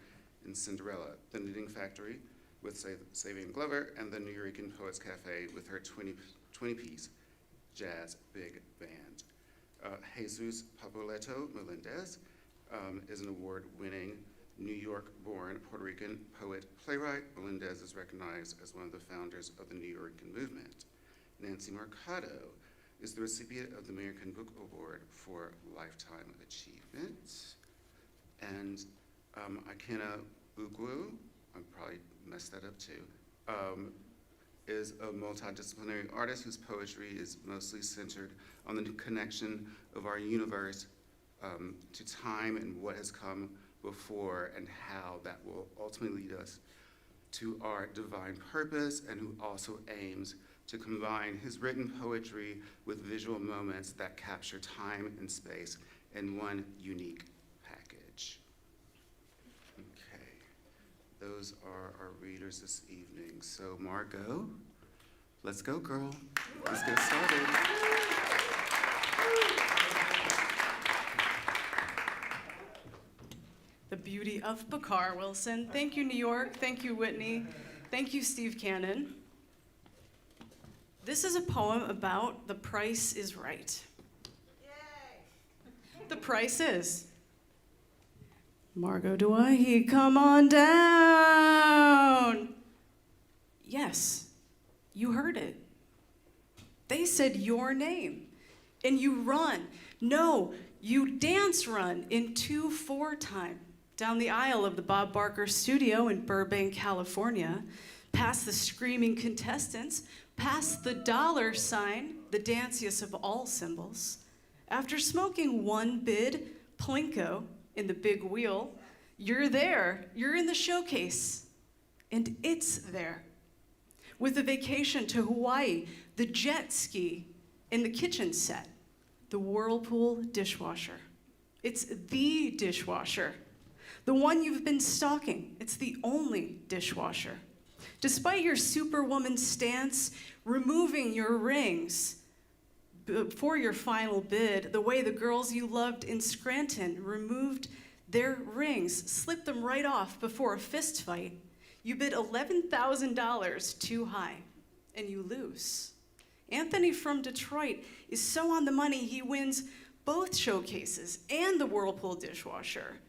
in Cinderella, The Knitting Factory with Savian Glover, and the Nuyorican Poets Cafe with her 20-piece jazz big band. Jesus Papoleto Melendez is an award-winning New York-born Puerto Rican poet, playwright. Melendez is recognized as one of the founders of the Nuyorican movement. Nancy Mercado is the recipient of the American Book Award for Lifetime Achievement. And Akena Ugwu, I probably messed that up too, is a multidisciplinary artist whose poetry is mostly centered on the connection of our universe to time and what has come before, and how that will ultimately lead us to our divine purpose, and who also aims to combine his written poetry with visual moments that capture time and space in one unique package. Okay, those are our readers this evening. So Margot, let's go, girl. Let's get started. The Beauty of Bakar Wilson. Thank you, New York. Thank you, Whitney. Thank you, Steve Cannon. This is a poem about The Price is Right. Yay! The price is. Margot Dwyer, come on down. Yes, you heard it. They said your name, and you run. No, you dance run in 2/4 time. Down the aisle of the Bob Barker studio in Burbank, California, past the screaming contestants, past the dollar sign, the danciest of all symbols. After smoking one bid Plinko in the big wheel, you're there, you're in the showcase, and it's there. With a vacation to Hawaii, the jet ski, and the kitchen set, the Whirlpool dishwasher. It's the dishwasher. The one you've been stalking. It's the only dishwasher. Despite your superwoman stance, removing your rings before your final bid, the way the girls you loved in Scranton removed their rings, slipped them right off before a fist fight, you bid $11,000 too high, and you lose. Anthony from Detroit is so on the money he wins both showcases and the Whirlpool dishwasher.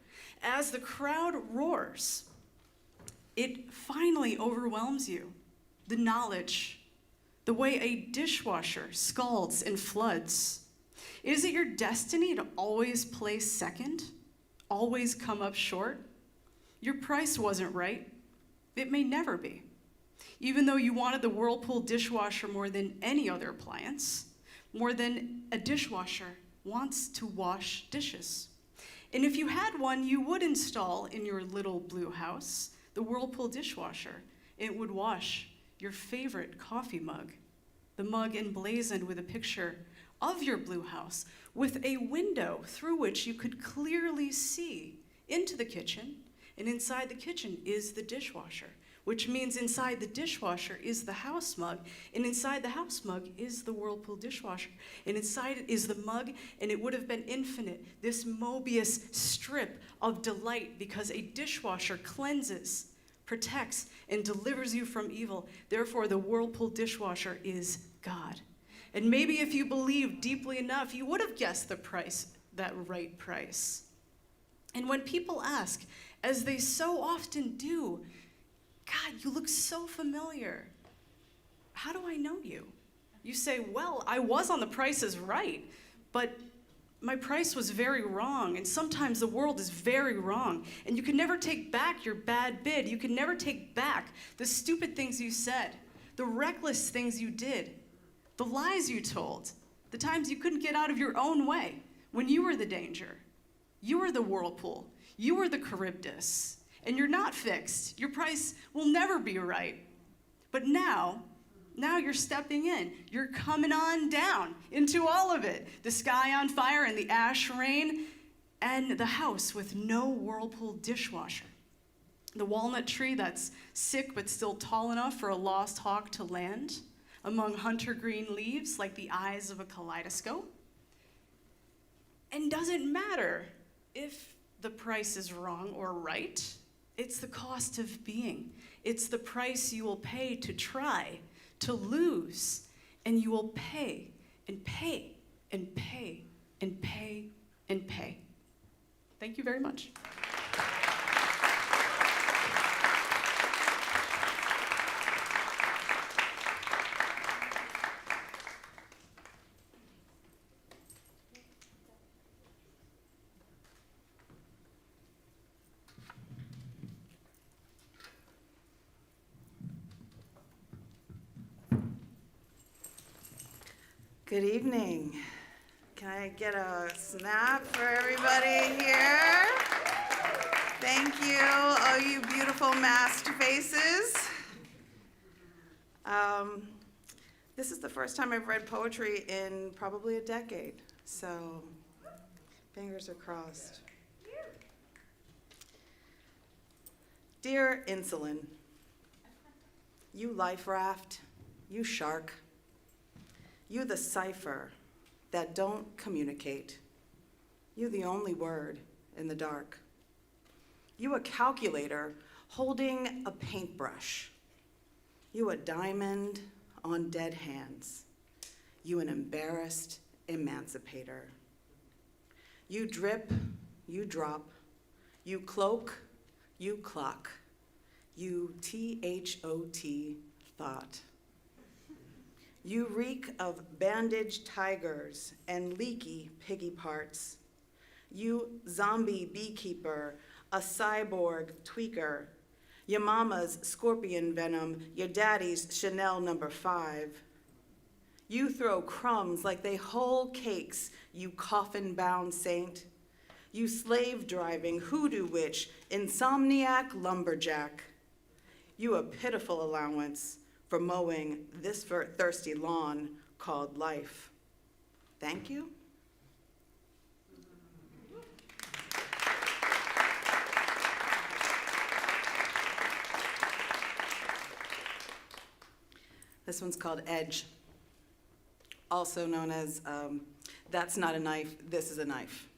As the crowd roars, it finally overwhelms you. The knowledge, the way a dishwasher scalds and floods. Is it your destiny to always place second? Always come up short? Your price wasn't right. It may never be. Even though you wanted the Whirlpool dishwasher more than any other appliance, more than a dishwasher wants to wash dishes. And if you had one, you would install in your little blue house the Whirlpool dishwasher. It would wash your favorite coffee mug, the mug emblazoned with a picture of your blue house, with a window through which you could clearly see into the kitchen, and inside the kitchen is the dishwasher, which means inside the dishwasher is the house mug, and inside the house mug is the Whirlpool dishwasher, and inside it is the mug, and it would have been infinite, this Mobius strip of delight, because a dishwasher cleanses, protects, and delivers you from evil. Therefore, the Whirlpool dishwasher is God. And maybe if you believed deeply enough, you would have guessed the price, that right price. And when people ask, as they so often do, God, you look so familiar. How do I know you? You say, well, I was on The Price is Right, but my price was very wrong, and sometimes the world is very wrong, and you can never take back your bad bid. You can never take back the stupid things you said, the reckless things you did, the lies you told, the times you couldn't get out of your own way when you were the danger. You were the whirlpool. You were the Charybdis, and you're not fixed. Your price will never be right. But now you're stepping in. You're coming on down into all of it. The sky on fire and the ash rain, and the house with no whirlpool dishwasher. The walnut tree that's sick but still tall enough for a lost hawk to land among hunter green leaves like the eyes of a kaleidoscope. And doesn't matter if the price is wrong or right. It's the cost of being. It's the price you will pay to try, to lose, and you will pay and pay and pay and pay and pay. Thank you very much. Good evening. Can I get a snap for everybody here? Thank you, oh you beautiful masked faces. This is the first time I've read poetry in probably a decade, so fingers are crossed. Dear Insulin, you life raft, you shark, you the cipher that don't communicate. You the only word in the dark. You a calculator holding a paintbrush. You a diamond on dead hands. You an embarrassed emancipator. You drip, you drop. You cloak, you clock. You THOT thought. You reek of bandaged tigers and leaky piggy parts. You zombie beekeeper, a cyborg tweaker. Your mama's scorpion venom, your daddy's Chanel No. 5. You throw crumbs like they whole cakes, you coffin-bound saint. You slave-driving hoodoo witch, insomniac lumberjack. You a pitiful allowance for mowing this thirsty lawn called life. Thank you. This one's called Edge, also known as That's Not a Knife, This is a Knife.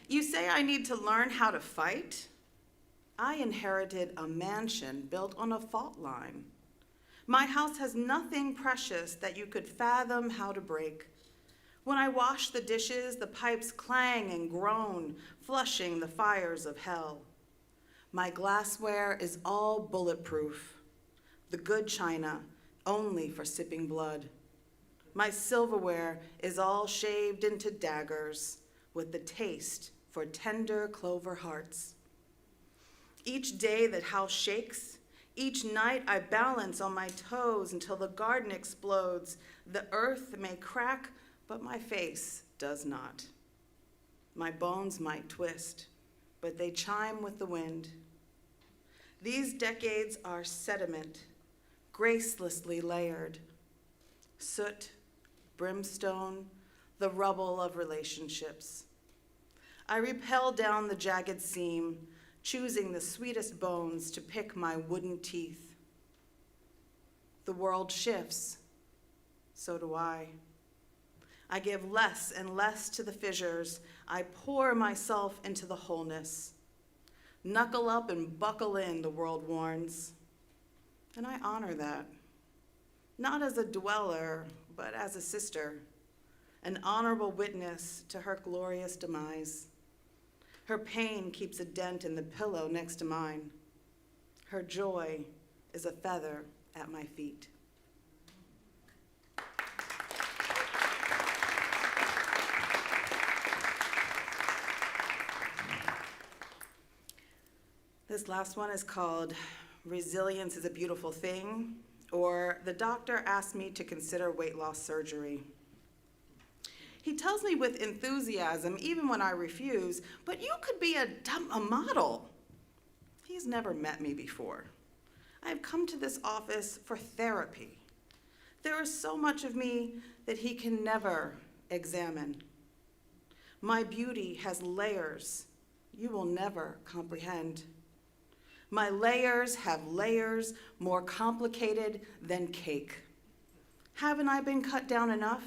You say I need to learn how to fight? I inherited a mansion built on a fault line. My house has nothing precious that you could fathom how to break. When I wash the dishes, the pipes clang and groan, flushing the fires of hell. My glassware is all bulletproof, the good china only for sipping blood. My silverware is all shaved into daggers with the taste for tender clover hearts. Each day that house shakes, each night I balance on my toes until the garden explodes. The earth may crack, but my face does not. My bones might twist, but they chime with the wind. These decades are sediment, gracelessly layered. Soot, brimstone, the rubble of relationships. I rappel down the jagged seam, choosing the sweetest bones to pick my wooden teeth. The world shifts, so do I. I give less and less to the fissures. I pour myself into the wholeness. Knuckle up and buckle in, the world warns. And I honor that. Not as a dweller, but as a sister, an honorable witness to her glorious demise. Her pain keeps a dent in the pillow next to mine. Her joy is a feather at my feet. This last one is called Resilience is a Beautiful Thing, or The Doctor Asked Me to Consider Weight Loss Surgery. He tells me with enthusiasm, even when I refuse, but you could be a model. He's never met me before. I have come to this office for therapy. There is so much of me that he can never examine. My beauty has layers you will never comprehend. My layers have layers more complicated than cake. Haven't I been cut down enough?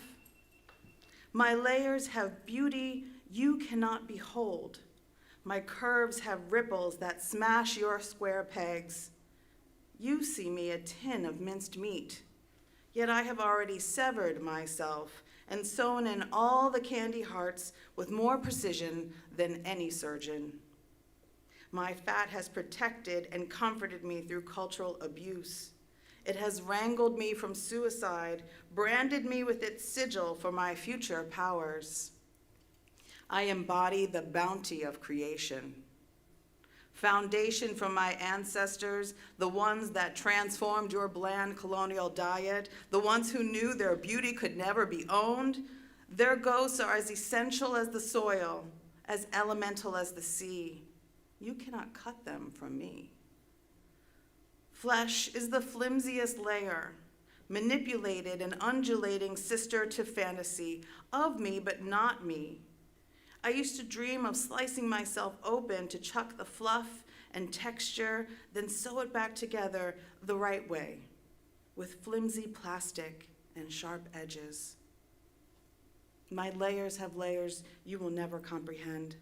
My layers have beauty you cannot behold. My curves have ripples that smash your square pegs. You see me a tin of minced meat, yet I have already severed myself and sewn in all the candy hearts with more precision than any surgeon. My fat has protected and comforted me through cultural abuse. It has wrangled me from suicide, branded me with its sigil for my future powers. I embody the bounty of creation. Foundation from my ancestors, the ones that transformed your bland colonial diet, the ones who knew their beauty could never be owned. Their ghosts are as essential as the soil, as elemental as the sea. You cannot cut them from me. Flesh is the flimsiest layer, manipulated and undulating sister to fantasy, of me but not me. I used to dream of slicing myself open to chuck the fluff and texture, then sew it back together the right way, with flimsy plastic and sharp edges. My layers have layers you will never comprehend.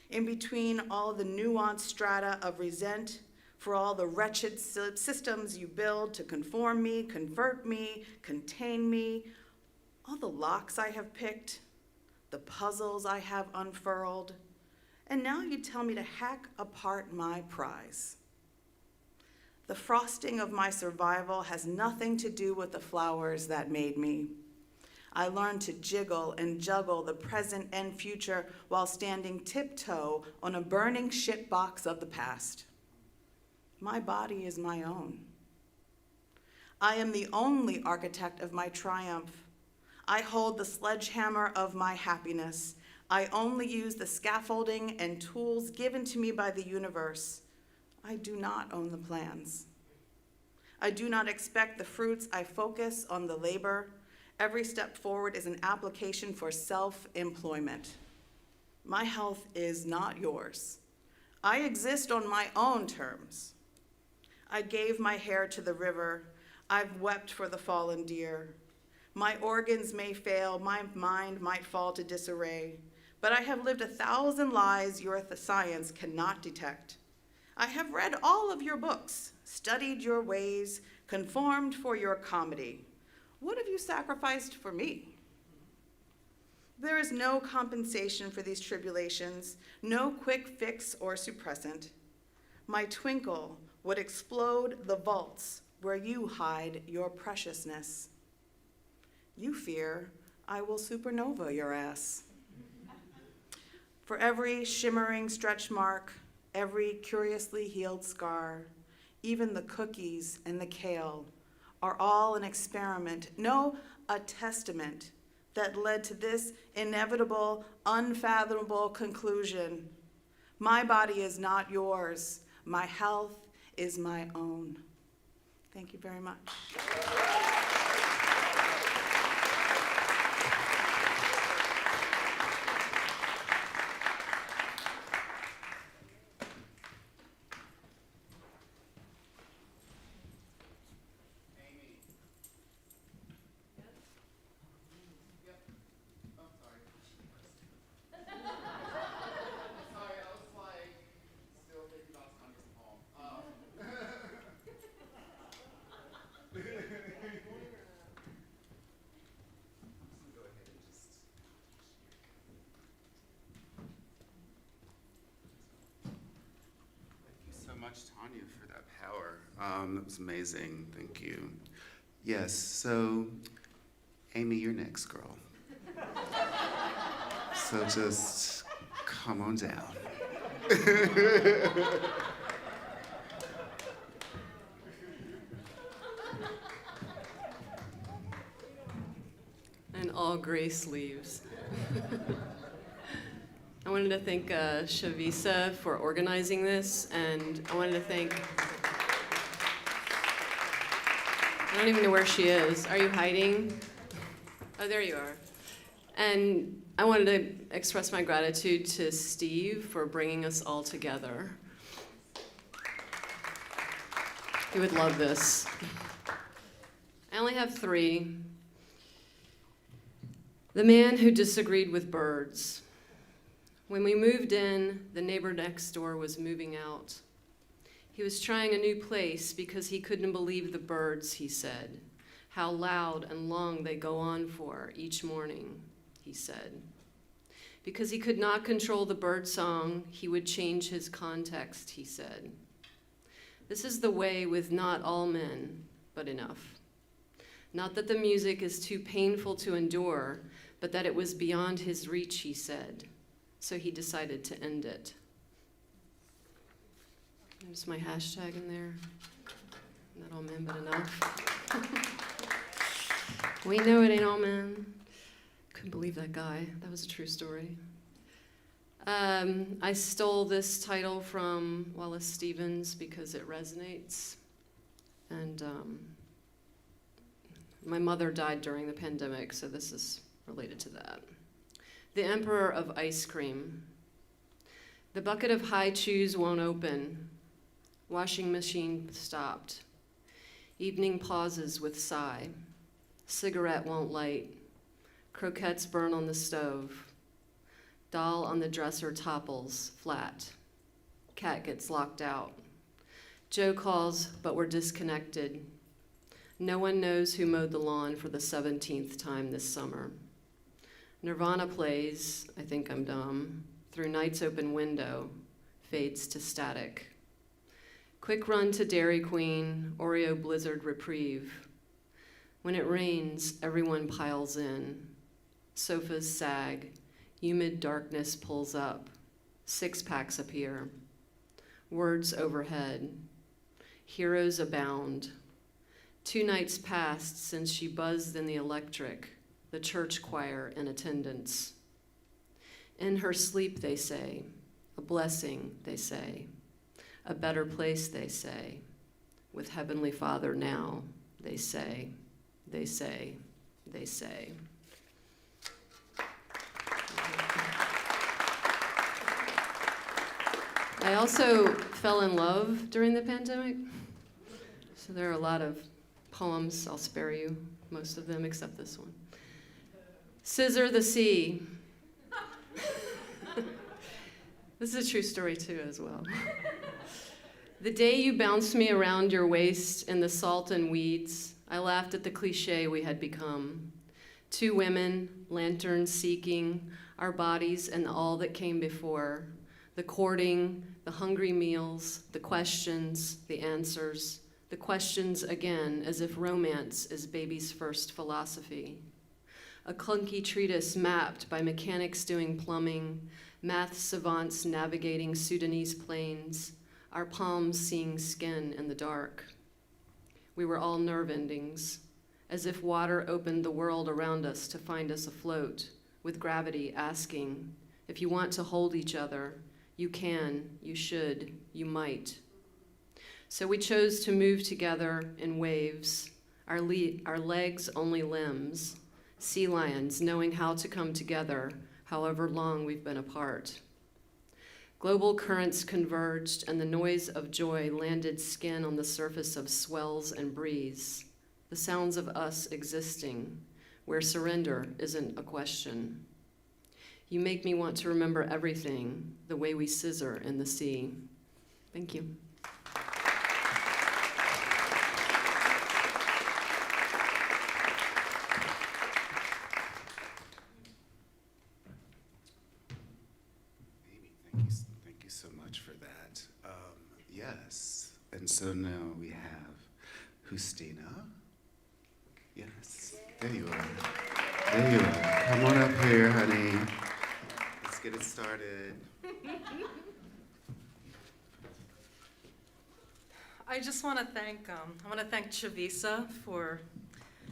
In between all the nuanced strata of resent, for all the wretched systems you build to conform me, convert me, contain me, all the locks I have picked, the puzzles I have unfurled, and now you tell me to hack apart my prize. The frosting of my survival has nothing to do with the flowers that made me. I learned to jiggle and juggle the present and future while standing tiptoe on a burning shit box of the past. My body is my own. I am the only architect of my triumph. I hold the sledgehammer of my happiness. I only use the scaffolding and tools given to me by the universe. I do not own the plans. I do not expect the fruits. I focus on the labor. Every step forward is an application for self-employment. My health is not yours. I exist on my own terms. I gave my hair to the river. I've wept for the fallen deer. My organs may fail, my mind might fall to disarray, but I have lived 1,000 lies your science cannot detect. I have read all of your books, studied your ways, conformed for your comedy. What have you sacrificed for me? There is no compensation for these tribulations, no quick fix or suppressant. My twinkle would explode the vaults where you hide your preciousness. You fear I will supernova your ass. For every shimmering stretch mark, every curiously healed scar, even the cookies and the kale are all an experiment, no, a testament that led to this inevitable, unfathomable conclusion. My body is not yours. My health is my own. Thank you very much. Tanya, for that power. That was amazing. Thank you. Yes, so Amy, you're next, girl. So just come on down. And all gray sleeves. I wanted to thank Chavisa for organizing this, and I wanted to thank, I don't even know where she is. Are you hiding? Oh, there you are. And I wanted to express my gratitude to Steve for bringing us all together. He would love this. I only have 3. The man who disagreed with birds. When we moved in, the neighbor next door was moving out. He was trying a new place because he couldn't believe the birds, he said. How loud and long they go on for each morning, he said. Because he could not control the bird song, he would change his context, he said. This is the way with not all men, but enough. Not that the music is too painful to endure, but that it was beyond his reach, he said. So he decided to end it. There's my hashtag in there. Not all men, but enough. We know it ain't all men. Couldn't believe that guy. That was a true story. I stole this title from Wallace Stevens because it resonates. And my mother died during the pandemic, so this is related to that. The Emperor of Ice Cream. The bucket of high chews won't open. Washing machine stopped. Evening pauses with sigh. Cigarette won't light. Croquettes burn on the stove. Doll on the dresser topples, flat. Cat gets locked out. Joe calls, but we're disconnected. No one knows who mowed the lawn for the 17th time this summer. Nirvana plays, I Think I'm Dumb, through night's open window, fades to static. Quick run to Dairy Queen, Oreo Blizzard reprieve. When it rains, everyone piles in. Sofas sag, humid darkness pulls up. 6-packs appear. Words overhead. Heroes abound. 2 nights passed since she buzzed in the electric, the church choir in attendance. In her sleep, they say, a blessing, they say, a better place, they say, with Heavenly Father now, they say, they say, they say. I also fell in love during the pandemic, so there are a lot of poems. I'll spare you most of them except this one. Scissor the Sea. This is a true story too as well. The day you bounced me around your waist in the salt and weeds, I laughed at the cliche we had become. 2 women, lanterns seeking, our bodies and all that came before. The courting, the hungry meals, the questions, the answers, the questions again, as if romance is baby's first philosophy. A clunky treatise mapped by mechanics doing plumbing, math savants navigating Sudanese plains, our palms seeing skin in the dark. We were all nerve endings, as if water opened the world around us to find us afloat, with gravity asking, if you want to hold each other, you can, you should, you might. So we chose to move together in waves, our legs only limbs, sea lions knowing how to come together, however long we've been apart. Global currents converged and the noise of joy landed skin on the surface of swells and breeze, the sounds of us existing, where surrender isn't a question. You make me want to remember everything, the way we scissor in the sea. Thank you. Thank you so much for that. Yes, and so now we have Justina. Yes, there you are. There you are. Come on up here, honey. Let's get it started. I just want to thank Chavisa for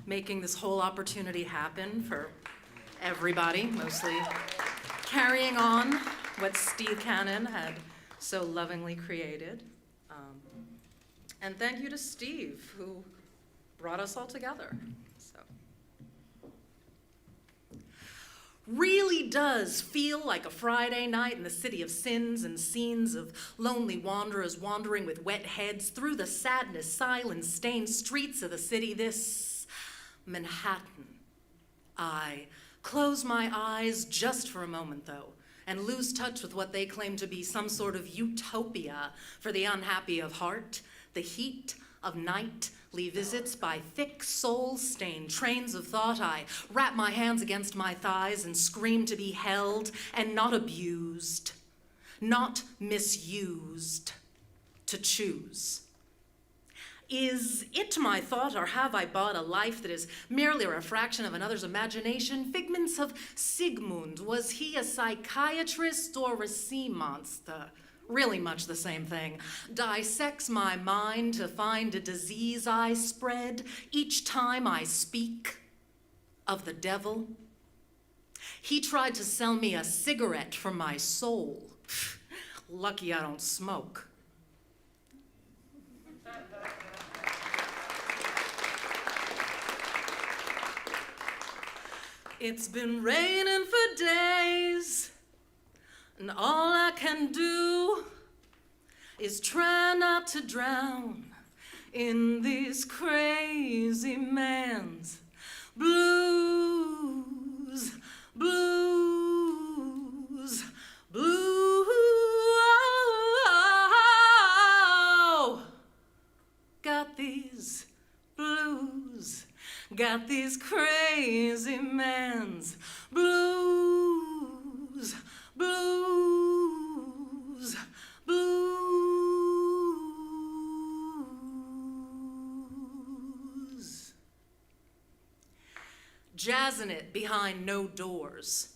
making this whole opportunity happen for everybody, mostly carrying on what Steve Cannon had so lovingly created. And thank you to Steve, who brought us all together. So. Really does feel like a Friday night in the city of sins and scenes of lonely wanderers wandering with wet heads through the sadness, silence, stained streets of the city. This Manhattan. I close my eyes just for a moment, though, and lose touch with what they claim to be some sort of utopia for the unhappy of heart. The heat of nightly visits by thick soul-stained trains of thought. I wrap my hands against my thighs and scream to be held and not abused, not misused, to choose. Is it my thought, or have I bought a life that is merely a refraction of another's imagination? Figments of Sigmund. Was he a psychiatrist or a sea monster? Really much the same thing. Dissects my mind to find a disease I spread each time I speak of the devil. He tried to sell me a cigarette for my soul. Lucky I don't smoke. It's been raining for days, and all I can do is try not to drown in this crazy man's blues, blues, blues. Got these blues, got these crazy man's blues, blues, blues. Jazzing it behind no doors.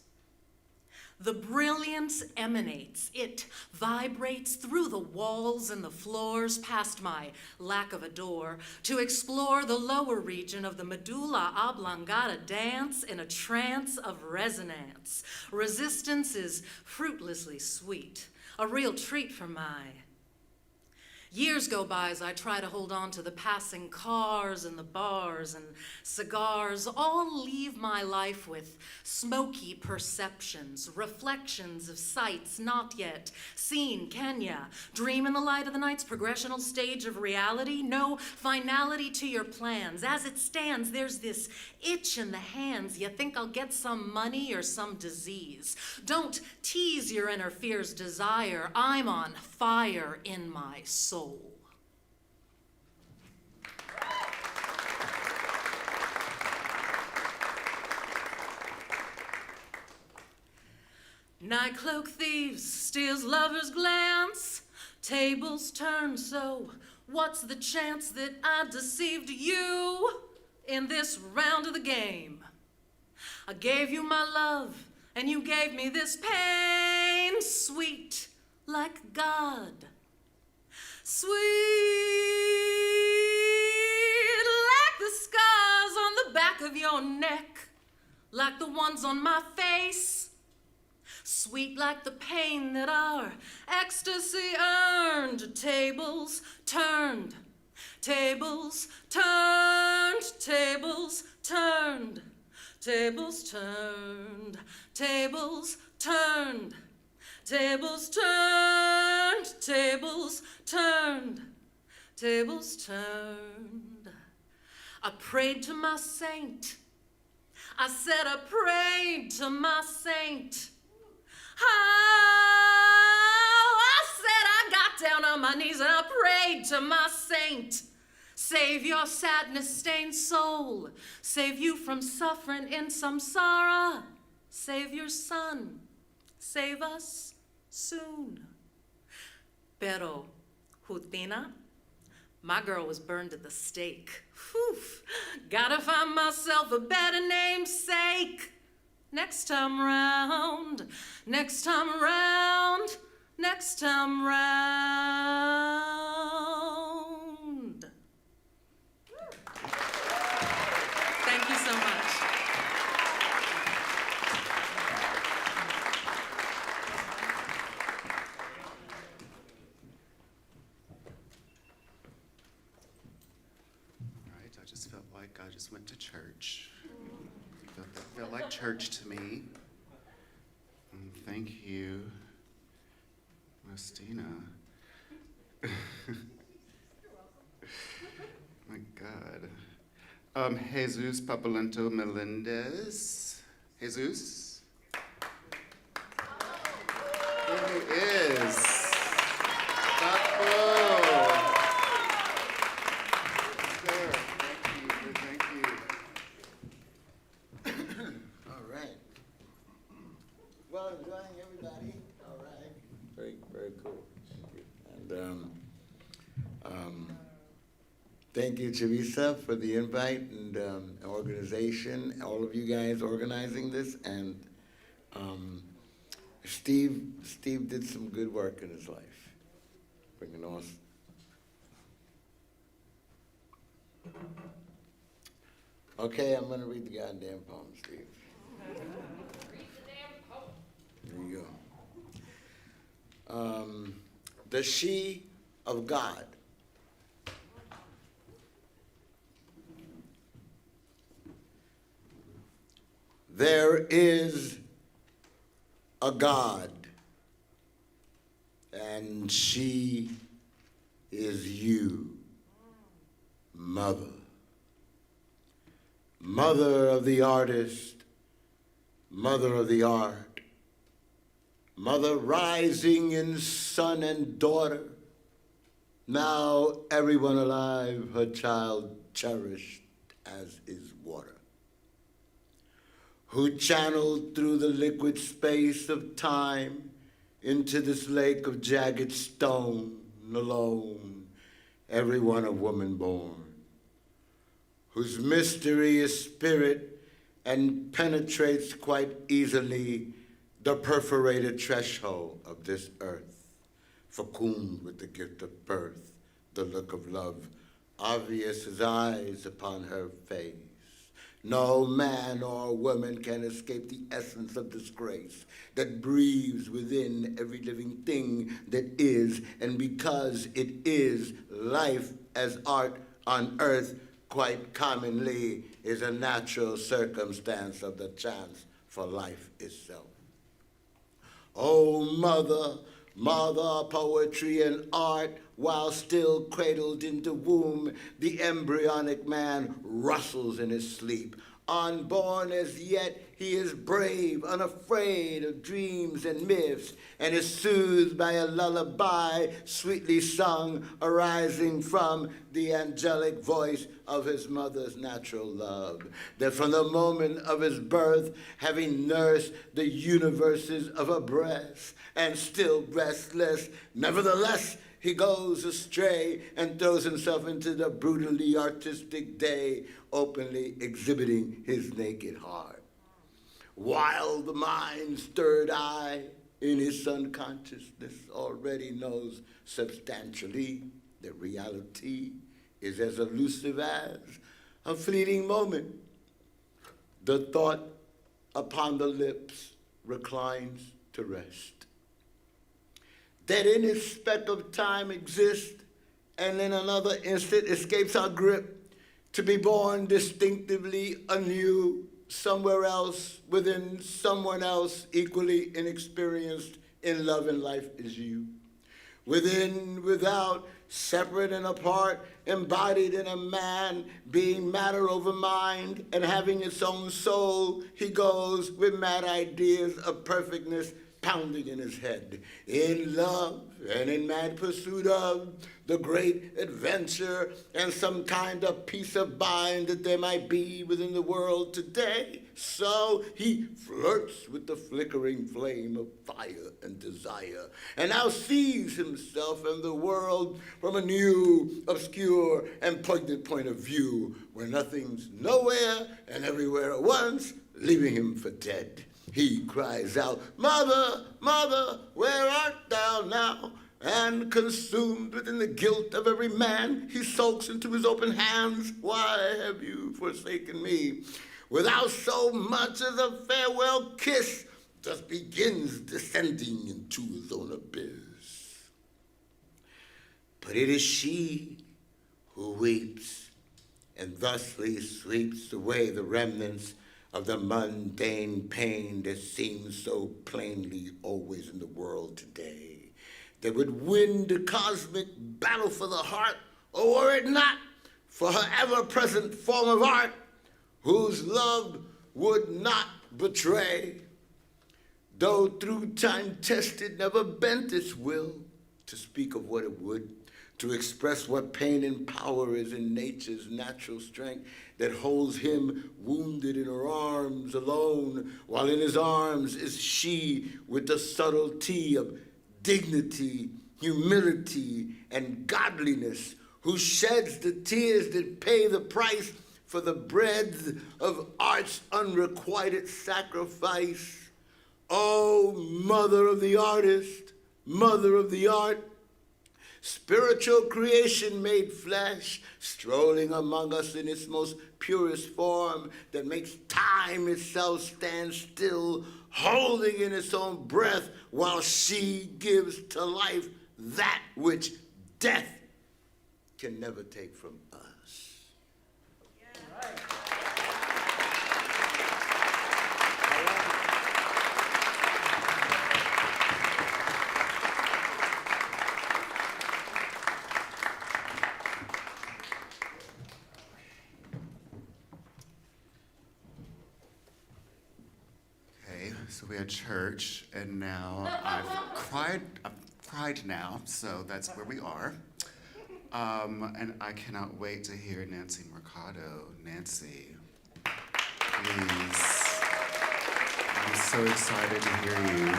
The brilliance emanates, it vibrates through the walls and the floors past my lack of a door to explore the lower region of the medulla oblongata dance in a trance of resonance. Resistance is fruitlessly sweet, a real treat for my. Years go by as I try to hold on to the passing cars and the bars and cigars, all leave my life with smoky perceptions, reflections of sights not yet seen. Kenya, dream in the light of the night's progressional stage of reality, no finality to your plans. As it stands, there's this itch in the hands. You think I'll get some money or some disease. Don't tease your inner fear's desire. I'm on fire in my soul. Nightcloak thieves, steals lover's glance, tables turn, so what's the chance that I deceived you in this round of the game? I gave you my love, and you gave me this pain, sweet like God. Sweet like the scars on the back of your neck, like the ones on my face. Sweet like the pain that our ecstasy earned. Tables turned, tables turned, tables turned, tables turned, tables turned. Tables turned, tables turned, tables turned. I prayed to my saint. I said I prayed to my saint. Oh, I said I got down on my knees and I prayed to my saint. Save your sadness-stained soul. Save you from suffering in samsara. Save your son. Save us soon. Pero, Jutina, my girl was burned at the stake. Whew. Gotta find myself a better namesake. Next time round, next time round, next time round. like God just went to church. That felt like church to me. And thank you, Austino. My God. Jesus Papalento Melendez. Jesus? There he is. Papo. Sir, thank you. All right. Well, enjoying everybody. All right. Very, very cool. And thank you, Chavisa, for the invite and organization, all of you guys organizing this. And Steve did some good work in his life, bringing us. Okay, I'm going to read the goddamn poem, Steve. There you go. The She of God. There is a God, and she is you, Mother. Mother of the artist, mother of the art, mother rising in son and daughter, now everyone alive, her child cherished as is water, who channeled through the liquid space of time into this lake of jagged stone, alone, everyone a woman born, whose mystery is spirit and penetrates quite easily the perforated threshold of this earth, fecund with the gift of birth, the look of love, obvious as eyes upon her face. No man or woman can escape the essence of disgrace that breathes within every living thing that is, and because it is, life as art on earth quite commonly is a natural circumstance of the chance for life itself. Oh, mother, mother of poetry and art, while still cradled in the womb, the embryonic man rustles in his sleep. Unborn as yet, he is brave, unafraid of dreams and myths, and is soothed by a lullaby sweetly sung, arising from the angelic voice of his mother's natural love. That from the moment of his birth, having nursed the universes of her breast, and still restless, nevertheless, he goes astray and throws himself into the brutally artistic day, openly exhibiting his naked heart. While the mind's third eye in his unconsciousness already knows substantially that reality is as elusive as a fleeting moment. The thought upon the lips reclines to rest. That in its speck of time exists, and in another instant escapes our grip, to be born distinctively anew, somewhere else, within someone else equally inexperienced in love and life as you. Within, without, separate and apart, embodied in a man, being matter over mind, and having its own soul, he goes with mad ideas of perfectness pounding in his head, in love and in mad pursuit of the great adventure and some kind of peace of mind that there might be within the world today. So he flirts with the flickering flame of fire and desire, and now sees himself and the world from a new, obscure, and poignant point of view, where nothing's nowhere and everywhere at once, leaving him for dead. He cries out, "Mother, mother, where art thou now?" And consumed within the guilt of every man, he sulks into his open hands. "Why have you forsaken me?" Without so much as a farewell kiss, thus begins descending into his own abyss. But it is she who weeps, and thusly sweeps away the remnants of the mundane pain that seems so plainly always in the world today, that would win the cosmic battle for the heart, or were it not for her ever-present form of art, whose love would not betray, though through time tested never bent its will to speak of what it would, to express what pain and power is in nature's natural strength that holds him wounded in her arms alone, while in his arms is she with the subtlety of dignity, humility, and godliness, who sheds the tears that pay the price for the breadth of art's unrequited sacrifice. Oh, mother of the artist, mother of the art, spiritual creation made flesh, strolling among us in its most purest form that makes time itself stand still, holding in its own breath while she gives to life that which death can never take from us. Okay, so we had church, and now I've cried now, so that's where we are. And I cannot wait to hear Nancy Mercado. Nancy, please. I'm so excited to hear you.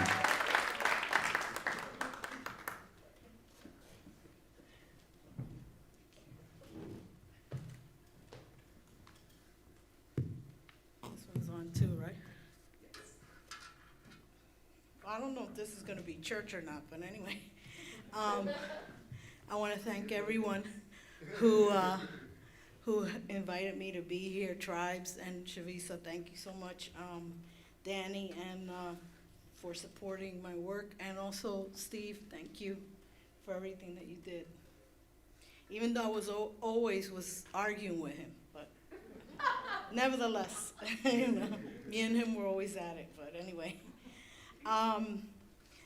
This one's on too, right? I don't know if this is gonna be church or not, but anyway. I want to thank everyone who invited me to be here, Tribes and Chavisa, thank you so much. Danny, and for supporting my work, and also Steve, thank you for everything that you did. Even though I was always arguing with him, but nevertheless, you know, me and him were always at it, but anyway.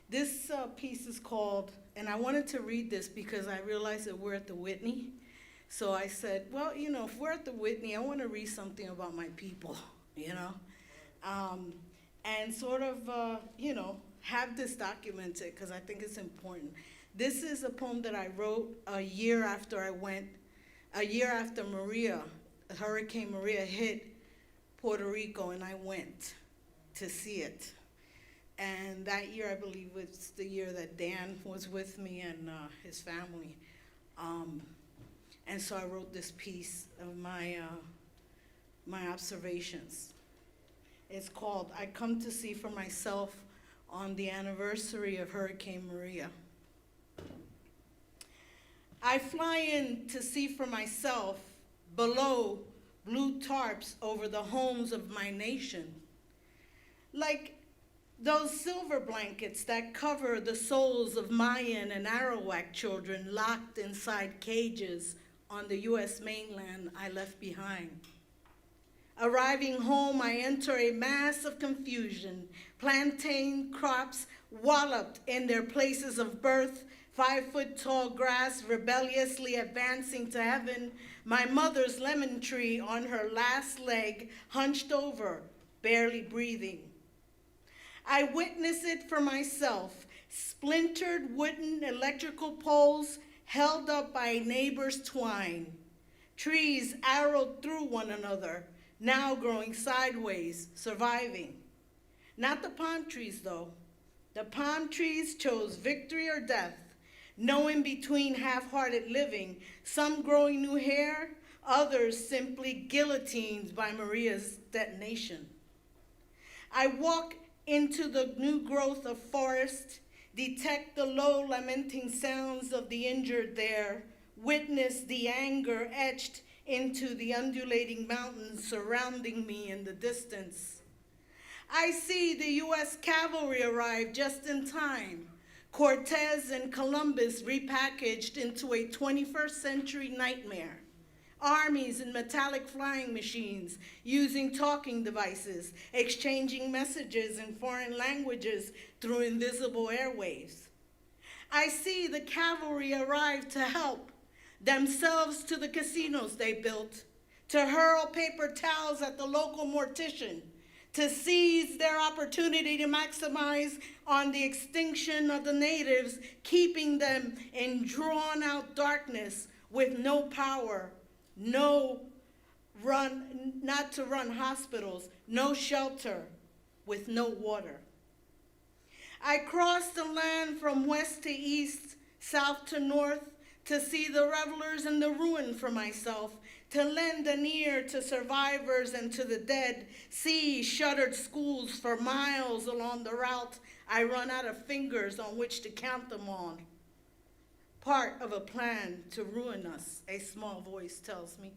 This piece is called, and I wanted to read this because I realized that we're at the Whitney. So I said, well, you know, if we're at the Whitney, I want to read something about my people, you know? And sort of, you know, have this documented because I think it's important. This is a poem that I wrote a year after Hurricane Maria hit Puerto Rico, and I went to see it. And that year, I believe, was the year that Dan was with me and his family. And so I wrote this piece of my observations. It's called, I Come to See for Myself on the Anniversary of Hurricane Maria. I fly in to see for myself below blue tarps over the homes of my nation. Like those silver blankets that cover the souls of Mayan and Arawak children locked inside cages on the US mainland I left behind. Arriving home, I enter a mass of confusion, plantain crops walloped in their places of birth, 5-foot-tall grass rebelliously advancing to heaven, my mother's lemon tree on her last leg, hunched over, barely breathing. I witness it for myself, splintered wooden electrical poles held up by neighbors' twine, trees arrowed through one another, now growing sideways, surviving. Not the palm trees, though. The palm trees chose victory or death, no in between half-hearted living, some growing new hair, others simply guillotined by Maria's detonation. I walk into the new growth of forest, detect the low lamenting sounds of the injured there, witness the anger etched into the undulating mountains surrounding me in the distance. I see the US cavalry arrive just in time, Cortez and Columbus repackaged into a 21st century nightmare, armies in metallic flying machines, using talking devices, exchanging messages in foreign languages through invisible airwaves. I see the cavalry arrive to help, themselves to the casinos they built, to hurl paper towels at the local mortician, to seize their opportunity to maximize on the extinction of the natives, keeping them in drawn-out darkness with no power, not to run hospitals, no shelter, with no water. I crossed the land from west to east, south to north, to see the revelers and the ruin for myself, to lend an ear to survivors and to the dead, see shuttered schools for miles along the route. I run out of fingers on which to count them on. Part of a plan to ruin us, a small voice tells me.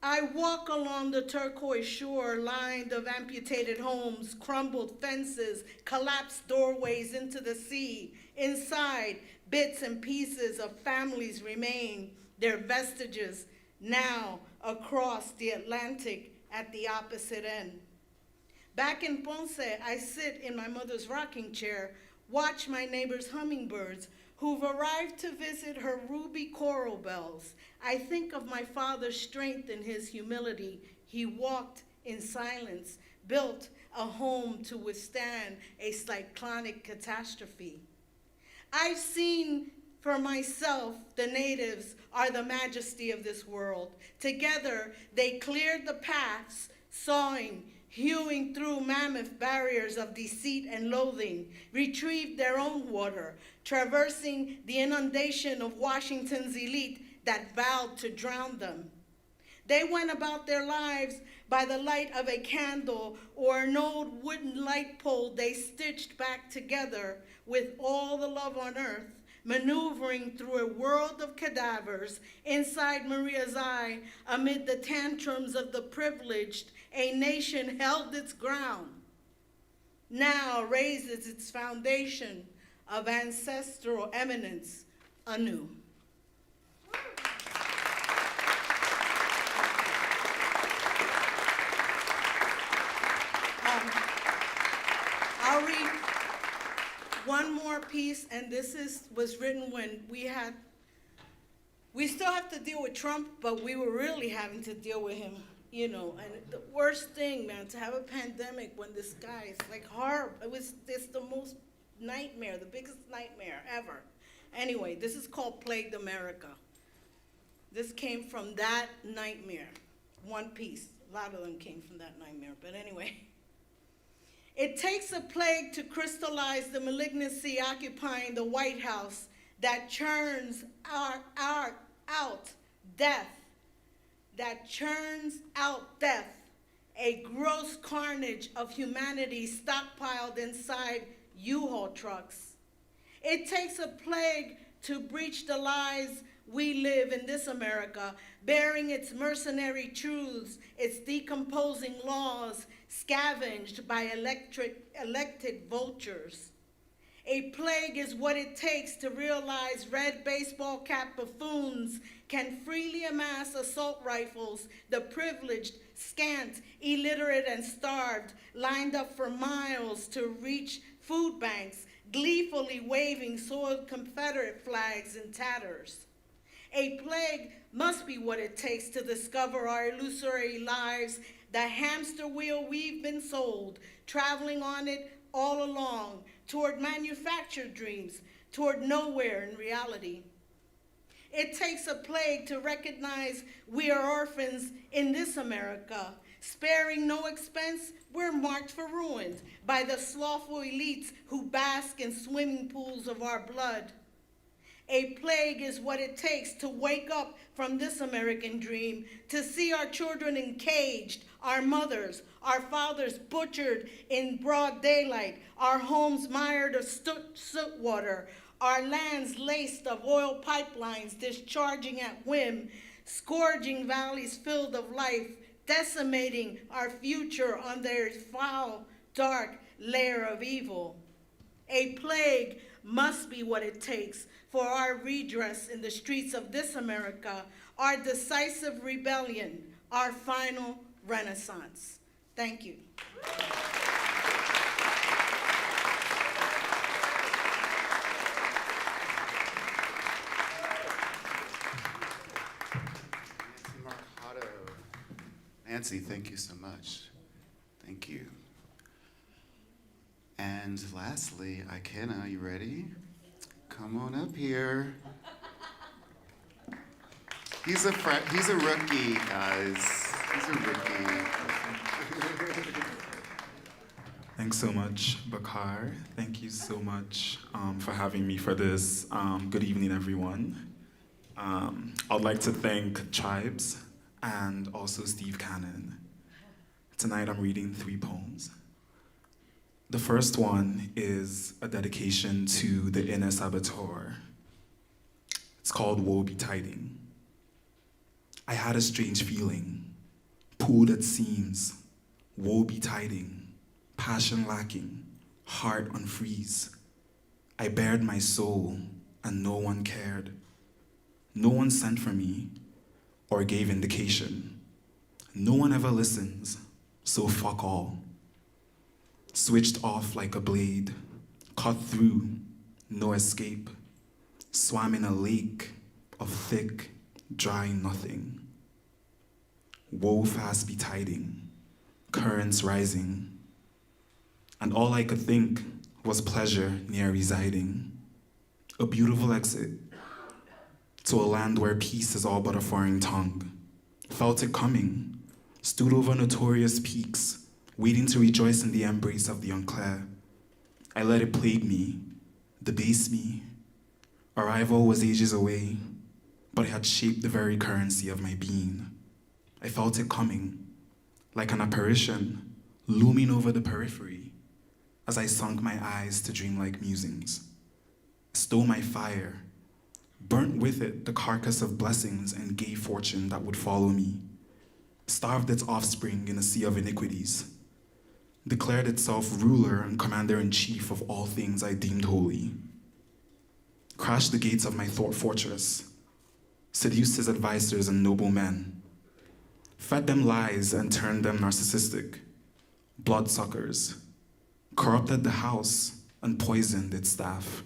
I walk along the turquoise shore lined of amputated homes, crumbled fences, collapsed doorways into the sea. Inside, bits and pieces of families remain, their vestiges now across the Atlantic at the opposite end. Back in Ponce, I sit in my mother's rocking chair, watch my neighbor's hummingbirds who've arrived to visit her ruby coral bells. I think of my father's strength and his humility. He walked in silence, built a home to withstand a cyclonic catastrophe. I've seen for myself the natives are the majesty of this world. Together, they cleared the paths, sawing, hewing through mammoth barriers of deceit and loathing, retrieved their own water, traversing the inundation of Washington's elite that vowed to drown them. They went about their lives by the light of a candle or an old wooden light pole they stitched back together with all the love on earth, maneuvering through a world of cadavers inside Maria's eye amid the tantrums of the privileged. A nation held its ground, now raises its foundation of ancestral eminence anew. I'll read one more piece, and this was written when we still have to deal with Trump, but we were really having to deal with him. You know, and the worst thing, man, to have a pandemic when this guy is like horrible. It's the most nightmare, the biggest nightmare ever. Anyway, this is called Plagued America. This came from that nightmare, one piece. A lot of them came from that nightmare, but anyway. It takes a plague to crystallize the malignancy occupying the White House that churns out death. That churns out death, a gross carnage of humanity stockpiled inside U-Haul trucks. It takes a plague to breach the lies we live in this America, bearing its mercenary truths, its decomposing laws, scavenged by elected vultures. A plague is what it takes to realize red baseball cap buffoons can freely amass assault rifles, the privileged, scant, illiterate, and starved, lined up for miles to reach food banks, gleefully waving soiled Confederate flags in tatters. A plague must be what it takes to discover our illusory lives, the hamster wheel we've been sold, traveling on it all along, toward manufactured dreams, toward nowhere in reality. It takes a plague to recognize we are orphans in this America. Sparing no expense, we're marked for ruin by the slothful elites who bask in swimming pools of our blood. A plague is what it takes to wake up from this American dream, to see our children encaged, our mothers, our fathers butchered in broad daylight, our homes mired of soot water, our lands laced of oil pipelines discharging at whim, scourging valleys filled of life, decimating our future on their foul, dark layer of evil. A plague must be what it takes for our redress in the streets of this America, our decisive rebellion, our final renaissance. Thank you. Nancy, thank you so much. Thank you. And lastly, Ikena, you ready? Come on up here. He's a rookie, guys. He's a rookie. Thanks so much, Bakar. Thank you so much for having me for this. Good evening, everyone. I'd like to thank Tribes and also Steve Cannon. Tonight I'm reading 3 poems. The first one is a dedication to the inner saboteur. It's called Woe Betiding. I had a strange feeling, pulled at seams, woe betiding, passion lacking, heart on freeze. I bared my soul and no one cared. No one sent for me or gave indication. No one ever listens, so fuck all. Switched off like a blade, cut through, no escape. Swam in a lake of thick, dry nothing. Woe fast betiding, currents rising. And all I could think was pleasure near residing. A beautiful exit to a land where peace is all but a foreign tongue. Felt it coming, stood over notorious peaks, waiting to rejoice in the embrace of the unclear. I let it plague me, debase me. Arrival was ages away, but it had shaped the very currency of my being. I felt it coming, like an apparition, looming over the periphery, as I sunk my eyes to dreamlike musings. Stole my fire, burnt with it the carcass of blessings and gay fortune that would follow me, starved its offspring in a sea of iniquities, declared itself ruler and commander-in-chief of all things I deemed holy, crashed the gates of my thought fortress, seduced his advisors and noble men, fed them lies and turned them narcissistic, bloodsuckers, corrupted the house and poisoned its staff,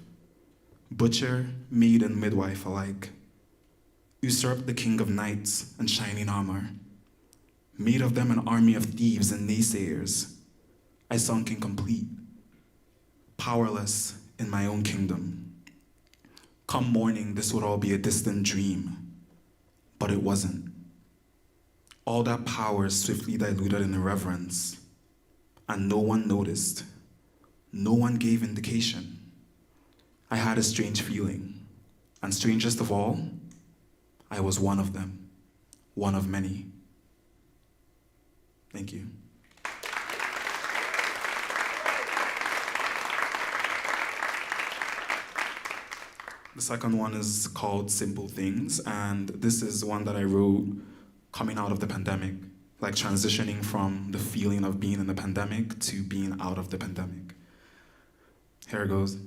butcher, maid, and midwife alike, usurped the king of knights and shining armor, made of them an army of thieves and naysayers. I sunk incomplete, powerless in my own kingdom. Come morning, this would all be a distant dream, but it wasn't. All that power swiftly diluted in irreverence, and no one noticed. No one gave indication. I had a strange feeling, and strangest of all, I was one of them, one of many. Thank you. The second one is called Simple Things, and this is one that I wrote coming out of the pandemic, like transitioning from the feeling of being in the pandemic to being out of the pandemic. Here it goes.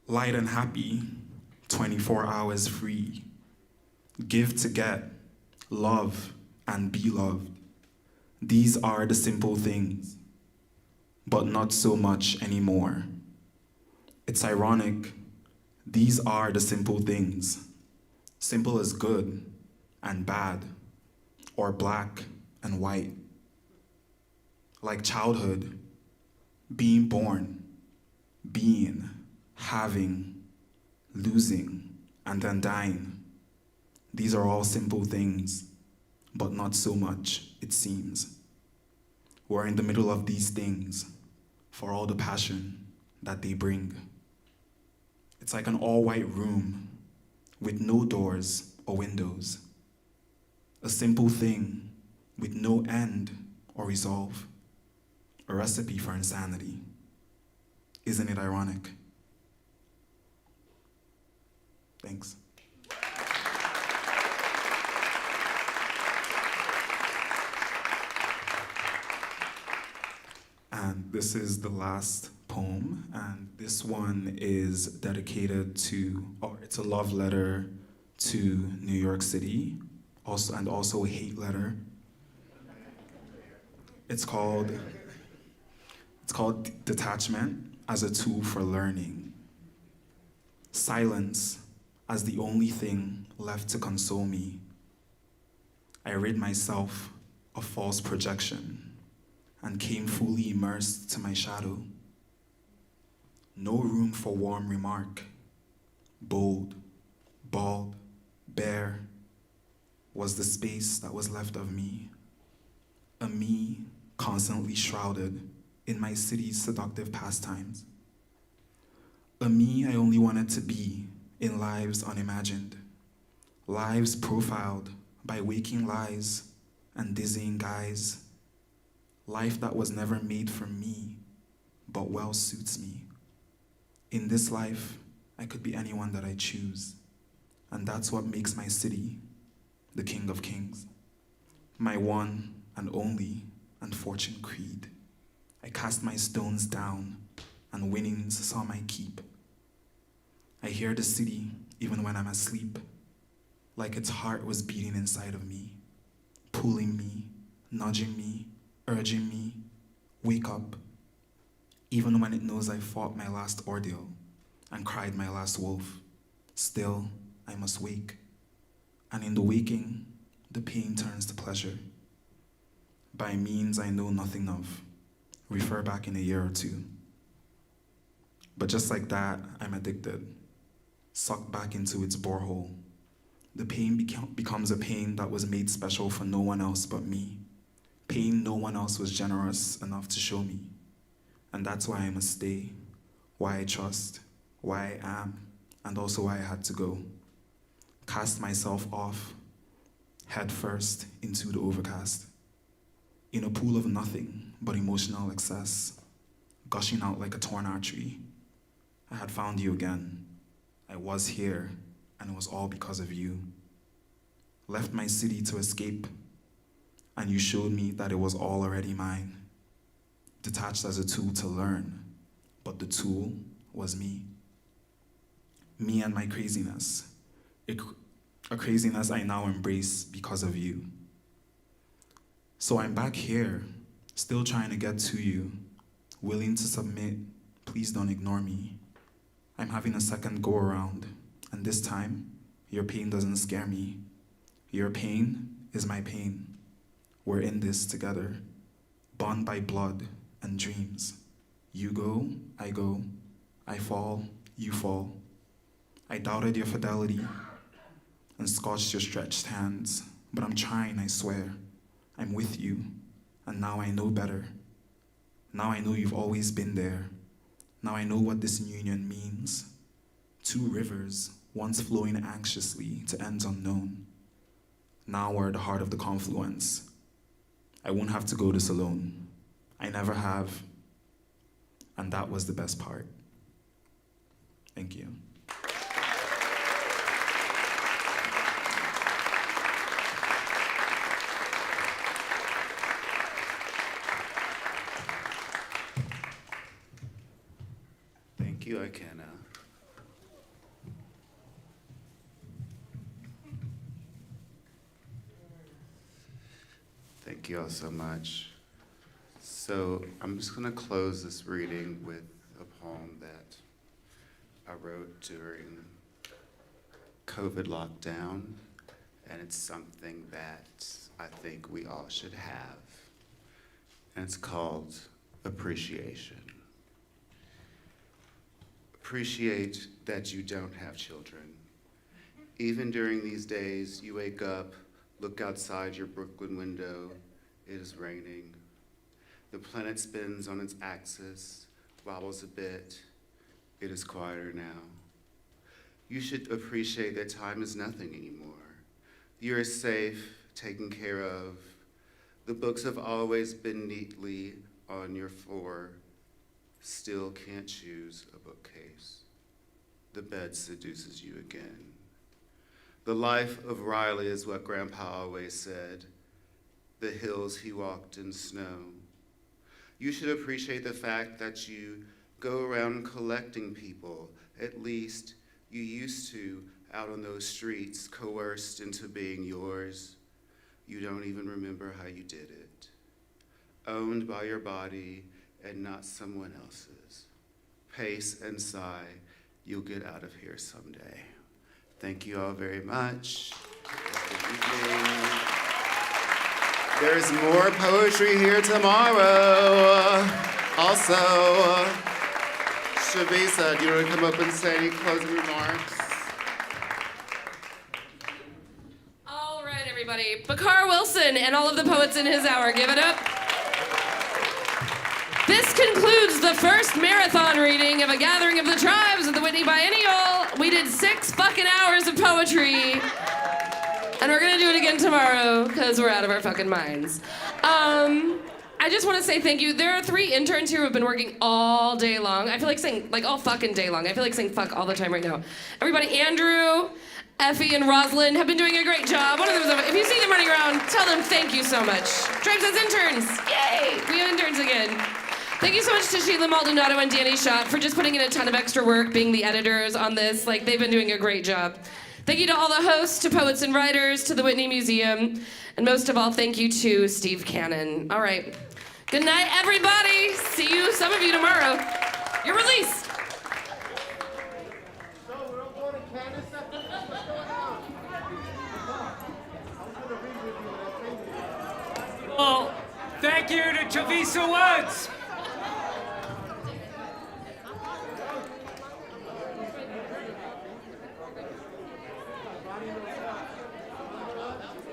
Light and happy, 24 hours free. Give to get, love and be loved. These are the simple things, but not so much anymore. It's ironic, these are the simple things. Simple as good and bad, or black and white. Like childhood, being born, being, having, losing, and then dying. These are all simple things, but not so much, it seems. We're in the middle of these things for all the passion that they bring. It's like an all-white room with no doors or windows. A simple thing with no end or resolve. A recipe for insanity. Isn't it ironic? Thanks. And this is the last poem, and this one is dedicated to, or it's a love letter to New York City, and also a hate letter. It's called Detachment as a Tool for Learning. Silence as the only thing left to console me. I rid myself of false projection and came fully immersed to my shadow. No room for warm remark. Bold, bald, bare was the space that was left of me. A me constantly shrouded in my city's seductive pastimes. A me I only wanted to be in lives unimagined. Lives profiled by waking lies and dizzying guise. Life that was never made for me, but well suits me. In this life, I could be anyone that I choose. And that's what makes my city the king of kings. My one and only unfortunate creed. I cast my stones down, and winnings saw my keep. I hear the city even when I'm asleep, like its heart was beating inside of me, pulling me, nudging me, urging me, wake up, even when it knows I fought my last ordeal and cried my last wolf. Still, I must wake. And in the waking, the pain turns to pleasure. By means I know nothing of. Refer back in a year or two. But just like that, I'm addicted, sucked back into its borehole. The pain becomes a pain that was made special for no one else but me. Pain no one else was generous enough to show me. And that's why I must stay, why I trust, why I am, and also why I had to go. Cast myself off, head first into the overcast. In a pool of nothing but emotional excess, gushing out like a torn artery. I had found you again. I was here, and it was all because of you. Left my city to escape, and you showed me that it was all already mine. Detached as a tool to learn, but the tool was me. Me and my craziness. A craziness I now embrace because of you. So I'm back here, still trying to get to you, willing to submit, please don't ignore me. I'm having a second go around, and this time, your pain doesn't scare me. Your pain is my pain. We're in this together, bound by blood and dreams. You go, I fall, you fall. I doubted your fidelity and scorched your stretched hands, but I'm trying, I swear. I'm with you, and now I know better. Now I know you've always been there. Now I know what this union means. Two rivers, once flowing anxiously to ends unknown. Now we're at the heart of the confluence. I won't have to go this alone. I never have, and that was the best part. Thank you. Thank you, Ikenna. Thank you all so much. So I'm just going to close this reading with a poem that I wrote during COVID lockdown, and it's something that I think we all should have. And it's called Appreciation. Appreciate that you don't have children. Even during these days, you wake up, look outside your Brooklyn window, it is raining. The planet spins on its axis, wobbles a bit, it is quieter now. You should appreciate that time is nothing anymore. You're safe, taken care of. The books have always been neatly on your floor. Still can't choose a bookcase. The bed seduces you again. The life of Riley is what Grandpa always said. The hills he walked in snow. You should appreciate the fact that you go around collecting people. At least you used to, out on those streets, coerced into being yours. You don't even remember how you did it. Owned by your body and not someone else's. Pace and sigh, you'll get out of here someday. Thank you all very much. Good evening. There's more poetry here tomorrow. Also, Chavisa, do you want to come up and say any closing remarks? All right, everybody. Bakar Wilson and all of the poets in his hour. Give it up. This concludes the first marathon reading of A Gathering of the Tribes at the Whitney Biennial. We did 6 fucking hours of poetry. And we're gonna do it again tomorrow because we're out of our fucking minds. I just want to say thank you. There are 3 interns here who have been working all day long. I feel like saying, like all fucking day long. I feel like saying fuck all the time right now. Everybody, Andrew, Effie, and Rosalind have been doing a great job. One of them is, if you see them running around, tell them thank you so much. Tribes has interns. Yay! We have interns again. Thank you so much to Sheila Maldonado and Danny Schott for just putting in a ton of extra work being the editors on this. Like, they've been doing a great job. Thank you to all the hosts, to poets and writers, to the Whitney Museum, and most of all, thank you to Steve Cannon. All right. Good night, everybody. See you, some of you, tomorrow. You're released. Well, thank you to Chavisa Woods.